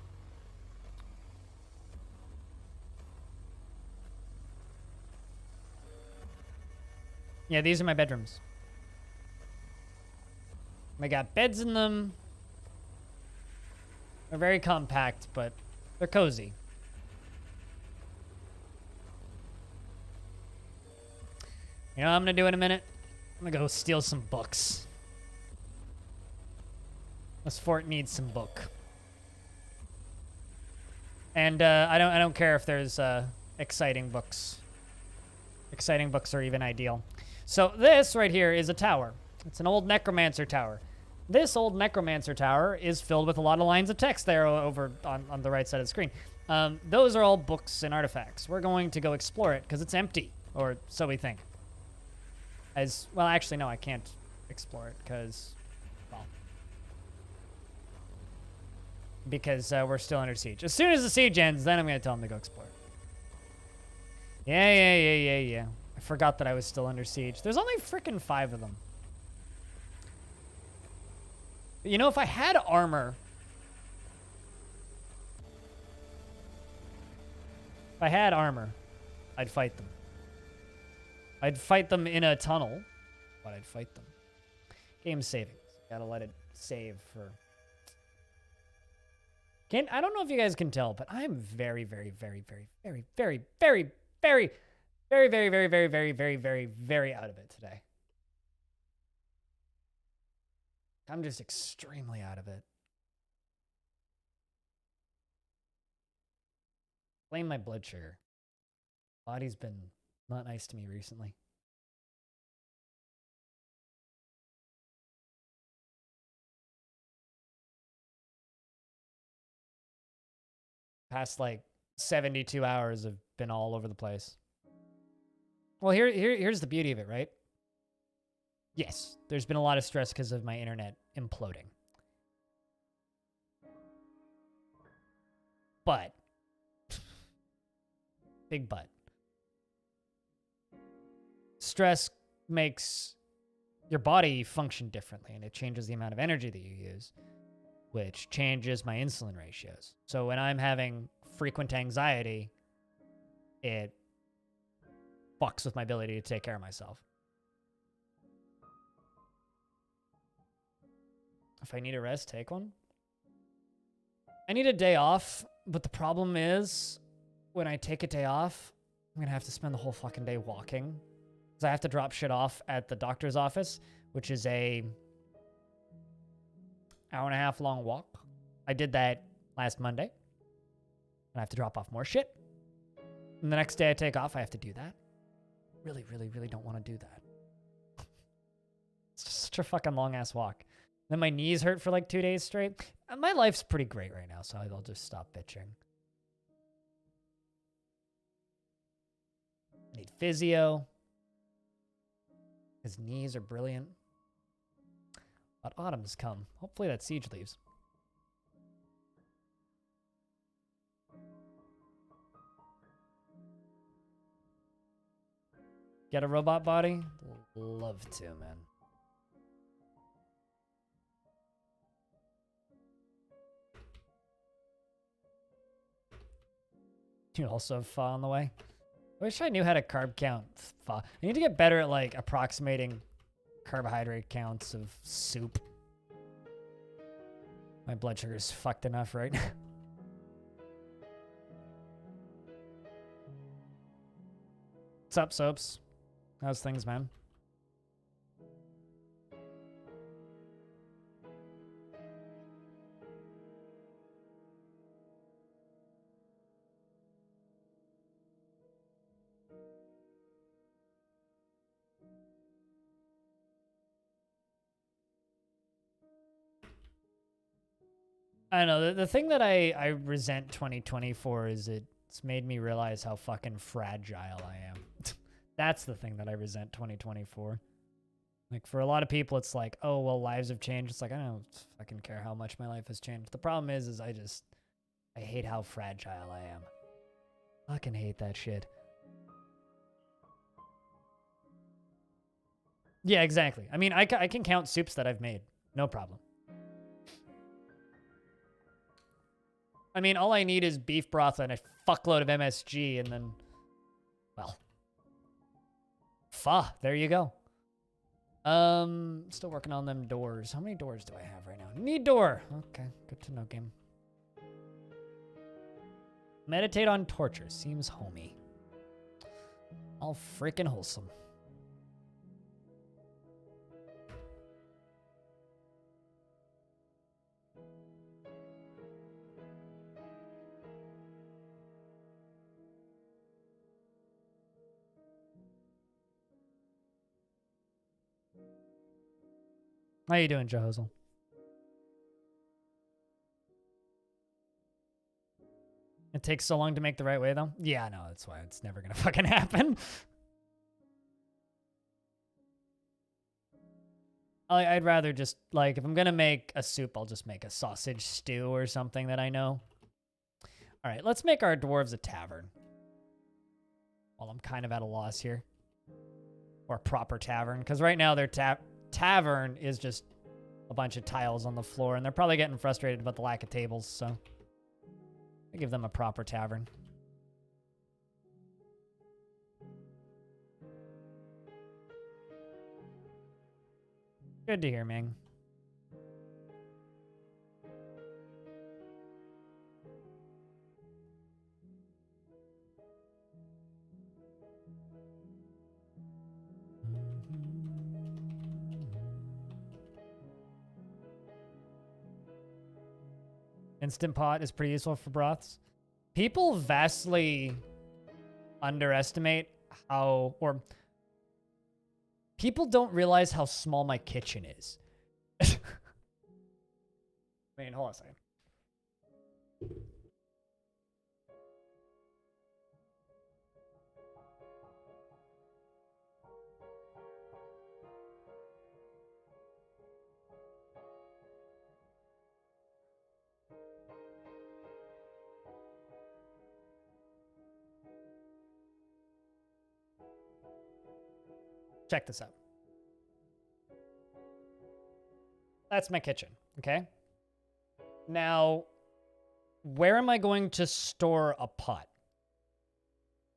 Yeah, these are my bedrooms. They got beds in them. They're very compact, but they're cozy. You know what I'm gonna do in a minute? I'm gonna go steal some books. This fort needs some book. And I don't care if there's exciting books. Exciting books are even ideal. So this right here is a tower. It's an old necromancer tower. This old necromancer tower is filled with a lot of lines of text there over on the right side of the screen. Those are all books and artifacts. We're going to go explore it because it's empty. or so we think. As well, actually, no, I can't explore it because we're still under siege. As soon as the siege ends, then I'm gonna tell him to go explore. Yeah. I forgot that I was still under siege. There's only freaking 5 of them. But you know, if I had armor, I'd fight them. I'd fight them in a tunnel, but I'd fight them. Game saving. Gotta let it save for... I don't know if you guys can tell, but I'm very, very, very, very, very, very, very, very, very, very, very, very, very, very, very, very out of it today. I'm just extremely out of it. Blame my blood sugar. Body's been not nice to me recently. Past like 72 hours have been all over the place. Well, here's the beauty of it, right? Yes, there's been a lot of stress because of my internet imploding. But, big but. Stress makes your body function differently, and it changes the amount of energy that you use, which changes my insulin ratios. So when I'm having frequent anxiety, it fucks with my ability to take care of myself. If I need a rest, take one. I need a day off, but the problem is when I take a day off, I'm going to have to spend the whole fucking day walking. Because I have to drop shit off at the doctor's office, which is a hour-and-a-half long walk. I did that last Monday. And I have to drop off more shit. And the next day I take off, I have to do that. Really, really, really don't want to do that. It's just such a fucking long-ass walk. Then my knees hurt for like 2 days straight. My life's pretty great right now, so I'll just stop bitching. I need physio. His knees are brilliant. But autumn has come. Hopefully that siege leaves. Get a robot body? Love to, man. You also have pho on the way. I wish I knew how to carb count pho. I need to get better at like approximating carbohydrate counts of soup. My blood sugar's fucked enough right now. What's up, Soaps? How's things, man? I don't know. The thing that I resent 2020 for is it's made me realize how fucking fragile I am. That's the thing that I resent 2020 for. Like, for a lot of people, it's like, oh, well, lives have changed. It's like, I don't fucking care how much my life has changed. The problem is I hate how fragile I am. Fucking hate that shit. Yeah, exactly. I mean, I can count soups that I've made. No problem. I mean, all I need is beef broth and a fuckload of MSG, and then, well, pho. There you go. Still working on them doors. How many doors do I have right now? Need door. Okay, good to know, game. Meditate on torture. Seems homey. All freaking wholesome. How you doing, Jehozel? It takes so long to make the right way, though? Yeah, no, that's why it's never gonna fucking happen. I'd rather just, like, if I'm gonna make a soup, I'll just make a sausage stew or something that I know. All right, let's make our dwarves a tavern. Well, I'm kind of at a loss here. Or a proper tavern, because right now their tavern is just a bunch of tiles on the floor, and they're probably getting frustrated about the lack of tables, so I give them a proper tavern. Good to hear, Ming. Instant Pot is pretty useful for broths. People vastly underestimate how, or people don't realize how small my kitchen is. I mean, hold on a second. Check this out. That's my kitchen, okay? Now, where am I going to store a pot?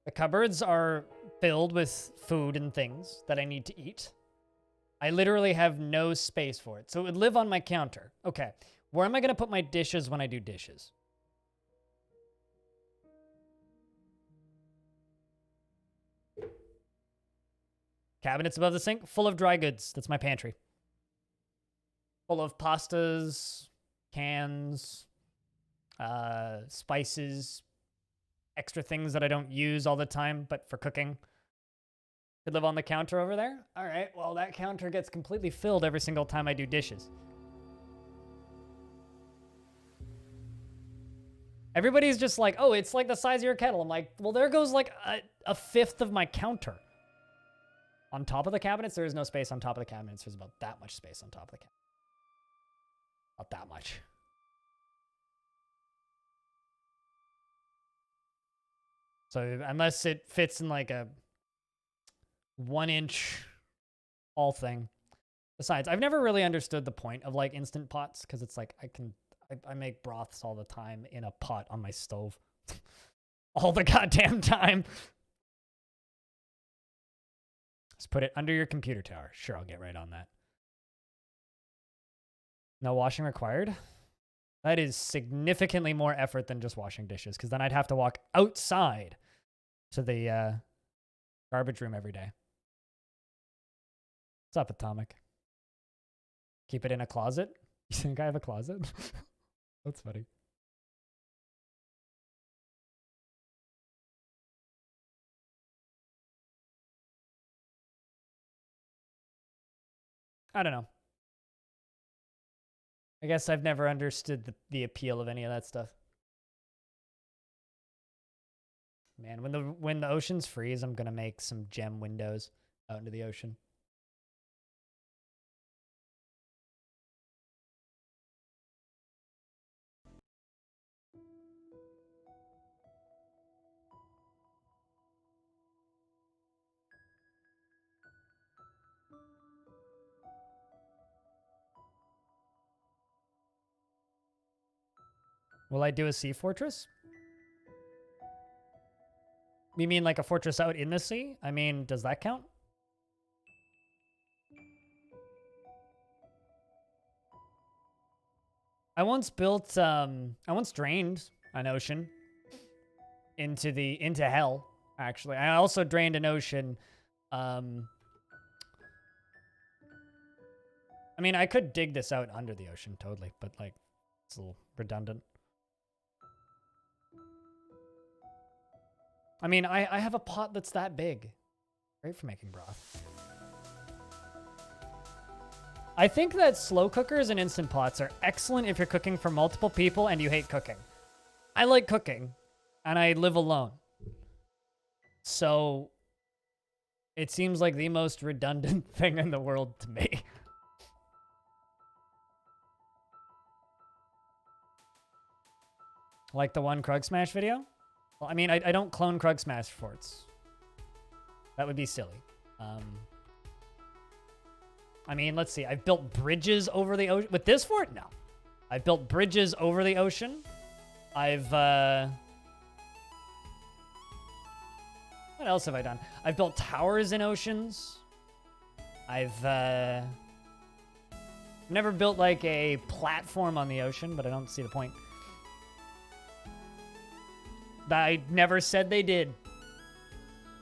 The cupboards are filled with food and things that I need to eat. I literally have no space for it. So it would live on my counter. Okay, where am I going to put my dishes when I do dishes? Cabinets above the sink, full of dry goods. That's my pantry. Full of pastas, cans, spices, extra things that I don't use all the time, but for cooking. Could live on the counter over there? All right, well, that counter gets completely filled every single time I do dishes. Everybody's just like, oh, it's like the size of your kettle. I'm like, well, there goes like a fifth of my counter. On top of the cabinets, there is no space on top of the cabinets. There's about that much space on top of the cabinet. Not that much. So unless it fits in like a 1-inch all thing. Besides, I've never really understood the point of like instant pots, because it's like I make broths all the time in a pot on my stove. All the goddamn time. Just put it under your computer tower. Sure, I'll get right on that. No washing required? That is significantly more effort than just washing dishes, because then I'd have to walk outside to the garbage room every day. What's up, Atomic? Keep it in a closet? You think I have a closet? That's funny. I don't know. I guess I've never understood the appeal of any of that stuff. Man, when the oceans freeze, I'm gonna make some gem windows out into the ocean. Will I do a sea fortress? You mean like a fortress out in the sea? I mean, does that count? I once drained an ocean into hell, actually. I also drained an ocean, I mean, I could dig this out under the ocean, totally, but like, it's a little redundant. I mean, I have a pot that's that big. Great for making broth. I think that slow cookers and instant pots are excellent if you're cooking for multiple people and you hate cooking. I like cooking, and I live alone. So, it seems like the most redundant thing in the world to me. Like the one Krug Smash video? Well, I mean, I don't clone Krug Smash forts. That would be silly. I mean, let's see. I've built bridges over the ocean. With this fort? No. I've built bridges over the ocean. I've, what else have I done? I've built towers in oceans. I've, never built, like, a platform on the ocean, but I don't see the point. I never said they did.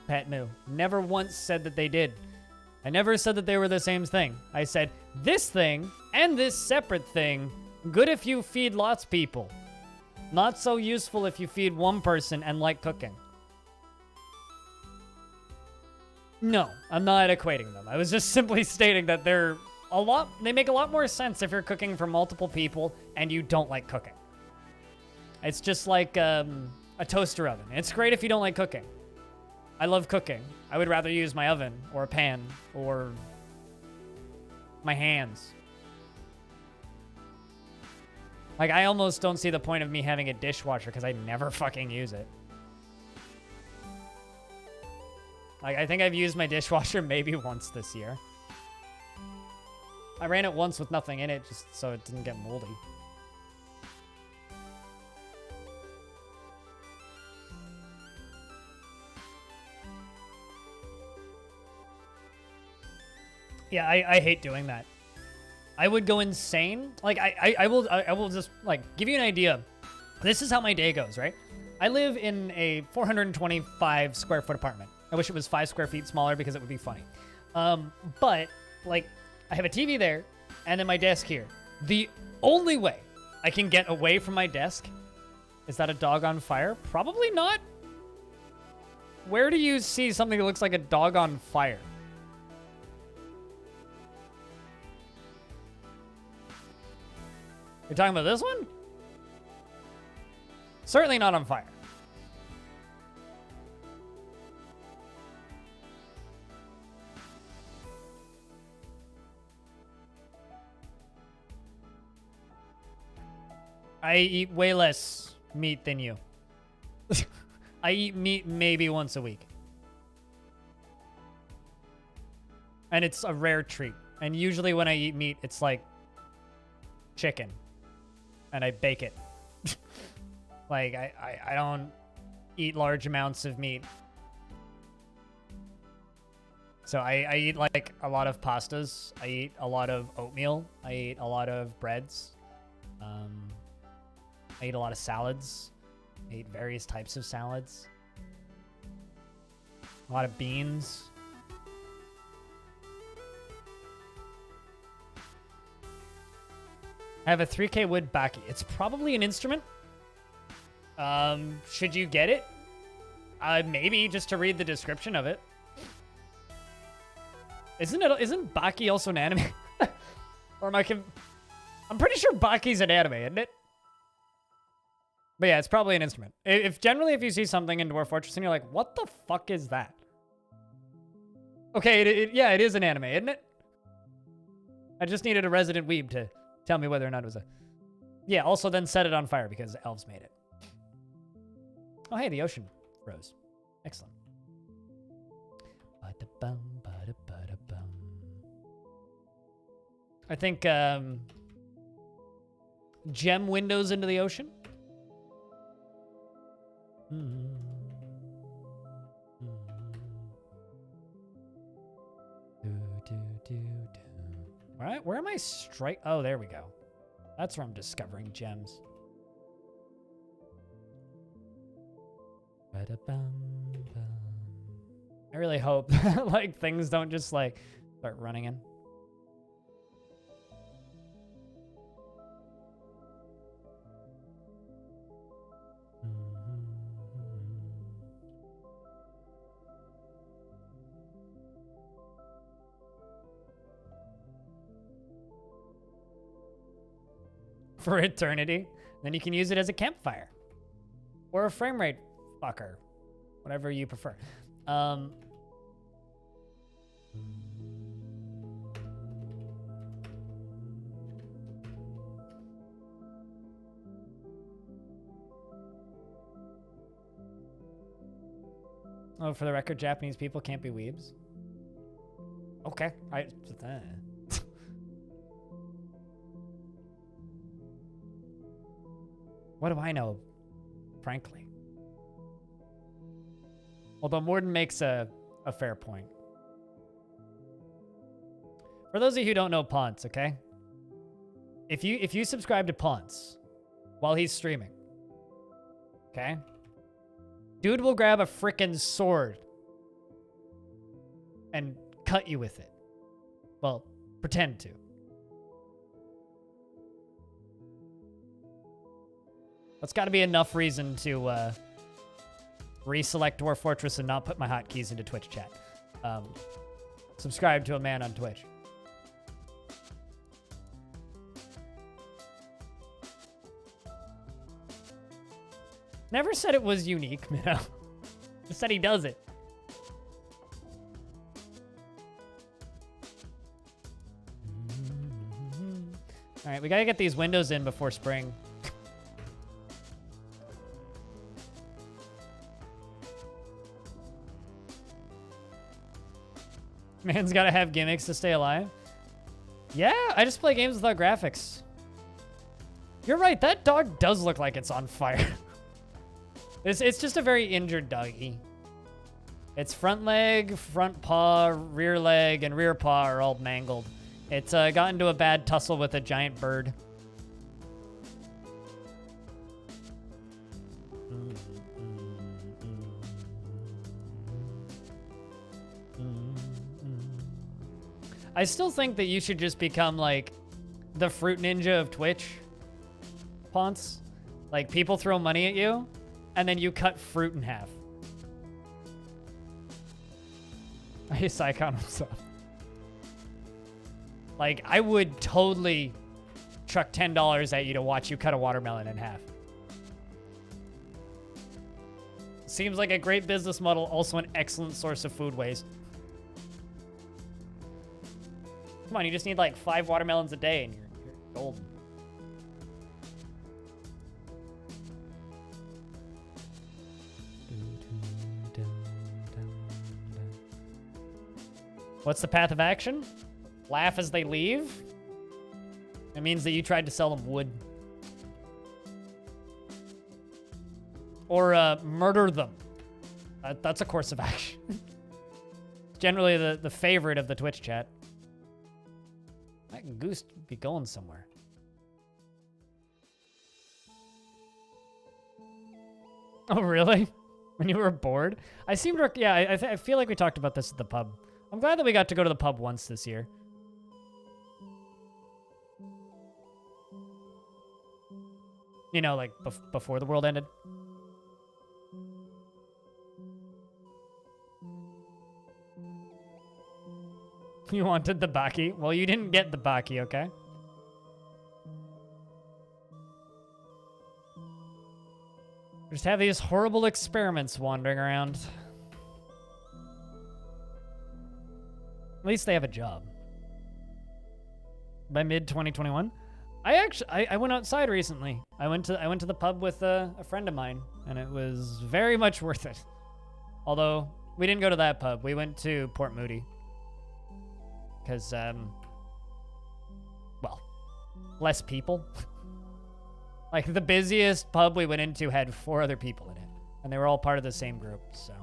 Pat Moo. Never once said that they did. I never said that they were the same thing. I said, this thing and this separate thing, good if you feed lots of people. Not so useful if you feed one person and like cooking. No, I'm not equating them. I was just simply stating that they make a lot more sense if you're cooking for multiple people and you don't like cooking. It's just like a toaster oven. It's great if you don't like cooking. I love cooking. I would rather use my oven or a pan or my hands. Like, I almost don't see the point of me having a dishwasher because I never fucking use it. Like, I think I've used my dishwasher maybe once this year. I ran it once with nothing in it just so it didn't get moldy. Yeah, I hate doing that. I would go insane. Like, I will just, like, give you an idea. This is how my day goes, right? I live in a 425 square foot apartment. I wish it was 5 square feet smaller because it would be funny. But, like, I have a TV there and then my desk here. The only way I can get away from my desk, is that a dog on fire? Probably not. Where do you see something that looks like a dog on fire? You're talking about this one? Certainly not on fire. I eat way less meat than you. I eat meat maybe once a week. And it's a rare treat. And usually when I eat meat, it's like chicken. And I bake it. Like, I don't eat large amounts of meat. So I eat, like, a lot of pastas. I eat a lot of oatmeal. I eat a lot of breads. I eat a lot of salads. I eat various types of salads. A lot of beans. I have a 3K wood baki. It's probably an instrument. Should you get it? Maybe just to read the description of it. Isn't baki also an anime? Or am I'm pretty sure baki's an anime, isn't it? But yeah, it's probably an instrument. If you see something in Dwarf Fortress and you're like, what the fuck is that? Okay, yeah, it is an anime, isn't it? I just needed a resident weeb to tell me whether or not it was a... Yeah, also then set it on fire because elves made it. Oh, hey, the ocean rose. Excellent. Ba-da-bum, ba-da-ba-da-bum. I think, gem windows into the ocean. All right, where am I straight? Oh, there we go. That's where I'm discovering gems. I really hope like things don't just like start running in. For eternity. Then you can use it as a campfire. Or a frame rate fucker. Whatever you prefer. Oh, for the record, Japanese people can't be weebs. Okay. What do I know, frankly? Although Morden makes a fair point. For those of you who don't know Ponce, okay? If you subscribe to Ponce while he's streaming, okay? Dude will grab a frickin' sword and cut you with it. Well, pretend to. That's got to be enough reason to reselect Dwarf Fortress and not put my hotkeys into Twitch chat. Subscribe to a man on Twitch. Never said it was unique, you know. Just said he does it. All right, we gotta get these windows in before spring. Man's gotta have gimmicks to stay alive. Yeah, I just play games without graphics. You're right, that dog does look like it's on fire. It's just a very injured doggy. Its front leg, front paw, rear leg, and rear paw are all mangled. It's got into a bad tussle with a giant bird. I still think that you should just become like the fruit ninja of Twitch, Ponce. Like people throw money at you, and then you cut fruit in half. Hey, Psychon, what's up? Like, I would totally chuck $10 at you to watch you cut a watermelon in half. Seems like a great business model, also an excellent source of food waste. Come on, you just need like 5 watermelons a day and you're golden. What's the path of action? Laugh as they leave? It means that you tried to sell them wood. Or murder them. That's a course of action. Generally the favorite of the Twitch chat. That goose be going somewhere. Oh, really? When you were bored? I seem to... Yeah, I feel like we talked about this at the pub. I'm glad that we got to go to the pub once this year. You know, like, before the world ended. You wanted the Baki? Well, you didn't get the Baki, okay? Just have these horrible experiments wandering around. At least they have a job. By mid-2021? I went outside recently. I went to the pub with a friend of mine, and it was very much worth it. Although, we didn't go to that pub. We went to Port Moody. Because, well, less people. Like, the busiest pub we went into had 4 other people in it. And they were all part of the same group, so...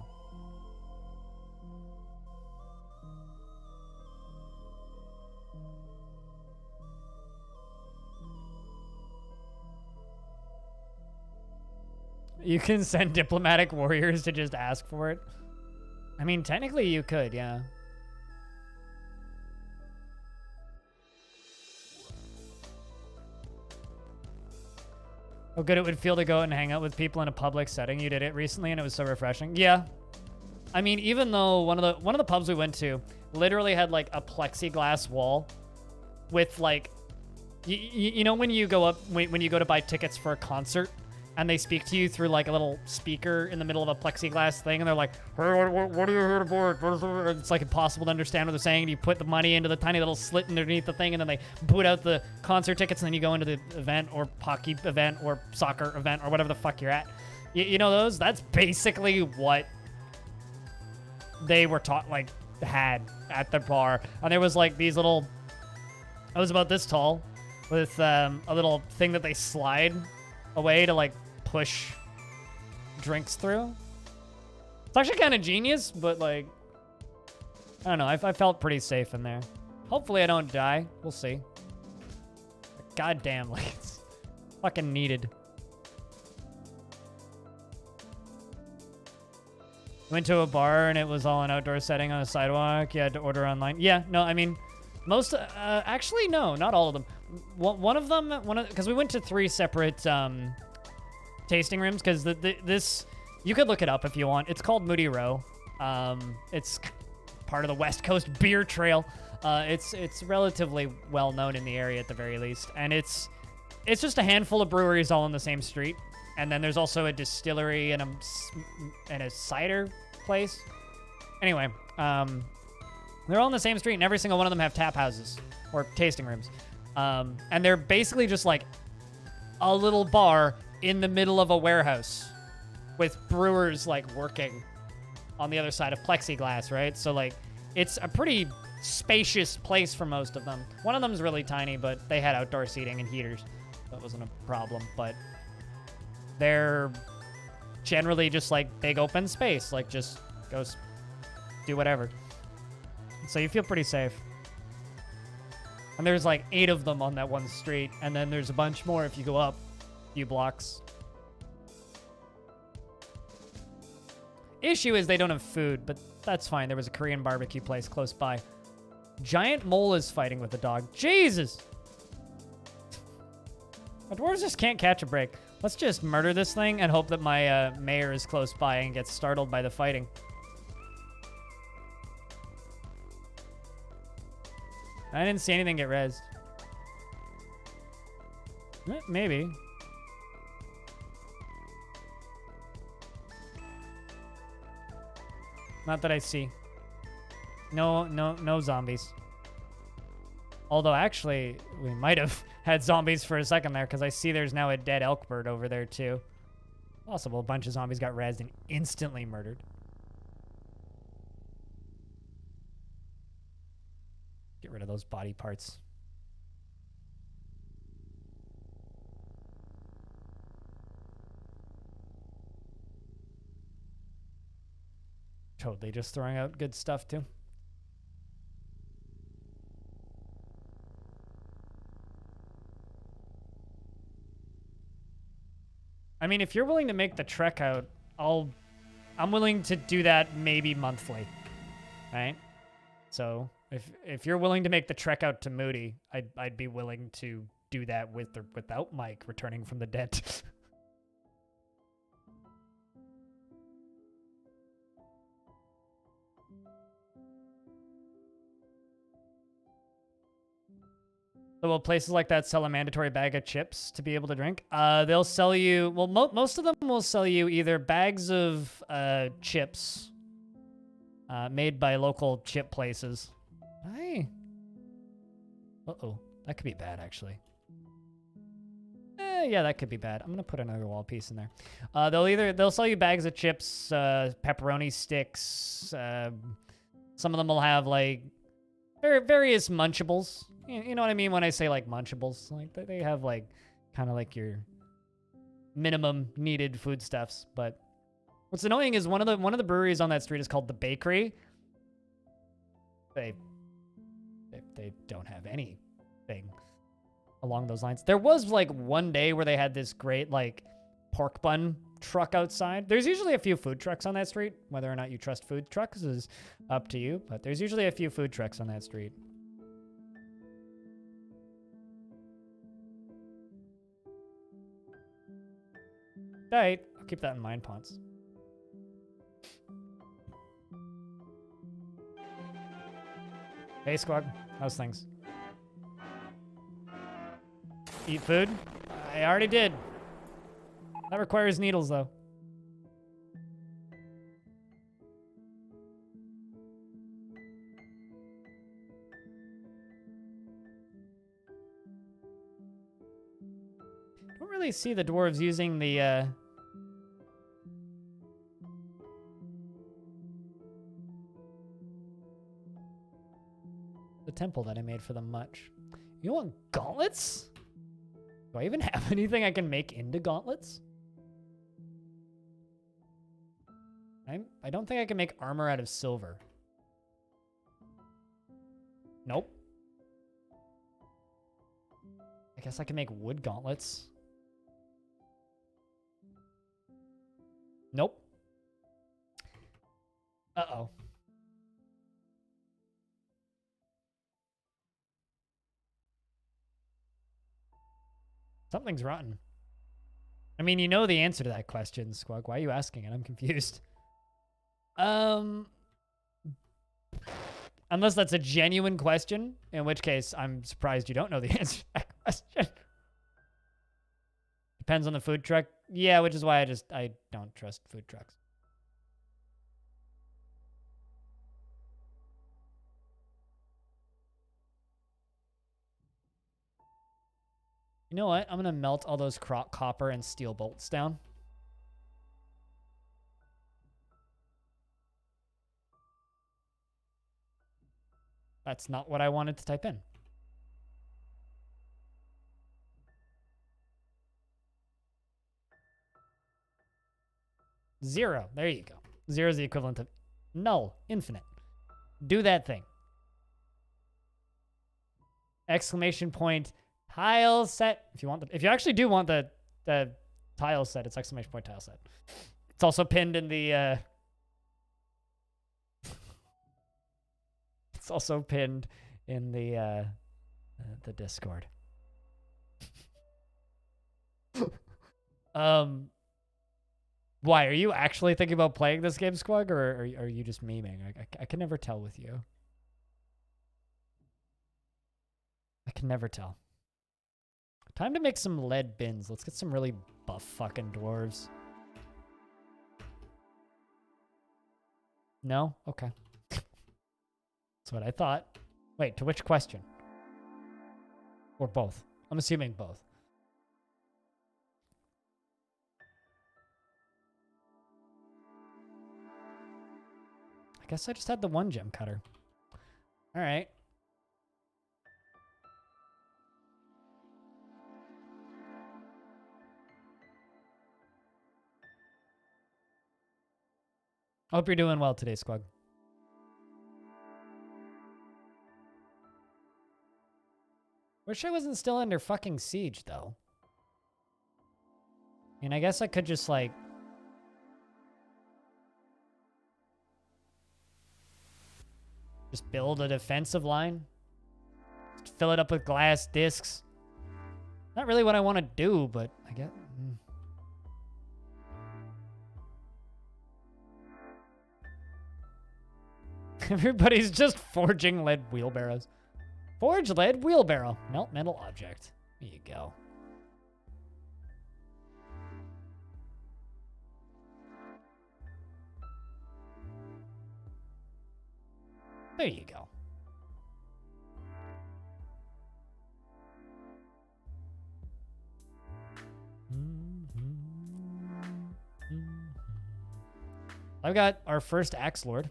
You can send diplomatic warriors to just ask for it. I mean, technically you could, yeah. How good it would feel to go and hang out with people in a public setting. You did it recently and it was so refreshing. Yeah. I mean, even though one of the pubs we went to literally had like a plexiglass wall with like, you know when you go up, when you go to buy tickets for a concert, and they speak to you through like a little speaker in the middle of a plexiglass thing, and they're like, hey, what are you here aboard? It's like impossible to understand what they're saying, and you put the money into the tiny little slit underneath the thing, and then they put out the concert tickets, and then you go into the event, or hockey event, or soccer event, or whatever the fuck you're at. You know those? That's basically what they were taught like had at the bar. And there was like these little, I was about this tall with a little thing that they slide away to like push drinks through. It's actually kind of genius, but like, I don't know. I felt pretty safe in there. Hopefully I don't die. We'll see. God damn, like it's fucking needed. Went to a bar and it was all an outdoor setting on a sidewalk. You had to order online. Yeah, no, I mean, most, actually, no, not all of them. One of them, because we went to 3 separate tasting rooms, because this, you could look it up if you want. It's called Moody Row. It's part of the West Coast Beer Trail. It's relatively well known in the area at the very least, and it's just a handful of breweries all on the same street, and then there's also a distillery and a cider place. Anyway, they're all on the same street, and every single one of them have tap houses or tasting rooms, and they're basically just like a little bar in the middle of a warehouse with brewers like working on the other side of plexiglass, right? So like it's a pretty spacious place for most of them. One of them's really tiny, but they had outdoor seating and heaters. That wasn't a problem, but they're generally just like big open space, like just go do whatever. So you feel pretty safe. And there's like 8 of them on that one street, and then there's a bunch more if you go up a few blocks. Issue is they don't have food, but that's fine. There was a Korean barbecue place close by. Giant mole is fighting with a dog. Jesus! My dwarves just can't catch a break. Let's just murder this thing and hope that my mayor is close by and gets startled by the fighting. I didn't see anything get rezzed. Maybe. Not that I see. No zombies. Although, actually, we might have had zombies for a second there, because I see there's now a dead elk bird over there, too. Possible a bunch of zombies got rezzed and instantly murdered. Get rid of those body parts. Totally just throwing out good stuff, too. I mean, if you're willing to make the trek out, I'm willing to do that maybe monthly, right? So if you're willing to make the trek out to Moody, I'd be willing to do that with or without Mike returning from the dead. So will places like that sell a mandatory bag of chips to be able to drink? They'll sell you, well, most of them will sell you either bags of chips made by local chip places. Hey. Uh-oh. That could be bad, actually. Yeah, that could be bad. I'm going to put another wall piece in there. They'll sell you bags of chips, pepperoni sticks. Some of them will have, like, various munchables. You know what I mean when I say, like, munchables? Like, they have, like, kind of like your minimum needed foodstuffs. But what's annoying is one of the breweries on that street is called The Bakery. They don't have anything along those lines. There was, like, one day where they had this great, like, pork bun truck outside. There's usually a few food trucks on that street. Whether or not you trust food trucks is up to you, but there's usually a few food trucks on that street. Right. I'll keep that in mind, Ponce. Hey, squad. How's things? Eat food? I already did. That requires needles, though. Don't really see the dwarves using the, the temple that I made for them much. You want gauntlets? Do I even have anything I can make into gauntlets? I don't think I can make armor out of silver. Nope. I guess I can make wood gauntlets. Nope. Uh-oh. Something's rotten. I mean, you know the answer to that question, Squug. Why are you asking it? I'm confused. Unless that's a genuine question, in which case I'm surprised you don't know the answer to that question. Depends on the food truck. Yeah, which is why I don't trust food trucks. You know what? I'm going to melt all those copper and steel bolts down. That's not what I wanted to type in. Zero. There you go. Zero is the equivalent of null, infinite. Do that thing. Exclamation point tile set. If you actually do want the tile set, it's exclamation point tile set. It's also pinned in the it's also pinned in the Discord. Why, are you actually thinking about playing this game, Squug, or are you just memeing? I can never tell with you. I can never tell. Time to make some lead bins. Let's get some really buff fucking dwarves. No? Okay. That's what I thought. Wait, to which question? Or both? I'm assuming both. I guess I just had the one gem cutter. All right. I hope you're doing well today, Squug. Wish I wasn't still under fucking siege, though. I mean, I guess I could just, like... just build a defensive line. Just fill it up with glass discs. Not really what I want to do, but I get... Everybody's just forging lead wheelbarrows. Forge lead wheelbarrow. Melt metal object. There you go. There you go. I've got our first Axe Lord.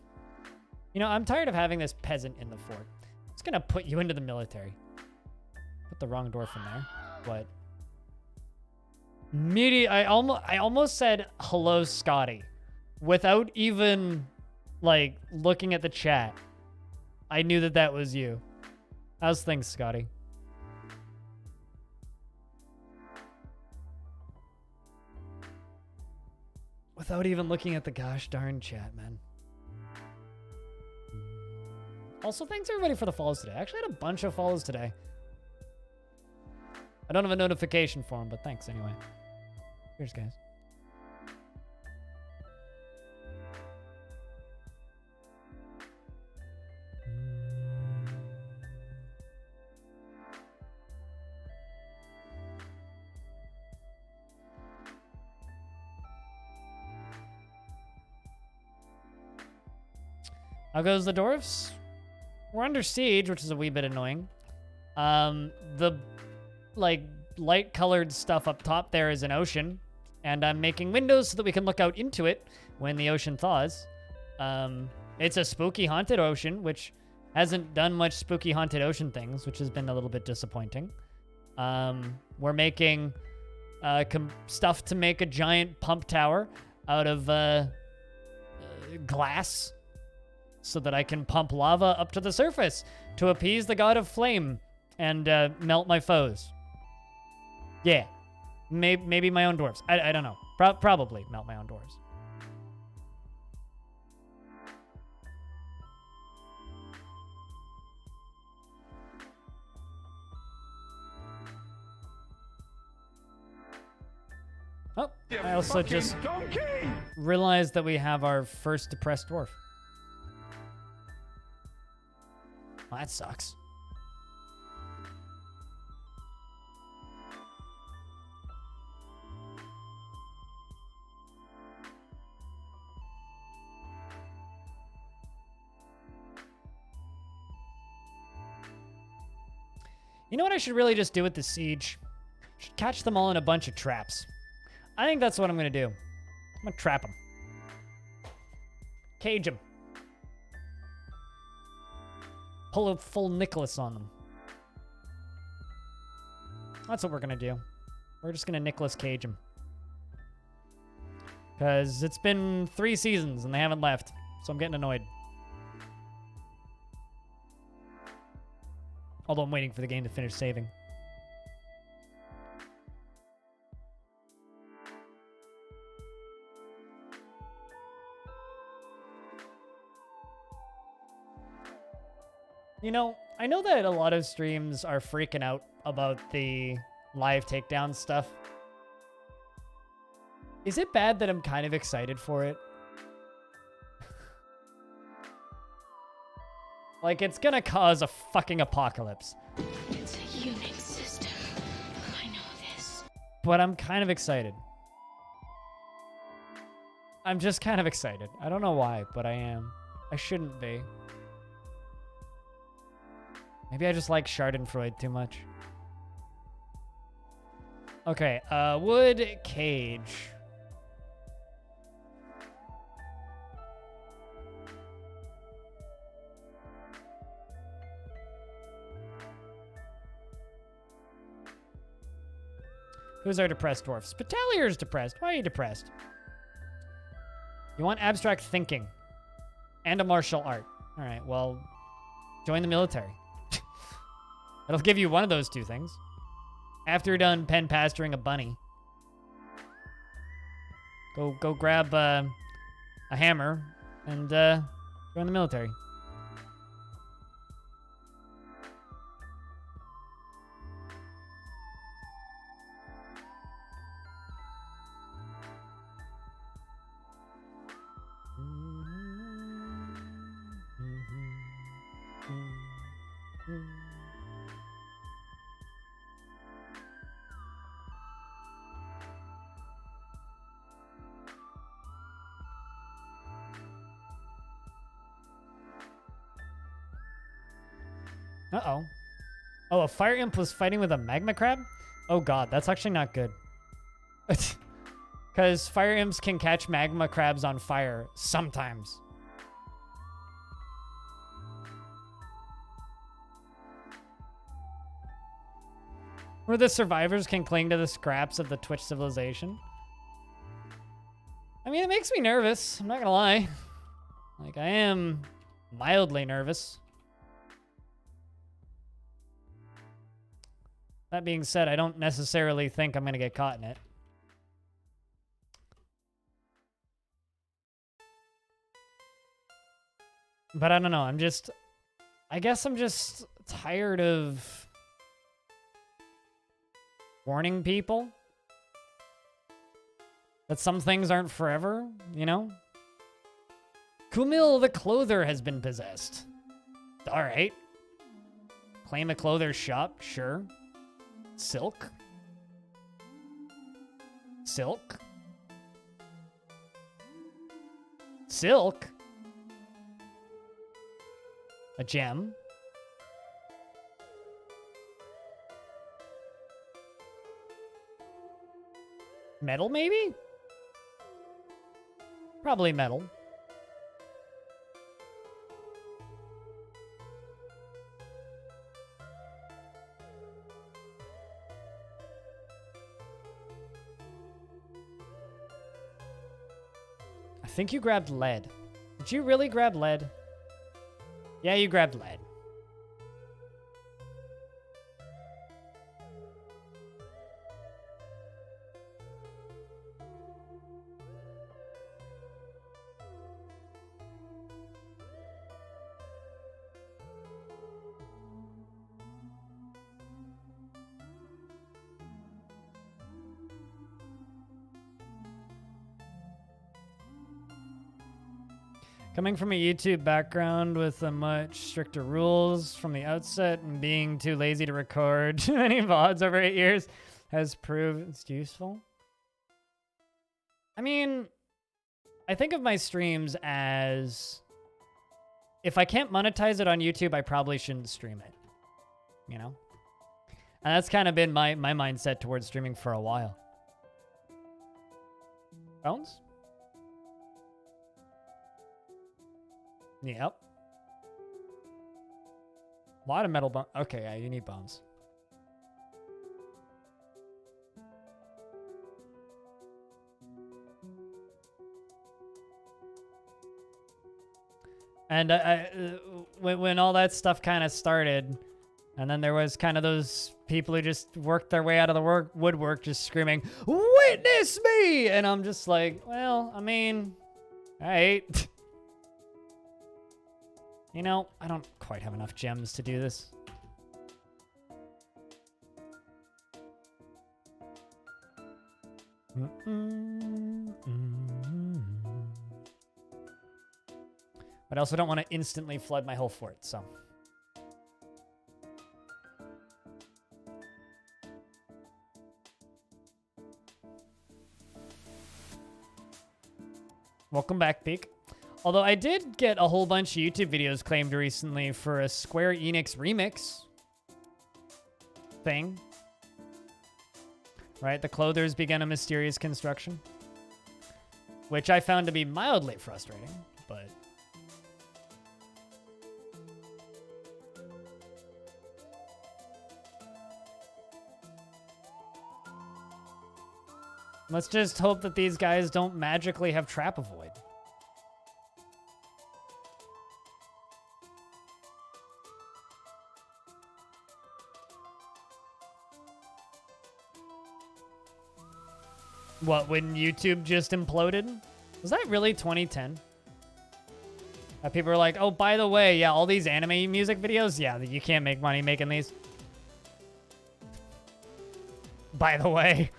You know, I'm tired of having this peasant in the fort. I'm just gonna put you into the military. Put the wrong dwarf in there. What? I almost said hello, Scotty, without even like looking at the chat. I knew that that was you. How's things, Scotty? Without even looking at the gosh darn chat, man. Also, thanks everybody for the follows today. I actually had a bunch of follows today. I don't have a notification for them, but thanks anyway. Cheers, guys. How goes the dwarves? We're under siege, which is a wee bit annoying. The like light-colored stuff up top there is an ocean, and I'm making windows so that we can look out into it when the ocean thaws. It's a spooky, haunted ocean, which Hasn't done much spooky haunted ocean things, which has been a little bit disappointing. We're making stuff to make a giant pump tower out of glass so that I can pump lava up to the surface to appease the god of flame and melt my foes. Yeah. Maybe my own dwarves. I don't know. Probably melt my own dwarves. Oh, I also just realized that we have our first depressed dwarf. Well, that sucks. You know what I should really just do with the siege? Should catch them all in a bunch of traps. I think that's what I'm going to do. I'm going to trap them. Cage them. Pull a full Nicholas on them. That's what we're going to do. We're just going to Nicholas cage them. Because it's been 3 seasons and they haven't left. So I'm getting annoyed. Although I'm waiting for the game to finish saving. You know, I know that a lot of streams are freaking out about the live takedown stuff. Is it bad that I'm kind of excited for it? Like, it's gonna cause a fucking apocalypse. It's a Unix system. I know this. But I'm kind of excited. I'm just kind of excited. I don't know why, but I am. I shouldn't be. Maybe I just like Schadenfreude too much. Okay, wood cage. Who's our depressed dwarf? Spatalier's depressed. Why are you depressed? You want abstract thinking and a martial art. All right, well, join the military. It'll give you one of those 2 things. After you're done pen pasturing a bunny, go grab a hammer and join the military. Uh-oh. Oh, a fire imp was fighting with a magma crab? Oh god, that's actually not good. Because fire imps can catch magma crabs on fire sometimes. Where the survivors can cling to the scraps of the Twitch civilization. I mean, it makes me nervous. I'm not gonna lie. Like, I am mildly nervous. That being said, I don't necessarily think I'm gonna get caught in it. But I don't know, I guess I'm just tired of warning people that some things aren't forever, you know? Kumil the Clother has been possessed. Alright. Claim a clother's shop, sure. Silk? Silk? Silk? A gem? Metal, maybe? Probably metal. think you grabbed lead. Did you really grab lead? Yeah, you grabbed lead. Coming from a YouTube background with a much stricter rules from the outset and being too lazy to record too many VODs over 8 years has proved it's useful. I mean, I think of my streams as if I can't monetize it on YouTube, I probably shouldn't stream it. You know? And that's kind of been my mindset towards streaming for a while. Bones? Yep. A lot of metal bones. Okay, yeah, you need bones. And when all that stuff kind of started, and then there was kind of those people who just worked their way out of the woodwork just screaming, "Witness me!" And I'm just like, well, I mean, all right. You know, I don't quite have enough gems to do this. But I also don't want to instantly flood my whole fort, so. Welcome back, Peak. Although I did get a whole bunch of YouTube videos claimed recently for a Square Enix remix thing. Right? The clothers began a mysterious construction. Which I found to be mildly frustrating, but... Let's just hope that these guys don't magically have trap avoid. What, when YouTube just imploded? Was that really 2010? People were like, oh, by the way, yeah, all these anime music videos, yeah, you can't make money making these. By the way.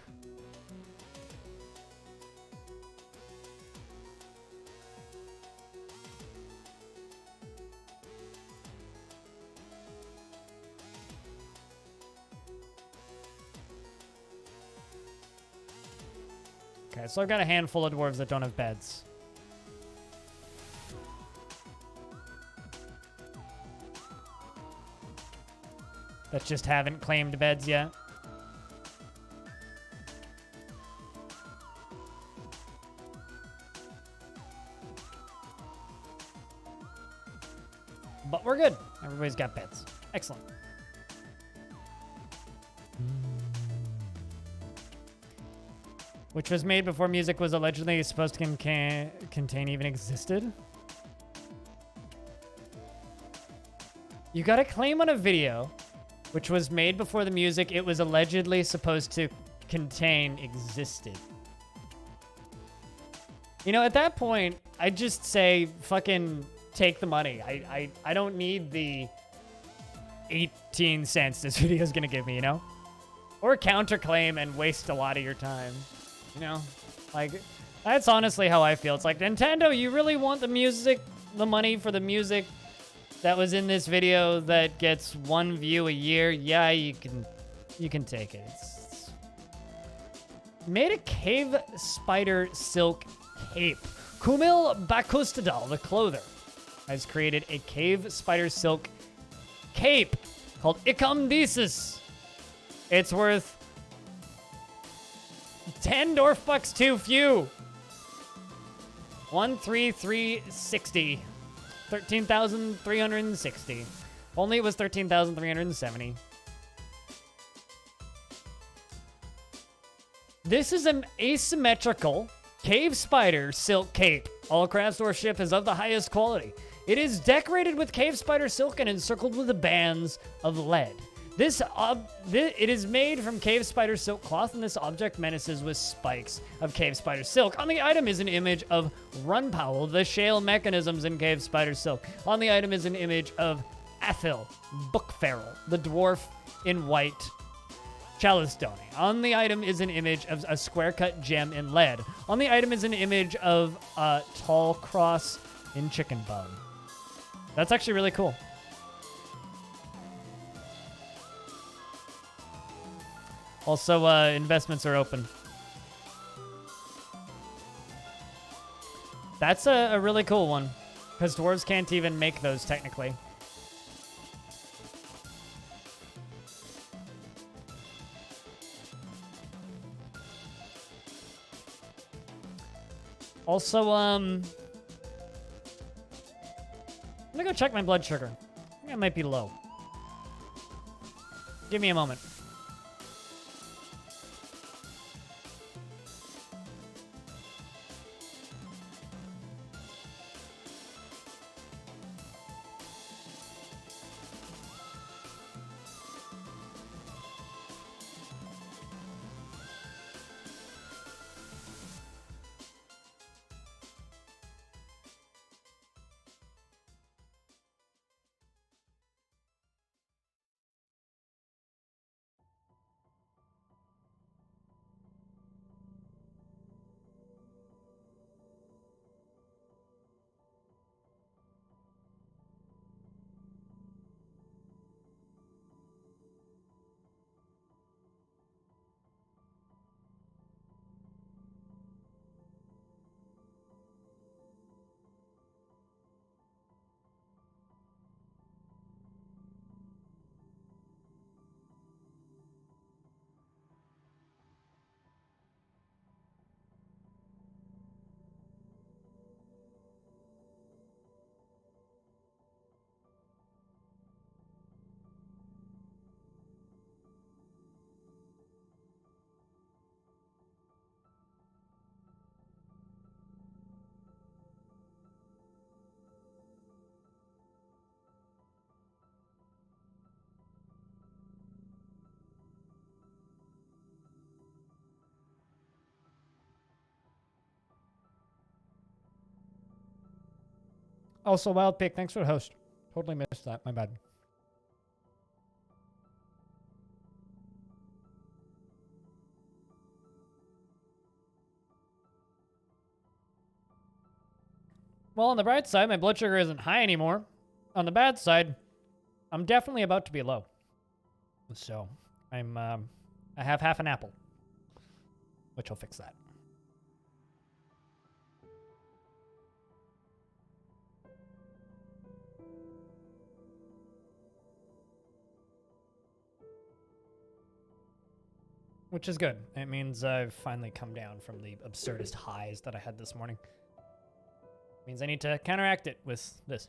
Okay, so I've got a handful of dwarves that don't have beds. That just haven't claimed beds yet. But we're good. Everybody's got beds. Excellent. Which was made before music was allegedly supposed to contain even existed. You got a claim on a video, which was made before the music it was allegedly supposed to contain existed. You know, at that point, I'd just say, fucking take the money. I don't need the 18 cents this video is gonna give me, you know? Or counterclaim and waste a lot of your time. You know, like, that's honestly how I feel. It's like, Nintendo, you really want the music, the money for the music that was in this video that gets 1 view a year? Yeah, you can take it. It's... Made a cave spider silk cape. Kumil Bakustadal, the clother, has created a cave spider silk cape called Ikamdesis. It's worth 10 Dwarf bucks too few. 13360. 13,360. Only it was 13,370. This is an asymmetrical Cave spider silk cape. All craft store ship is of the highest quality. It is decorated with cave spider silk and encircled with the bands of lead. It is made from cave spider silk cloth, and this object menaces with spikes of cave spider silk. On the item is an image of Runpowell, the shale mechanisms in cave spider silk. On the item is an image of Athil, Bookferrel, the dwarf in white Chalistone. On the item is an image of a square-cut gem in lead. On the item is an image of a tall cross in chicken bone. That's actually really cool. Also, investments are open. That's a really cool one, because dwarves can't even make those technically. Also, I'm gonna go check my blood sugar. I think I might be low. Give me a moment. Also, Wild Pig, thanks for the host. Totally missed that. My bad. Well, on the bright side, my blood sugar isn't high anymore. On the bad side, I'm definitely about to be low. So, I have half an apple, which will fix that. Which is good. It means I've finally come down from the absurdist highs that I had this morning. It means I need to counteract it with this.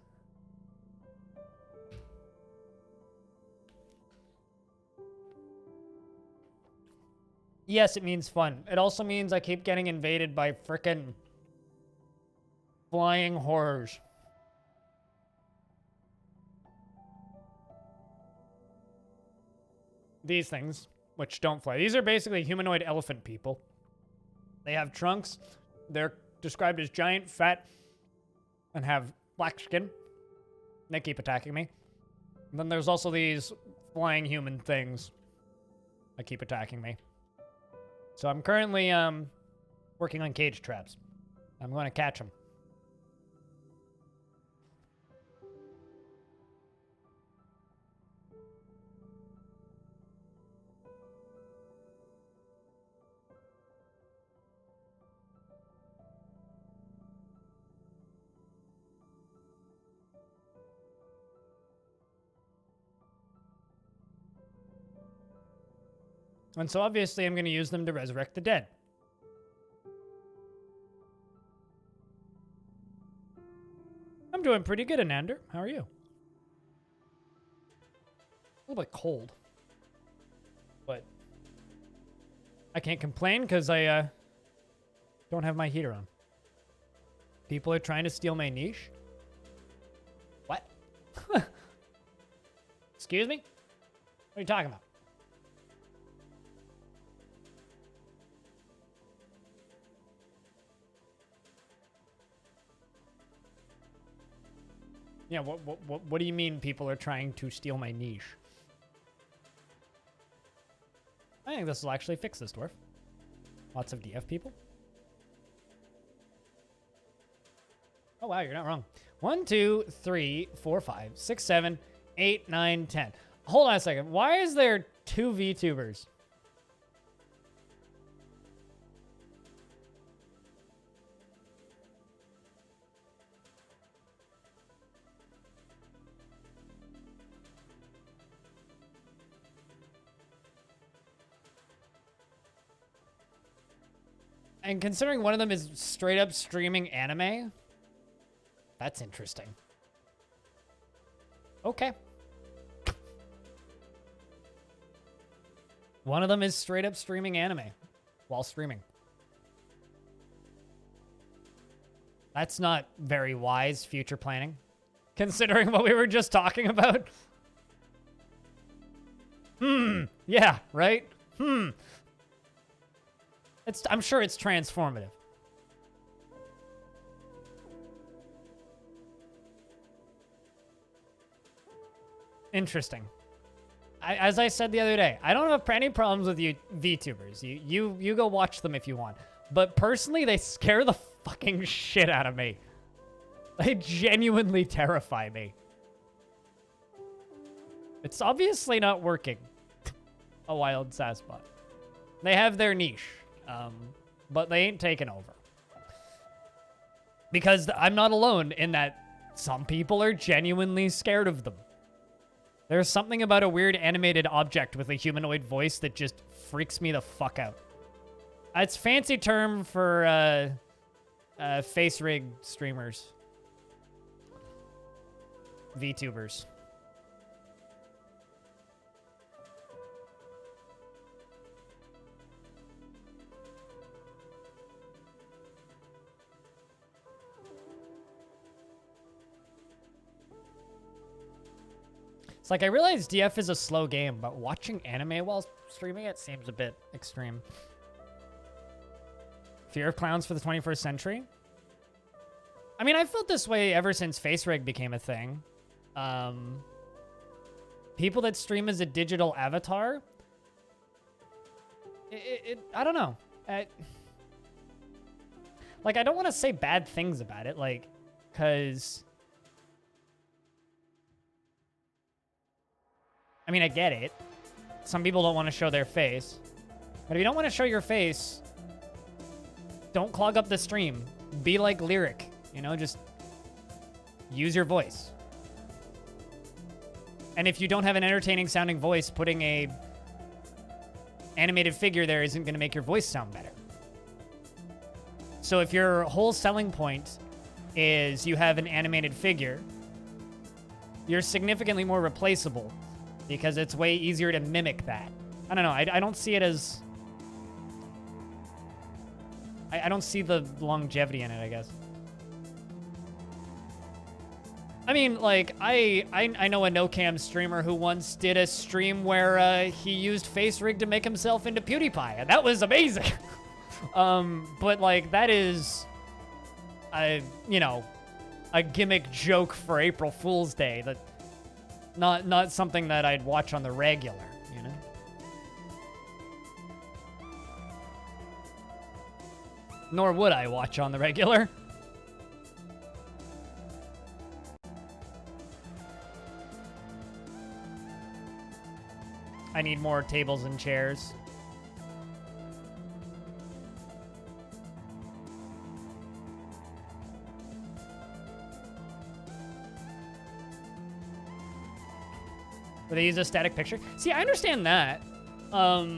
Yes, it means fun. It also means I keep getting invaded by frickin' flying horrors. These things, which don't fly. These are basically humanoid elephant people. They have trunks. They're described as giant, fat, and have black skin. They keep attacking me. And then there's also these flying human things that keep attacking me. So I'm currently working on cage traps. I'm going to catch them. And so obviously I'm going to use them to resurrect the dead. I'm doing pretty good, Anander. How are you? A little bit cold. But I can't complain because I Don't have my heater on. People are trying to steal my niche? What? Excuse me? What are you talking about? Yeah, what do you mean people are trying to steal my niche? I think this will actually fix this, Dwarf. Lots of DF people. Oh, wow, you're not wrong. 1, 2, 3, 4, 5, 6, 7, 8, 9, 10. Hold on a second. Why is there 2 VTubers? And considering one of them is straight up streaming anime, that's interesting. Okay. One of them is straight up streaming anime while streaming. That's not very wise future planning, considering what we were just talking about. Yeah, right? I'm sure it's transformative. Interesting. As I said the other day, I don't have any problems with you VTubers. You go watch them if you want. But personally, they scare the fucking shit out of me. They genuinely terrify me. It's obviously not working. A wild Sassbot. They have their niche. But they ain't taken over. Because I'm not alone in that some people are genuinely scared of them. There's something about a weird animated object with a humanoid voice that just freaks me the fuck out. It's a fancy term for face rig streamers. VTubers. It's like, I realize DF is a slow game, but watching anime while streaming it seems a bit extreme. Fear of clowns for the 21st century? I mean, I've felt this way ever since face rig became a thing. People that stream as a digital avatar, I don't know. Like, I don't want to say bad things about it, like, because... I mean, I get it. Some people don't want to show their face. But if you don't want to show your face, don't clog up the stream. Be like Lyric, you know, just use your voice. And if you don't have an entertaining sounding voice, putting a animated figure there isn't going to make your voice sound better. So if your whole selling point is you have an animated figure, you're significantly more replaceable. Because it's way easier to mimic that. I don't know. I don't see it as... I don't see the longevity in it, I guess. I mean, like, I know a no-cam streamer who once did a stream where he used face rig to make himself into PewDiePie, and that was amazing. But, like, that is... you know, a gimmick joke for April Fool's Day that... Not something that I'd watch on the regular, you know? Nor would I watch on the regular. I need more tables and chairs. Where they use a static picture. See, I understand that. I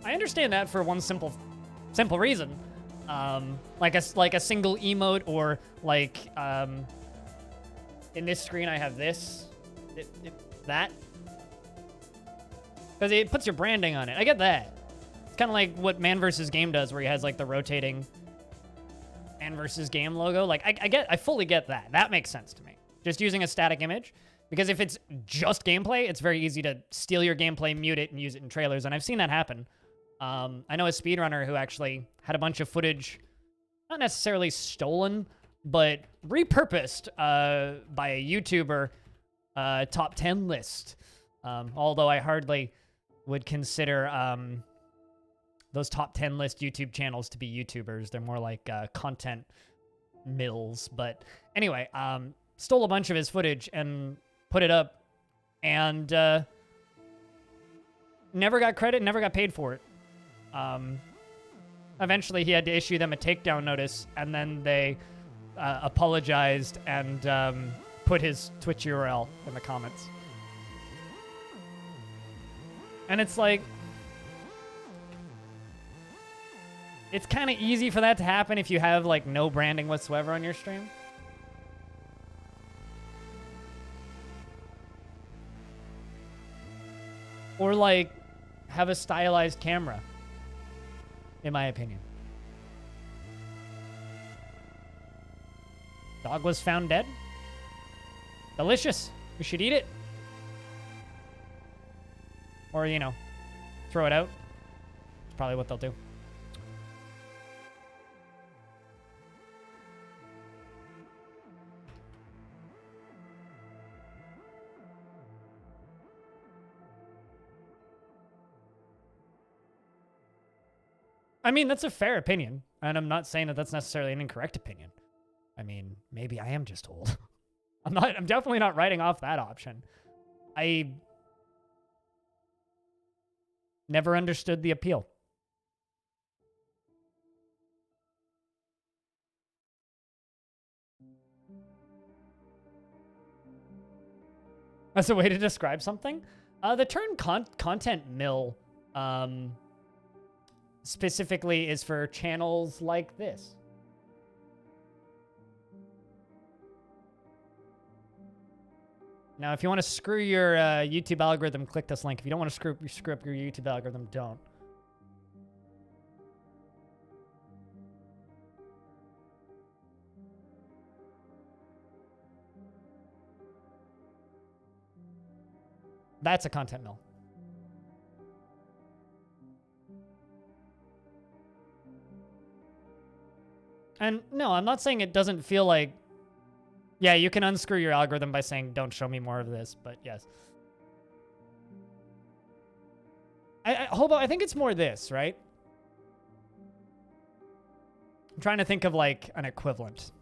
understand that for one simple reason. Like a single emote, or like in this screen I have this, that, because it puts your branding on it. I get that. It's kind of like what Man vs. Game does, where he has like the rotating and versus game logo. Like, I fully get that. That makes sense to me. Just using a static image. Because if it's just gameplay, it's very easy to steal your gameplay, mute it, and use it in trailers. And I've seen that happen. I know a speedrunner who actually had a bunch of footage, not necessarily stolen, but repurposed by a YouTuber top 10 list. Although I hardly would consider those top 10 list YouTube channels to be YouTubers. They're more like content mills. But anyway, stole a bunch of his footage and put it up, and never got credit, never got paid for it. Eventually, he had to issue them a takedown notice, and then they apologized and put his Twitch URL in the comments. And it's like, it's kind of easy for that to happen if you have like no branding whatsoever on your stream. Or like have a stylized camera, in my opinion. Dog was found dead. Delicious. We should eat it. Or, you know, throw it out. That's probably what they'll do. I mean, that's a fair opinion, and I'm not saying that that's necessarily an incorrect opinion. I mean, maybe I am just old. I'm definitely not writing off that option. I never understood the appeal. That's a way to describe something. The term content mill specifically is for channels like this. Now, if you want to screw your YouTube algorithm, click this link. If you don't want to screw up your YouTube algorithm, don't. That's a content mill. And no, I'm not saying it doesn't feel like... Yeah, you can unscrew your algorithm by saying, don't show me more of this, but yes. I think it's more this, right? I'm trying to think of like an equivalent.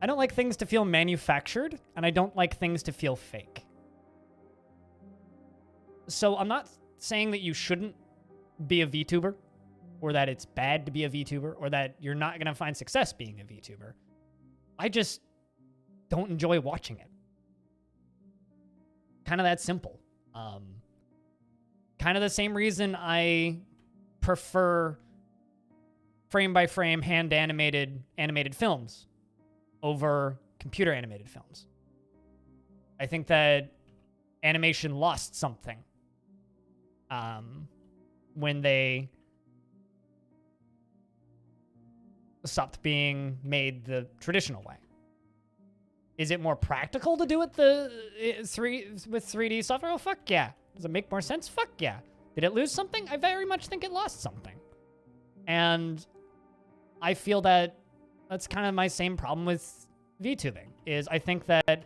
I don't like things to feel manufactured, and I don't like things to feel fake. So I'm not saying that you shouldn't be a VTuber, or that it's bad to be a VTuber, or that you're not going to find success being a VTuber. I just don't enjoy watching it. Kind of that simple. Kind of the same reason I prefer frame-by-frame hand-animated films over computer animated films. I think that animation lost something when they stopped being made the traditional way. Is it more practical to do it with 3D software? Oh, fuck yeah. Does it make more sense? Fuck yeah. Did it lose something? I very much think it lost something. And I feel that that's kind of my same problem with VTubing, is I think that...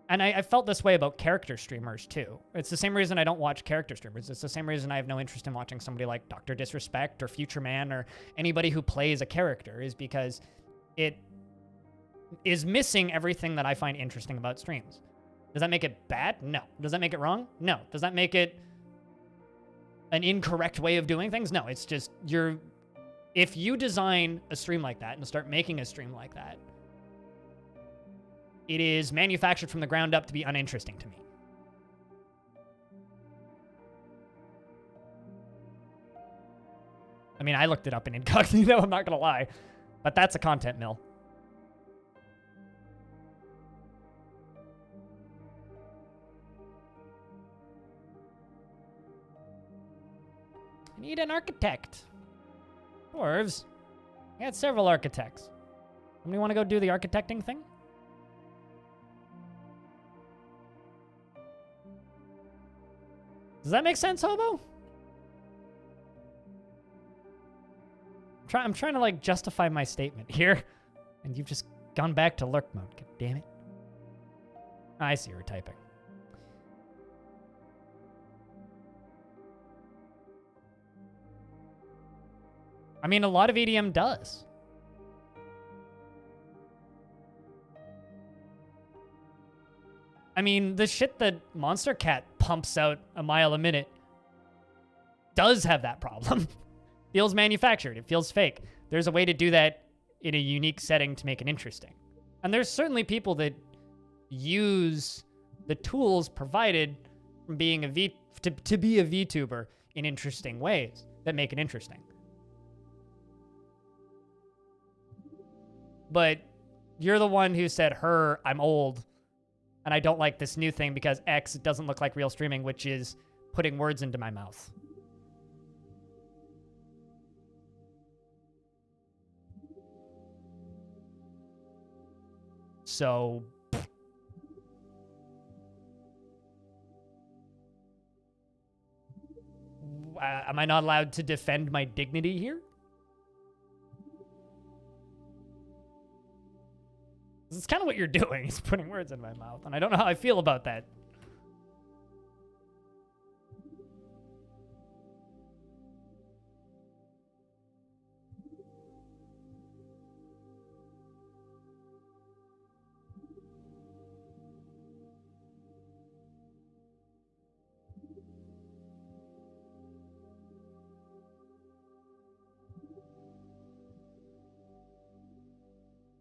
And I felt this way about character streamers, too. It's the same reason I don't watch character streamers. It's the same reason I have no interest in watching somebody like Dr. Disrespect or Future Man or anybody who plays a character, is because it is missing everything that I find interesting about streams. Does that make it bad? No. Does that make it wrong? No. Does that make it an incorrect way of doing things? No. It's just if you design a stream like that and start making a stream like that, it is manufactured from the ground up to be uninteresting to me. I mean, I looked it up in incognito, I'm not going to lie. But that's a content mill. Need an architect. Dwarves. I got several architects. Somebody want to go do the architecting thing? Does that make sense, Hobo? I'm trying to, like, justify my statement here. And you've just gone back to lurk mode. God damn it. I see her typing. I mean, a lot of EDM does. I mean, the shit that Monster Cat pumps out a mile a minute does have that problem. Feels manufactured. It feels fake. There's a way to do that in a unique setting to make it interesting. And there's certainly people that use the tools provided from being to be a VTuber in interesting ways that make it interesting. But you're the one who said, I'm old, and I don't like this new thing because X doesn't look like real streaming, which is putting words into my mouth. So, am I not allowed to defend my dignity here? It's kind of what you're doing. Is putting words in my mouth, and I don't know how I feel about that.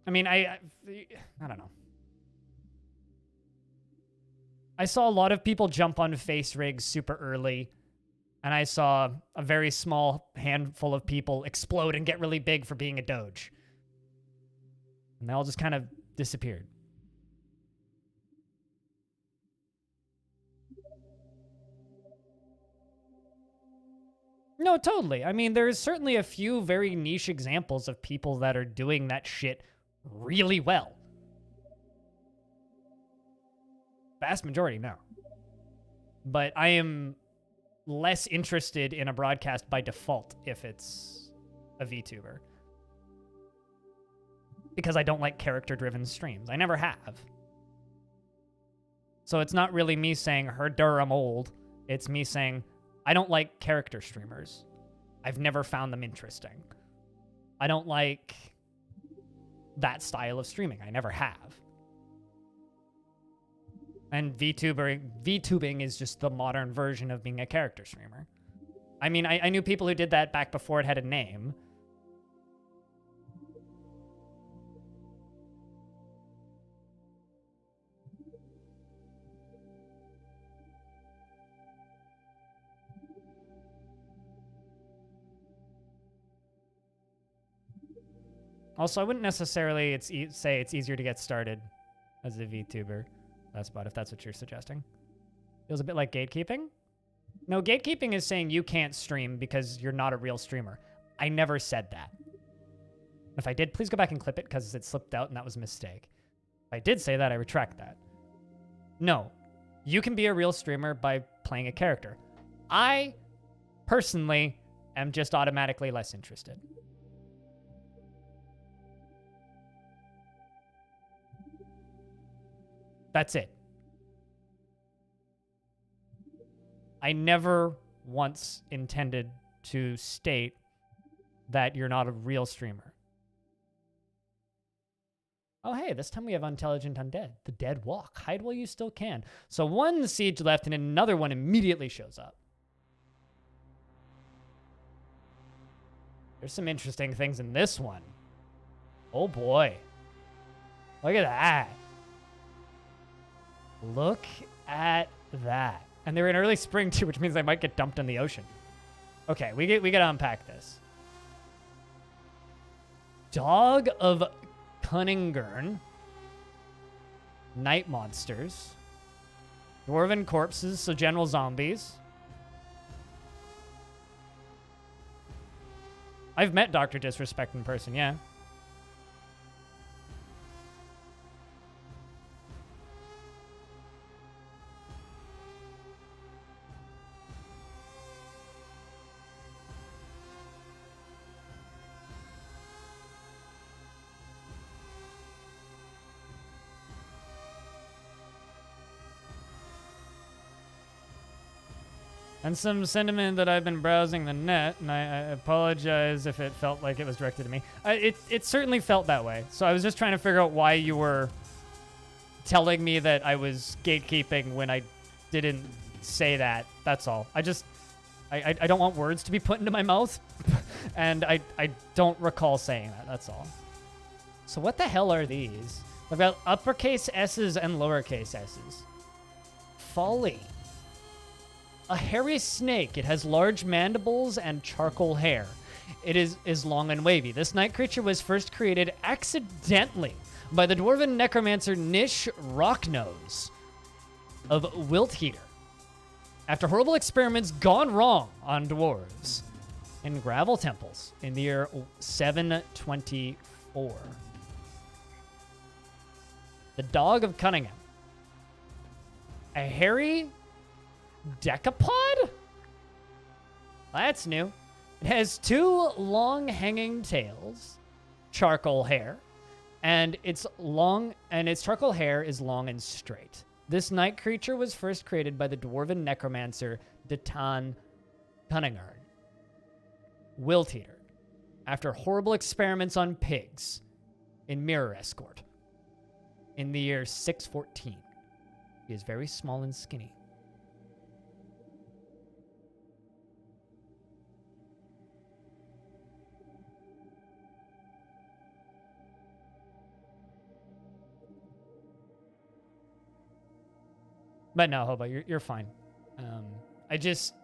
I mean, I don't know. I saw a lot of people jump on face rigs super early, and I saw a very small handful of people explode and get really big for being a doge. And they all just kind of disappeared. No, totally. I mean, there's certainly a few very niche examples of people that are doing that shit really well. Vast majority, no. But I am less interested in a broadcast by default if it's a VTuber. Because I don't like character-driven streams. I never have. So it's not really me saying, I'm old. It's me saying, I don't like character streamers. I've never found them interesting. I don't like that style of streaming. I never have. And VTubing is just the modern version of being a character streamer. I mean, I knew people who did that back before it had a name. Also, I wouldn't necessarily say it's easier to get started as a VTuber. That's about if that's what you're suggesting. Feels a bit like gatekeeping. No, gatekeeping is saying you can't stream because you're not a real streamer. I never said that. If I did, please go back and clip it because it slipped out and that was a mistake. If I did say that, I retract that. No, you can be a real streamer by playing a character. I, personally, am just automatically less interested. That's it. I never once intended to state that you're not a real streamer. Oh, hey, this time we have Intelligent Undead. The Dead Walk. Hide while you still can. So one siege left and another one immediately shows up. There's some interesting things in this one. Oh, boy. Look at that. Look at that. And they're in early spring, too, which means they might get dumped in the ocean. Okay, we gotta unpack this. Dog of Cunninghurn. Night monsters. Dwarven corpses, so general zombies. I've met Dr. Disrespect in person, yeah. And some sentiment that I've been browsing the net, and I apologize if it felt like it was directed at me. It certainly felt that way. So I was just trying to figure out why you were telling me that I was gatekeeping when I didn't say that. That's all. I don't want words to be put into my mouth, and I don't recall saying that. That's all. So what the hell are these? I've got uppercase S's and lowercase S's. Folly. A hairy snake. It has large mandibles and charcoal hair. It is long and wavy. This night creature was first created accidentally by the dwarven necromancer Nish Rocknose of Wiltheater after horrible experiments gone wrong on dwarves in gravel temples in the year 724. The Dog of Cunningham. A hairy decapod? That's new. It has 2 long hanging tails, charcoal hair, and its charcoal hair is long and straight. This night creature was first created by the dwarven necromancer Detan Cunningham, Wiltheater, after horrible experiments on pigs in Mirror Escort in the year 614. He is very small and skinny. But no, Hobo, you're fine. I just...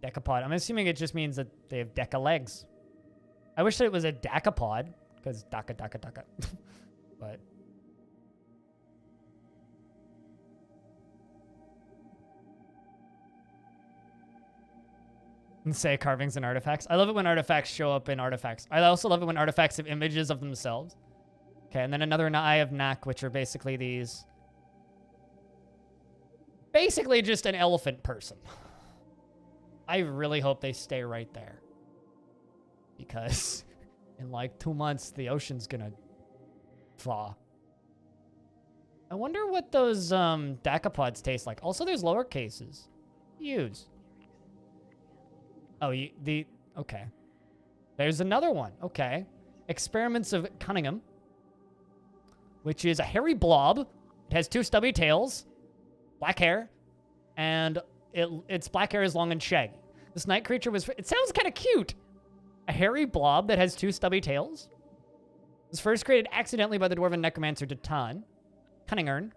Decapod. I'm assuming it just means that they have deca legs. I wish that it was a decapod, because daka. But... And say carvings and artifacts. I love it when artifacts show up in artifacts. I also love it when artifacts have images of themselves. Okay, and then another Eye of Nak, which are basically these... Basically just an elephant person. I really hope they stay right there. Because in like 2 months, the ocean's gonna thaw. I wonder what those decapods taste like. Also, there's lower cases. Use. Oh, okay. There's another one. Okay. Experiments of Cunningham, which is a hairy blob. It has 2 stubby tails, black hair, and its black hair is long and shaggy. This night creature was... It sounds kind of cute. A hairy blob that has 2 stubby tails. It was first created accidentally by the dwarven necromancer Detan Cunningham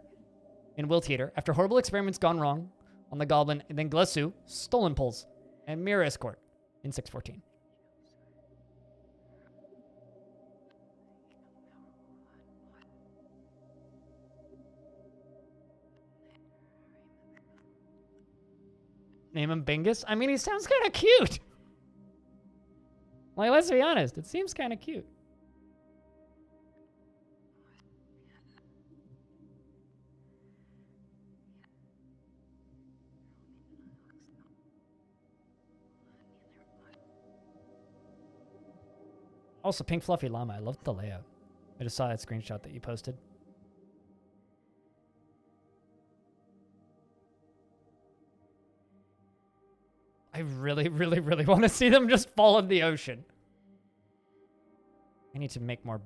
in Wiltheater after horrible experiments gone wrong on the goblin and then Glessu, Stolen Pulse, and Mirror Escort in 614. Name him Bingus? I mean, he sounds kind of cute. Like, let's be honest. It seems kind of cute. Also, Pink Fluffy Llama. I loved the layout. I just saw that screenshot that you posted. I really, really, really want to see them just fall in the ocean. I need to make more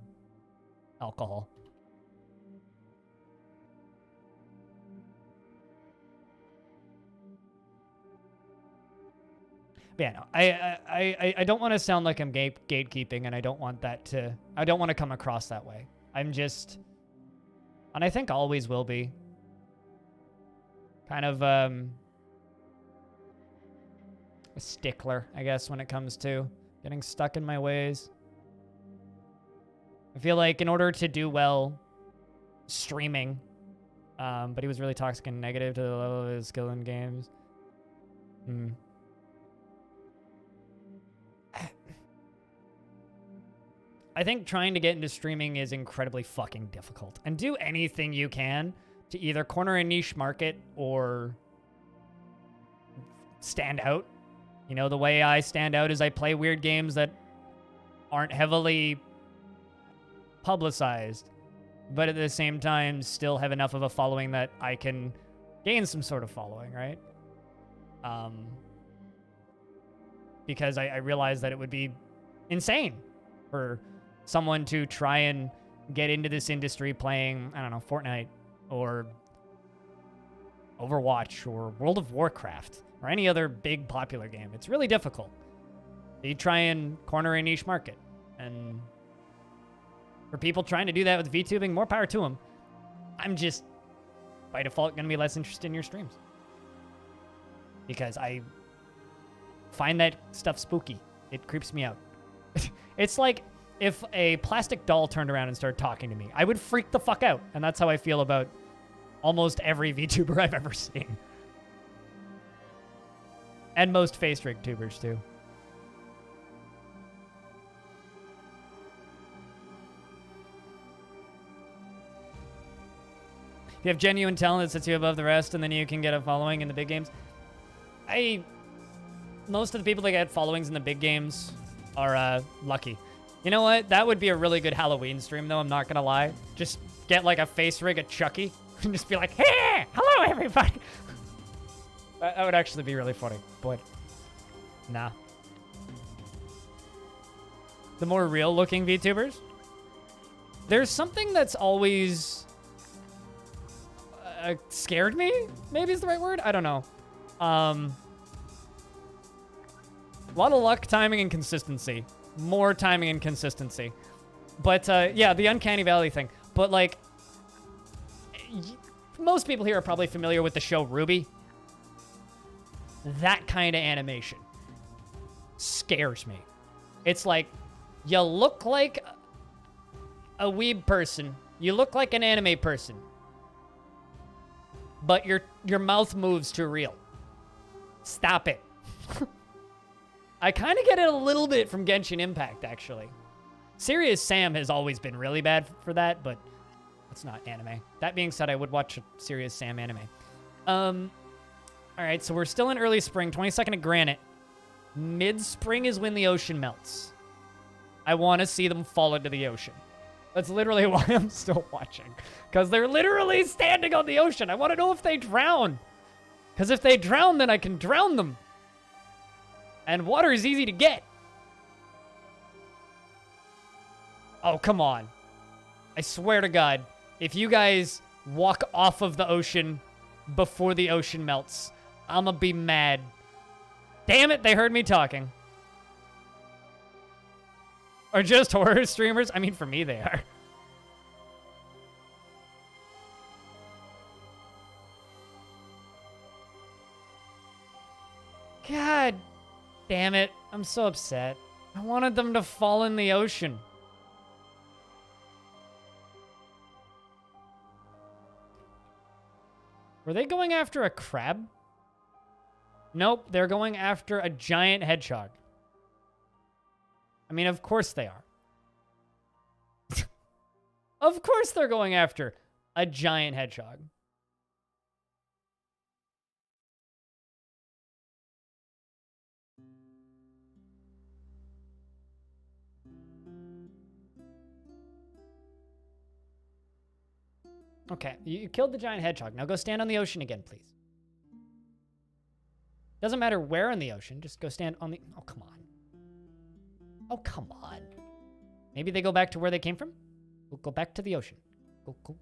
alcohol. But yeah, no, I don't want to sound like I'm gatekeeping, and I don't want to come across that way. I'm just, and I think always will be, kind of a stickler, I guess, when it comes to getting stuck in my ways. I feel like in order to do well streaming, but he was really toxic and negative to the level of his skill in games. Hmm. I think trying to get into streaming is incredibly fucking difficult. And do anything you can to either corner a niche market or stand out. You know, the way I stand out is I play weird games that aren't heavily publicized, but at the same time still have enough of a following that I can gain some sort of following, right? Because I realized that it would be insane for someone to try and get into this industry playing, I don't know, Fortnite or Overwatch or World of Warcraft or any other big popular game. It's really difficult. You try and corner a niche market. And for people trying to do that with VTubing, more power to them. I'm just, by default, going to be less interested in your streams. Because I find that stuff spooky. It creeps me out. It's like if a plastic doll turned around and started talking to me. I would freak the fuck out. And that's how I feel about almost every VTuber I've ever seen. And most face rig tubers, too. If you have genuine talent that sets you above the rest, and then you can get a following in the big games. Most of the people that get followings in the big games are lucky. You know what? That would be a really good Halloween stream, though. I'm not gonna lie. Just get like a face rig of Chucky and just be like, "Hey, hello, everybody." That would actually be really funny, but nah. The more real-looking VTubers, there's something that's always scared me. Maybe is the right word. I don't know. A lot of luck, timing, and consistency. More timing and consistency. But, yeah, the Uncanny Valley thing. But, like, most people here are probably familiar with the show Ruby. That kind of animation scares me. It's like, you look like a weeb person. You look like an anime person. But your mouth moves too real. Stop it. I kind of get it a little bit from Genshin Impact, actually. Serious Sam has always been really bad for that, but it's not anime. That being said, I would watch a Serious Sam anime. All right, so we're still in early spring, 22nd of Granite. Mid-spring is when the ocean melts. I want to see them fall into the ocean. That's literally why I'm still watching. Because they're literally standing on the ocean. I want to know if they drown. Because if they drown, then I can drown them. And water is easy to get. Oh, come on. I swear to God, if you guys walk off of the ocean before the ocean melts, I'm gonna be mad. Damn it, they heard me talking. Or just horror streamers? I mean, for me, they are. God damn it. I'm so upset. I wanted them to fall in the ocean. Were they going after a crab? Nope, they're going after a giant hedgehog. I mean, of course they are. Of course they're going after a giant hedgehog. Okay, you killed the giant hedgehog. Now go stand on the ocean again, please. Doesn't matter where in the ocean. Just go stand on the... Oh, come on. Oh, come on. Maybe they go back to where they came from? We'll go back to the ocean. Go. Come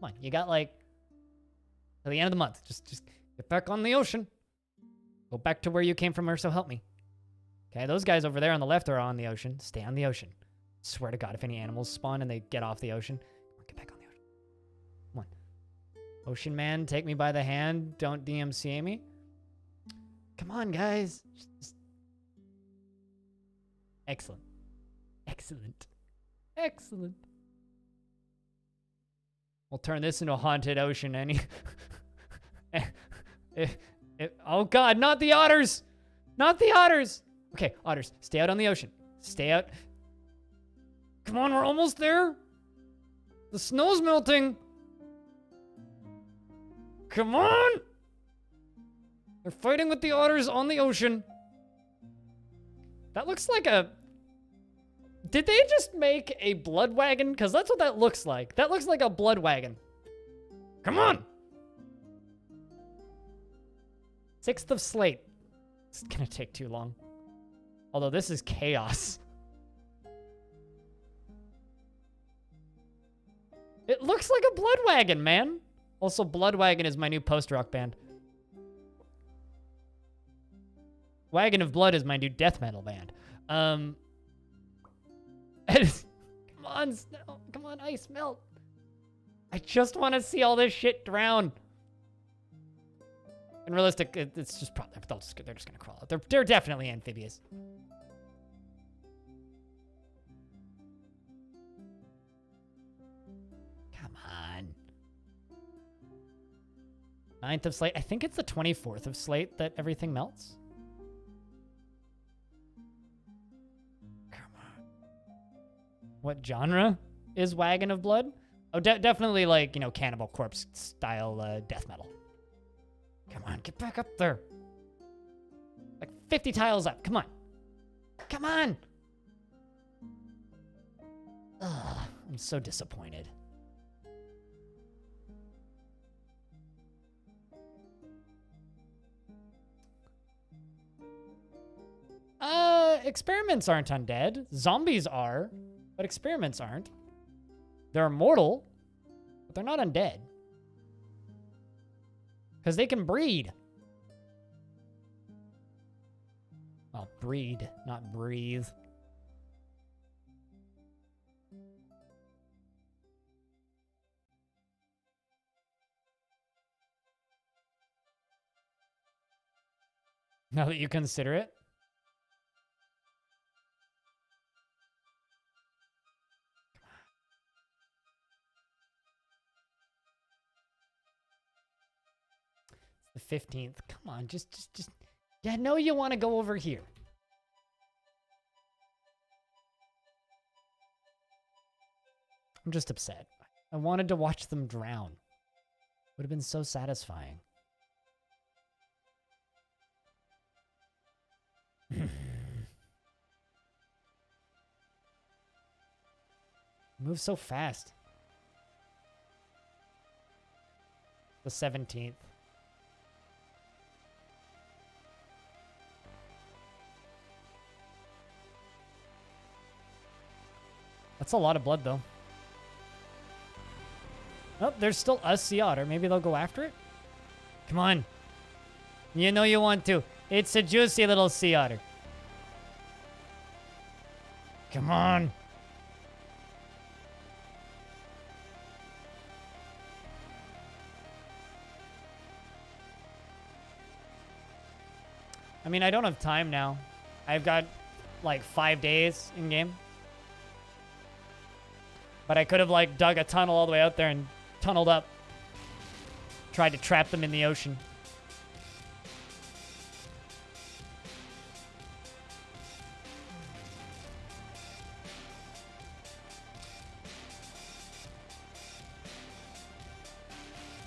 on, you got like... till the end of the month. Just get back on the ocean. Go back to where you came from, or so help me. Okay, those guys over there on the left are on the ocean. Stay on the ocean. Swear to God, if any animals spawn and they get off the ocean... Get back on the ocean. Come on. Ocean man, take me by the hand. Don't DMCA me. Come on, guys. Just... Excellent. Excellent. Excellent. We'll turn this into a haunted ocean Oh God, not the otters! Not the otters! Okay, otters, stay out on the ocean. Stay out. Come on, we're almost there. The snow's melting. Come on! They're fighting with the otters on the ocean. That looks like a... Did they just make a blood wagon? Because that's what that looks like. That looks like a blood wagon. Come on! 6th of slate. It's gonna take too long. Although this is chaos. It looks like a blood wagon, man. Also, Blood Wagon is my new post-rock band. Wagon of Blood is my new death metal band. Come on, snow. Come on, ice, melt. I just want to see all this shit drown. And realistic, it's just probably they're just gonna crawl out. They're definitely amphibious. Come on. 9th of slate. I think it's the 24th of slate that everything melts. Come on. What genre is Wagon of Blood? Oh, definitely like, you know, Cannibal Corpse style death metal. Come on, get back up there. Like 50 tiles up. Come on. Come on. Ugh, I'm so disappointed. Experiments aren't undead. Zombies are, but experiments aren't. They're immortal, but they're not undead. Because they can breed. Well, breed, not breathe. Now that you consider it. It's the 15th. Come on, just. Yeah, I know you want to go over here. I'm just upset. I wanted to watch them drown. Would have been so satisfying. Move so fast. The 17th. That's a lot of blood, though. Oh, there's still a sea otter. Maybe they'll go after it? Come on. You know you want to. It's a juicy little sea otter. Come on. I mean, I don't have time now. I've got like 5 days in game. But I could have like dug a tunnel all the way out there and tunneled up. Tried to trap them in the ocean.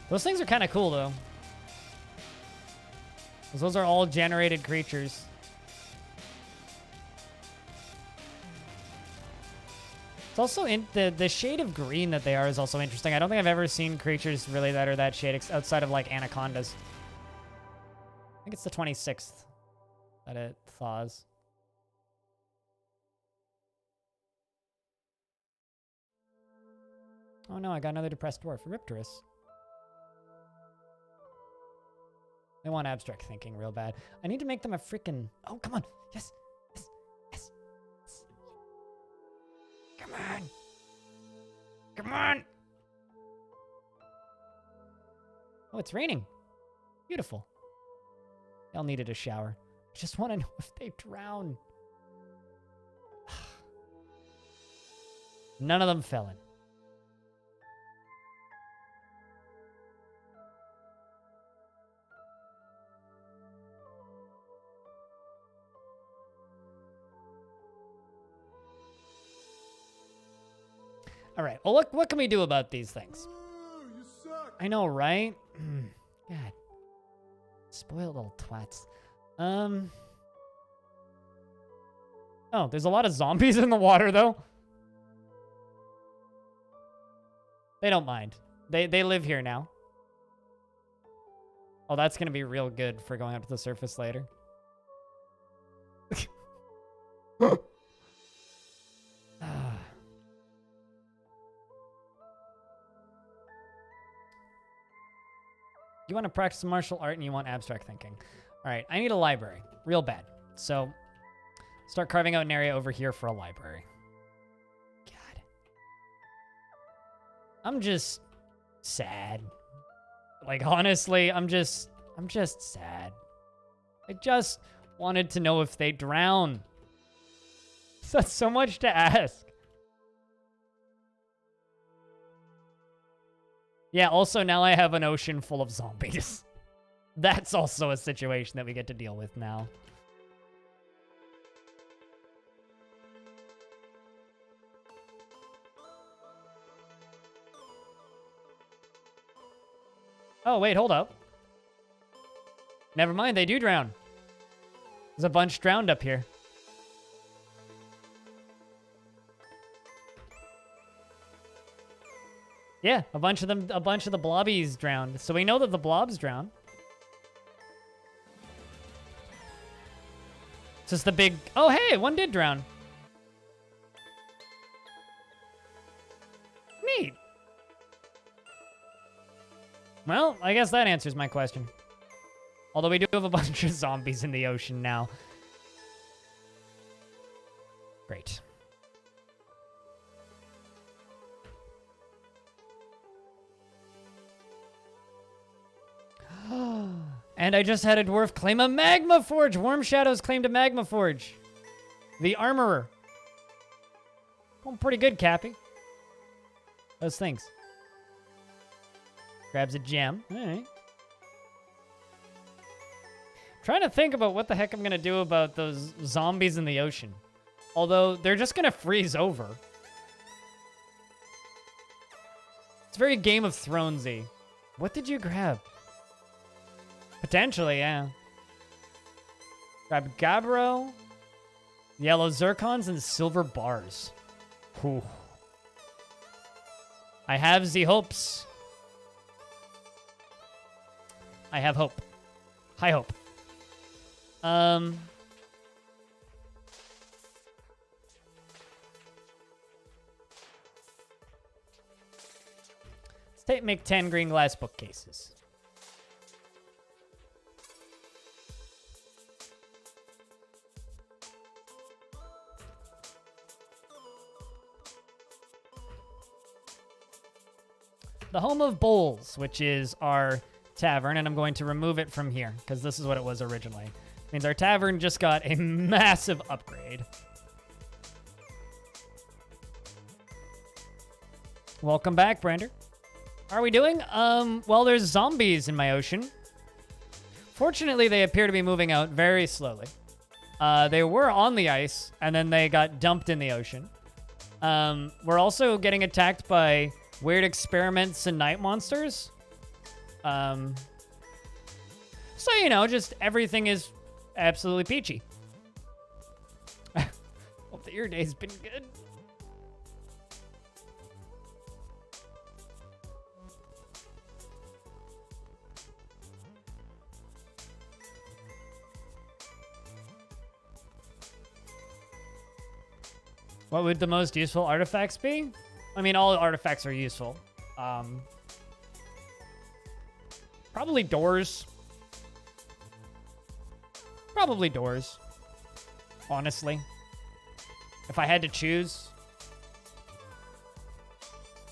Those things are kind of cool, though. 'Cause those are all generated creatures. It's also in the shade of green that they are is also interesting. I don't think I've ever seen creatures really that are that shade outside of like anacondas. I think it's the 26th that it thaws. Oh no, I got another depressed dwarf. Riptorus. They want abstract thinking real bad. I need to make them a freaking... Oh, come on. Yes. Yes. Yes. Yes. Come on. Come on. Oh, it's raining. Beautiful. They all needed a shower. I just want to know if they drown. None of them fell in. All right. Well, what can we do about these things? You suck. I know, right? God. Spoiled little twats. Oh, there's a lot of zombies in the water, though. They don't mind. They live here now. Oh, that's going to be real good for going up to the surface later. You want to practice martial art and you want abstract thinking. All right, I need a library. Real bad. So, start carving out an area over here for a library. God. I'm just sad. Like, honestly, I'm just sad. I just wanted to know if they drown. That's so much to ask. Yeah, also now I have an ocean full of zombies. That's also a situation that we get to deal with now. Oh, wait, hold up. Never mind, they do drown. There's a bunch drowned up here. Yeah, a bunch of the blobbies drowned. So we know that the blobs drown. It's just the big... Oh, hey, one did drown. Neat. Well, I guess that answers my question. Although we do have a bunch of zombies in the ocean now. Great. And I just had a dwarf claim a magma forge. Warm Shadows claimed a magma forge. The armorer. Going pretty good, Cappy. Those things. Grabs a gem. All right. Trying to think about what the heck I'm going to do about those zombies in the ocean. Although, they're just going to freeze over. It's very Game of Thronesy. What did you grab? Potentially, yeah. Grab Gabbro, yellow zircons, and silver bars. Whew. I have the hopes. I have hope. High hope. Let's make 10 green glass bookcases. The home of bowls, which is our tavern, and I'm going to remove it from here because this is what it was originally. Means our tavern just got a massive upgrade. Welcome back, Brander. How are we doing? Well, there's zombies in my ocean. Fortunately, they appear to be moving out very slowly. They were on the ice, and then they got dumped in the ocean. We're also getting attacked by weird experiments and night monsters. So, you know, just everything is absolutely peachy. Hope that your day's been good. What would the most useful artifacts be? I mean, all artifacts are useful. Probably doors. Probably doors. Honestly. If I had to choose.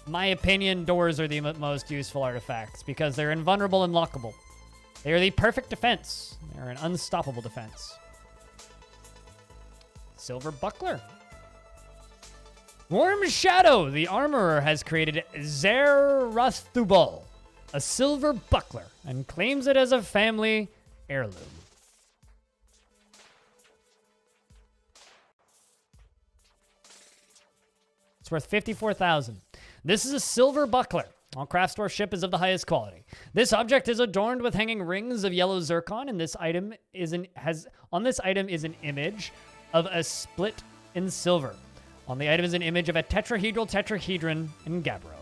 My opinion, doors are the most useful artifacts because they're invulnerable and lockable. They are the perfect defense. They're an unstoppable defense. Silver buckler. Warm Shadow, the armorer, has created Zerathubal, a silver buckler, and claims it as a family heirloom. It's worth 54,000. This is a silver buckler. All craft store ship is of the highest quality. This object is adorned with hanging rings of yellow zircon, and this item is an image of a split in silver. On the item is an image of a tetrahedral tetrahedron in gabbro.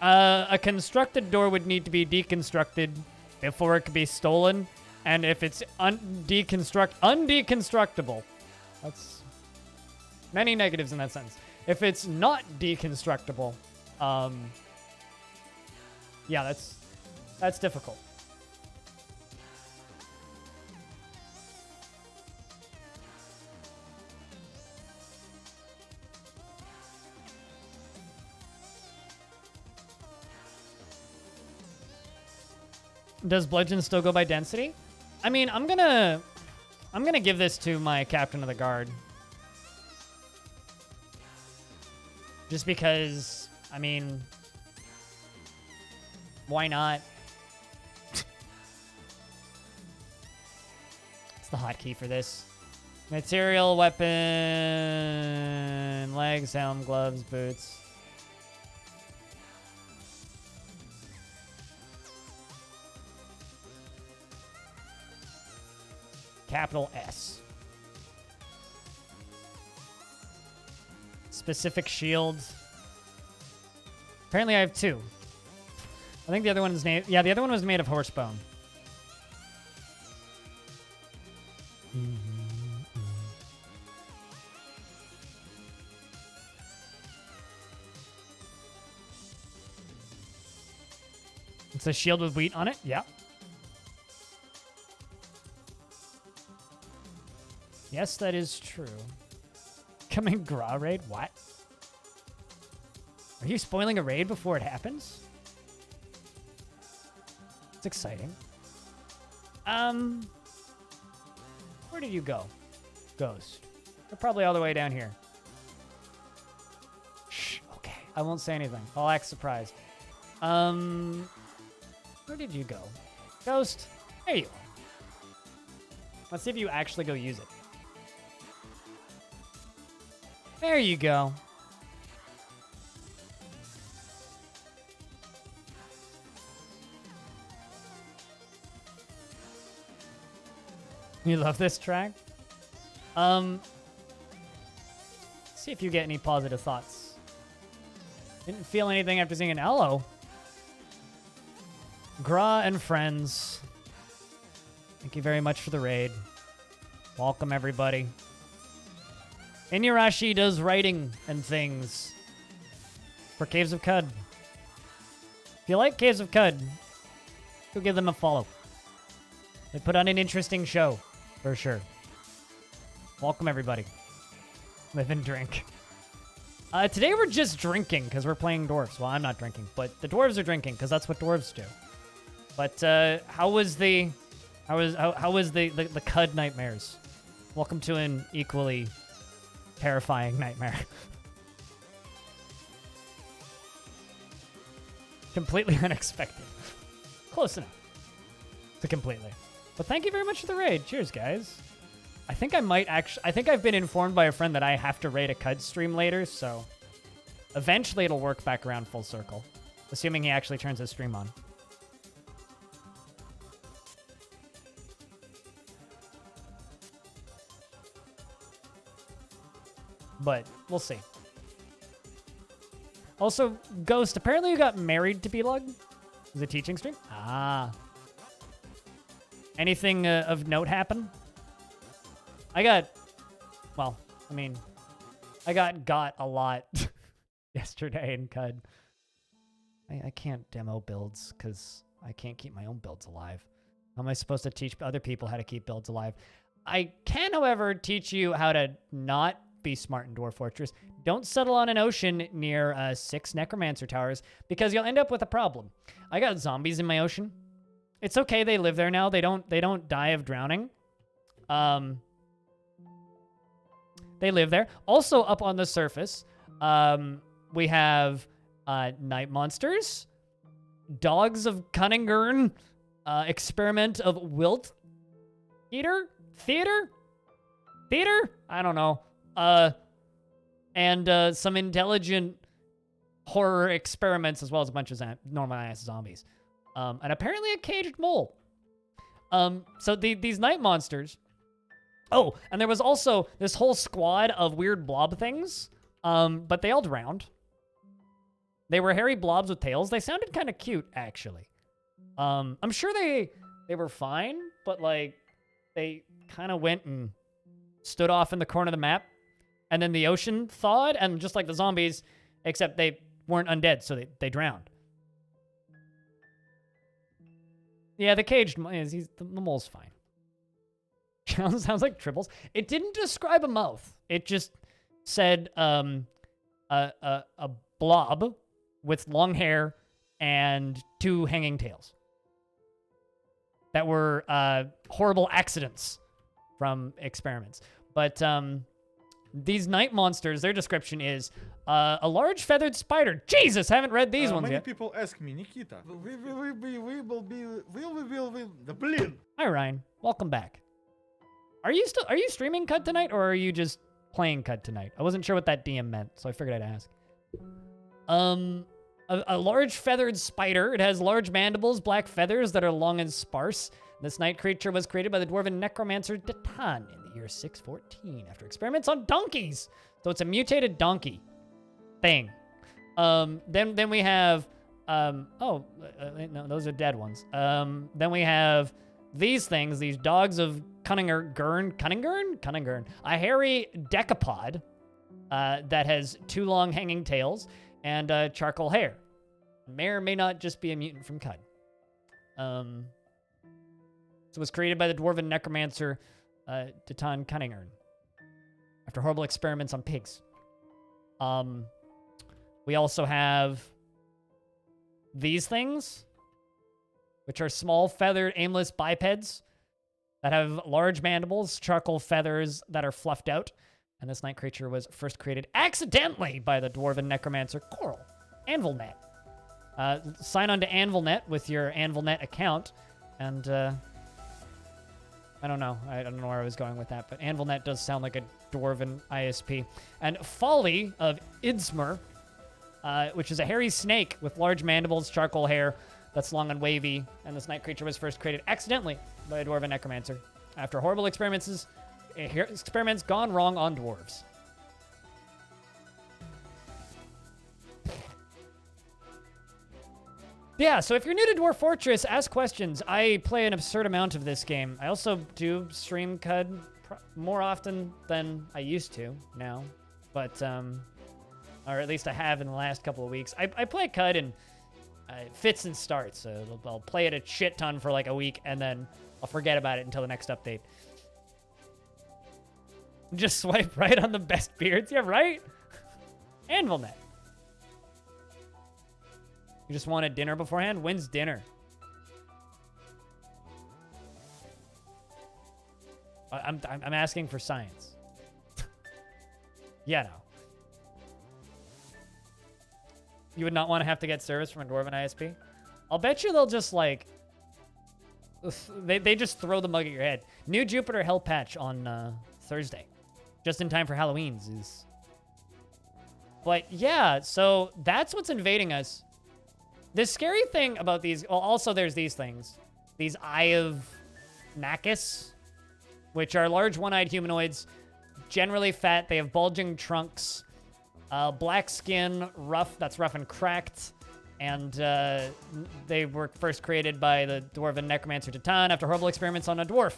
A constructed door would need to be deconstructed before it could be stolen, and if it's undeconstructible, that's many negatives in that sentence. If it's not deconstructible, yeah, that's difficult. Does bludgeon still go by density? I mean, I'm gonna give this to my captain of the guard. Just because, I mean, why not? It's the hotkey for this. Material, weapon, legs, helm, gloves, boots. Capital S. Specific shields. Apparently I have two. I think the other one is named... Yeah, the other one was made of horse bone. It's a shield with wheat on it? Yeah. Yes, that is true. Coming Gra raid? What? Are you spoiling a raid before it happens? It's exciting. Where did you go? Ghost. You're probably all the way down here. Shh, okay. I won't say anything. I'll act surprised. Where did you go? Ghost? There you are. Let's see if you actually go use it. There you go. You love this track? See if you get any positive thoughts. Didn't feel anything after seeing an hello. Gra and friends. Thank you very much for the raid. Welcome, everybody. Inuyarashi does writing and things for Caves of Cud. If you like Caves of Cud, go give them a follow. They put on an interesting show, for sure. Welcome, everybody. Live and drink. Today we're just drinking because we're playing dwarves. Well, I'm not drinking, but the dwarves are drinking because that's what dwarves do. But how was the Cud nightmares? Welcome to an equally terrifying nightmare. Completely unexpected. Close enough to completely. But thank you very much for the raid. Cheers, guys. I think I've been informed by a friend that I have to raid a Cud stream later, so eventually it'll work back around full circle. Assuming he actually turns his stream on. But we'll see. Also, Ghost, apparently you got married to B-Lug? Is it a teaching stream? Ah. Anything of note happen? I got a lot yesterday in Cud. I can't demo builds because I can't keep my own builds alive. How am I supposed to teach other people how to keep builds alive? I can, however, teach you how to not be smart in Dwarf Fortress. Don't settle on an ocean near 6 Necromancer towers because you'll end up with a problem. I got zombies in my ocean. It's okay, they live there now. They don't die of drowning. They live there. Also up on the surface, we have night monsters, dogs of Cunninghurn, experiment of Wilt Theater? I don't know. and some intelligent horror experiments, as well as a bunch of normal-ass zombies. And apparently a caged mole. So these night monsters... Oh, and there was also this whole squad of weird blob things, but they all drowned. They were hairy blobs with tails. They sounded kind of cute, actually. I'm sure they were fine, but, like, they kind of went and stood off in the corner of the map, and then the ocean thawed, and just like the zombies, except they weren't undead, so they drowned. Yeah, the caged... the mole's fine. Sounds like tribbles. It didn't describe a mouth. It just said a blob with long hair and two hanging tails that were horrible accidents from experiments. But these night monsters, their description is a large feathered spider. Jesus, haven't read these ones many yet. people ask me, Nikita, will we win the blin? Hi Ryan, welcome back. Are you streaming CUD tonight, or are you just playing CUD tonight? I wasn't sure what that DM meant, so I figured I'd ask. A large feathered spider. It has large mandibles, black feathers that are long and sparse. This night creature was created by the dwarven necromancer Datan in the year 614 after experiments on donkeys. So it's a mutated donkey thing. Then we have no, those are dead ones. Then we have these things, these dogs of Cunninghurn? A hairy decapod that has two long hanging tails and charcoal hair. May or may not just be a mutant from CUD. So it was created by the dwarven necromancer Datan Cunninghurn after horrible experiments on pigs. We also have these things, which are small, feathered, aimless bipeds that have large mandibles, charcoal feathers that are fluffed out. And this night creature was first created accidentally by the dwarven necromancer Coral. AnvilNet. Sign on to AnvilNet with your AnvilNet account. And I don't know. I don't know where I was going with that. But AnvilNet does sound like a dwarven ISP. And Folly of Idsmer, which is a hairy snake with large mandibles, charcoal hair that's long and wavy. And this night creature was first created accidentally by a dwarven necromancer after horrible experiments gone wrong on dwarves. Yeah, so if you're new to Dwarf Fortress, ask questions. I play an absurd amount of this game. I also do stream CUD more often than I used to now, but or at least I have in the last couple of weeks. I play CUD in fits and starts. So I'll play it a shit ton for like a week, and then I'll forget about it until the next update. Just swipe right on the best beards. Yeah, right? AnvilNet. You just wanted dinner beforehand? When's dinner? I'm asking for science. Yeah, no. You would not want to have to get service from a dwarven ISP? I'll bet you they'll just, like... They just throw the mug at your head. New Jupiter Hell Patch on Thursday. Just in time for Halloween's. But, yeah, so that's what's invading us. The scary thing about these... Well, also there's these things. These Eye of Nakis, which are large one-eyed humanoids, generally fat. They have bulging trunks, black skin, rough and cracked, and they were first created by the dwarven necromancer Datan after horrible experiments on a dwarf.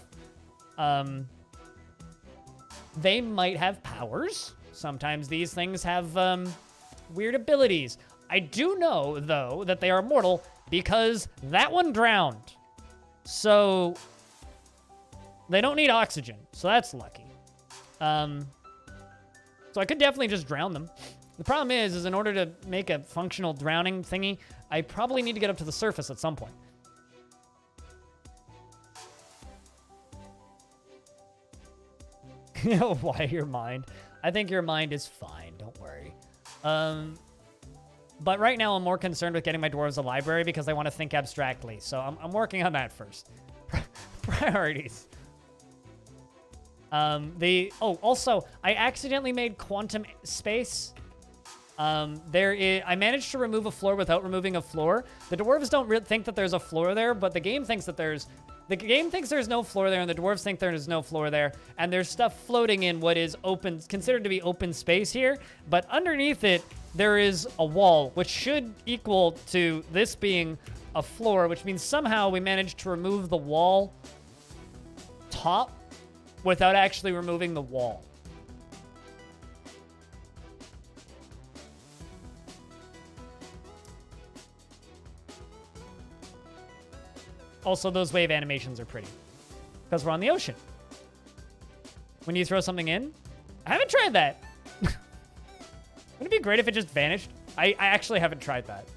They might have powers. Sometimes these things have weird abilities. I do know, though, that they are mortal because that one drowned. So they don't need oxygen, so that's lucky. So I could definitely just drown them. The problem is in order to make a functional drowning thingy, I probably need to get up to the surface at some point. Why your mind? I think your mind is fine, don't worry. But right now I'm more concerned with getting my dwarves a library because I want to think abstractly. So I'm working on that first. Priorities. Also, I accidentally made quantum space. I managed to remove a floor without removing a floor. The dwarves don't think that there's a floor there, but the game thinks that there's no floor there, and the dwarves think there is no floor there, and there's stuff floating in what is considered to be open space here, but underneath it, there is a wall, which should equal to this being a floor, which means somehow we managed to remove the wall top without actually removing the wall. Also, those wave animations are pretty because we're on the ocean. When you throw something in, I haven't tried that. Wouldn't it be great if it just vanished? I actually haven't tried that.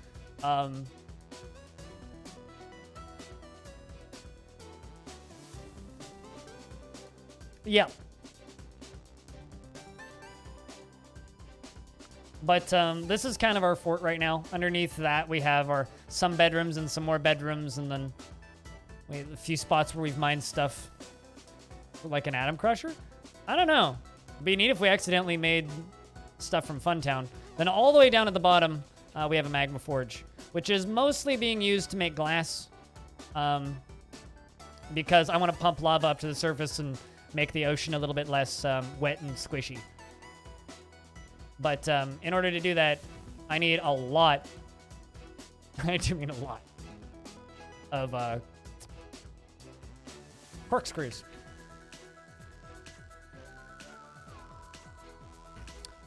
Yeah. But this is kind of our fort right now. Underneath that, we have some bedrooms and some more bedrooms, and then we have a few spots where we've mined stuff like an atom crusher. I don't know. It'd be neat if we accidentally made stuff from Funtown. Then all the way down at the bottom, we have a magma forge, which is mostly being used to make glass. Because I want to pump lava up to the surface and make the ocean a little bit less wet and squishy. But in order to do that, I need a lot. I do mean a lot of corkscrews.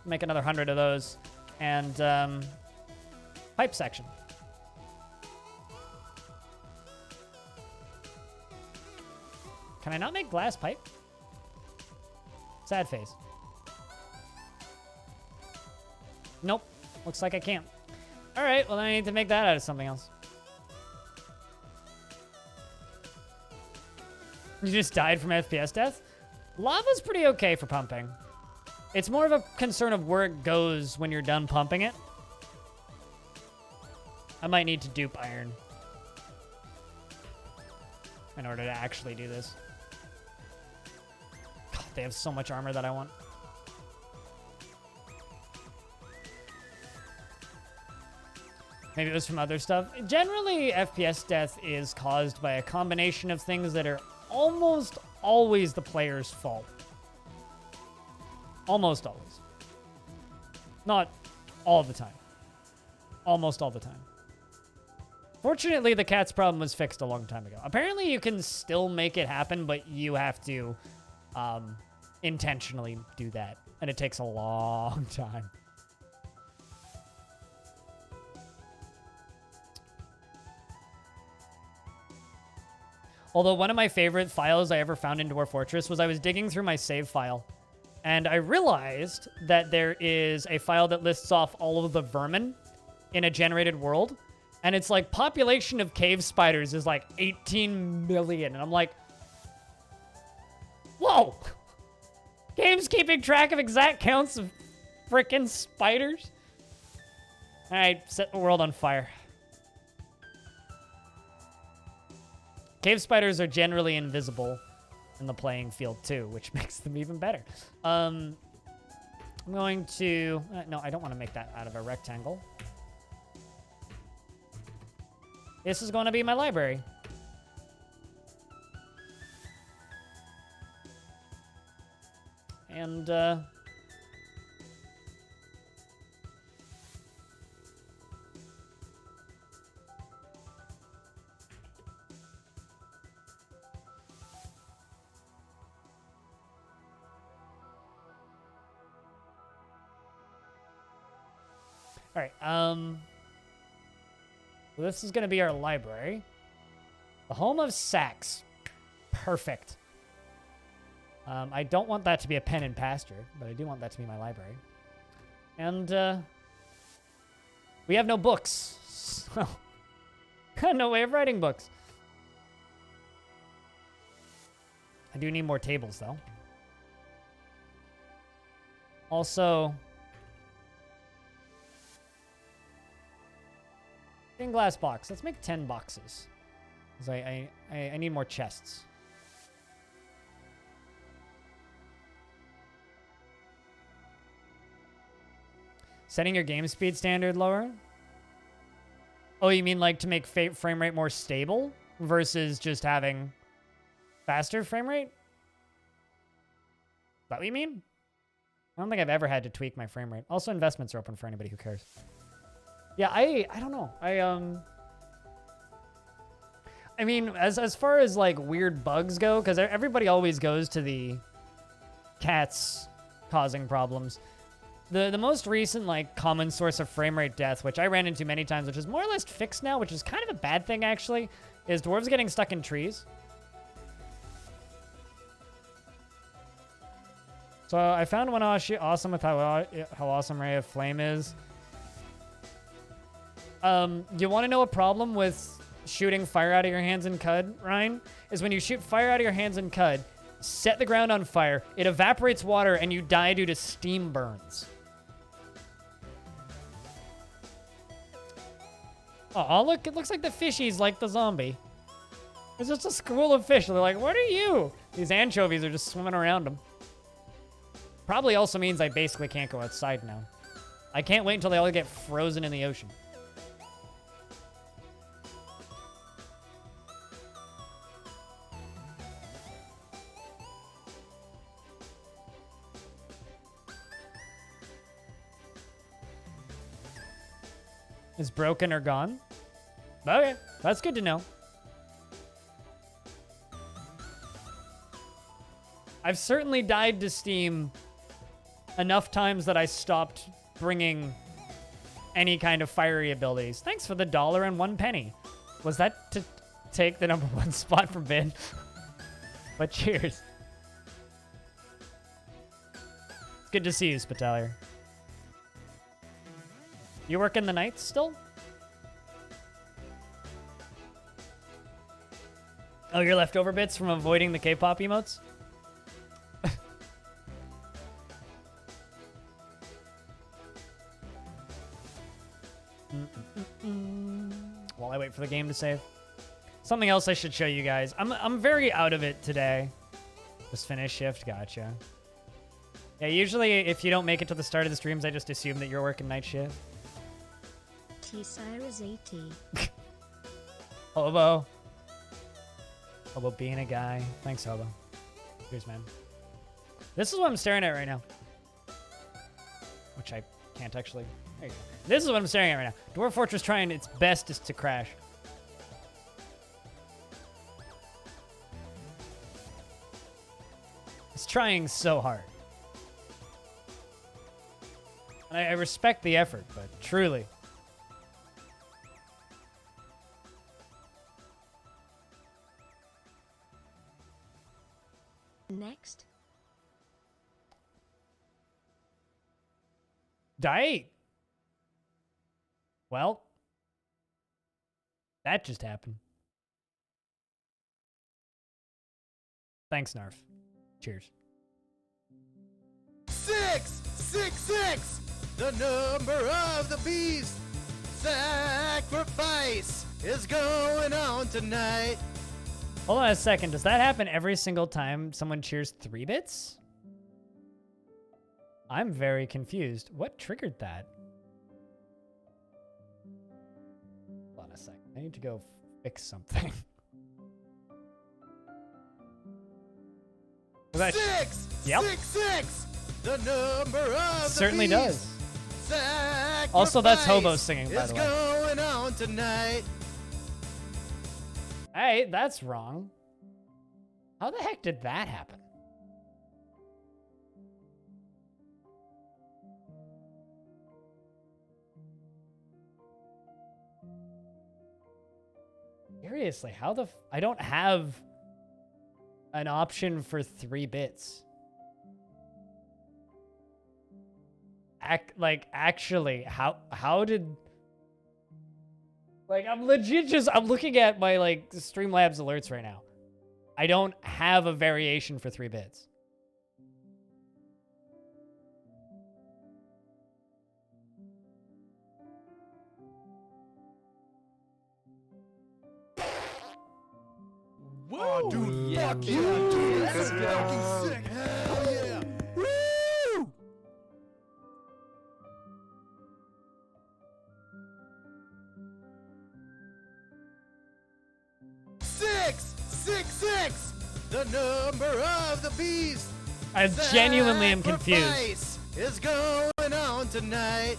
Make another 100 of those, and pipe section. Can I not make glass pipe? Sad face. Nope. Looks like I can't. All right, well, then I need to make that out of something else. You just died from FPS death? Lava's pretty okay for pumping. It's more of a concern of where it goes when you're done pumping it. I might need to dupe iron in order to actually do this. God, they have so much armor that I want. Maybe it was from other stuff. Generally, FPS death is caused by a combination of things that are almost always the player's fault. Almost always. Not all the time. Almost all the time. Fortunately, the cat's problem was fixed a long time ago. Apparently, you can still make it happen, but you have to intentionally do that. And it takes a long time. Although one of my favorite files I ever found in Dwarf Fortress was I was digging through my save file, and I realized that there is a file that lists off all of the vermin in a generated world, and it's like population of cave spiders is like 18 million, and I'm like, whoa! Game's keeping track of exact counts of frickin' spiders? Alright, set the world on fire. Cave spiders are generally invisible in the playing field too, which makes them even better. I'm going to... no, I don't want to make that out of a rectangle. This is going to be my library. And, all right, well, this is going to be our library. The home of Sax. Perfect. I don't want that to be a pen and pasture, but I do want that to be my library. And, we have no books. So, no way of writing books. I do need more tables, though. Also... stained glass box. Let's make 10 boxes. Because I need more chests. Setting your game speed standard lower? Oh, you mean like to make frame rate more stable versus just having faster frame rate? Is that what you mean? I don't think I've ever had to tweak my frame rate. Also, investments are open for anybody who cares. Yeah, I don't know. I mean, as far as like weird bugs go, because everybody always goes to the cats causing problems. The most recent like common source of frame rate death, which I ran into many times, which is more or less fixed now, which is kind of a bad thing actually, is dwarves getting stuck in trees. So I found one awesome with how awesome Ray of Flame is. You want to know a problem with shooting fire out of your hands in Cud, Ryan? Is when you shoot fire out of your hands in Cud, set the ground on fire, it evaporates water, and you die due to steam burns. Oh, look, it looks like the fishies like the zombie. It's just a school of fish. They're like, what are you? These anchovies are just swimming around them. Probably also means I basically can't go outside now. I can't wait until they all get frozen in the ocean. Is broken or gone? Okay, that's good to know. I've certainly died to Steam enough times that I stopped bringing any kind of fiery abilities. Thanks for the $1.01. Was that to take the #1 spot from Ben? But cheers. It's good to see you, Spitalier. You working the nights still? Oh, your leftover bits from avoiding the K-pop emotes? While I wait for the game to save. Something else I should show you guys. I'm very out of it today. Just finish shift, gotcha. Yeah, usually if you don't make it to the start of the streams, I just assume that you're working night shift. T-Cyrus AT. Hobo. Hobo being a guy. Thanks, Hobo. Cheers, man. This is what I'm staring at right now. Which I can't actually... There you go. This is what I'm staring at right now. Dwarf Fortress trying its bestest to crash. It's trying so hard. And I respect the effort, but truly... Next. Die. Well, that just happened. Thanks, Narf. Cheers. 666, the number of the beast. Sacrifice is going on tonight. Hold on a second. Does that happen every single time someone cheers 3 bits? I'm very confused. What triggered that? Hold on a second. I need to go fix something. Yep. 666, the number of Certainly the beast. Does. Also, that's Hobo singing, by the way. Going on tonight. Hey, that's wrong. How the heck did that happen? Seriously, how the I don't have an option for 3 bits. Actually, how did... Like, I'm legit just... I'm looking at my, like, Streamlabs alerts right now. I don't have a variation for 3 bits. Whoa, dude, fuck yeah, dude. That's fucking sick. Hell yeah. Woo! 666, the number of the beast. I genuinely am confused. Sacrifice is going on tonight.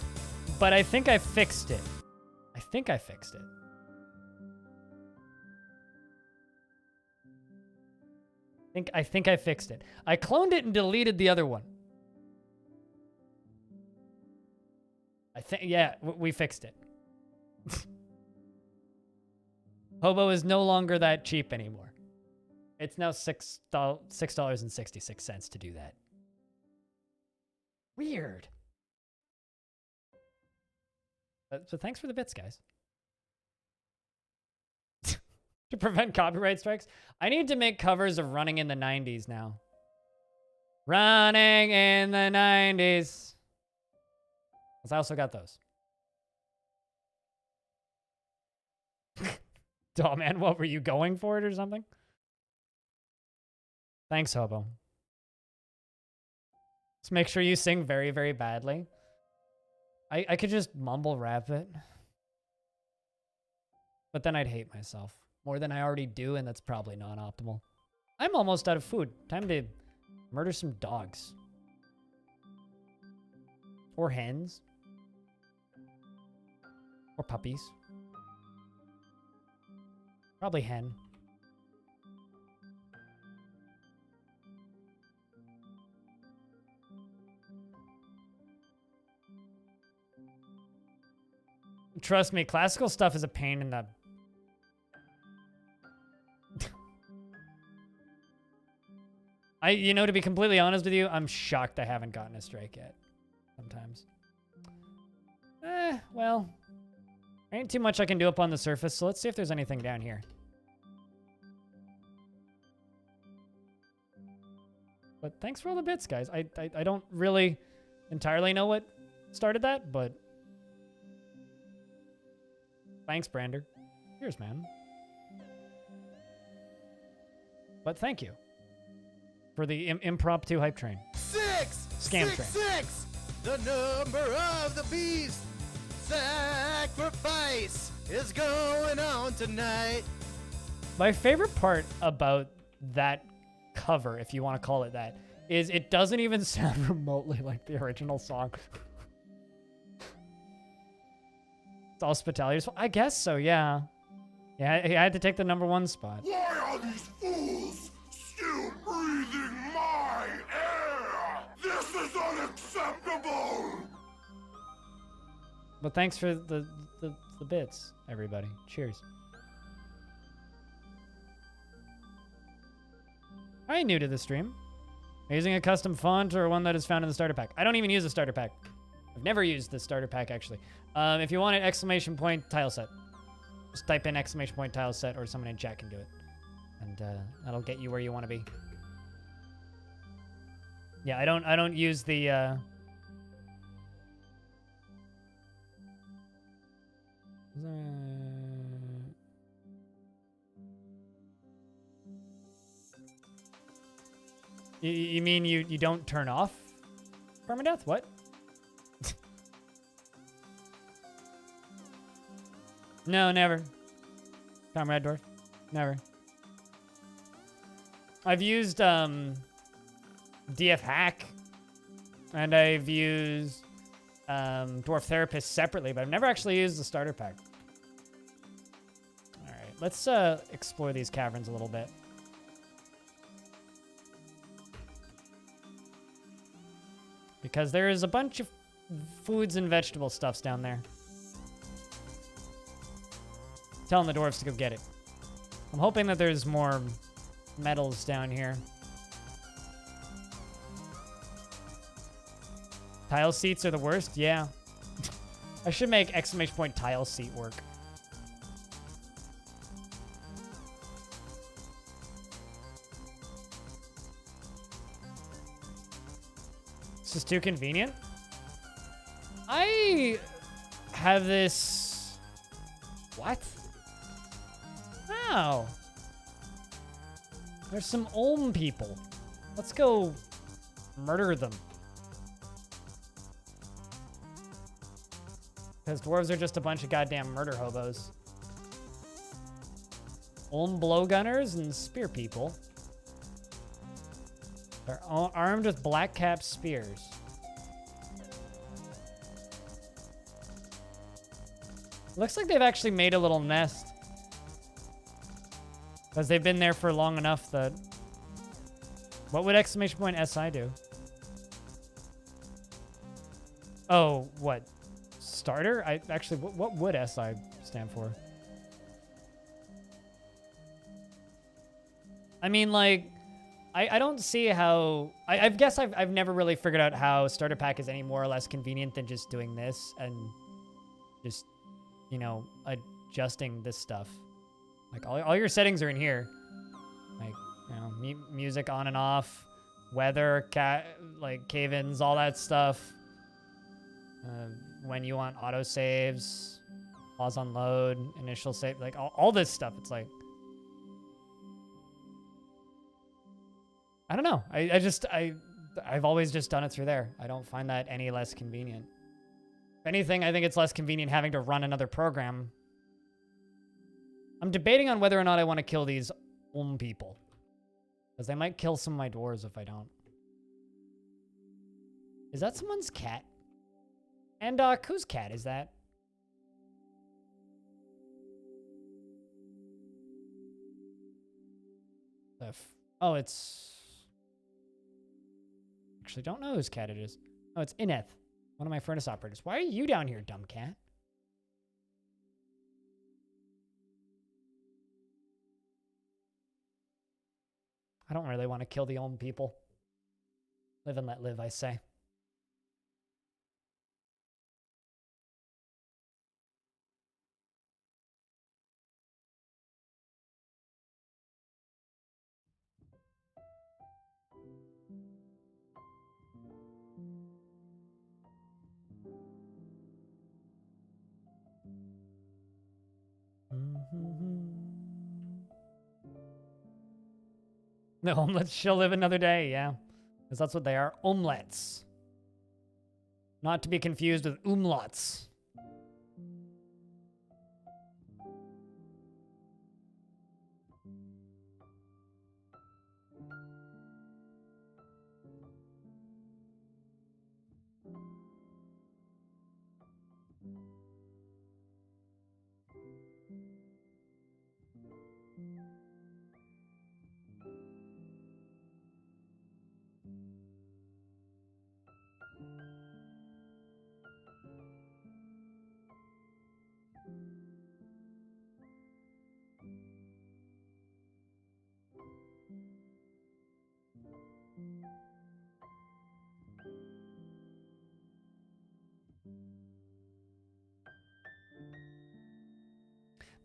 But I think I fixed it. I think I fixed it. I think I fixed it. I cloned it and deleted the other one. I think, yeah, we fixed it. Hobo is no longer that cheap anymore. It's now $6.66 to do that. Weird. So thanks for the bits, guys. To prevent copyright strikes, I need to make covers of Running in the 90s now. Running in the 90s. Because I also got those. Oh man, what were you going for it or something? Thanks, Hobo. Just make sure you sing very, very badly. I could just mumble rap it. But then I'd hate myself more than I already do, and that's probably not optimal. I'm almost out of food. Time to murder some dogs. Or hens. Or puppies. Probably hen. Trust me, classical stuff is a pain in the... You know, to be completely honest with you, I'm shocked I haven't gotten a strike yet. Sometimes. Well. There ain't too much I can do up on the surface, so let's see if there's anything down here. But thanks for all the bits, guys. I don't really entirely know what started that, but... Thanks, Brander. Cheers, man. But thank you for the impromptu hype train. Scam train. 666, the number of the beast. Sacrifice is going on tonight. My favorite part about that cover, if you want to call it that, is it doesn't even sound remotely like the original song. It's hospitality. I guess so, yeah. Yeah, I had to take the #1 spot. Why are these fools still breathing my air? This is unacceptable! But thanks for the bits, everybody. Cheers. Are you new to the stream? Are you using a custom font or one that is found in the starter pack? I don't even use the starter pack. I've never used the starter pack, actually. If you want an ! Tile set. Just type in ! Tile set, or someone in chat can do it. And that'll get you where you want to be. Yeah, I don't use the... You mean you don't turn off permadeath? What? No, never. Comrade Dwarf. Never. I've used DF Hack, and I've used Dwarf Therapist separately, but I've never actually used the starter pack. All right, let's explore these caverns a little bit. Because there is a bunch of foods and vegetable stuffs down there. Telling the dwarves to go get it. I'm hoping that there's more metals down here. Tile seats are the worst? Yeah. I should make ! Tile seat work. This is too convenient. I have this... What? Wow. There's some Olm people. Let's go murder them. Because dwarves are just a bunch of goddamn murder hobos. blowgunners and spear people. They're armed with black cap spears. Looks like they've actually made a little nest. Because they've been there for long enough that... What would exclamation point SI do? Oh, what? Starter? I actually, what would SI stand for? I mean, like, I don't see how... I guess I've never really figured out how starter pack is any more or less convenient than just doing this and just, you know, adjusting this stuff. Like, all your settings are in here. Like, you know, music on and off, weather, like, cave-ins, all that stuff. When you want autosaves, pause on load, initial save, like, all this stuff. It's like... I don't know. I've always just done it through there. I don't find that any less convenient. If anything, I think it's less convenient having to run another program. I'm debating on whether or not I want to kill these people. Because they might kill some of my dwarves if I don't. Is that someone's cat? And whose cat is that? Oh, it's... Actually, don't know whose cat it is. Oh, it's Ineth, one of my furnace operators. Why are you down here, dumb cat? I don't really want to kill the old people. Live and let live, I say. The omelets shall live another day, yeah. Because that's what they are, omelets. Not to be confused with umlauts.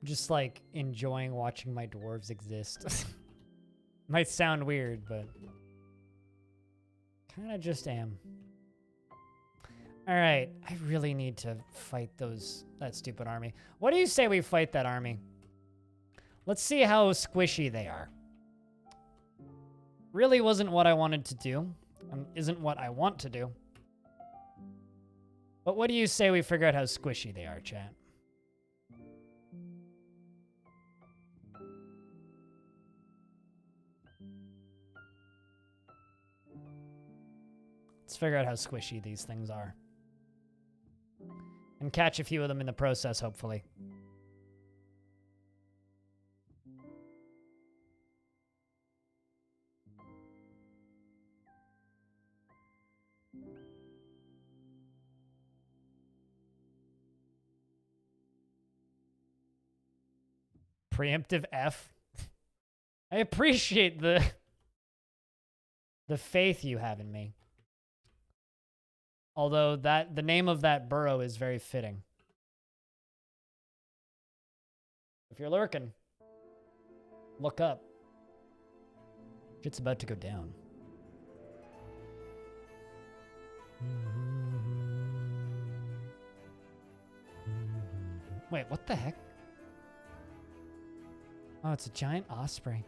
I'm just like enjoying watching my dwarves exist. Might sound weird, but kind of just am. All right, I really need to fight that stupid army. What do you say we fight that army? Let's see how squishy they are. Really wasn't what I wanted to do. Isn't what I want to do. But what do you say we figure out how squishy they are, chat? Let's figure out how squishy these things are. And catch a few of them in the process, hopefully. Preemptive F. I appreciate the faith you have in me. Although the name of that burrow is very fitting. If you're lurking, look up. Shit's about to go down. Wait, what the heck? Oh, it's a giant osprey.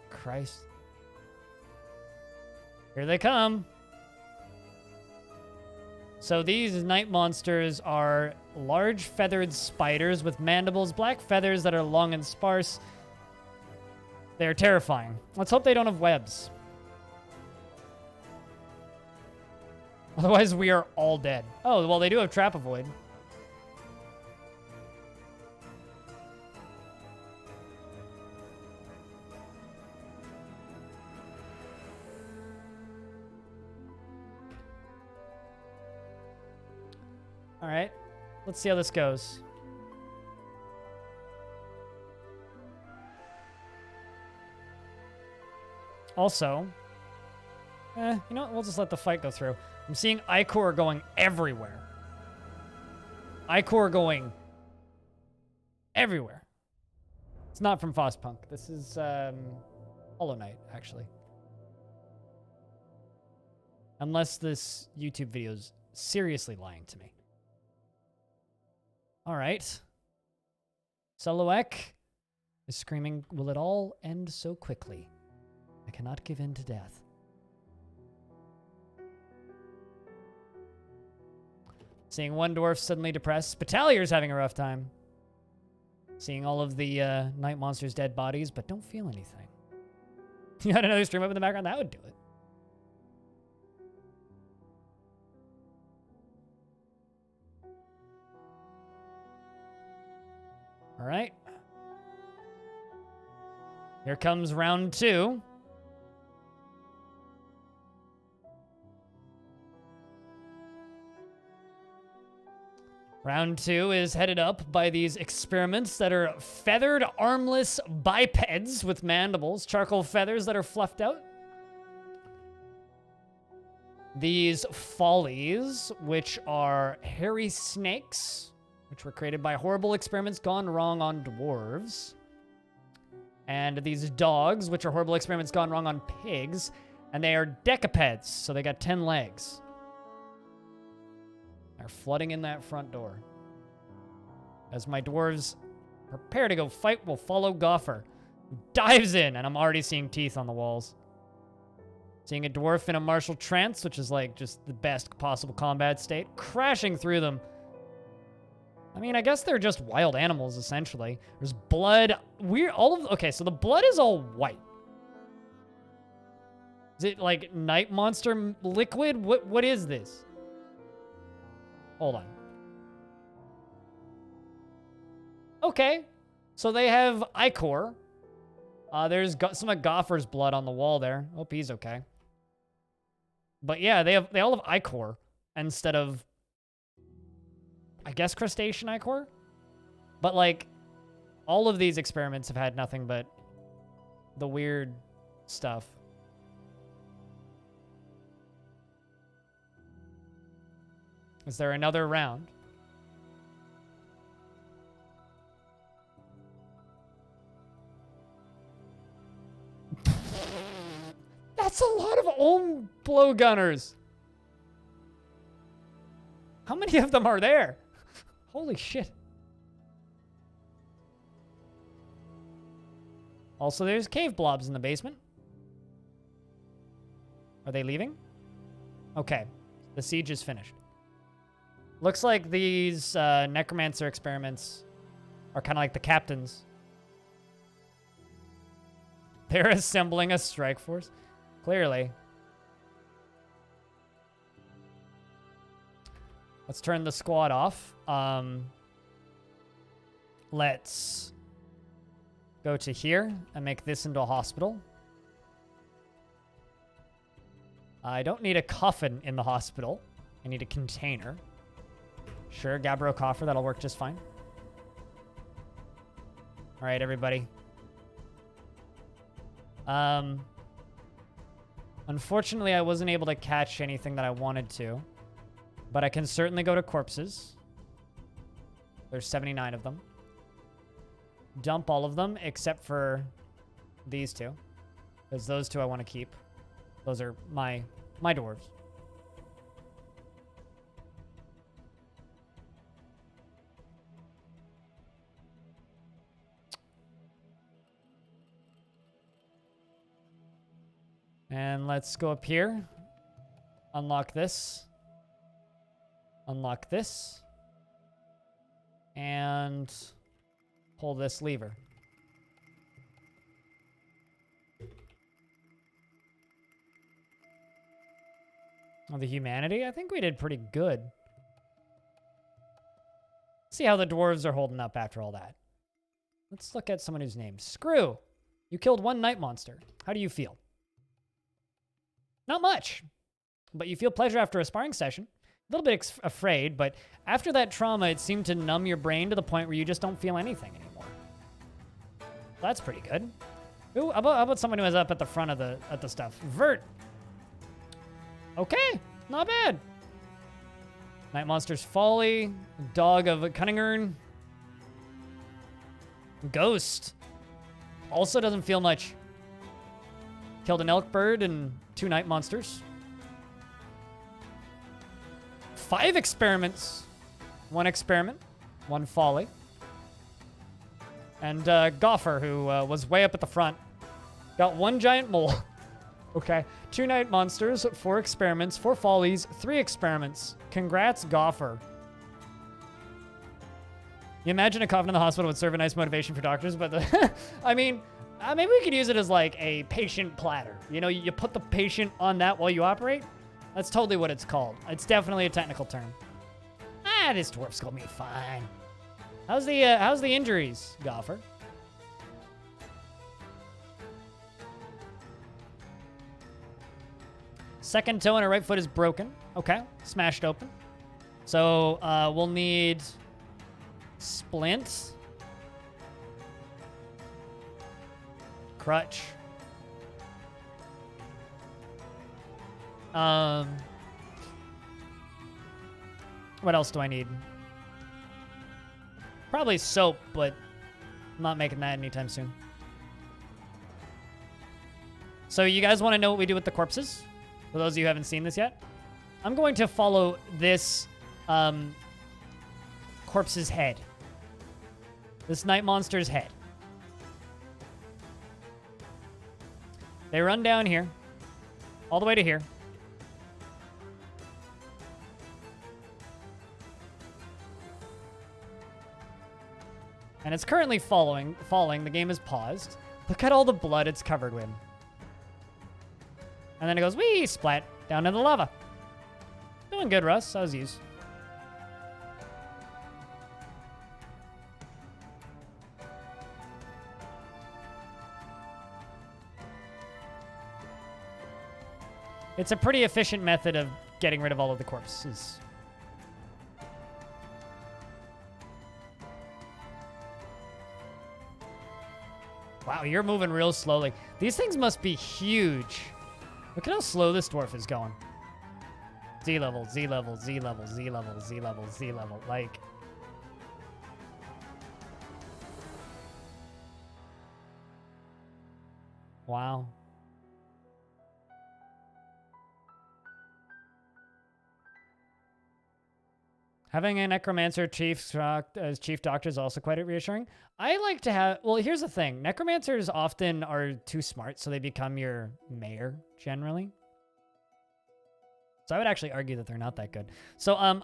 Christ. Here they come. So these night monsters are large feathered spiders with mandibles, black feathers that are long and sparse, They're terrifying. Let's hope they don't have webs. Otherwise, we are all dead. Oh, well, they do have Trap Avoid. All right. Let's see how this goes. Also, you know what? We'll just let the fight go through. I'm seeing Ichor going everywhere. Ichor going everywhere. It's not from Frostpunk. This is Hollow Knight, actually. Unless this YouTube video is seriously lying to me. All right. Soloek is screaming, will it all end so quickly? I cannot give in to death. Seeing one dwarf suddenly depressed. Batalier's having a rough time. Seeing all of the night monsters' dead bodies, but don't feel anything. You had another stream up in the background? That would do it. All right. Here comes round 2. Round 2 is headed up by these experiments that are feathered, armless bipeds with mandibles, charcoal feathers that are fluffed out. These follies, which are hairy snakes, which were created by horrible experiments gone wrong on dwarves. And these dogs, which are horrible experiments gone wrong on pigs, and they are decapeds, so they got 10 legs. They're flooding in that front door. As my dwarves prepare to go fight, we'll follow Gopher, who dives in, and I'm already seeing teeth on the walls. Seeing a dwarf in a martial trance, which is like just the best possible combat state, crashing through them. I mean, I guess they're just wild animals, essentially. There's blood. Okay, so the blood is all white. Is it like night monster liquid? What is this? Hold on. Okay, so they have Ichor. There's some of Gopher's blood on the wall there. Hope he's okay. But yeah, they all have Ichor instead of, I guess, crustacean Ichor. But like, all of these experiments have had nothing but the weird stuff. Is there another round? That's a lot of ohm blowgunners. How many of them are there? Holy shit. Also, there's cave blobs in the basement. Are they leaving? Okay. The siege is finished. Looks like these necromancer experiments are kind of like the captains. They're assembling a strike force. Clearly. Let's turn the squad off. Let's go to here and make this into a hospital. I don't need a coffin in the hospital. I need a container. Sure, Gabbro coffer, that'll work just fine. All right, everybody. Unfortunately, I wasn't able to catch anything that I wanted to, but I can certainly go to corpses. There's 79 of them. Dump all of them except for these two, because those two I want to keep. Those are my dwarves. And let's go up here. Unlock this. Unlock this. And pull this lever. of the humanity. I think we did pretty good. See how the dwarves are holding up after all that. Let's look at someone who's named Screw. You killed one night monster. How do you feel? Not much, but you feel pleasure after a sparring session. A little bit afraid, but after that trauma, it seemed to numb your brain to the point where you just don't feel anything anymore. That's pretty good. Ooh, how about someone who is up at the front of the stuff? Vert. Okay, not bad. Night Monster's Folly, Dog of a Cunning Urn. Ghost. Also doesn't feel much. Killed an elk bird and 2 night monsters. 5 experiments. 1 experiment, 1 folly. And Goffer, who was way up at the front, got 1 giant mole. Okay. 2 night monsters, 4 experiments, 4 follies, 3 experiments. Congrats, Goffer. You imagine a coffin in the hospital would serve a nice motivation for doctors, but I mean, maybe we could use it as like a patient platter. You know, you put the patient on that while you operate. That's totally what it's called. It's definitely a technical term. This dwarf's gonna be fine. How's the injuries, Goffer? Second toe in her right foot is broken. Okay, smashed open. So we'll need splint, crutch. What else do I need? Probably soap, but I'm not making that anytime soon. So you guys want to know what we do with the corpses? For those of you who haven't seen this yet, I'm going to follow this corpse's head. This night monster's head. They run down here, all the way to here. And it's currently falling. The game is paused. Look at all the blood it's covered with. And then it goes, wee, splat, down in the lava. Doing good, Russ. How's yous? It's a pretty efficient method of getting rid of all of the corpses. Wow, you're moving real slowly. These things must be huge. Look at how slow this dwarf is going. Z level, Z level, Z level, Z level, Z level, Z level. Like... Wow. Having a necromancer as chief doctor is also quite reassuring. I like to have... Well, here's the thing. Necromancers often are too smart, so they become your mayor, generally. So I would actually argue that they're not that good. So,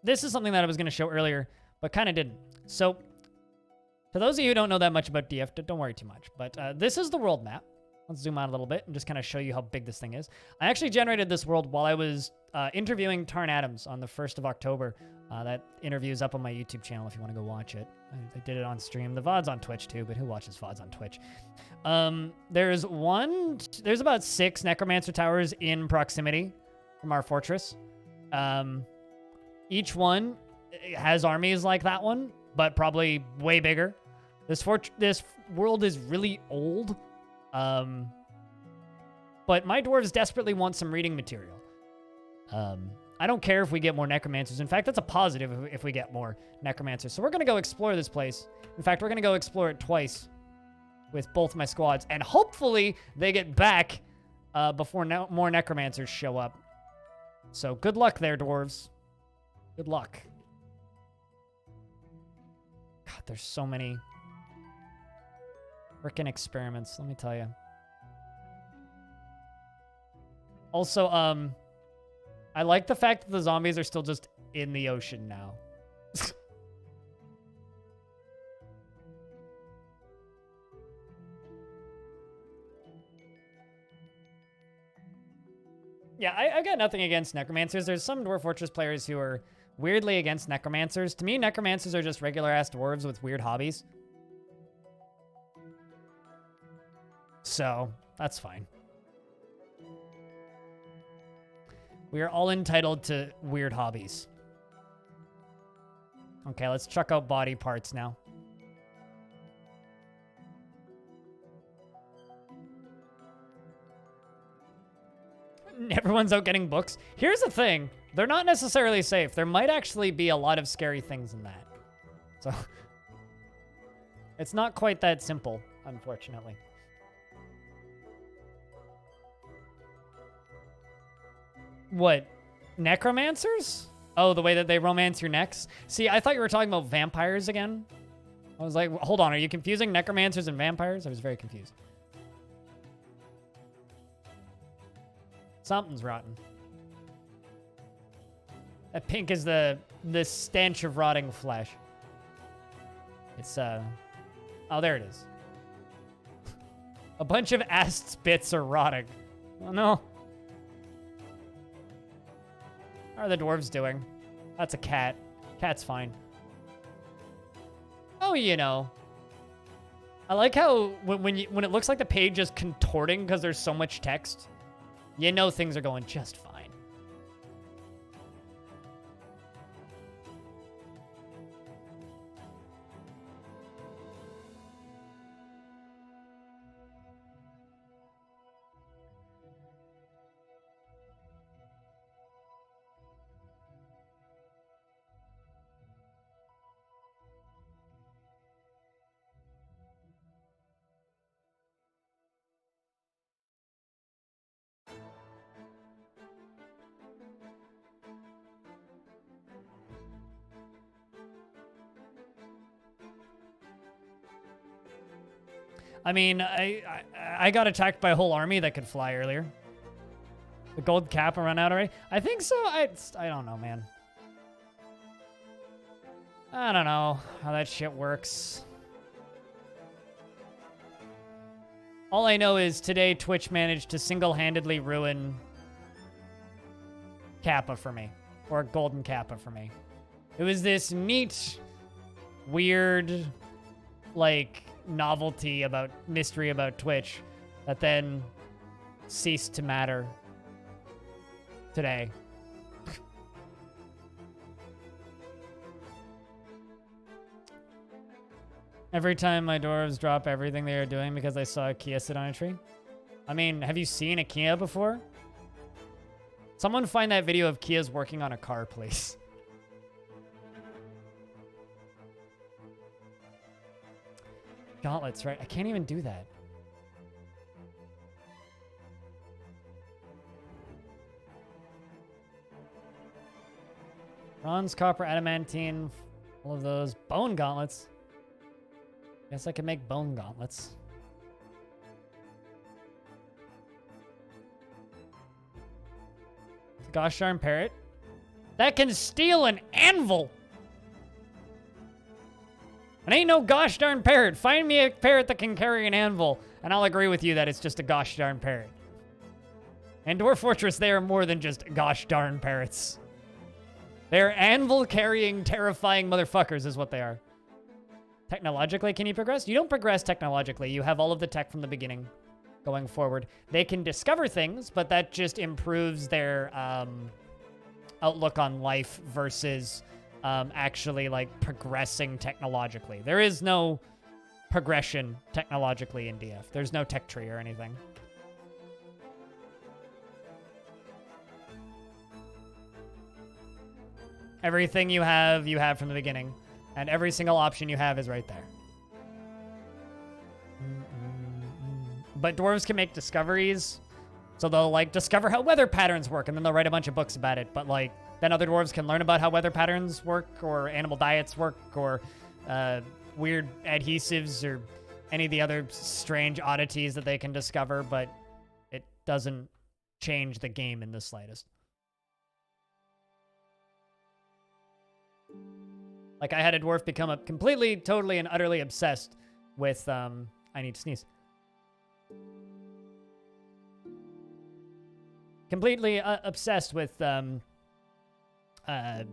this is something that I was going to show earlier, but kind of didn't. So, for those of you who don't know that much about DF, don't worry too much. But this is the world map. Let's zoom out a little bit and just kind of show you how big this thing is. I actually generated this world while I was interviewing Tarn Adams on the 1st of October. That interview is up on my YouTube channel if you want to go watch it. I did it on stream. The VOD's on Twitch too, but who watches VODs on Twitch? There's about 6 Necromancer towers in proximity from our fortress. Each one has armies like that one, but probably way bigger. This world is really old. But my dwarves desperately want some reading material. I don't care if we get more necromancers. In fact, that's a positive if we get more necromancers. So we're going to go explore this place. In fact, we're going to go explore it twice with both my squads. And hopefully they get back before more necromancers show up. So good luck there, dwarves. Good luck. God, there's so many frickin' experiments, let me tell you. Also, I like the fact that the zombies are still just in the ocean now. Yeah, I got nothing against necromancers. There's some Dwarf Fortress players who are weirdly against necromancers. To me, necromancers are just regular-ass dwarves with weird hobbies. So, that's fine. We are all entitled to weird hobbies. Okay, let's chuck out body parts now. Everyone's out getting books. Here's the thing. They're not necessarily safe. There might actually be a lot of scary things in that. So, it's not quite that simple, unfortunately. What? Necromancers? Oh, the way that they romance your necks? See, I thought you were talking about vampires again. I was like, hold on, are you confusing necromancers and vampires? I was very confused. Something's rotten. That pink is the stench of rotting flesh. It's, oh, there it is. A bunch of ass bits are rotting. Oh, no. How are the dwarves doing? That's a cat. Cat's fine. Oh, you know. I like how when it looks like the page is contorting because there's so much text, you know things are going just fine. I mean, I got attacked by a whole army that could fly earlier. The gold cap will run out already? I think so. I don't know, man. I don't know how that shit works. All I know is today Twitch managed to single-handedly ruin Kappa for me. Or Golden Kappa for me. It was this neat, weird, like, novelty about mystery about Twitch that then ceased to matter today. Every time my dwarves drop everything they are doing because I saw a Kia sit on a tree. I mean, have you seen a Kia before? Someone find that video of Kia's working on a car, please. Gauntlets, right? I can't even do that. Bronze, copper, adamantine, all of those. Bone gauntlets. Guess I can make bone gauntlets. The gosh darn parrot. That can steal an anvil! It ain't no gosh darn parrot. Find me a parrot that can carry an anvil, and I'll agree with you that it's just a gosh darn parrot. And Dwarf Fortress, they are more than just gosh darn parrots. They're anvil-carrying, terrifying motherfuckers is what they are. Technologically, can you progress? You don't progress technologically. You have all of the tech from the beginning going forward. They can discover things, but that just improves their outlook on life versus actually, like, progressing technologically. There is no progression technologically in DF. There's no tech tree or anything. Everything you have from the beginning. And every single option you have is right there. But dwarves can make discoveries. So they'll, like, discover how weather patterns work, and then they'll write a bunch of books about it. But, like, then other dwarves can learn about how weather patterns work, or animal diets work, or weird adhesives, or any of the other strange oddities that they can discover, but it doesn't change the game in the slightest. Like, I had a dwarf become a completely, totally, and utterly obsessed with, I need to sneeze. completely obsessed with the way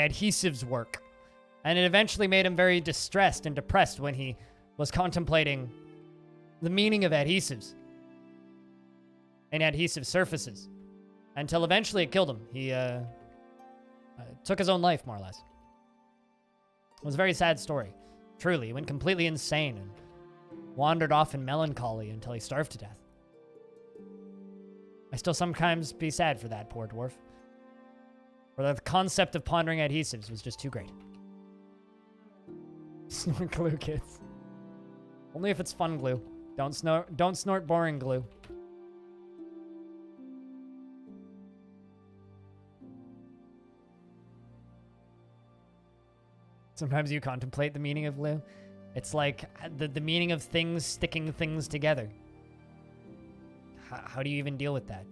adhesives work. And it eventually made him very distressed and depressed when he was contemplating the meaning of adhesives and adhesive surfaces. Until eventually it killed him. He took his own life, more or less. It was a very sad story. Truly, he went completely insane and wandered off in melancholy until he starved to death. I still sometimes be sad for that poor dwarf. For the concept of pondering adhesives was just too great. Snort glue, kids. Only if it's fun glue. Don't snort boring glue. Sometimes you contemplate the meaning of glue. It's like the meaning of things sticking things together. How do you even deal with that?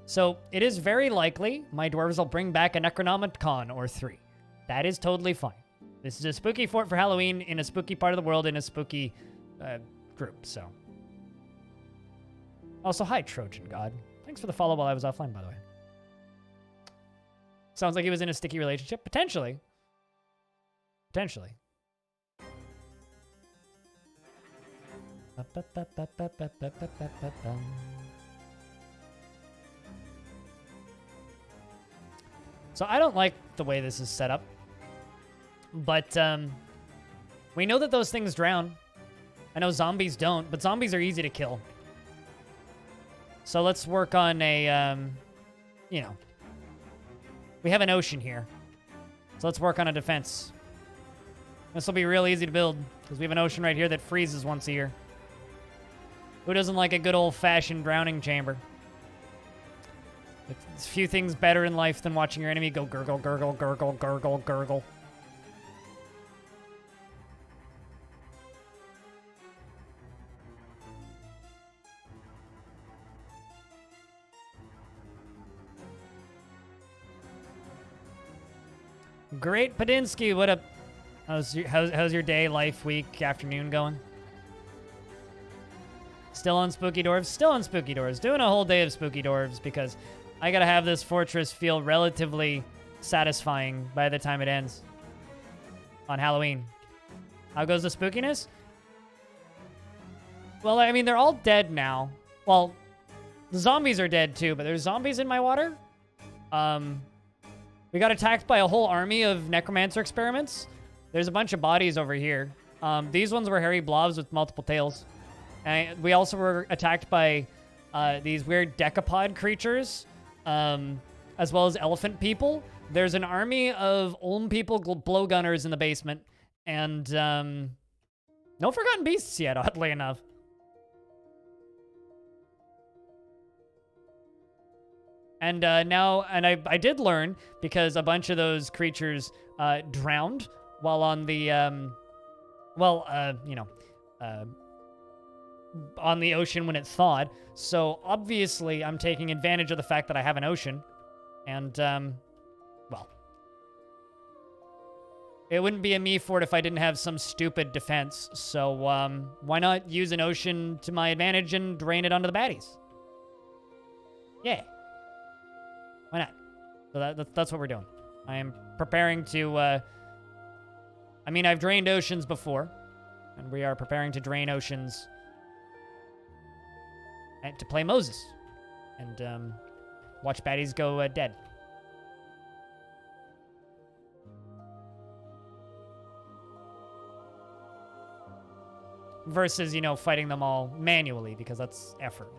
So it is very likely my dwarves will bring back a Necronomicon or 3. That is totally fine. This is a spooky fort for Halloween in a spooky part of the world in a spooky group, so. Also, hi, Trojan God. Thanks for the follow while I was offline, by the way. Sounds like he was in a sticky relationship. Potentially. Potentially. So I don't like the way this is set up. But we know that those things drown. I know zombies don't, but zombies are easy to kill. So let's work on a, you know. We have an ocean here. So let's work on a defense. This will be real easy to build, because we have an ocean right here that freezes once a year. Who doesn't like a good old-fashioned drowning chamber? There's few things better in life than watching your enemy go gurgle, gurgle, gurgle, gurgle, gurgle. Great Padinsky, what up? How's your day, life, week, afternoon going? Still on Spooky Dwarves? Still on Spooky Dwarves. Doing a whole day of Spooky Dwarves because I gotta have this fortress feel relatively satisfying by the time it ends. On Halloween. How goes the spookiness? Well, I mean, they're all dead now. Well, the zombies are dead too, but there's zombies in my water. We got attacked by a whole army of necromancer experiments. There's a bunch of bodies over here. These ones were hairy blobs with multiple tails. And we also were attacked by these weird decapod creatures, as well as elephant people. There's an army of Ulm people blowgunners in the basement. And no forgotten beasts yet, oddly enough. And now, and I did learn, because a bunch of those creatures drowned while on the, you know, on the ocean when it thawed. So obviously I'm taking advantage of the fact that I have an ocean. And, well, it wouldn't be a me fort if I didn't have some stupid defense. So why not use an ocean to my advantage and drain it onto the baddies? Yeah. Why not? So that's what we're doing. I am preparing to, I mean, I've drained oceans before, and we are preparing to drain oceans and to play Moses and watch baddies go dead. Versus, you know, fighting them all manually, because that's effort.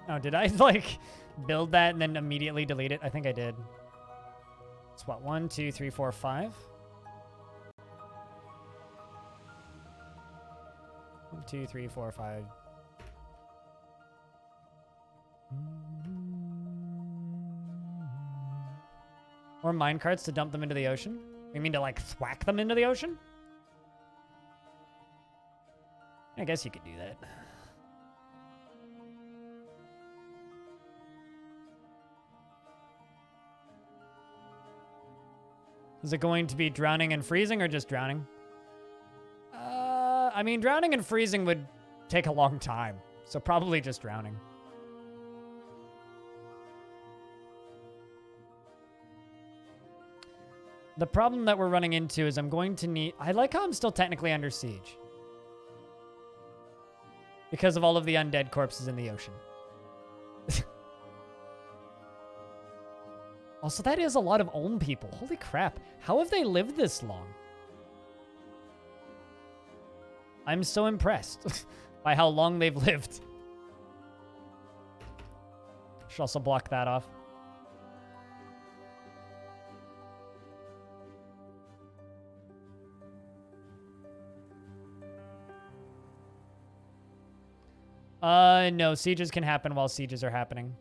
Oh, did I, like, build that and then immediately delete it? I think I did. It's what, 1, 2, 3, 4, 5? 1, 2, 3, 4, 5. Or minecarts to dump them into the ocean? You mean to, like, thwack them into the ocean? I guess you could do that. Is it going to be drowning and freezing or just drowning? I mean, drowning and freezing would take a long time. So probably just drowning. The problem that we're running into is I'm going to need... I like how I'm still technically under siege. Because of all of the undead corpses in the ocean. Also, that is a lot of Olm people. Holy crap. How have they lived this long? I'm so impressed by how long they've lived. Should also block that off. No, sieges can happen while sieges are happening.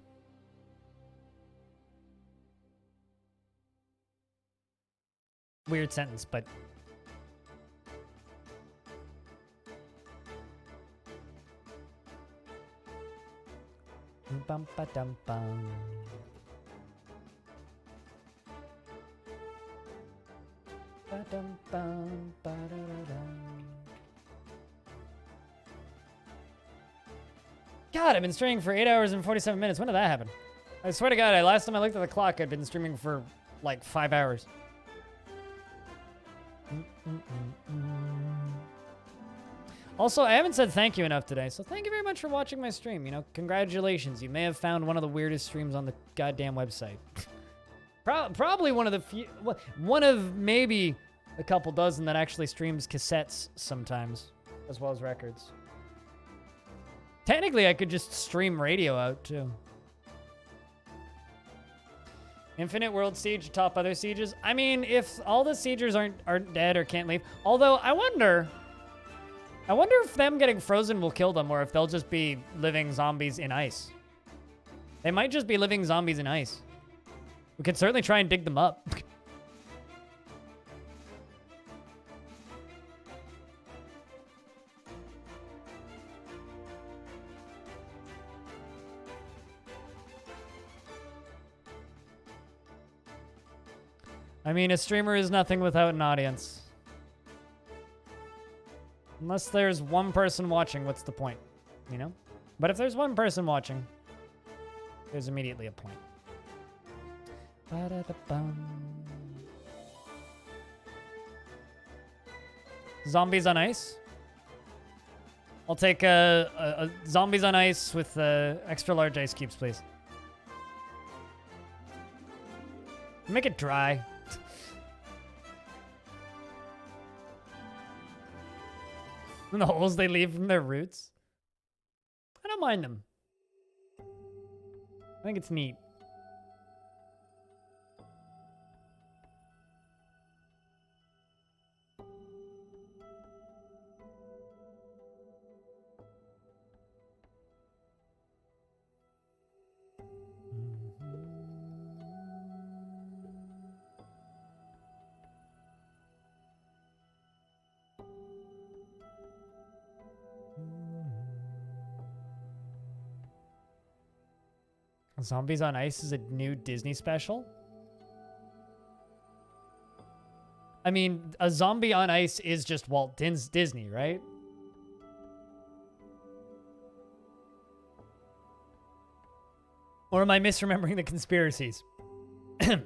Weird sentence, but... Bum ba dum bum. Ba dum bum ba da da dum. God, I've been streaming for 8 hours and 47 minutes. When did that happen? I swear to God, last time I looked at the clock, I'd been streaming for like 5 hours. Also, I haven't said thank you enough today, so thank you very much for watching my stream. You know, congratulations. You may have found one of the weirdest streams on the goddamn website. Probably one of the few, one of maybe a couple dozen that actually streams cassettes sometimes, as well as records. Technically, I could just stream radio out, too. Infinite World Siege top other sieges? I mean, if all the siegers aren't dead or can't leave. Although, I wonder if them getting frozen will kill them, or if they'll just be living zombies in ice. They might just be living zombies in ice. We could certainly try and dig them up. I mean, a streamer is nothing without an audience. Unless there's one person watching, what's the point? You know? But if there's one person watching, there's immediately a point. Ba-da-da-bum. Zombies on ice? I'll take a zombies on ice with extra large ice cubes, please. Make it dry. And the holes they leave from their roots. I don't mind them. I think it's neat. Zombies on Ice is a new Disney special? I mean, a zombie on ice is just Walt Disney, right? Or am I misremembering the conspiracies? I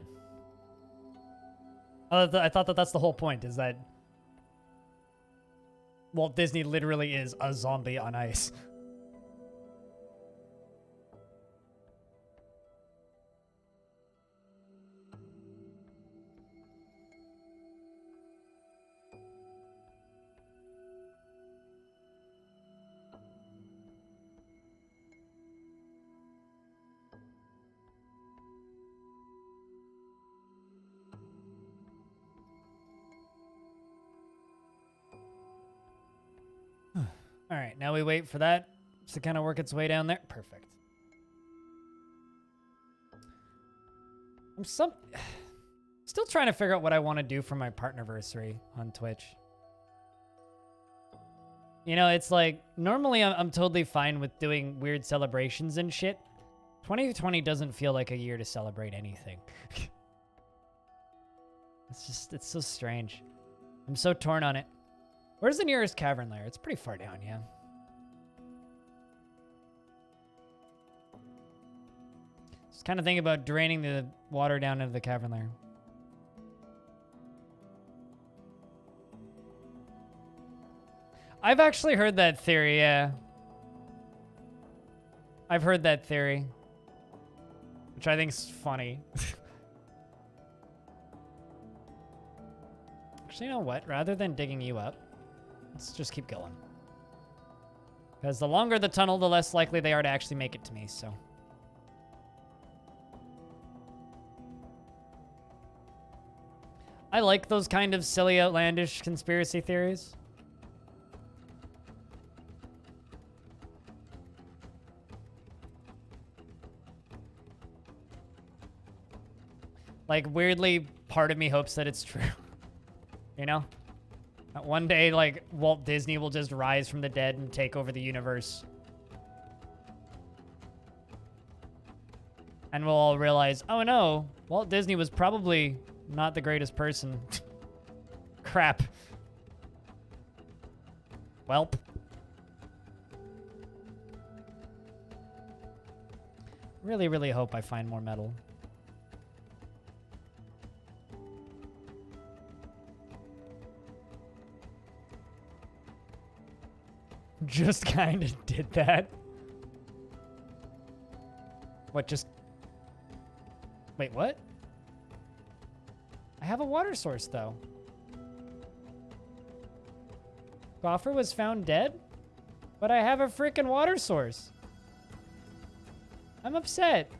thought that that's the whole point, is that Walt Disney literally is a zombie on ice. All right, now we wait for that to kind of work its way down there. Perfect. I'm still trying to figure out what I want to do for my partnerversary on Twitch. You know, it's like, normally I'm totally fine with doing weird celebrations and shit. 2020 doesn't feel like a year to celebrate anything. It's so strange. I'm so torn on it. Where's the nearest cavern lair? It's pretty far down, yeah. Just kind of think about draining the water down into the cavern lair. I've actually heard that theory, yeah. I've heard that theory. Which I think's funny. Actually, you know what? Rather than digging you up, let's just keep going. Because the longer the tunnel, the less likely they are to actually make it to me, so. I like those kind of silly, outlandish conspiracy theories. Like, weirdly, part of me hopes that it's true. You know? That one day, like, Walt Disney will just rise from the dead and take over the universe. And we'll all realize, oh no, Walt Disney was probably not the greatest person. Crap. Welp. Really, really hope I find more metal. Just kind of did that. What, just... Wait, what? I have a water source, though. Gopher was found dead? But I have a freaking water source. I'm upset.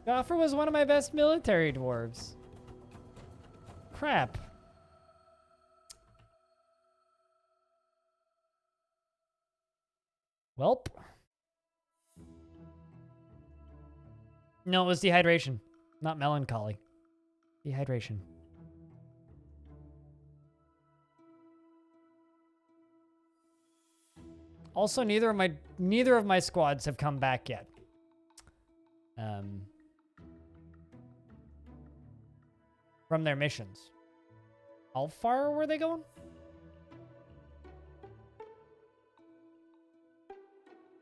Gopher was one of my best military dwarves. Crap. Welp. No, it was dehydration, not melancholy. Dehydration. Also, neither of my squads have come back yet. From their missions. How far were they going?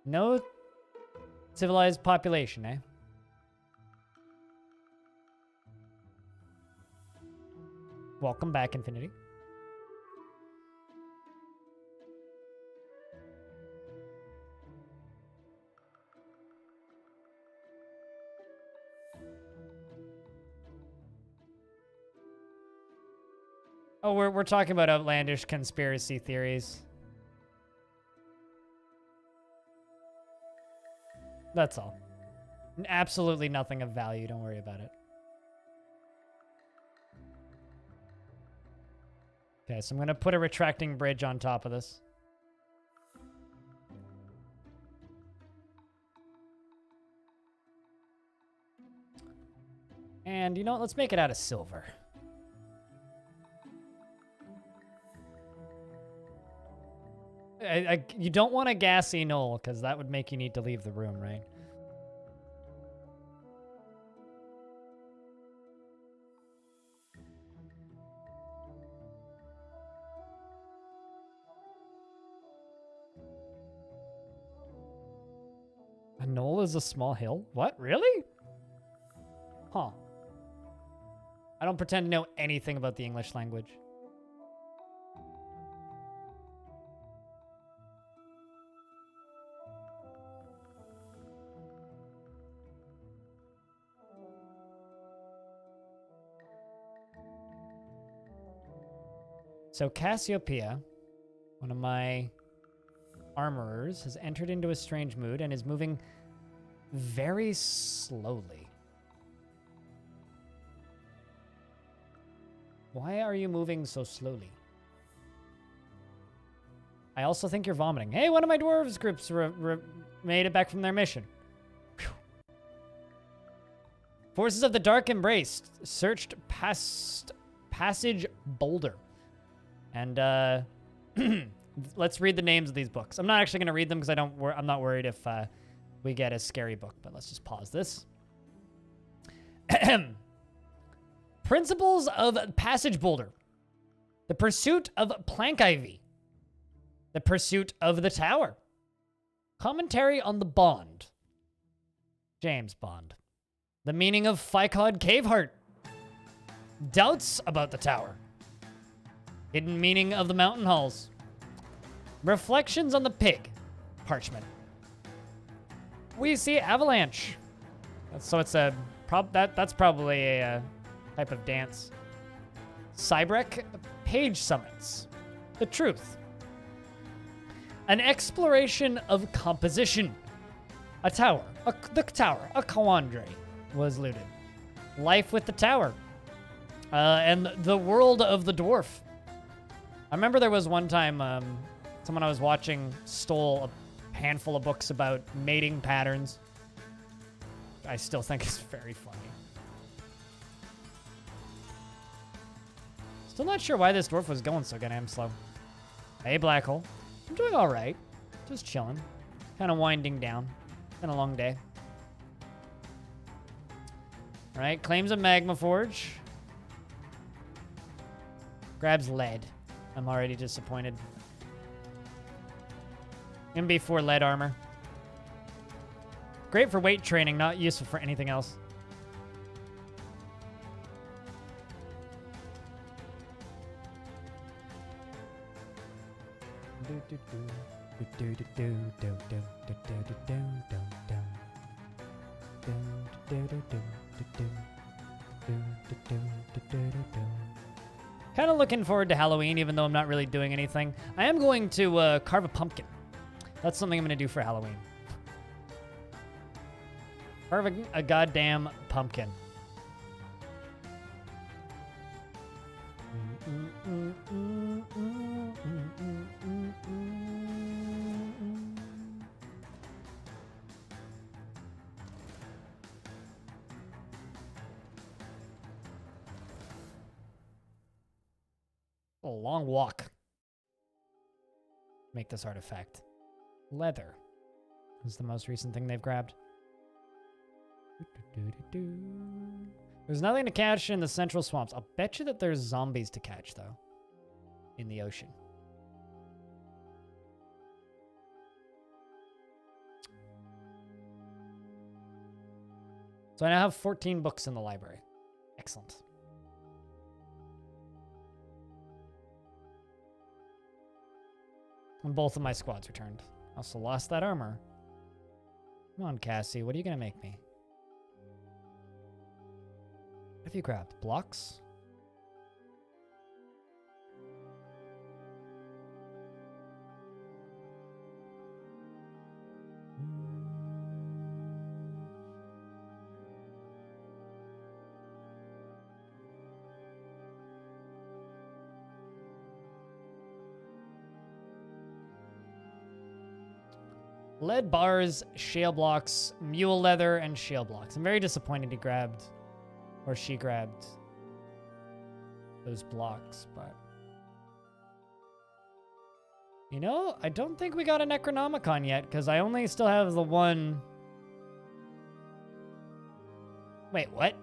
No civilized population, eh? Welcome back, Infinity. Oh, we're talking about outlandish conspiracy theories. That's all. Absolutely nothing of value. Don't worry about it. Okay, so I'm going to put a retracting bridge on top of this. And you know what? Let's make it out of silver. You don't want a gassy knoll, because that would make you need to leave the room, right? A knoll is a small hill? What? Really? Huh. I don't pretend to know anything about the English language. So Cassiopeia, one of my armorers, has entered into a strange mood and is moving very slowly. Why are you moving so slowly? I also think you're vomiting. Hey, one of my dwarves groups made it back from their mission. Whew. Forces of the Dark Embraced searched past Passage Boulder. And let's read the names of these books. I'm not actually going to read them because I'm not worried if we get a scary book, but let's just pause this. Principles of Passage Boulder. The Pursuit of Plank Ivy. The Pursuit of the Tower. Commentary on the Bond. James Bond. The Meaning of Ficod Caveheart. Doubts about the Tower. Hidden Meaning of the Mountain Halls. Reflections on the Pig. Parchment. We see Avalanche. So it's a that's probably a type of dance. Cybrek Page Summits. The Truth. An exploration of composition. A tower. The tower. A quandary was looted. Life with the Tower. And the World of the Dwarf. I remember there was one time someone I was watching stole a handful of books about mating patterns. I still think it's very funny. Still not sure why this dwarf was going so goddamn slow. Hey, Black Hole. I'm doing all right. Just chilling. Kind of winding down. Been a long day. All right, claims a Magma Forge. Grabs lead. I'm already disappointed. MB4 lead armor. Great for weight training, not useful for anything else. Kind of looking forward to Halloween, even though I'm not really doing anything. I am going to carve a pumpkin. That's something I'm going to do for Halloween. Carve a goddamn pumpkin. A long walk. Make this artifact. Leather is the most recent thing they've grabbed. There's nothing to catch in the central swamps. I'll bet you that there's zombies to catch, though, in the ocean. So I now have 14 books in the library. Excellent. And both of my squads returned. Also lost that armor. Come on, Cassie. What are you going to make me? What have you grabbed? Blocks? Lead bars, shale blocks, mule leather, and shale blocks. I'm very disappointed he grabbed, or she grabbed, those blocks, but... You know, I don't think we got a Necronomicon yet, because I only still have the one... Wait, what?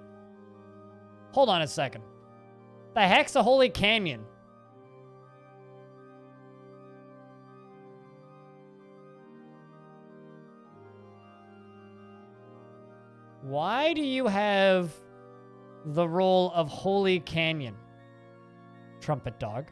Hold on a second. The heck's a Holy Canyon? Why do you have the role of Holy Canyon, Trumpet Dog?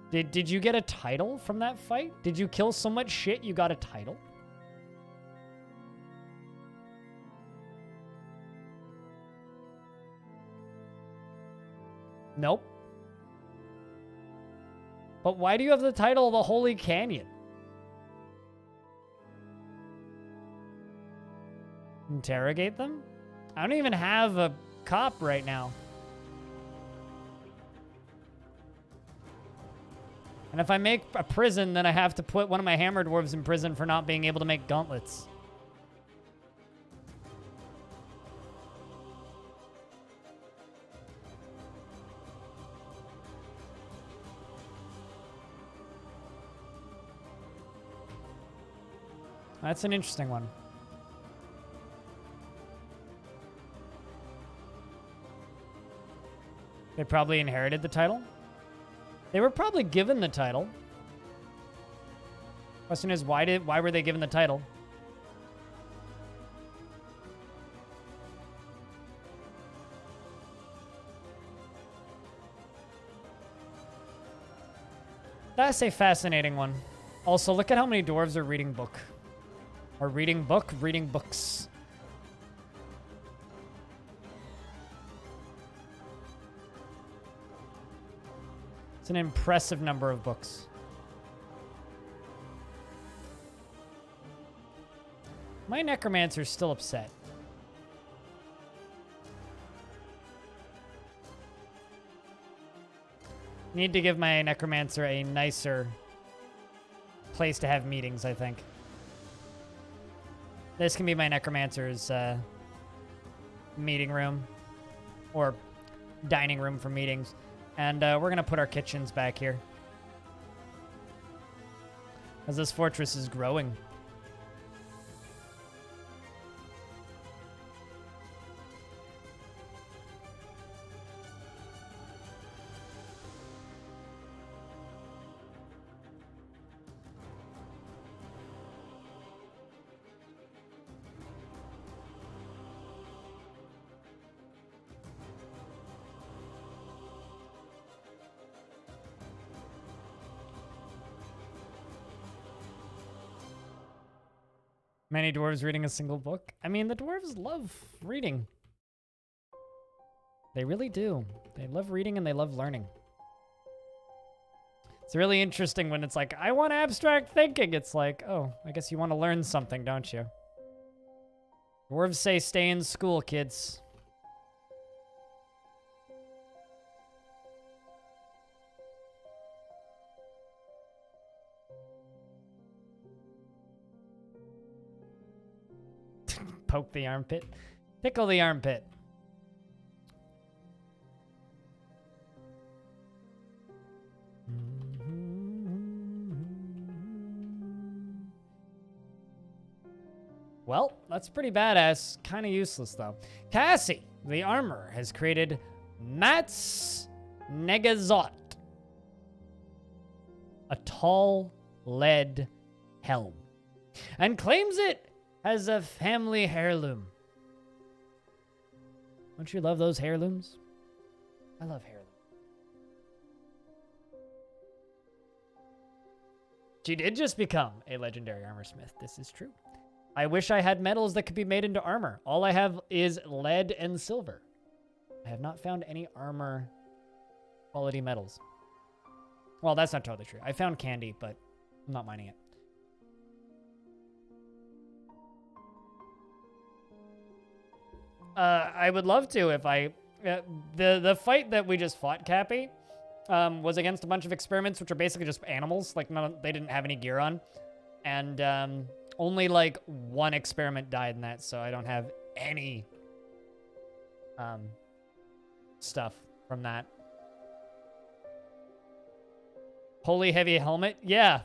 Did you get a title from that fight? Did you kill so much shit you got a title? Nope. But why do you have the title of the Holy Canyon? Interrogate them? I don't even have a cop right now. And if I make a prison, then I have to put one of my hammer dwarves in prison for not being able to make gauntlets. That's an interesting one. They probably inherited the title. They were probably given the title. Question is, why were they given the title? That's a fascinating one. Also, look at how many dwarves are reading book. Or reading books. It's an impressive number of books. My necromancer's still upset. Need to give my necromancer a nicer place to have meetings, I think. This can be my necromancer's meeting room or dining room for meetings. And we're going to put our kitchens back here. As this fortress is growing. Many dwarves reading a single book. I mean, the dwarves love reading. They really do. They love reading and they love learning. It's really interesting when it's like, I want abstract thinking. It's like, oh, I guess you want to learn something, don't you? Dwarves say stay in school, kids. Poke the armpit. Tickle the armpit. Well, that's pretty badass. Kind of useless, though. Cassie, the armor, has created Mats Negazot. A tall lead helm. And claims it as a family heirloom. Don't you love those heirlooms? I love heirlooms. She did just become a legendary armorsmith. This is true. I wish I had metals that could be made into armor. All I have is lead and silver. I have not found any armor quality metals. Well, that's not totally true. I found candy, but I'm not mining it. I would love to if I... the fight that we just fought, Cappy, was against a bunch of experiments, which are basically just animals. Like, they didn't have any gear on. And only, like, one experiment died in that, so I don't have any stuff from that. Holy heavy helmet? Yeah.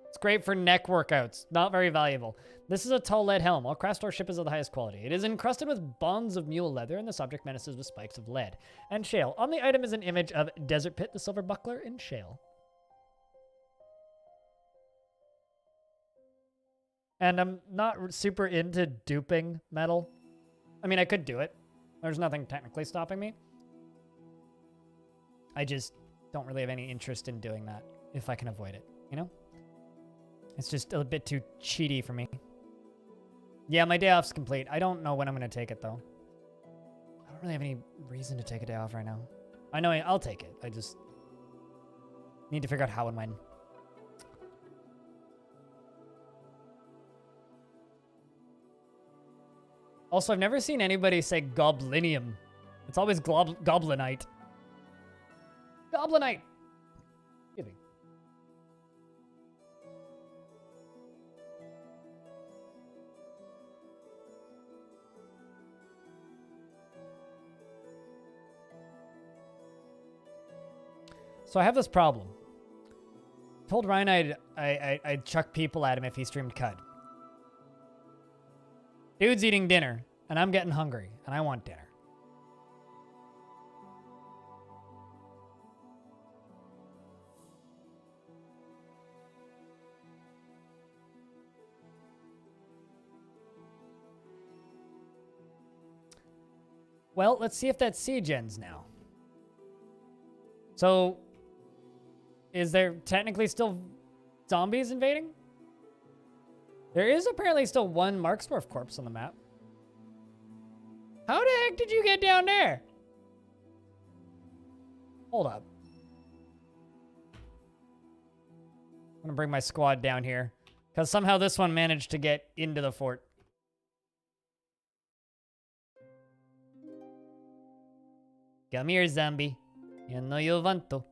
It's great for neck workouts. Not very valuable. This is a tall lead helm. All craft store ship is of the highest quality. It is encrusted with bonds of mule leather, and the subject menaces with spikes of lead and shale. On the item is an image of Desert Pit, the silver buckler, and shale. And I'm not super into duping metal. I mean, I could do it. There's nothing technically stopping me. I just don't really have any interest in doing that if I can avoid it, you know? It's just a bit too cheaty for me. Yeah, my day off's complete. I don't know when I'm going to take it, though. I don't really have any reason to take a day off right now. I know I'll take it. I just need to figure out how and when. Also, I've never seen anybody say goblinium. It's always goblinite. Goblinite! Excuse me. So I have this problem. Told Ryan I'd chuck people at him if he streamed Cud. Dude's eating dinner, and I'm getting hungry, and I want dinner. Well, let's see if that siege ends now. So, is there technically still zombies invading? There is apparently still one Marksdwarf corpse on the map. How the heck did you get down there? Hold up. I'm gonna bring my squad down here, because somehow this one managed to get into the fort. Come here, zombie. You know you want to.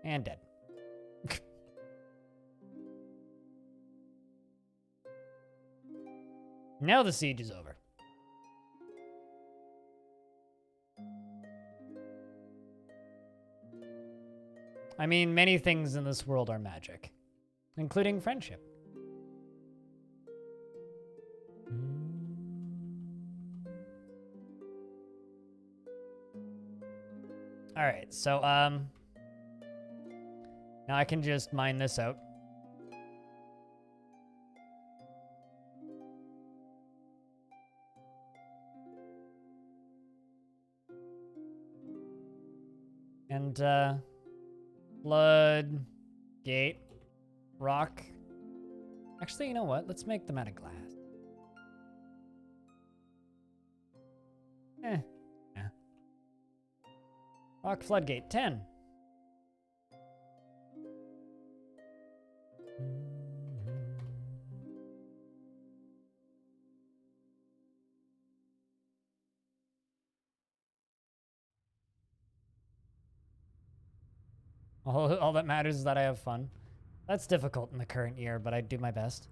And dead. Now the siege is over. I mean, many things in this world are magic, including friendship. All right, so now I can just mine this out. And blood, gate, rock. Actually, you know what? Let's make them out of glass. Yeah. Rock floodgate, 10. All that matters is that I have fun. That's difficult in the current year, but I do my best.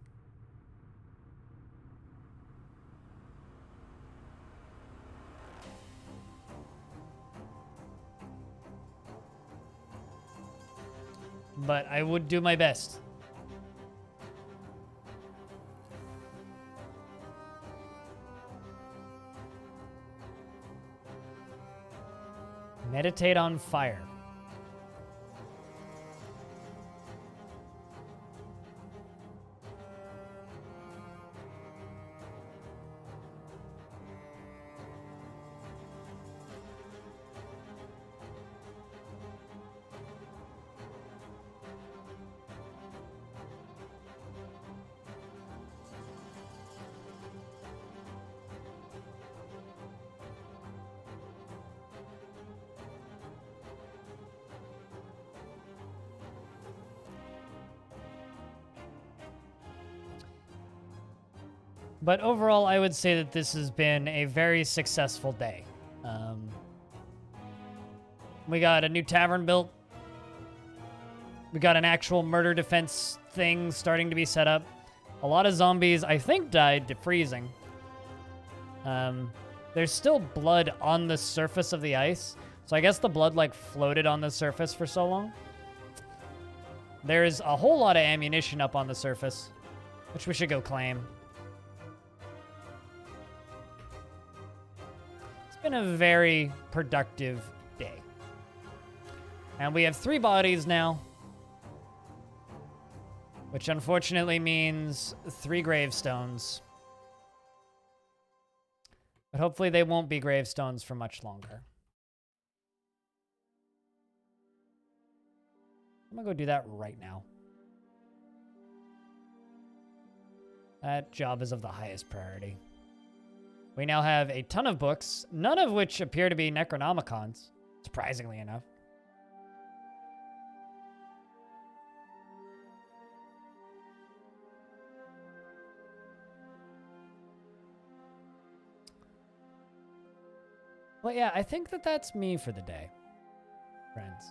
But I would do my best. Meditate on fire. But overall, I would say that this has been a very successful day. We got a new tavern built. We got an actual murder defense thing starting to be set up. A lot of zombies, I think, died to freezing. There's still blood on the surface of the ice. So I guess the blood, like, floated on the surface for so long. There's a whole lot of ammunition up on the surface, which we should go claim. Been a very productive day. And we have 3 bodies now, which unfortunately means 3 gravestones. But hopefully they won't be gravestones for much longer. I'm gonna go do that right now. That job is of the highest priority. We now have a ton of books, none of which appear to be Necronomicons, surprisingly enough. Well, yeah, I think that that's me for the day, friends.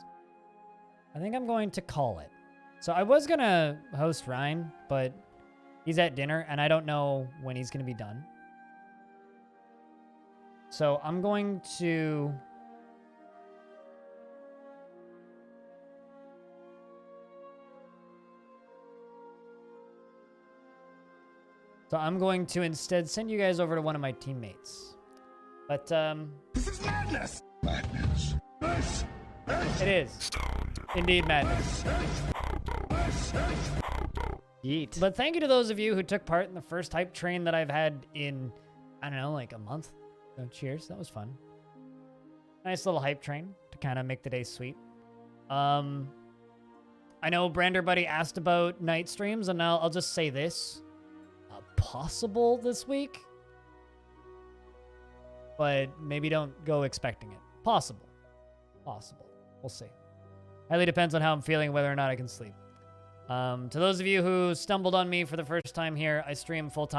I think I'm going to call it. So I was going to host Ryan, but he's at dinner, and I don't know when he's going to be done. So I'm going to So I'm going to instead send you guys over to one of my teammates. But, This is madness! Madness. This it is. Indeed madness. Yeet. But thank you to those of you who took part in the first hype train that I've had in, I don't know, like a month. So cheers, that was fun. Nice little hype train to kind of make the day sweet. I know Brander Buddy asked about night streams, and I'll just say this. Possible this week, but maybe don't go expecting it. Possible. We'll see. Highly depends on how I'm feeling, whether or not I can sleep. To those of you who stumbled on me for the first time here, I stream full-time